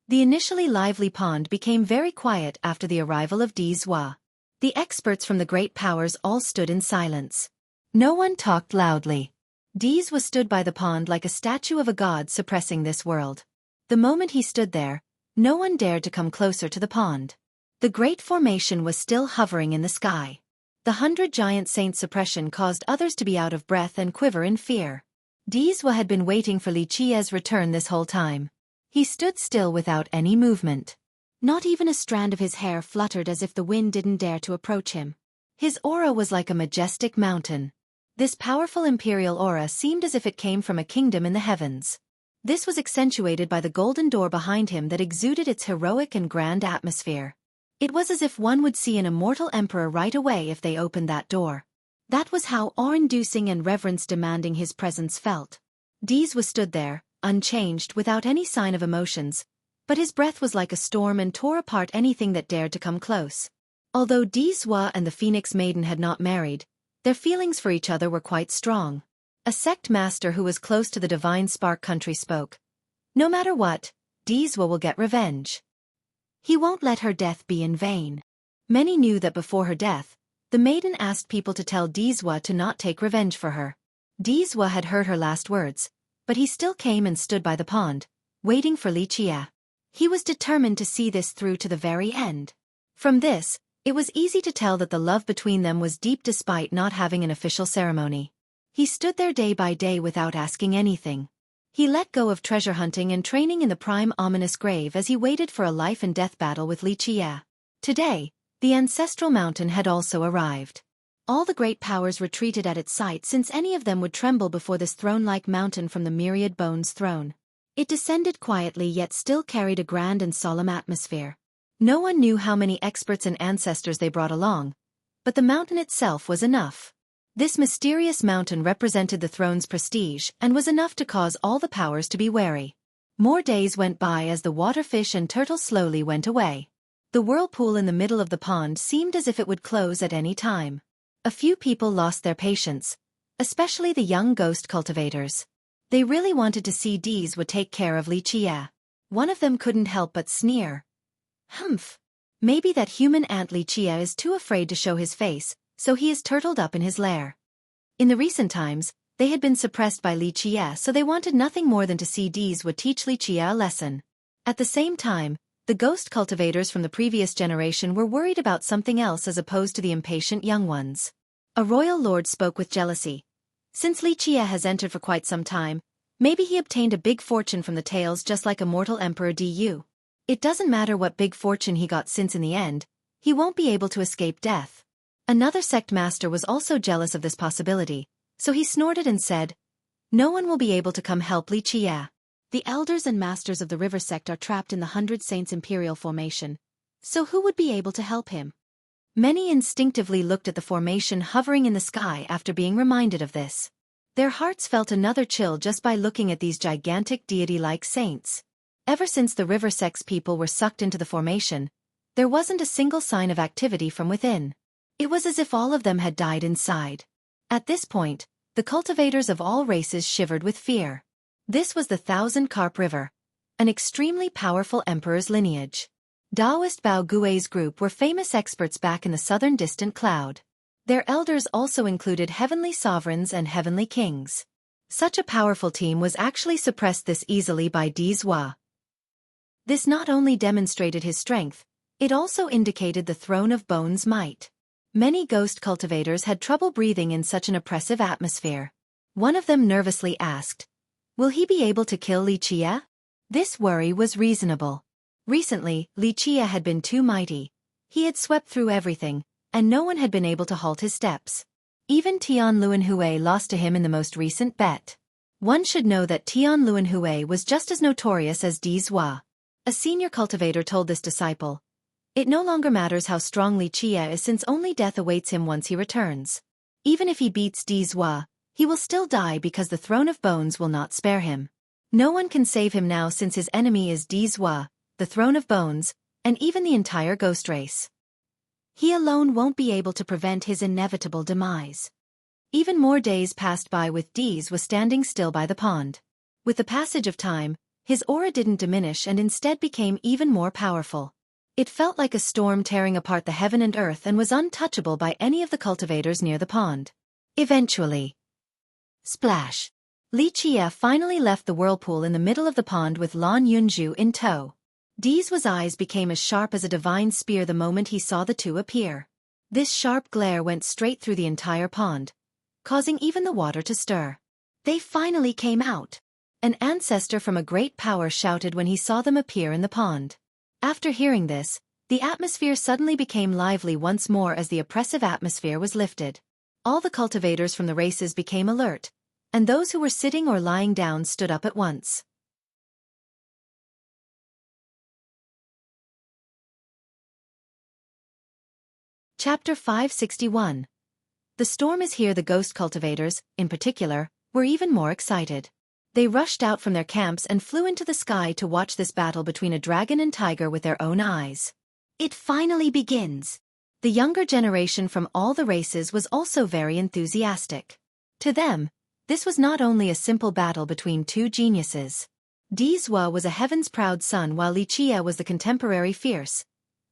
The initially lively pond became very quiet after the arrival of Di Zhua. The experts from the great powers all stood in silence. No one talked loudly. Di Zhua stood by the pond like a statue of a god suppressing this world. The moment he stood there, no one dared to come closer to the pond. The great formation was still hovering in the sky. The 100 giant saints' suppression caused others to be out of breath and quiver in fear. Di Zhua had been waiting for Li Qie's return this whole time. He stood still without any movement. Not even a strand of his hair fluttered as if the wind didn't dare to approach him. His aura was like a majestic mountain. This powerful imperial aura seemed as if it came from a kingdom in the heavens. This was accentuated by the golden door behind him that exuded its heroic and grand atmosphere. It was as if one would see an immortal emperor right away if they opened that door. That was how awe-inducing and reverence-demanding his presence felt. Di Zhua stood there, unchanged, without any sign of emotions, but his breath was like a storm and tore apart anything that dared to come close. Although Di Zhua and the Phoenix Maiden had not married, their feelings for each other were quite strong. A sect master who was close to the divine spark country spoke. No matter what, Di Zhua will get revenge. He won't let her death be in vain. Many knew that before her death, the maiden asked people to tell Di Zhua to not take revenge for her. Di Zhua had heard her last words, but he still came and stood by the pond, waiting for Li Qie. He was determined to see this through to the very end. From this, it was easy to tell that the love between them was deep despite not having an official ceremony. He stood there day by day without asking anything. He let go of treasure hunting and training in the prime ominous grave as he waited for a life and death battle with Li Qie. Today, the ancestral mountain had also arrived. All the great powers retreated at its sight since any of them would tremble before this throne-like mountain from the myriad bones throne. It descended quietly yet still carried a grand and solemn atmosphere. No one knew how many experts and ancestors they brought along, but the mountain itself was enough. This mysterious mountain represented the throne's prestige and was enough to cause all the powers to be wary. More days went by as the waterfish and turtle slowly went away. The whirlpool in the middle of the pond seemed as if it would close at any time. A few people lost their patience, especially the young ghost cultivators. They really wanted to see Di Zhua take care of Li Qie. One of them couldn't help but sneer. Humph. Maybe that human ant Li Qie is too afraid to show his face, so he is turtled up in his lair. In the recent times, they had been suppressed by Li Qie, so they wanted nothing more than to see Di Zhua teach Li Qie a lesson. At the same time, the ghost cultivators from the previous generation were worried about something else as opposed to the impatient young ones. A royal lord spoke with jealousy. Since Li Qie has entered for quite some time, maybe he obtained a big fortune from the tales just like a mortal emperor Di. It doesn't matter what big fortune he got since in the end, he won't be able to escape death. Another sect master was also jealous of this possibility, so he snorted and said, No one will be able to come help Li Qie. The elders and masters of the river sect are trapped in the 100 Saints Imperial formation, so who would be able to help him? Many instinctively looked at the formation hovering in the sky after being reminded of this. Their hearts felt another chill just by looking at these gigantic deity-like saints. Ever since the river sex people were sucked into the formation, there wasn't a single sign of activity from within. It was as if all of them had died inside. At this point, the cultivators of all races shivered with fear. This was the Thousand Carp River, an extremely powerful emperor's lineage. Taoist Bao Gui's group were famous experts back in the southern distant cloud. Their elders also included heavenly sovereigns and heavenly kings. Such a powerful team was actually suppressed this easily by Dizhua. This not only demonstrated his strength, it also indicated the Throne of Bone's might. Many ghost cultivators had trouble breathing in such an oppressive atmosphere. One of them nervously asked, "Will he be able to kill Li Chia?" This worry was reasonable. Recently, Li Chia had been too mighty. He had swept through everything, and no one had been able to halt his steps. Even Tian Luanhui lost to him in the most recent bet. One should know that Tian Luanhui was just as notorious as Dizhua. A senior cultivator told this disciple, "It no longer matters how strong Li Chia is since only death awaits him once he returns. Even if he beats Dizhua, he will still die because the Throne of Bones will not spare him. No one can save him now since his enemy is Dizhua, the Throne of Bones, and even the entire ghost race. He alone won't be able to prevent his inevitable demise." Even more days passed by with Diz was standing still by the pond. With the passage of time, his aura didn't diminish and instead became even more powerful. It felt like a storm tearing apart the heaven and earth and was untouchable by any of the cultivators near the pond. Eventually, splash! Li Chia finally left the whirlpool in the middle of the pond with Lan Yunju in tow. Dizhua's eyes became as sharp as a divine spear the moment he saw the two appear. This sharp glare went straight through the entire pond, causing even the water to stir. "They finally came out!" An ancestor from a great power shouted when he saw them appear in the pond. After hearing this, the atmosphere suddenly became lively once more as the oppressive atmosphere was lifted. All the cultivators from the races became alert, and those who were sitting or lying down stood up at once. Chapter 561. The storm is here. The ghost cultivators, in particular, were even more excited. They rushed out from their camps and flew into the sky to watch this battle between a dragon and tiger with their own eyes. It finally begins. The younger generation from all the races was also very enthusiastic. To them, this was not only a simple battle between two geniuses. Dizhua was a heaven's proud son while Li Chia was the contemporary fierce.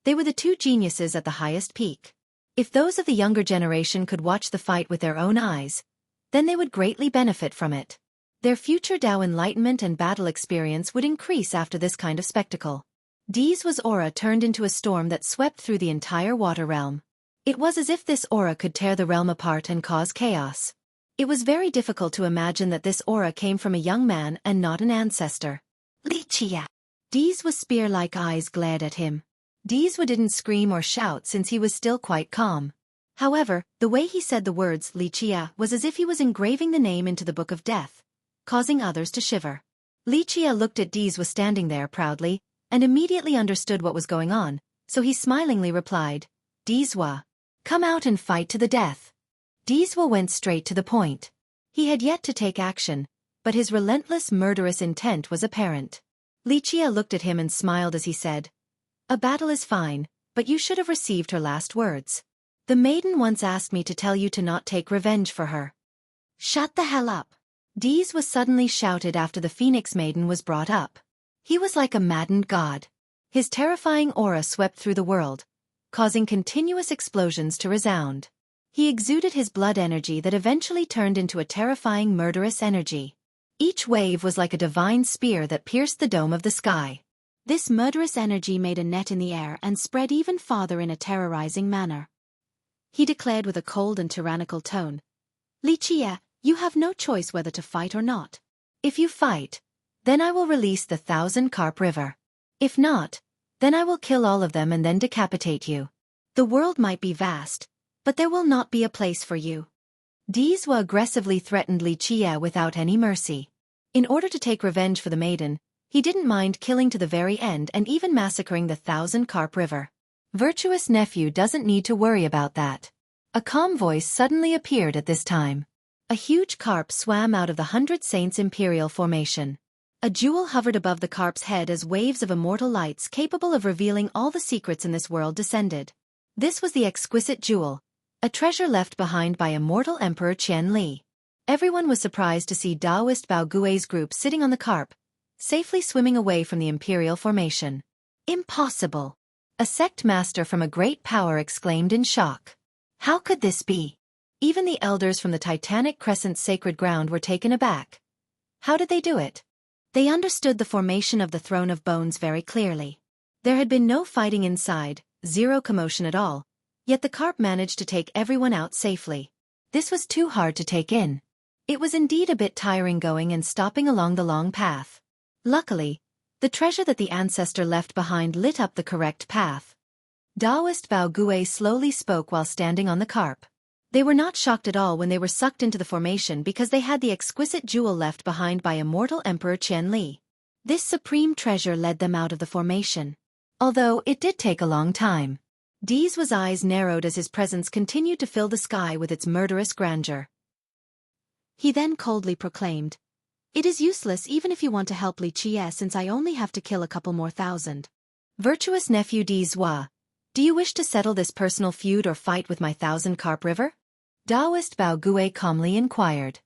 They were the two geniuses at the highest peak. If those of the younger generation could watch the fight with their own eyes, then they would greatly benefit from it. Their future Dao enlightenment and battle experience would increase after this kind of spectacle. Dizhua's aura turned into a storm that swept through the entire water realm. It was as if this aura could tear the realm apart and cause chaos. It was very difficult to imagine that this aura came from a young man and not an ancestor. "Li Chia!" Dizhua's spear-like eyes glared at him. Dizhua didn't scream or shout since he was still quite calm. However, the way he said the words Li Chia was as if he was engraving the name into the Book of Death, causing others to shiver. Li Chia looked at Dizhua standing there proudly, and immediately understood what was going on, so he smilingly replied, "Dizhua, come out and fight to the death." Dizhua went straight to the point. He had yet to take action, but his relentless murderous intent was apparent. Li Chia looked at him and smiled as he said, "A battle is fine, but you should have received her last words. The maiden once asked me to tell you to not take revenge for her." "Shut the hell up!" Dizhua suddenly shouted after the Phoenix Maiden was brought up. He was like a maddened god. His terrifying aura swept through the world, causing continuous explosions to resound. He exuded his blood energy that eventually turned into a terrifying murderous energy. Each wave was like a divine spear that pierced the dome of the sky. This murderous energy made a net in the air and spread even farther in a terrorizing manner. He declared with a cold and tyrannical tone, "Li Chia, you have no choice whether to fight or not. If you fight, then I will release the Thousand Carp River. If not, then I will kill all of them and then decapitate you. The world might be vast, but there will not be a place for you." Dizhua aggressively threatened Li Chia without any mercy. In order to take revenge for the maiden, he didn't mind killing to the very end and even massacring the Thousand Carp River. Virtuous nephew doesn't need to worry about that. A calm voice suddenly appeared at this time. A huge carp swam out of the 100 Saints Imperial formation. A jewel hovered above the carp's head as waves of immortal lights capable of revealing all the secrets in this world descended. This was the exquisite jewel, a treasure left behind by immortal Emperor Qian Li. Everyone was surprised to see Taoist Bao Gui's group sitting on the carp, safely swimming away from the Imperial formation. Impossible! A sect master from a great power exclaimed in shock. How could this be? Even the elders from the Titanic Crescent's sacred ground were taken aback. How did they do it? They understood the formation of the Throne of Bones very clearly. There had been no fighting inside, zero commotion at all, yet the carp managed to take everyone out safely. This was too hard to take in. It was indeed a bit tiring going and stopping along the long path. Luckily, the treasure that the ancestor left behind lit up the correct path. Taoist Bao Gui slowly spoke while standing on the carp. They were not shocked at all when they were sucked into the formation because they had the exquisite jewel left behind by immortal Emperor Qian Li. This supreme treasure led them out of the formation. Although it did take a long time. Dee's eyes narrowed as his presence continued to fill the sky with its murderous grandeur. He then coldly proclaimed, "It is useless even if you want to help Li Qie since I only have to kill a couple more thousand. Virtuous nephew Di Zhua, do you wish to settle this personal feud or fight with my 1,000 Carp River?" Taoist Bao Gui calmly inquired.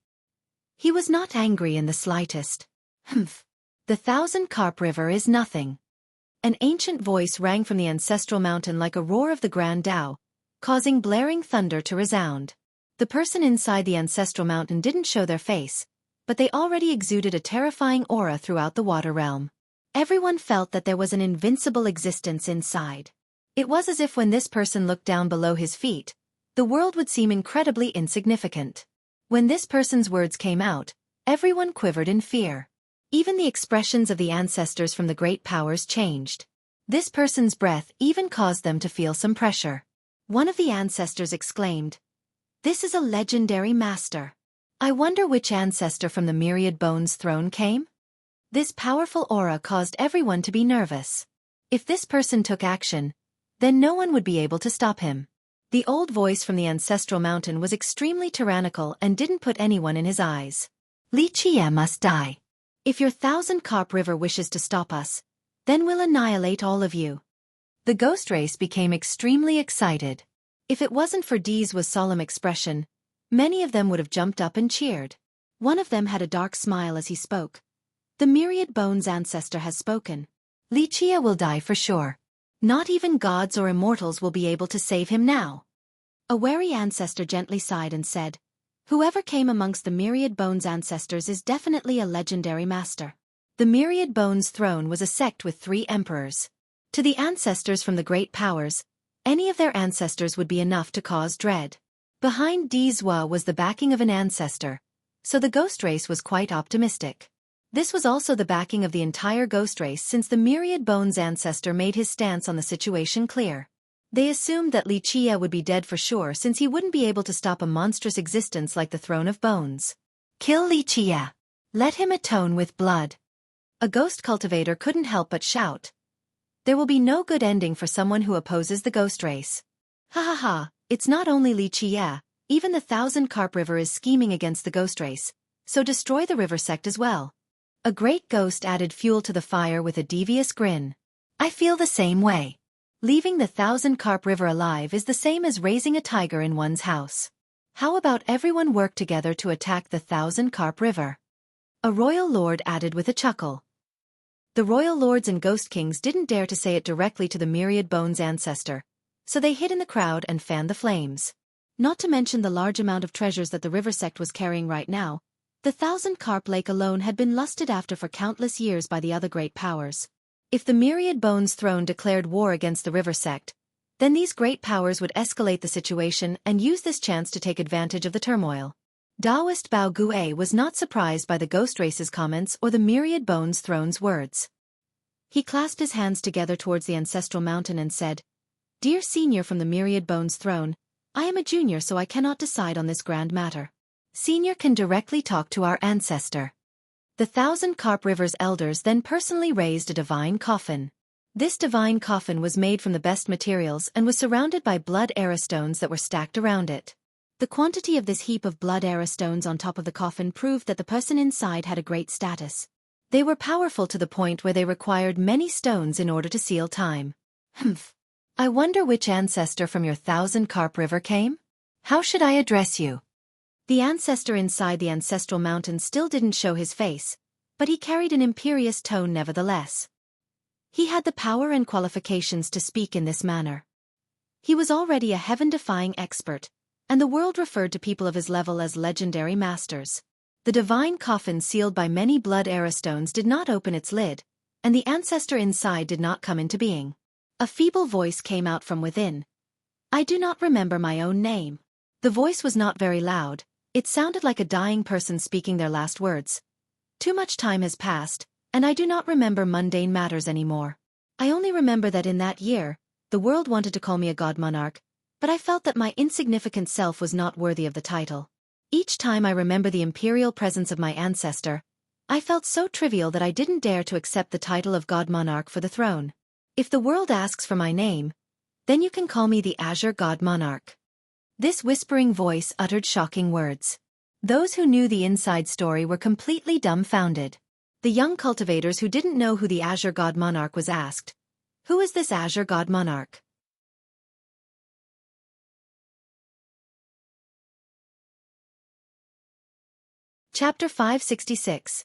He was not angry in the slightest. Humph. The 1,000 Carp River is nothing. An ancient voice rang from the ancestral mountain like a roar of the Grand Tao, causing blaring thunder to resound. The person inside the ancestral mountain didn't show their face, but they already exuded a terrifying aura throughout the water realm. Everyone felt that there was an invincible existence inside. It was as if when this person looked down below his feet, the world would seem incredibly insignificant. When this person's words came out, everyone quivered in fear. Even the expressions of the ancestors from the great powers changed. This person's breath even caused them to feel some pressure. One of the ancestors exclaimed, "This is a legendary master. I wonder which ancestor from the Myriad Bones throne came?" This powerful aura caused everyone to be nervous. If this person took action, then no one would be able to stop him. The old voice from the ancestral mountain was extremely tyrannical and didn't put anyone in his eyes. "Li Qie must die. If your 1,000 Carp River wishes to stop us, then we'll annihilate all of you." The ghost race became extremely excited. If it wasn't for Dee's solemn expression, many of them would have jumped up and cheered. One of them had a dark smile as he spoke. "The Myriad Bones ancestor has spoken. Li Qie will die for sure. Not even gods or immortals will be able to save him now." A wary ancestor gently sighed and said, "Whoever came amongst the Myriad Bones ancestors is definitely a legendary master." The Myriad Bones throne was a sect with 3 emperors. To the ancestors from the great powers, any of their ancestors would be enough to cause dread. Behind Di Zhua was the backing of an ancestor, so the ghost race was quite optimistic. This was also the backing of the entire ghost race since the Myriad Bones ancestor made his stance on the situation clear. They assumed that Li Qie would be dead for sure since he wouldn't be able to stop a monstrous existence like the Throne of Bones. "Kill Li Qie. Let him atone with blood." A ghost cultivator couldn't help but shout. There will be no good ending for someone who opposes the ghost race. Ha ha ha, it's not only Li Qie, even the 1,000 Carp River is scheming against the ghost race, so destroy the river sect as well. A great ghost added fuel to the fire with a devious grin. "I feel the same way. Leaving the 1,000 Carp River alive is the same as raising a tiger in one's house. How about everyone work together to attack the 1,000 Carp River?" A royal lord added with a chuckle. The royal lords and ghost kings didn't dare to say it directly to the Myriad Bones ancestor, so they hid in the crowd and fanned the flames. Not to mention the large amount of treasures that the river sect was carrying right now, the 1,000 Carp Lake alone had been lusted after for countless years by the other great powers. If the Myriad Bones throne declared war against the river sect, then these great powers would escalate the situation and use this chance to take advantage of the turmoil. Taoist Bao Gui was not surprised by the ghost race's comments or the Myriad Bones throne's words. He clasped his hands together towards the ancestral mountain and said, "Dear senior from the Myriad Bones throne, I am a junior so I cannot decide on this grand matter. Senior can directly talk to our ancestor." The 1,000 Carp River's elders then personally raised a divine coffin. This divine coffin was made from the best materials and was surrounded by blood era stones that were stacked around it. The quantity of this heap of blood era stones on top of the coffin proved that the person inside had a great status. They were powerful to the point where they required many stones in order to seal time. Humph. I wonder which ancestor from your 1,000-carp river came? How should I address you? The ancestor inside the ancestral mountain still didn't show his face, but he carried an imperious tone nevertheless. He had the power and qualifications to speak in this manner. He was already a heaven-defying expert, and the world referred to people of his level as legendary masters. The divine coffin sealed by many blood era stones did not open its lid, and the ancestor inside did not come into being. A feeble voice came out from within. I do not remember my own name. The voice was not very loud. It sounded like a dying person speaking their last words. Too much time has passed, and I do not remember mundane matters anymore. I only remember that in that year, the world wanted to call me a god monarch, but I felt that my insignificant self was not worthy of the title. Each time I remember the imperial presence of my ancestor, I felt so trivial that I didn't dare to accept the title of god monarch for the throne. If the world asks for my name, then you can call me the Azure God Monarch. This whispering voice uttered shocking words. Those who knew the inside story were completely dumbfounded. The young cultivators who didn't know who the Azure God Monarch was asked, "Who is this Azure God Monarch?" Chapter 566.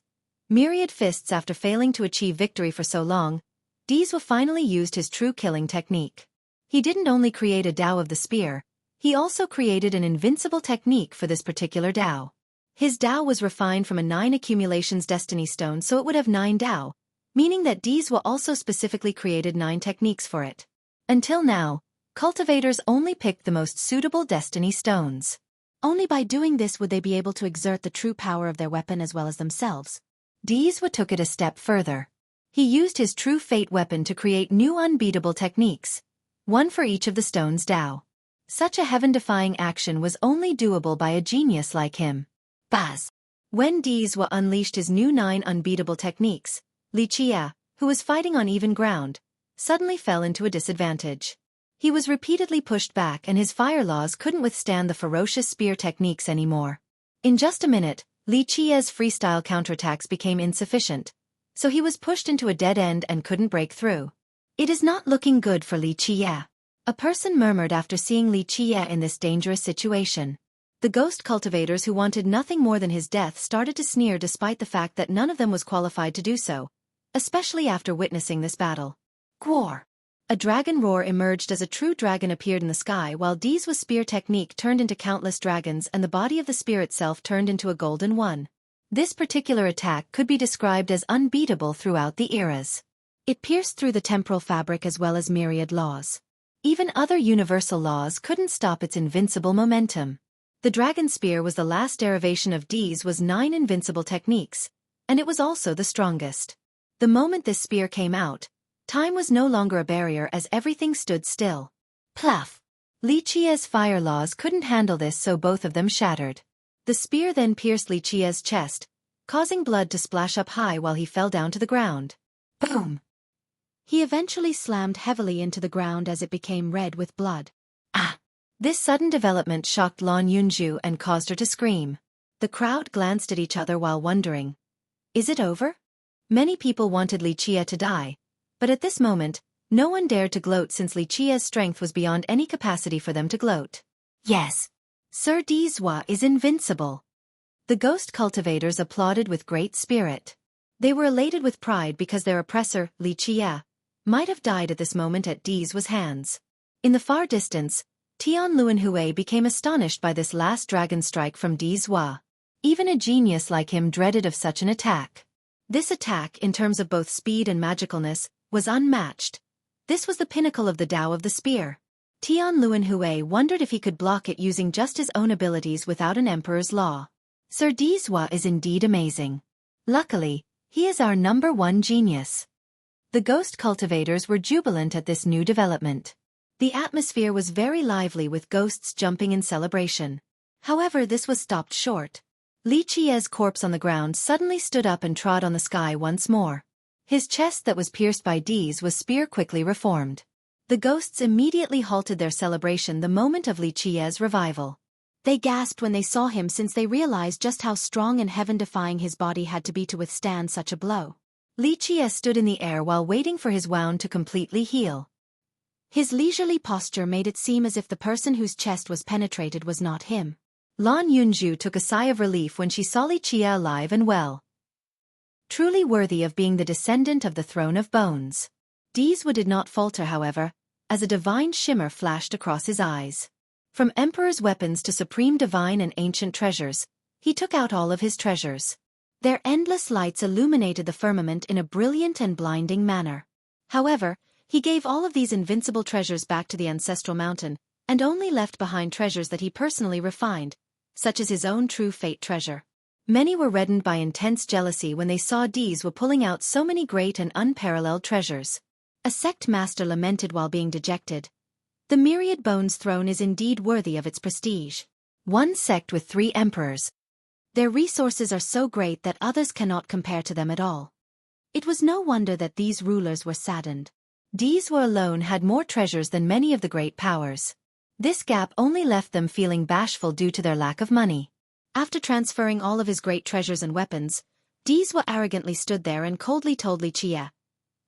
Myriad Fists. After failing to achieve victory for so long, Xueqi finally used his true killing technique. He didn't only create a Tao of the spear, he also created an invincible technique for this particular Tao. His Tao was refined from a 9 accumulations destiny stone, so it would have 9 Tao, meaning that Xueqi also specifically created 9 techniques for it. Until now, cultivators only picked the most suitable destiny stones. Only by doing this would they be able to exert the true power of their weapon as well as themselves. Xueqi took it a step further. He used his true fate weapon to create new unbeatable techniques, one for each of the stones' Tao. Such a heaven-defying action was only doable by a genius like him. Baz. When Xueqi unleashed his new 9 unbeatable techniques, Xueqi, who was fighting on even ground, suddenly fell into a disadvantage. He was repeatedly pushed back and his fire laws couldn't withstand the ferocious spear techniques anymore. In just a minute, Xueqi's freestyle counterattacks became insufficient, so he was pushed into a dead end and couldn't break through. It is not looking good for Xueqi. A person murmured after seeing Xueqi in this dangerous situation. The ghost cultivators who wanted nothing more than his death started to sneer despite the fact that none of them was qualified to do so, especially after witnessing this battle. Gwar. A dragon roar emerged as a true dragon appeared in the sky while Xueqi's spear technique turned into countless dragons and the body of the spear itself turned into a golden one. This particular attack could be described as unbeatable throughout the eras. It pierced through the temporal fabric as well as myriad laws. Even other universal laws couldn't stop its invincible momentum. The dragon spear was the last derivation of Xueqi's 9 invincible techniques, and it was also the strongest. The moment this spear came out, time was no longer a barrier as everything stood still. Pluff! Xueqi's fire laws couldn't handle this, so both of them shattered. The spear then pierced Xueqi's chest, causing blood to splash up high while he fell down to the ground. Boom! He eventually slammed heavily into the ground as it became red with blood. Ah! This sudden development shocked Lan Yunju and caused her to scream. The crowd glanced at each other while wondering, is it over? Many people wanted Xueqi to die, but at this moment, no one dared to gloat since Xueqi's strength was beyond any capacity for them to gloat. Yes, Sir Xueqi is invincible. The ghost cultivators applauded with great spirit. They were elated with pride because their oppressor, Xueqi, might have died at this moment at Xueqi's hands. In the far distance, Tian Luanhui became astonished by this last dragon strike from Xueqi. Even a genius like him dreaded of such an attack. This attack, in terms of both speed and magicalness, was unmatched. This was the pinnacle of the Tao of the spear. Tian Luanhui wondered if he could block it using just his own abilities without an emperor's law. Sir Xueqi is indeed amazing. Luckily, he is our #1 genius. The ghost cultivators were jubilant at this new development. The atmosphere was very lively with ghosts jumping in celebration. However, this was stopped short. Xueqi's corpse on the ground suddenly stood up and trod on the sky once more. His chest that was pierced by Dee's spear quickly reformed. The ghosts immediately halted their celebration the moment of Xueqi's revival. They gasped when they saw him since they realized just how strong and heaven-defying his body had to be to withstand such a blow. Xueqi stood in the air while waiting for his wound to completely heal. His leisurely posture made it seem as if the person whose chest was penetrated was not him. Lan Yunju took a sigh of relief when she saw Xueqi alive and well. Truly worthy of being the descendant of the throne of bones. Dee's did not falter, however, as a divine shimmer flashed across his eyes. From emperor's weapons to supreme divine and ancient treasures, he took out all of his treasures. Their endless lights illuminated the firmament in a brilliant and blinding manner. However, he gave all of these invincible treasures back to the ancestral mountain, and only left behind treasures that he personally refined, such as his own true fate treasure. Many were reddened by intense jealousy when they saw Dee's pulling out so many great and unparalleled treasures. A sect master lamented while being dejected. The myriad bones throne is indeed worthy of its prestige. One sect with 3 emperors. Their resources are so great that others cannot compare to them at all. It was no wonder that these rulers were saddened. Dee's alone had more treasures than many of the great powers. This gap only left them feeling bashful due to their lack of money. After transferring all of his great treasures and weapons, Dee's arrogantly stood there and coldly told Xueqi,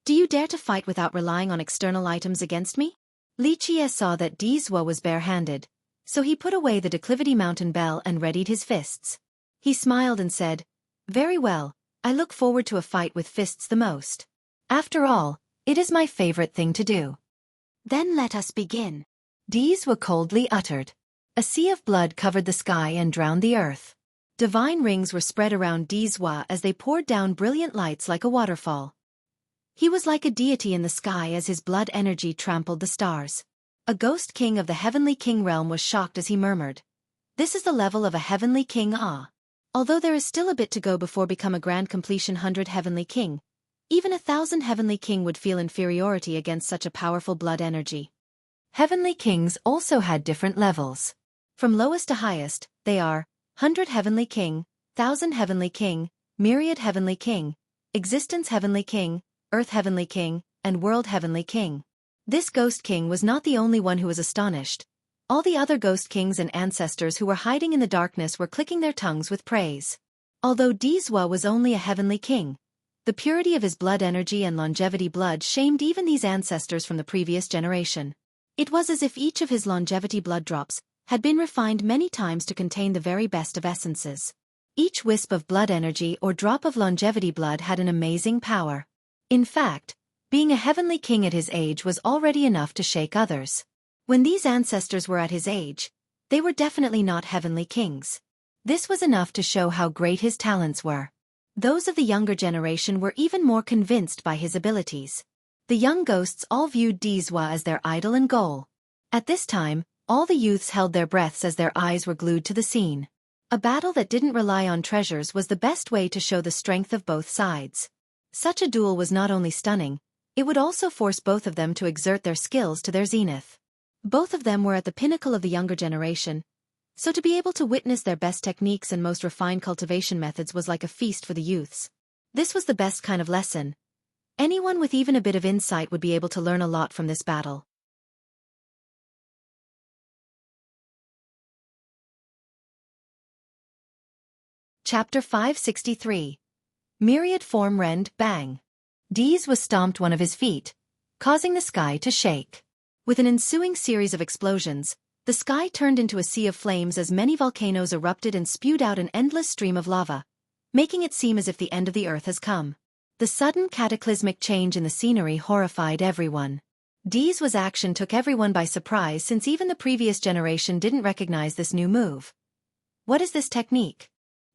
"Do you dare to fight without relying on external items against me?" Xueqi saw that Dee's was barehanded, so he put away the declivity mountain bell and readied his fists. He smiled and said, "Very well, I look forward to a fight with fists the most. After all, it is my favorite thing to do." "Then let us begin," Dee's coldly uttered. A sea of blood covered the sky and drowned the earth. Divine rings were spread around Dee's as they poured down brilliant lights like a waterfall. He was like a deity in the sky as his blood energy trampled the stars. A ghost king of the heavenly king realm was shocked as he murmured, "This is the level of a heavenly king, ah." Although there is still a bit to go before become a grand completion 100 heavenly king, even 1,000 heavenly king would feel inferiority against such a powerful blood energy. Heavenly kings also had different levels. From lowest to highest, they are 100 heavenly king, 1,000 heavenly king, myriad heavenly king, existence heavenly king, earth heavenly king, and world heavenly king. This ghost king was not the only one who was astonished. All the other ghost kings and ancestors who were hiding in the darkness were clicking their tongues with praise. Although Dee's was only a heavenly king, the purity of his blood energy and longevity blood shamed even these ancestors from the previous generation. It was as if each of his longevity blood drops had been refined many times to contain the very best of essences. Each wisp of blood energy or drop of longevity blood had an amazing power. In fact, being a heavenly king at his age was already enough to shake others. When these ancestors were at his age, they were definitely not heavenly kings. This was enough to show how great his talents were. Those of the younger generation were even more convinced by his abilities. The young ghosts all viewed Dee's as their idol and goal. At this time, all the youths held their breaths as their eyes were glued to the scene. A battle that didn't rely on treasures was the best way to show the strength of both sides. Such a duel was not only stunning, it would also force both of them to exert their skills to their zenith. Both of them were at the pinnacle of the younger generation, so to be able to witness their best techniques and most refined cultivation methods was like a feast for the youths. This was the best kind of lesson. Anyone with even a bit of insight would be able to learn a lot from this battle. Chapter 563. Myriad Form Rend, Bang. Dee's stomped one of his feet, causing the sky to shake. With an ensuing series of explosions, the sky turned into a sea of flames as many volcanoes erupted and spewed out an endless stream of lava, making it seem as if the end of the earth has come. The sudden cataclysmic change in the scenery horrified everyone. Dee's action took everyone by surprise since even the previous generation didn't recognize this new move. What is this technique?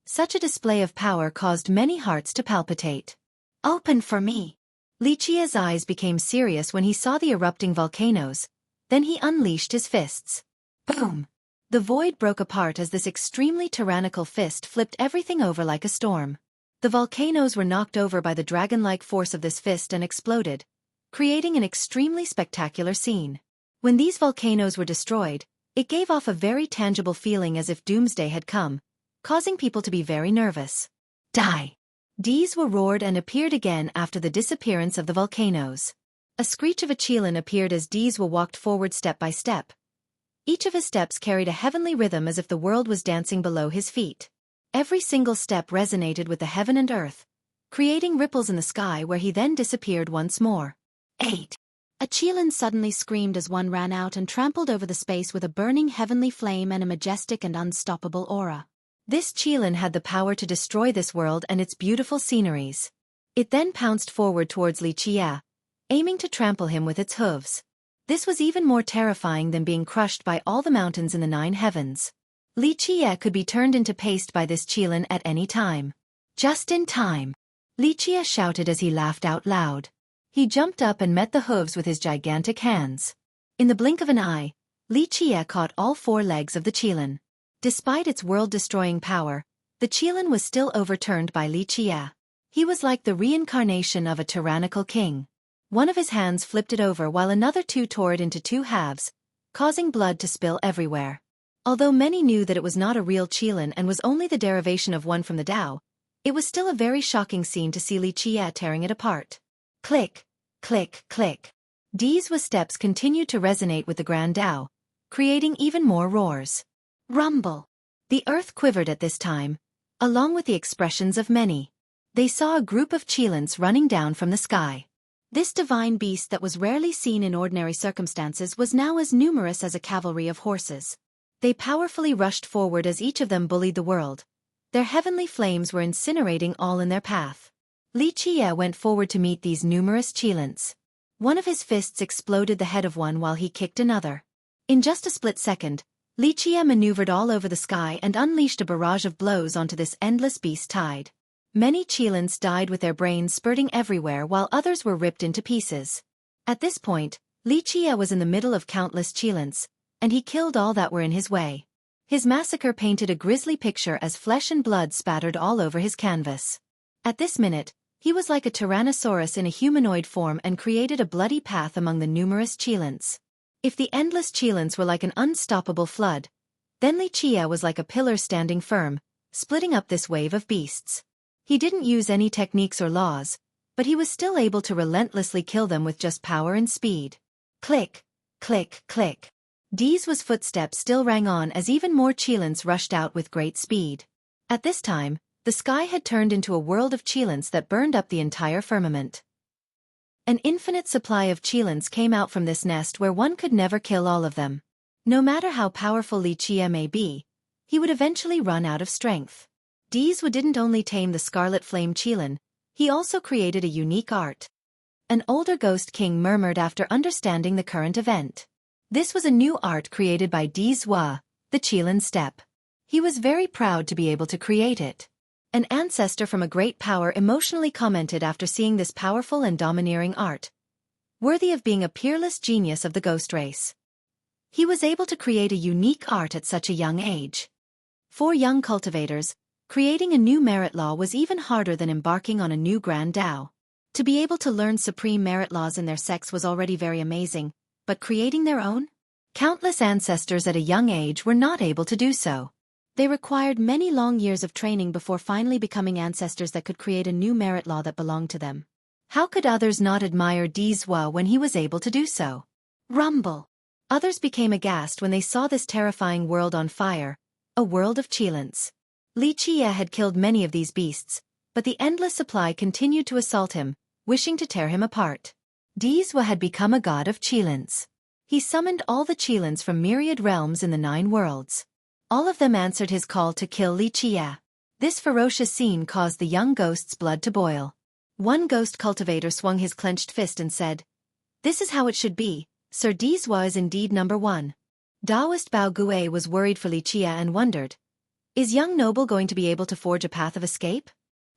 Such a display of power caused many hearts to palpitate. "Open for me." Xueqi's eyes became serious when he saw the erupting volcanoes, then he unleashed his fists. Boom! The void broke apart as this extremely tyrannical fist flipped everything over like a storm. The volcanoes were knocked over by the dragon-like force of this fist and exploded, creating an extremely spectacular scene. When these volcanoes were destroyed, it gave off a very tangible feeling as if doomsday had come, causing people to be very nervous. Die! Dizwa roared and appeared again after the disappearance of the volcanoes. A screech of a Qilin appeared as Dizwa walked forward step by step. Each of his steps carried a heavenly rhythm as if the world was dancing below his feet. Every single step resonated with the heaven and earth, creating ripples in the sky where he then disappeared once more. 8. A Qilin suddenly screamed as one ran out and trampled over the space with a burning heavenly flame and a majestic and unstoppable aura. This Qilin had the power to destroy this world and its beautiful sceneries. It then pounced forward towards Li Qie, aiming to trample him with its hooves. This was even more terrifying than being crushed by all the mountains in the 9 heavens. Li Qie could be turned into paste by this Qilin at any time. Just in time. Li Qie shouted as he laughed out loud. He jumped up and met the hooves with his gigantic hands. In the blink of an eye, Li Qie caught all 4 legs of the Qilin. Despite its world-destroying power, the Qilin was still overturned by Li Qie. He was like the reincarnation of a tyrannical king. One of his hands flipped it over while another 2 tore it into 2 halves, causing blood to spill everywhere. Although many knew that it was not a real Qilin and was only the derivation of one from the Tao, it was still a very shocking scene to see Li Qie tearing it apart. Click, click, click. Dizwa's steps continued to resonate with the Grand Tao, creating even more roars. Rumble. The earth quivered at this time, along with the expressions of many. They saw a group of Qilins running down from the sky. This divine beast that was rarely seen in ordinary circumstances was now as numerous as a cavalry of horses. They powerfully rushed forward as each of them bullied the world. Their heavenly flames were incinerating all in their path. Li Qie went forward to meet these numerous Qilins. One of his fists exploded the head of one while he kicked another. In just a split second, Li Qie maneuvered all over the sky and unleashed a barrage of blows onto this endless beast tide. Many Qilins died with their brains spurting everywhere while others were ripped into pieces. At this point, Li Qie was in the middle of countless Qilins, and he killed all that were in his way. His massacre painted a grisly picture as flesh and blood spattered all over his canvas. At this minute, he was like a tyrannosaurus in a humanoid form and created a bloody path among the numerous Qilins. If the endless Qilins were like an unstoppable flood, then Li Qie was like a pillar standing firm, splitting up this wave of beasts. He didn't use any techniques or laws, but he was still able to relentlessly kill them with just power and speed. Click, click, click. Dizwa's footsteps still rang on as even more Qilins rushed out with great speed. At this time, the sky had turned into a world of Qilins that burned up the entire firmament. An infinite supply of Qilins came out from this nest where one could never kill all of them. No matter how powerful Li Qie may be, he would eventually run out of strength. Dizwa didn't only tame the Scarlet Flame Qilin, he also created a unique art. An older ghost king murmured after understanding the current event. This was a new art created by Dizwa, the Qilin Step. He was very proud to be able to create it. An ancestor from a great power emotionally commented after seeing this powerful and domineering art. Worthy of being a peerless genius of the ghost race. He was able to create a unique art at such a young age. For young cultivators, creating a new merit law was even harder than embarking on a new Grand Tao. To be able to learn supreme merit laws in their sex was already very amazing, but creating their own? Countless ancestors at a young age were not able to do so. They required many long years of training before finally becoming ancestors that could create a new merit law that belonged to them. How could others not admire Dizwa when he was able to do so? Rumble. Others became aghast when they saw this terrifying world on fire, a world of Qilins. Li Qie had killed many of these beasts, but the endless supply continued to assault him, wishing to tear him apart. Dizwa had become a god of Qilins. He summoned all the Qilins from myriad realms in the 9 worlds. All of them answered his call to kill Li Qie. This ferocious scene caused the young ghost's blood to boil. One ghost cultivator swung his clenched fist and said, "This is how it should be, Sir Dizwa is indeed number 1. Taoist Bao Gue was worried for Li Qie and wondered, is young noble going to be able to forge a path of escape?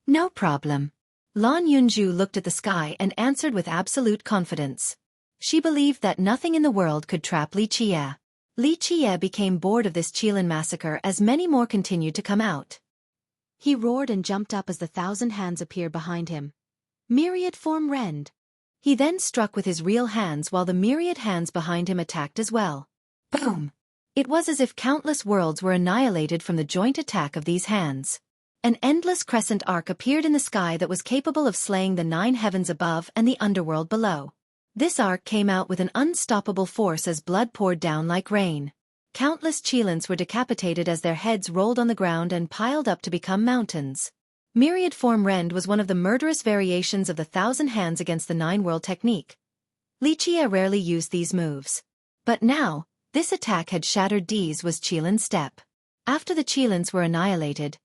No problem. Lan Yunju looked at the sky and answered with absolute confidence. She believed that nothing in the world could trap Li Qie. Li Qie became bored of this Qilin massacre as many more continued to come out. He roared and jumped up as the 1,000 hands appeared behind him. Myriad form rend. He then struck with his real hands while the myriad hands behind him attacked as well. Boom! It was as if countless worlds were annihilated from the joint attack of these hands. An endless crescent arc appeared in the sky that was capable of slaying the 9 heavens above and the underworld below. This arc came out with an unstoppable force as blood poured down like rain. Countless Cheelants were decapitated as their heads rolled on the ground and piled up to become mountains. Myriad Form Rend was one of the murderous variations of the 1,000 Hands against the 9 World technique. Lichia rarely used these moves. But now, this attack had shattered Dizwa's Cheelan step. After the Cheelants were annihilated,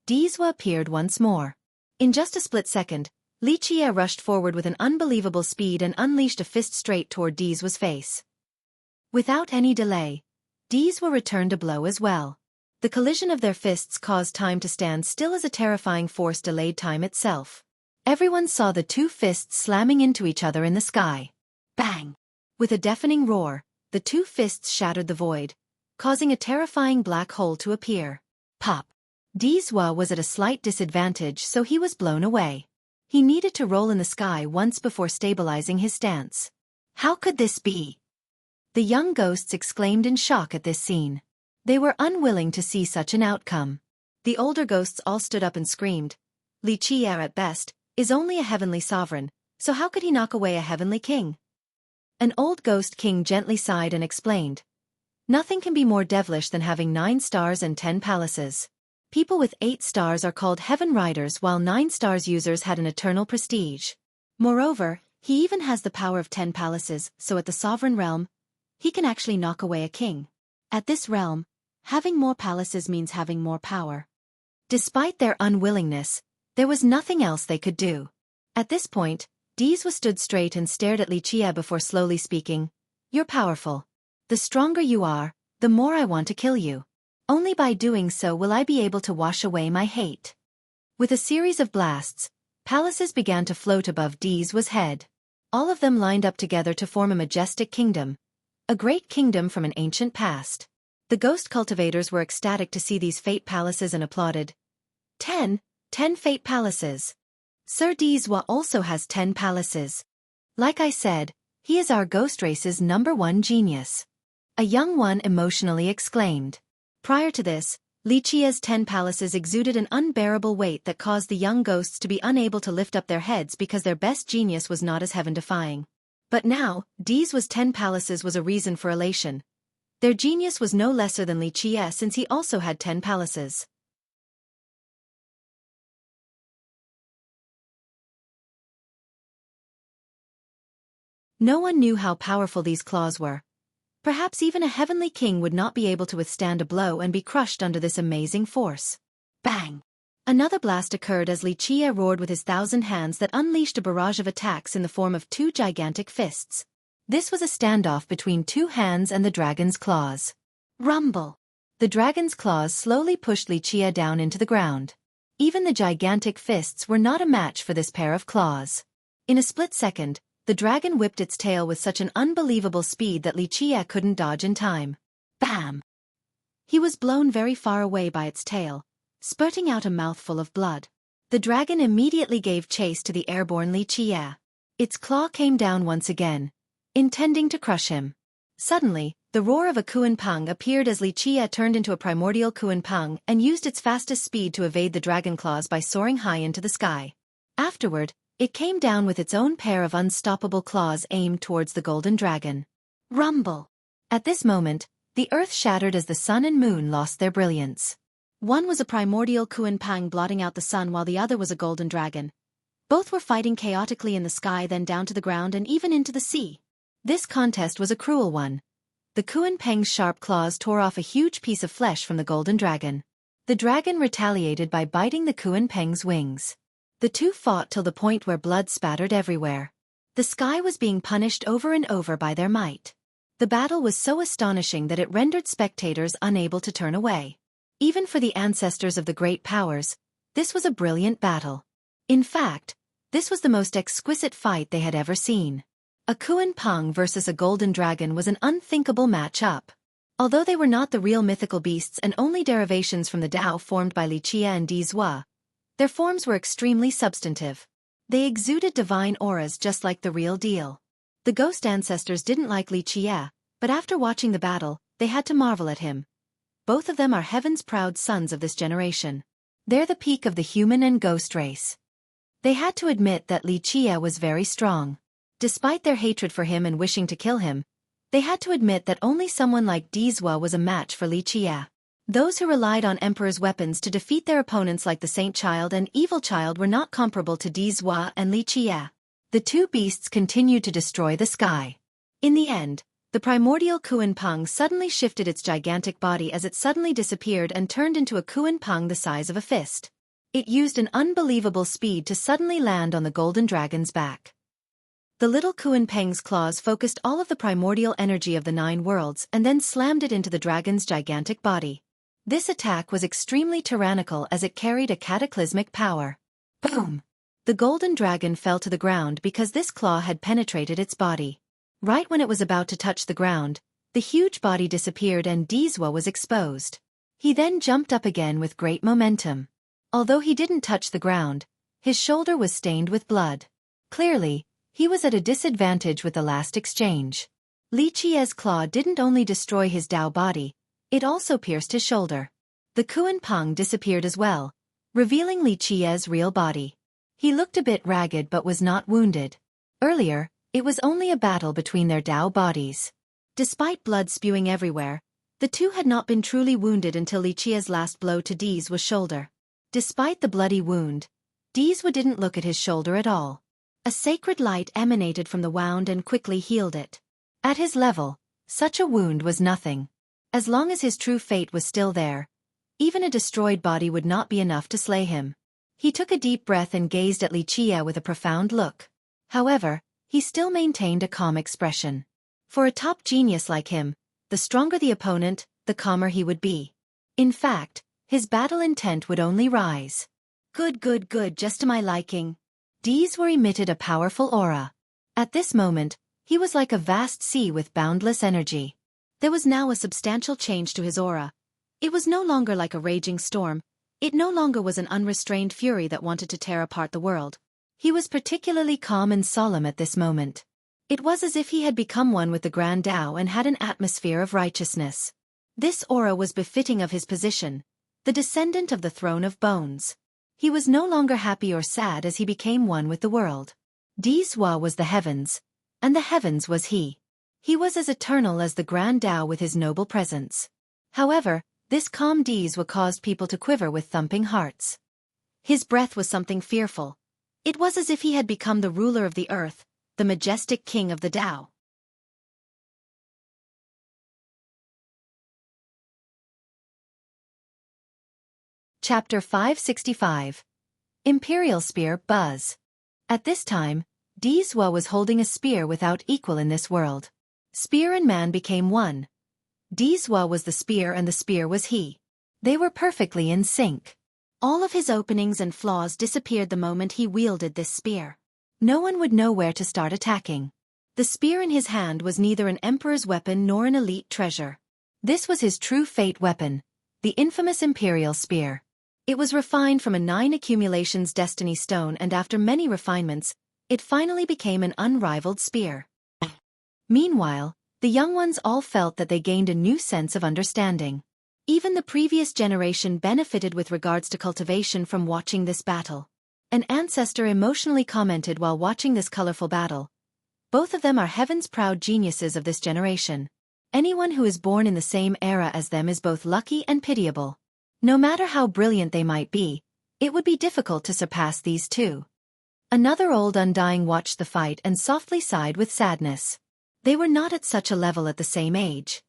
Dizwa appeared once more. In just a split second, Lichia rushed forward with an unbelievable speed and unleashed a fist straight toward Dizwa's face. Without any delay, Dizwa returned a blow as well. The collision of their fists caused time to stand still as a terrifying force delayed time itself. Everyone saw the 2 fists slamming into each other in the sky. Bang! With a deafening roar, the 2 fists shattered the void, causing a terrifying black hole to appear. Pop! Dizwa was at a slight disadvantage, so he was blown away. He needed to roll in the sky once before stabilizing his stance. How could this be? The young ghosts exclaimed in shock at this scene. They were unwilling to see such an outcome. The older ghosts all stood up and screamed. Lichia at best is only a heavenly sovereign, so how could he knock away a heavenly king? An old ghost king gently sighed and explained. Nothing can be more devilish than having 9 stars and 10 palaces. People with 8 stars are called Heaven Riders, while 9 stars users had an eternal prestige. Moreover, he even has the power of 10 palaces, so at the sovereign realm, he can actually knock away a king. At this realm, having more palaces means having more power. Despite their unwillingness, there was nothing else they could do. At this point, Dizwa stood straight and stared at Lichia before slowly speaking. You're powerful. The stronger you are, the more I want to kill you. Only by doing so will I be able to wash away my hate. With a series of blasts, palaces began to float above Dizwa's head. All of them lined up together to form a majestic kingdom. A great kingdom from an ancient past. The ghost cultivators were ecstatic to see these fate palaces and applauded. 10 fate palaces. Sir Dizwa also has 10 palaces. Like I said, he is our ghost race's #1 genius. A young one emotionally exclaimed. Prior to this, Lichia's 10 palaces exuded an unbearable weight that caused the young ghosts to be unable to lift up their heads because their best genius was not as heaven-defying. But now, Dizwa's 10 palaces was a reason for elation. Their genius was no lesser than Lichia since he also had 10 palaces. No one knew how powerful these claws were. Perhaps even a heavenly king would not be able to withstand a blow and be crushed under this amazing force. Bang! Another blast occurred as Lichia roared with his 1,000 hands that unleashed a barrage of attacks in the form of 2 gigantic fists. This was a standoff between 2 hands and the dragon's claws. Rumble! The dragon's claws slowly pushed Lichia down into the ground. Even the gigantic fists were not a match for this pair of claws. In a split second, the dragon whipped its tail with such an unbelievable speed that Lichia couldn't dodge in time. Bam! He was blown very far away by its tail, spurting out a mouthful of blood. The dragon immediately gave chase to the airborne Lichia. Its claw came down once again, intending to crush him. Suddenly, the roar of a Kuan-Pang appeared as Lichia turned into a primordial Kuan-Pang and used its fastest speed to evade the dragon claws by soaring high into the sky. Afterward, it came down with its own pair of unstoppable claws aimed towards the golden dragon. Rumble! At this moment, the earth shattered as the sun and moon lost their brilliance. One was a primordial Kuan-Pang blotting out the sun while the other was a golden dragon. Both were fighting chaotically in the sky, then down to the ground and even into the sea. This contest was a cruel one. The Kuan-Pang's sharp claws tore off a huge piece of flesh from the golden dragon. The dragon retaliated by biting the Kuan-Pang's wings. The two fought till the point where blood spattered everywhere. The sky was being punished over and over by their might. The battle was so astonishing that it rendered spectators unable to turn away. Even for the ancestors of the great powers, this was a brilliant battle. In fact, this was the most exquisite fight they had ever seen. A Kuan-Pang versus a golden dragon was an unthinkable match-up. Although they were not the real mythical beasts and only derivations from the Tao formed by Lichia and Dizwa, their forms were extremely substantive. They exuded divine auras just like the real deal. The ghost ancestors didn't like Lichia, but after watching the battle, they had to marvel at him. Both of them are heaven's proud sons of this generation. They're the peak of the human and ghost race. They had to admit that Li Qie was very strong. Despite their hatred for him and wishing to kill him, they had to admit that only someone like Dizhua was a match for Li Qie. Those who relied on Emperor's weapons to defeat their opponents like the Saint Child and Evil Child were not comparable to Dizhua and Li Qie. The two beasts continued to destroy the sky. In the end, the primordial Kuan-Peng suddenly shifted its gigantic body as it suddenly disappeared and turned into a Kuan-Peng the size of a fist. It used an unbelievable speed to suddenly land on the golden dragon's back. The little Kuan-Peng's claws focused all of the primordial energy of the 9 worlds and then slammed it into the dragon's gigantic body. This attack was extremely tyrannical as it carried a cataclysmic power. Boom! The golden dragon fell to the ground because this claw had penetrated its body. Right when it was about to touch the ground, the huge body disappeared and Dizhua was exposed. He then jumped up again with great momentum. Although he didn't touch the ground, his shoulder was stained with blood. Clearly, he was at a disadvantage with the last exchange. Li Qie's claw didn't only destroy his Dao body, it also pierced his shoulder. The Kuan-Peng disappeared as well, revealing Li Qie's real body. He looked a bit ragged but was not wounded. Earlier, it was only a battle between their Dao bodies. Despite blood spewing everywhere, the two had not been truly wounded until Li Qie's last blow to Dizhua's shoulder. Despite the bloody wound, Dizhua didn't look at his shoulder at all. A sacred light emanated from the wound and quickly healed it. At his level, such a wound was nothing. As long as his true fate was still there, even a destroyed body would not be enough to slay him. He took a deep breath and gazed at Li Qie with a profound look. However, he still maintained a calm expression. For a top genius like him, the stronger the opponent, the calmer he would be. In fact, his battle intent would only rise. Good, just to my liking. Dizhua emitted a powerful aura. At this moment, he was like a vast sea with boundless energy. There was now a substantial change to his aura. It was no longer like a raging storm. It no longer was an unrestrained fury that wanted to tear apart the world. He was particularly calm and solemn at this moment. It was as if he had become one with the Grand Tao and had an atmosphere of righteousness. This aura was befitting of his position, the descendant of the throne of bones. He was no longer happy or sad as he became one with the world. Dizhua was the heavens, and the heavens was he. He was as eternal as the Grand Tao with his noble presence. However, this calm Dizhua caused people to quiver with thumping hearts. His breath was something fearful. It was as if he had become the ruler of the earth, the majestic king of the Tao. Chapter 565. Imperial Spear Buzz. At this time, Dizhua was holding a spear without equal in this world. Spear and man became one. Dizhua was the spear and the spear was he. They were perfectly in sync. All of his openings and flaws disappeared the moment he wielded this spear. No one would know where to start attacking. The spear in his hand was neither an emperor's weapon nor an elite treasure. This was his true fate weapon, the infamous Imperial Spear. It was refined from a 9 accumulations destiny stone and after many refinements, it finally became an unrivaled spear. Meanwhile, the young ones all felt that they gained a new sense of understanding. Even the previous generation benefited with regards to cultivation from watching this battle. An ancestor emotionally commented while watching this colorful battle. Both of them are heaven's proud geniuses of this generation. Anyone who is born in the same era as them is both lucky and pitiable. No matter how brilliant they might be, it would be difficult to surpass these two. Another old undying watched the fight and softly sighed with sadness. They were not at such a level at the same age.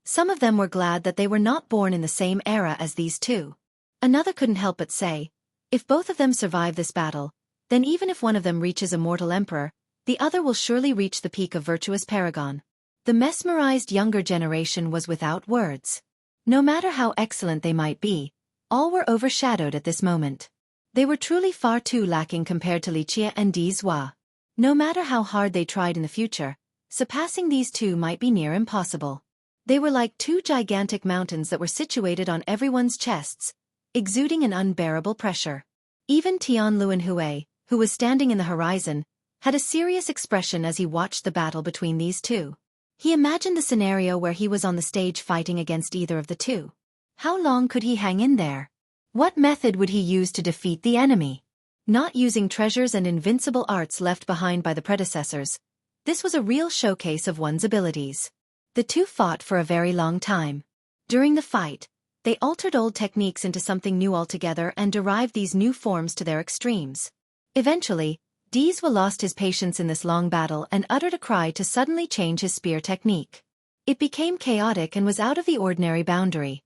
Some of them were glad that they were not born in the same era as these two. Another couldn't help but say, if both of them survive this battle, then even if one of them reaches immortal emperor, the other will surely reach the peak of virtuous paragon. The mesmerized younger generation was without words. No matter how excellent they might be, all were overshadowed at this moment. They were truly far too lacking compared to Li Qie and Dizhua. No matter how hard they tried in the future, surpassing these two might be near impossible. They were like two gigantic mountains that were situated on everyone's chests, exuding an unbearable pressure. Even Tian Luanhui, who was standing in the horizon, had a serious expression as he watched the battle between these two. He imagined the scenario where he was on the stage fighting against either of the two. How long could he hang in there? What method would he use to defeat the enemy? Not using treasures and invincible arts left behind by the predecessors, this was a real showcase of one's abilities. The two fought for a very long time. During the fight, they altered old techniques into something new altogether and derived these new forms to their extremes. Eventually, Xueqi lost his patience in this long battle and uttered a cry to suddenly change his spear technique. It became chaotic and was out of the ordinary boundary.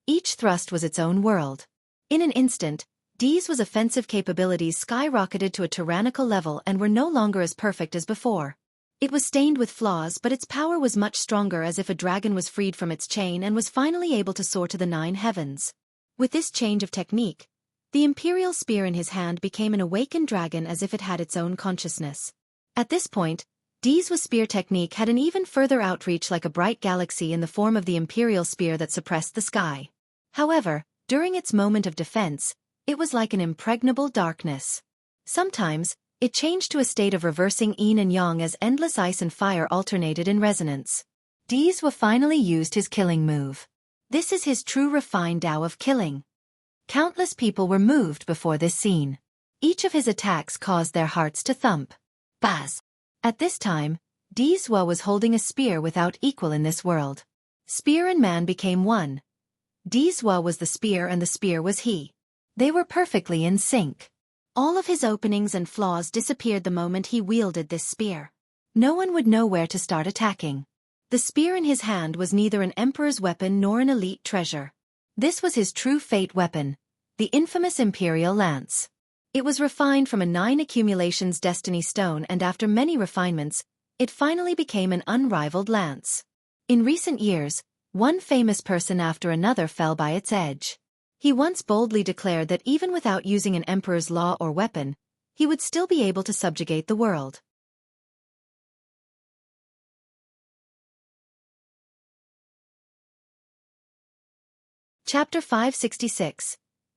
Each thrust was its own world. In an instant, Xueqi's offensive capabilities skyrocketed to a tyrannical level and were no longer as perfect as before. It was stained with flaws, but its power was much stronger, as if a dragon was freed from its chain and was finally able to soar to the 9 heavens. With this change of technique, the imperial spear in his hand became an awakened dragon, as if it had its own consciousness. At this point, Xueqi's spear technique had an even further outreach, like a bright galaxy in the form of the imperial spear that suppressed the sky. However, during its moment of defense, it was like an impregnable darkness. Sometimes, it changed to a state of reversing yin and yang as endless ice and fire alternated in resonance. Xueqi finally used his killing move. This is his true refined Tao of killing. Countless people were moved before this scene. Each of his attacks caused their hearts to thump. Buzz! At this time, Xueqi was holding a spear without equal in this world. Spear and man became one. Xueqi was the spear and the spear was he. They were perfectly in sync. All of his openings and flaws disappeared the moment he wielded this spear. No one would know where to start attacking. The spear in his hand was neither an emperor's weapon nor an elite treasure. This was his true fate weapon, the infamous imperial lance. It was refined from a 9 accumulations destiny stone, and after many refinements, it finally became an unrivaled lance. In recent years, one famous person after another fell by its edge. He once boldly declared that even without using an emperor's law or weapon, he would still be able to subjugate the world. Chapter 566.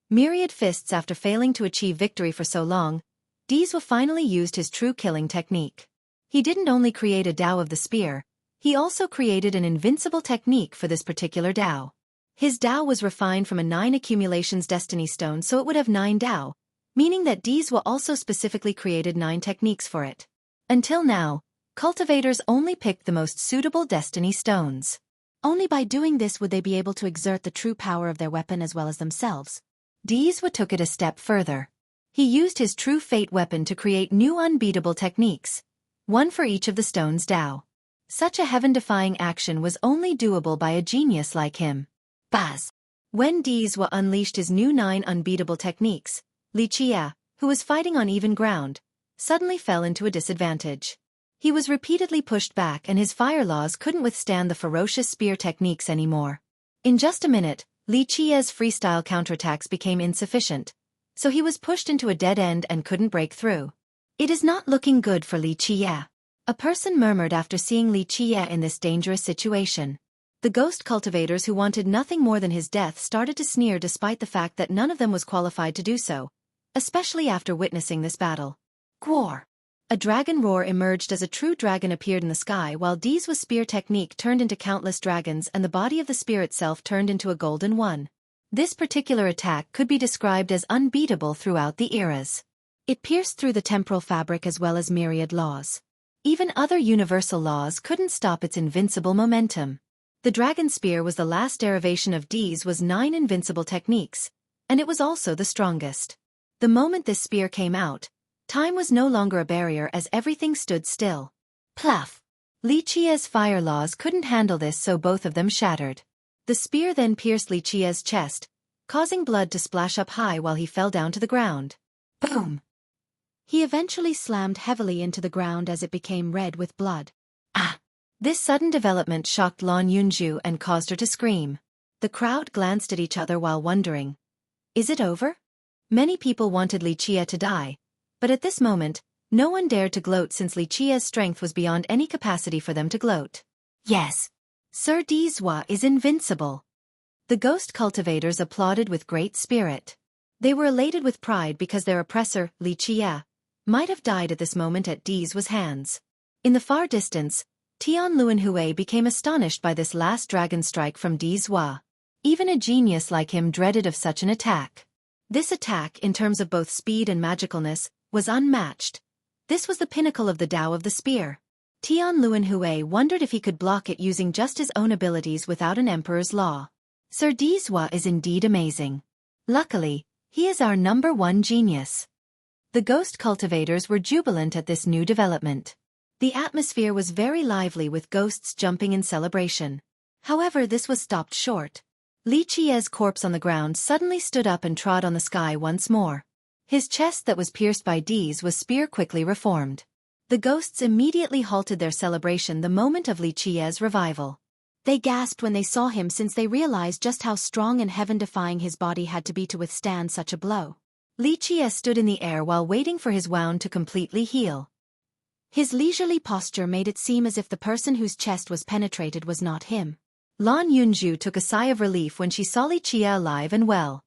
Myriad Fists. After failing to achieve victory for so long, Xueqi finally used his true killing technique. He didn't only create a Tao of the spear, he also created an invincible technique for this particular Tao. His Tao was refined from a 9 accumulations destiny stone, so it would have 9 Tao, meaning that Xueqi also specifically created 9 techniques for it. Until now, cultivators only picked the most suitable destiny stones. Only by doing this would they be able to exert the true power of their weapon as well as themselves. Xueqi took it a step further. He used his true fate weapon to create new unbeatable techniques, one for each of the stone's Tao. Such a heaven-defying action was only doable by a genius like him. Buzz! When Xueqi unleashed his new 9 unbeatable techniques, Xueqi, who was fighting on even ground, suddenly fell into a disadvantage. He was repeatedly pushed back and his fire laws couldn't withstand the ferocious spear techniques anymore. In just a minute, Xueqi's freestyle counterattacks became insufficient, so he was pushed into a dead end and couldn't break through. It is not looking good for Xueqi. A person murmured after seeing Xueqi in this dangerous situation. The ghost cultivators who wanted nothing more than his death started to sneer, despite the fact that none of them was qualified to do so, especially after witnessing this battle. Gwar! A dragon roar emerged as a true dragon appeared in the sky, while Xueqi's spear technique turned into countless dragons and the body of the spear itself turned into a golden one. This particular attack could be described as unbeatable throughout the eras. It pierced through the temporal fabric as well as myriad laws. Even other universal laws couldn't stop its invincible momentum. The dragon spear was the last derivation of Xueqi's 9 invincible techniques, and it was also the strongest. The moment this spear came out, time was no longer a barrier as everything stood still. Pluff! Xueqi's fire laws couldn't handle this, so both of them shattered. The spear then pierced Xueqi's chest, causing blood to splash up high while he fell down to the ground. Boom! He eventually slammed heavily into the ground as it became red with blood. Ah! This sudden development shocked Lan Yunju and caused her to scream. The crowd glanced at each other while wondering, is it over? Many people wanted Xueqi to die, but at this moment, no one dared to gloat since Xueqi's strength was beyond any capacity for them to gloat. Yes! Sir Xueqi is invincible! The ghost cultivators applauded with great spirit. They were elated with pride because their oppressor, Xueqi, might have died at this moment at Xueqi's hands. In the far distance, Tian Luanhui became astonished by this last dragon strike from Xueqi. Even a genius like him dreaded of such an attack. This attack, in terms of both speed and magicalness, was unmatched. This was the pinnacle of the Tao of the spear. Tian Luanhui wondered if he could block it using just his own abilities without an emperor's law. Sir Dizhua is indeed amazing. Luckily, he is our #1 genius. The ghost cultivators were jubilant at this new development. The atmosphere was very lively with ghosts jumping in celebration. However, this was stopped short. Li Qie's corpse on the ground suddenly stood up and trod on the sky once more. His chest that was pierced by D's spear quickly reformed. The ghosts immediately halted their celebration the moment of Li Qie's revival. They gasped when they saw him since they realized just how strong and heaven-defying his body had to be to withstand such a blow. Li Qie stood in the air while waiting for his wound to completely heal. His leisurely posture made it seem as if the person whose chest was penetrated was not him. Lan Yunju took a sigh of relief when she saw Li Qie alive and well.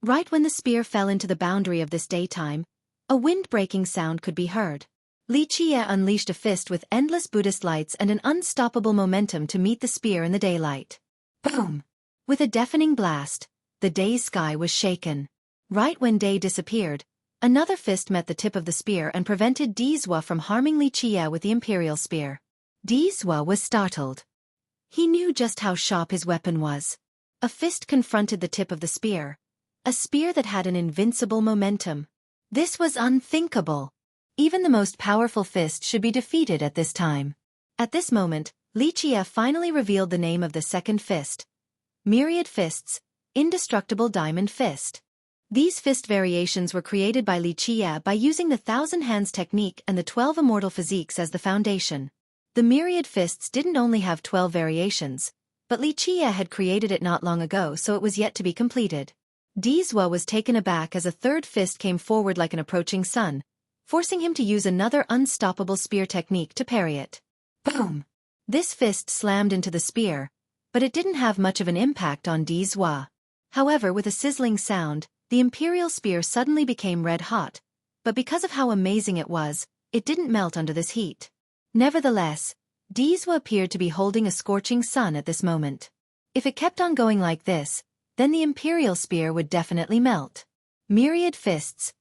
Right when the spear fell into the boundary of this daytime, a wind-breaking sound could be heard. Li Qie unleashed a fist with endless Buddhist lights and an unstoppable momentum to meet the spear in the daylight. Boom! With a deafening blast, the day's sky was shaken. Right when day disappeared, another fist met the tip of the spear and prevented Dizhua from harming Li Qie with the imperial spear. Dizhua was startled. He knew just how sharp his weapon was. A fist confronted the tip of the spear. A spear that had an invincible momentum. This was unthinkable. Even the most powerful fist should be defeated at this time. At this moment, Li Qie finally revealed the name of the second fist. Myriad Fists, Indestructible Diamond Fist. These fist variations were created by Li Qie by using the 1,000 Hands technique and the 12 immortal physiques as the foundation. The Myriad Fists didn't only have 12 variations, but Li Qie had created it not long ago, so it was yet to be completed. Dizhua was taken aback as a third fist came forward like an approaching sun, forcing him to use another unstoppable spear technique to parry it. Boom! This fist slammed into the spear, but it didn't have much of an impact on Dizhua. However, with a sizzling sound, the imperial spear suddenly became red hot, but because of how amazing it was, it didn't melt under this heat. Nevertheless, Dizhua appeared to be holding a scorching sun at this moment. If it kept on going like this, then the imperial spear would definitely melt. Myriad Fists.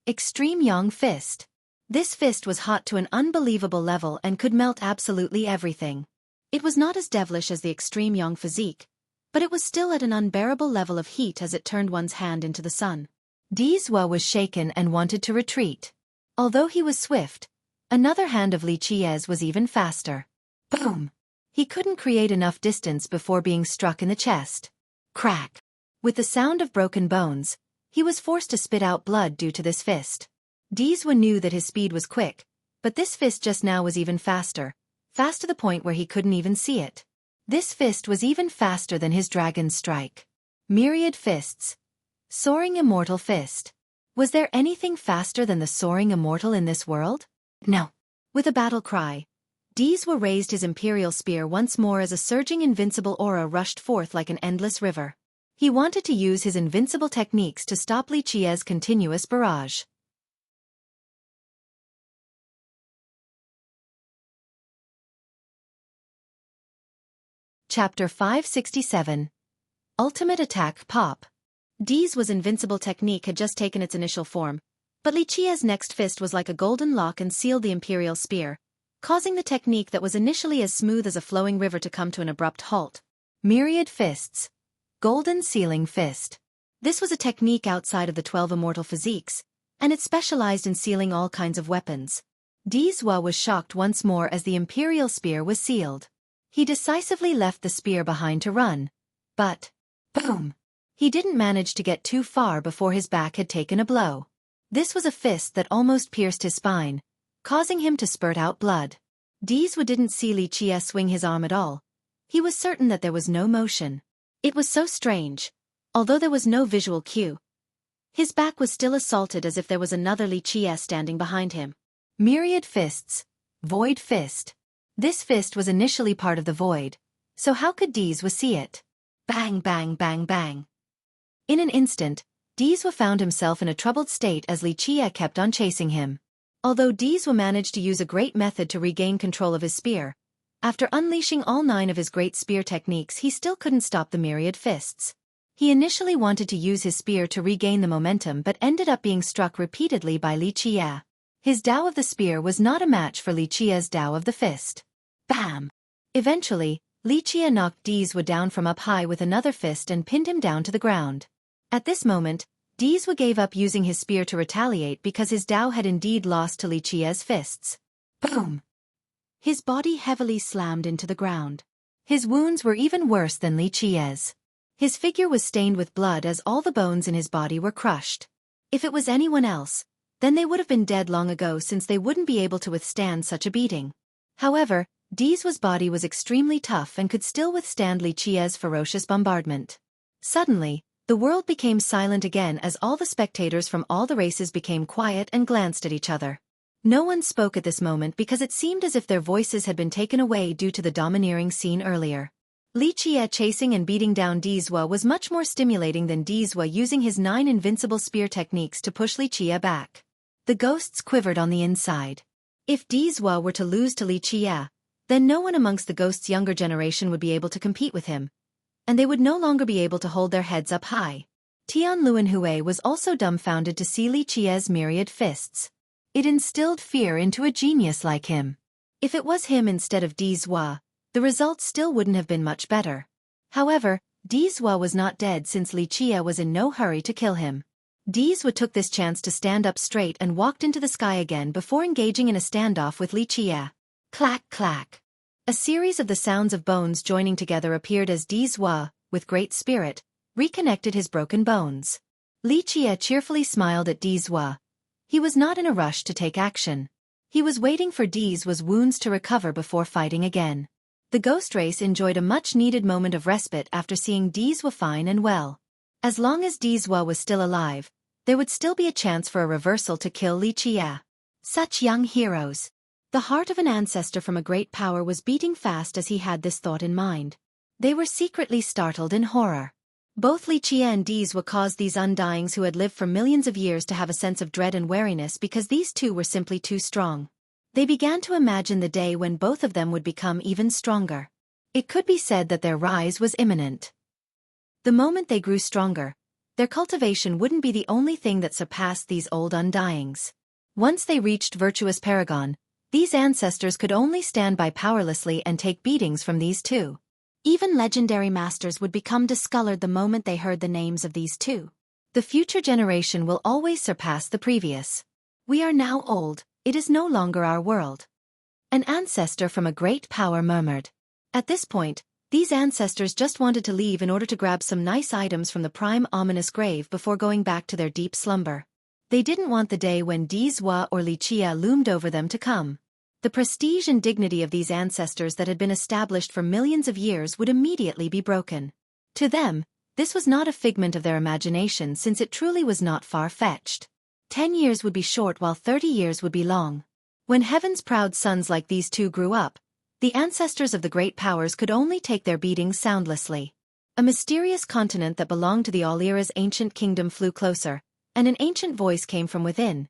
Extreme Yang Fist. This fist was hot to an unbelievable level and could melt absolutely everything. It was not as devilish as the Extreme Yang Physique, but it was still at an unbearable level of heat as it turned one's hand into the sun. Dizhua was shaken and wanted to retreat. Although he was swift, another hand of Li Qie's was even faster. Boom! He couldn't create enough distance before being struck in the chest. Crack! With the sound of broken bones, he was forced to spit out blood due to this fist. Dizhua knew that his speed was quick, but this fist just now was even faster, fast to the point where he couldn't even see it. This fist was even faster than his dragon's strike. Myriad Fists. Soaring Immortal Fist. Was there anything faster than the Soaring Immortal in this world? No. With a battle cry, Dizhua raised his imperial spear once more as a surging invincible aura rushed forth like an endless river. He wanted to use his invincible techniques to stop Li Qie's continuous barrage. Chapter 567. Ultimate Attack Pop. Dizhua's invincible technique had just taken its initial form, but Li Qie's next fist was like a golden lock and sealed the imperial spear, causing the technique that was initially as smooth as a flowing river to come to an abrupt halt. Myriad Fists. Golden Sealing Fist. This was a technique outside of the 12 immortal physiques, and it specialized in sealing all kinds of weapons. Dizhua was shocked once more as the imperial spear was sealed. He decisively left the spear behind to run, but, boom! He didn't manage to get too far before his back had taken a blow. This was a fist that almost pierced his spine, causing him to spurt out blood. Dizhua didn't see Li Qie swing his arm at all. He was certain that there was no motion. It was so strange. Although there was no visual cue, his back was still assaulted as if there was another Li Qie standing behind him. Myriad Fists. Void Fist. This fist was initially part of the void, so how could Dizhua see it? Bang bang bang bang. In an instant, Dizhua found himself in a troubled state as Li Qie kept on chasing him. Although Dizhua managed to use a great method to regain control of his spear, after unleashing all 9 of his great spear techniques he still couldn't stop the myriad fists. He initially wanted to use his spear to regain the momentum but ended up being struck repeatedly by Li Qie. His Dao of the spear was not a match for Li Qie's Dao of the fist. Bam! Eventually, Li Qie knocked Dizwa down from up high with another fist and pinned him down to the ground. At this moment, Dizwa gave up using his spear to retaliate because his Dao had indeed lost to Li Qie's fists. Boom! His body heavily slammed into the ground. His wounds were even worse than Li Qie's. His figure was stained with blood as all the bones in his body were crushed. If it was anyone else, then they would have been dead long ago since they wouldn't be able to withstand such a beating. However, Dizwa's body was extremely tough and could still withstand Li Qie's ferocious bombardment. Suddenly, the world became silent again as all the spectators from all the races became quiet and glanced at each other. No one spoke at this moment because it seemed as if their voices had been taken away due to the domineering scene earlier. Li Qie chasing and beating down Dizwa was much more stimulating than Dizwa using his 9 invincible spear techniques to push Li Qie back. The ghosts quivered on the inside. If Dizwa were to lose to Li Qie, then no one amongst the ghosts' younger generation would be able to compete with him, and they would no longer be able to hold their heads up high. Tian Luanhui was also dumbfounded to see Li Qie's myriad fists. It instilled fear into a genius like him. If it was him instead of Dizwa, the results still wouldn't have been much better. However, Dizwa was not dead since Li Qie was in no hurry to kill him. Dizwa took this chance to stand up straight and walked into the sky again before engaging in a standoff with Li Qie. Clack clack. A series of the sounds of bones joining together appeared as Dizwa, with great spirit, reconnected his broken bones. Li Qie cheerfully smiled at Dizwa. He was not in a rush to take action. He was waiting for Dizwa's wounds to recover before fighting again. The ghost race enjoyed a much-needed moment of respite after seeing Dizwa fine and well. As long as Dizwa was still alive, there would still be a chance for a reversal to kill Li Qie. Such young heroes. The heart of an ancestor from a great power was beating fast as he had this thought in mind. They were secretly startled in horror. Both Li Qie and Dizwa caused these undyings who had lived for millions of years to have a sense of dread and wariness because these two were simply too strong. They began to imagine the day when both of them would become even stronger. It could be said that their rise was imminent. The moment they grew stronger, their cultivation wouldn't be the only thing that surpassed these old undyings. Once they reached virtuous paragon, these ancestors could only stand by powerlessly and take beatings from these two. Even legendary masters would become discolored the moment they heard the names of these two. The future generation will always surpass the previous. We are now old, it is no longer our world. An ancestor from a great power murmured. At this point, these ancestors just wanted to leave in order to grab some nice items from the prime ominous grave before going back to their deep slumber. They didn't want the day when Dizwa or Li Qie loomed over them to come. The prestige and dignity of these ancestors that had been established for millions of years would immediately be broken. To them, this was not a figment of their imagination since it truly was not far-fetched. 10 years would be short while 30 years would be long. When heaven's proud sons like these two grew up, the ancestors of the great powers could only take their beatings soundlessly. A mysterious continent that belonged to the Alira's ancient kingdom flew closer, and an ancient voice came from within.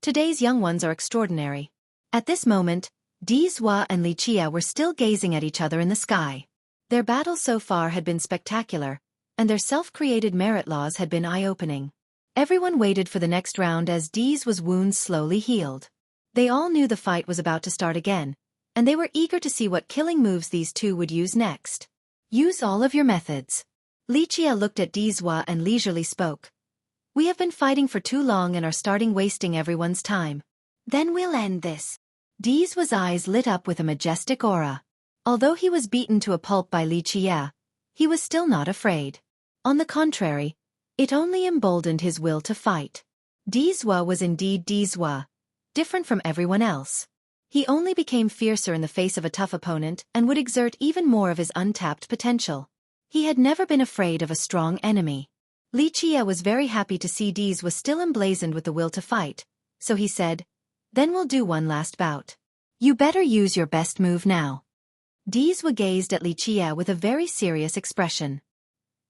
Today's young ones are extraordinary. At this moment, Dizwa and Li Qie were still gazing at each other in the sky. Their battle so far had been spectacular, and their self-created merit laws had been eye-opening. Everyone waited for the next round as Dizwa's wounds slowly healed. They all knew the fight was about to start again, and they were eager to see what killing moves these two would use next. Use all of your methods. Li Qie looked at Dizwa and leisurely spoke. We have been fighting for too long and are starting wasting everyone's time. Then we'll end this. Dizwa's eyes lit up with a majestic aura. Although he was beaten to a pulp by Li Qie, he was still not afraid. On the contrary, it only emboldened his will to fight. Dizwa was indeed Dizwa, different from everyone else. He only became fiercer in the face of a tough opponent and would exert even more of his untapped potential. He had never been afraid of a strong enemy. Li Qie was very happy to see Dizwa still emblazoned with the will to fight, so he said, Then we'll do one last bout. You better use your best move now. Dizwa gazed at Li Qie with a very serious expression.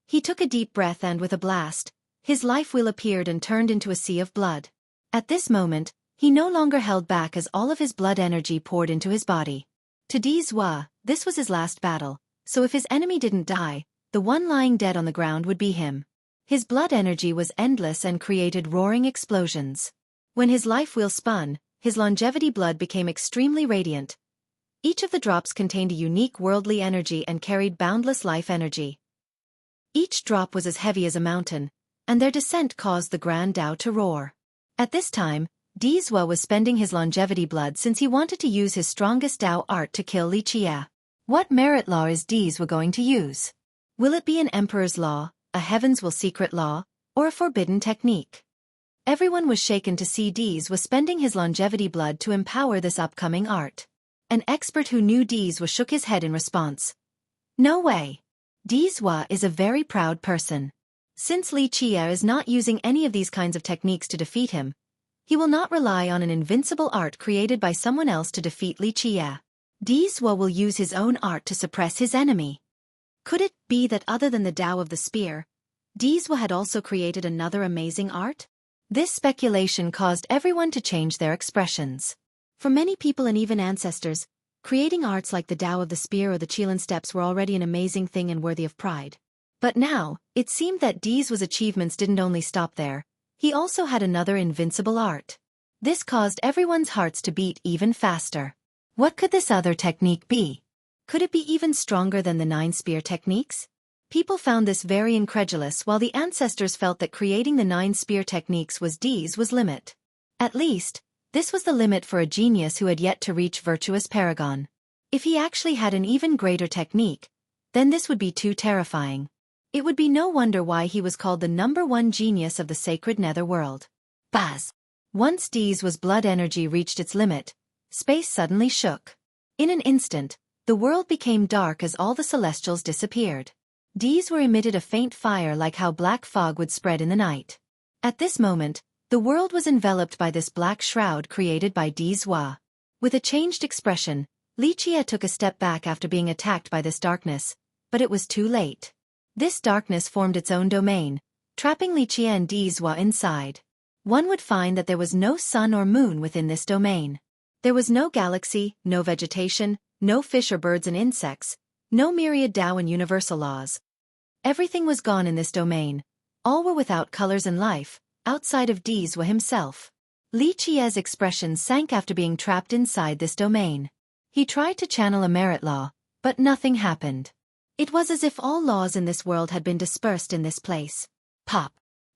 He took a deep breath and with a blast, his life wheel appeared and turned into a sea of blood. At this moment, he no longer held back as all of his blood energy poured into his body. To Dizwa, this was his last battle, so if his enemy didn't die, the one lying dead on the ground would be him. His blood energy was endless and created roaring explosions. When his life wheel spun, his longevity blood became extremely radiant. Each of the drops contained a unique worldly energy and carried boundless life energy. Each drop was as heavy as a mountain, and their descent caused the Grand Tao to roar. At this time, Dizwa was spending his longevity blood since he wanted to use his strongest Tao art to kill Li Qie. What merit law is Dizwa going to use? Will it be an Emperor's law, a Heaven's Will secret law, or a forbidden technique? Everyone was shaken to see Dizwa spending his longevity blood to empower this upcoming art. An expert who knew Dizwa shook his head in response. No way. Dizwa is a very proud person. Since Li Qie is not using any of these kinds of techniques to defeat him, he will not rely on an invincible art created by someone else to defeat Li Qie. Dizwa will use his own art to suppress his enemy. Could it be that other than the Tao of the Spear, Dizwa had also created another amazing art? This speculation caused everyone to change their expressions. For many people and even ancestors, creating arts like the Tao of the Spear or the Qilan Steps were already an amazing thing and worthy of pride. But now, it seemed that Dizwa's achievements didn't only stop there, he also had another invincible art. This caused everyone's hearts to beat even faster. What could this other technique be? Could it be even stronger than the 9 spear techniques? People found this very incredulous while the ancestors felt that creating the 9 spear techniques was Dizwa's limit. At least, this was the limit for a genius who had yet to reach virtuous paragon. If he actually had an even greater technique, then this would be too terrifying. It would be no wonder why he was called the #1 genius of the sacred netherworld. Buzz! Once Dizwa's blood energy reached its limit, space suddenly shook. In an instant, the world became dark as all the celestials disappeared. Dizwa emitted a faint fire like how black fog would spread in the night. At this moment, the world was enveloped by this black shroud created by Dizwa. With a changed expression, Li Qie took a step back after being attacked by this darkness, but it was too late. This darkness formed its own domain, trapping Li Qie and Dizwa inside. One would find that there was no sun or moon within this domain. There was no galaxy, no vegetation, no fish or birds and insects, no myriad Tao and universal laws. Everything was gone in this domain. All were without colors and life, outside of Dizwa himself. Li Qie's expression sank after being trapped inside this domain. He tried to channel a merit law, but nothing happened. It was as if all laws in this world had been dispersed in this place. Pop!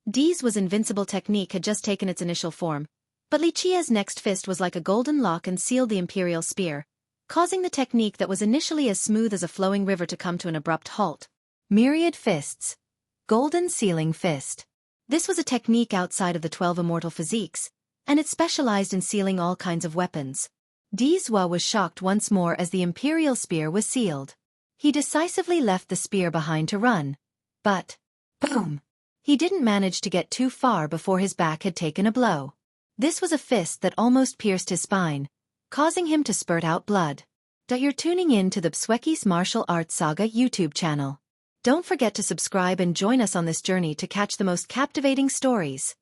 Dizwa's invincible technique had just taken its initial form, but Li Qie's next fist was like a golden lock and sealed the imperial spear, causing the technique that was initially as smooth as a flowing river to come to an abrupt halt. Myriad fists. Golden sealing fist. This was a technique outside of the 12 immortal physiques, and it specialized in sealing all kinds of weapons. Dizwa was shocked once more as the imperial spear was sealed. He decisively left the spear behind to run. But, boom! He didn't manage to get too far before his back had taken a blow. This was a fist that almost pierced his spine, causing him to spurt out blood. You're tuning in to the Xueqi's Martial Arts Saga YouTube channel. Don't forget to subscribe and join us on this journey to catch the most captivating stories.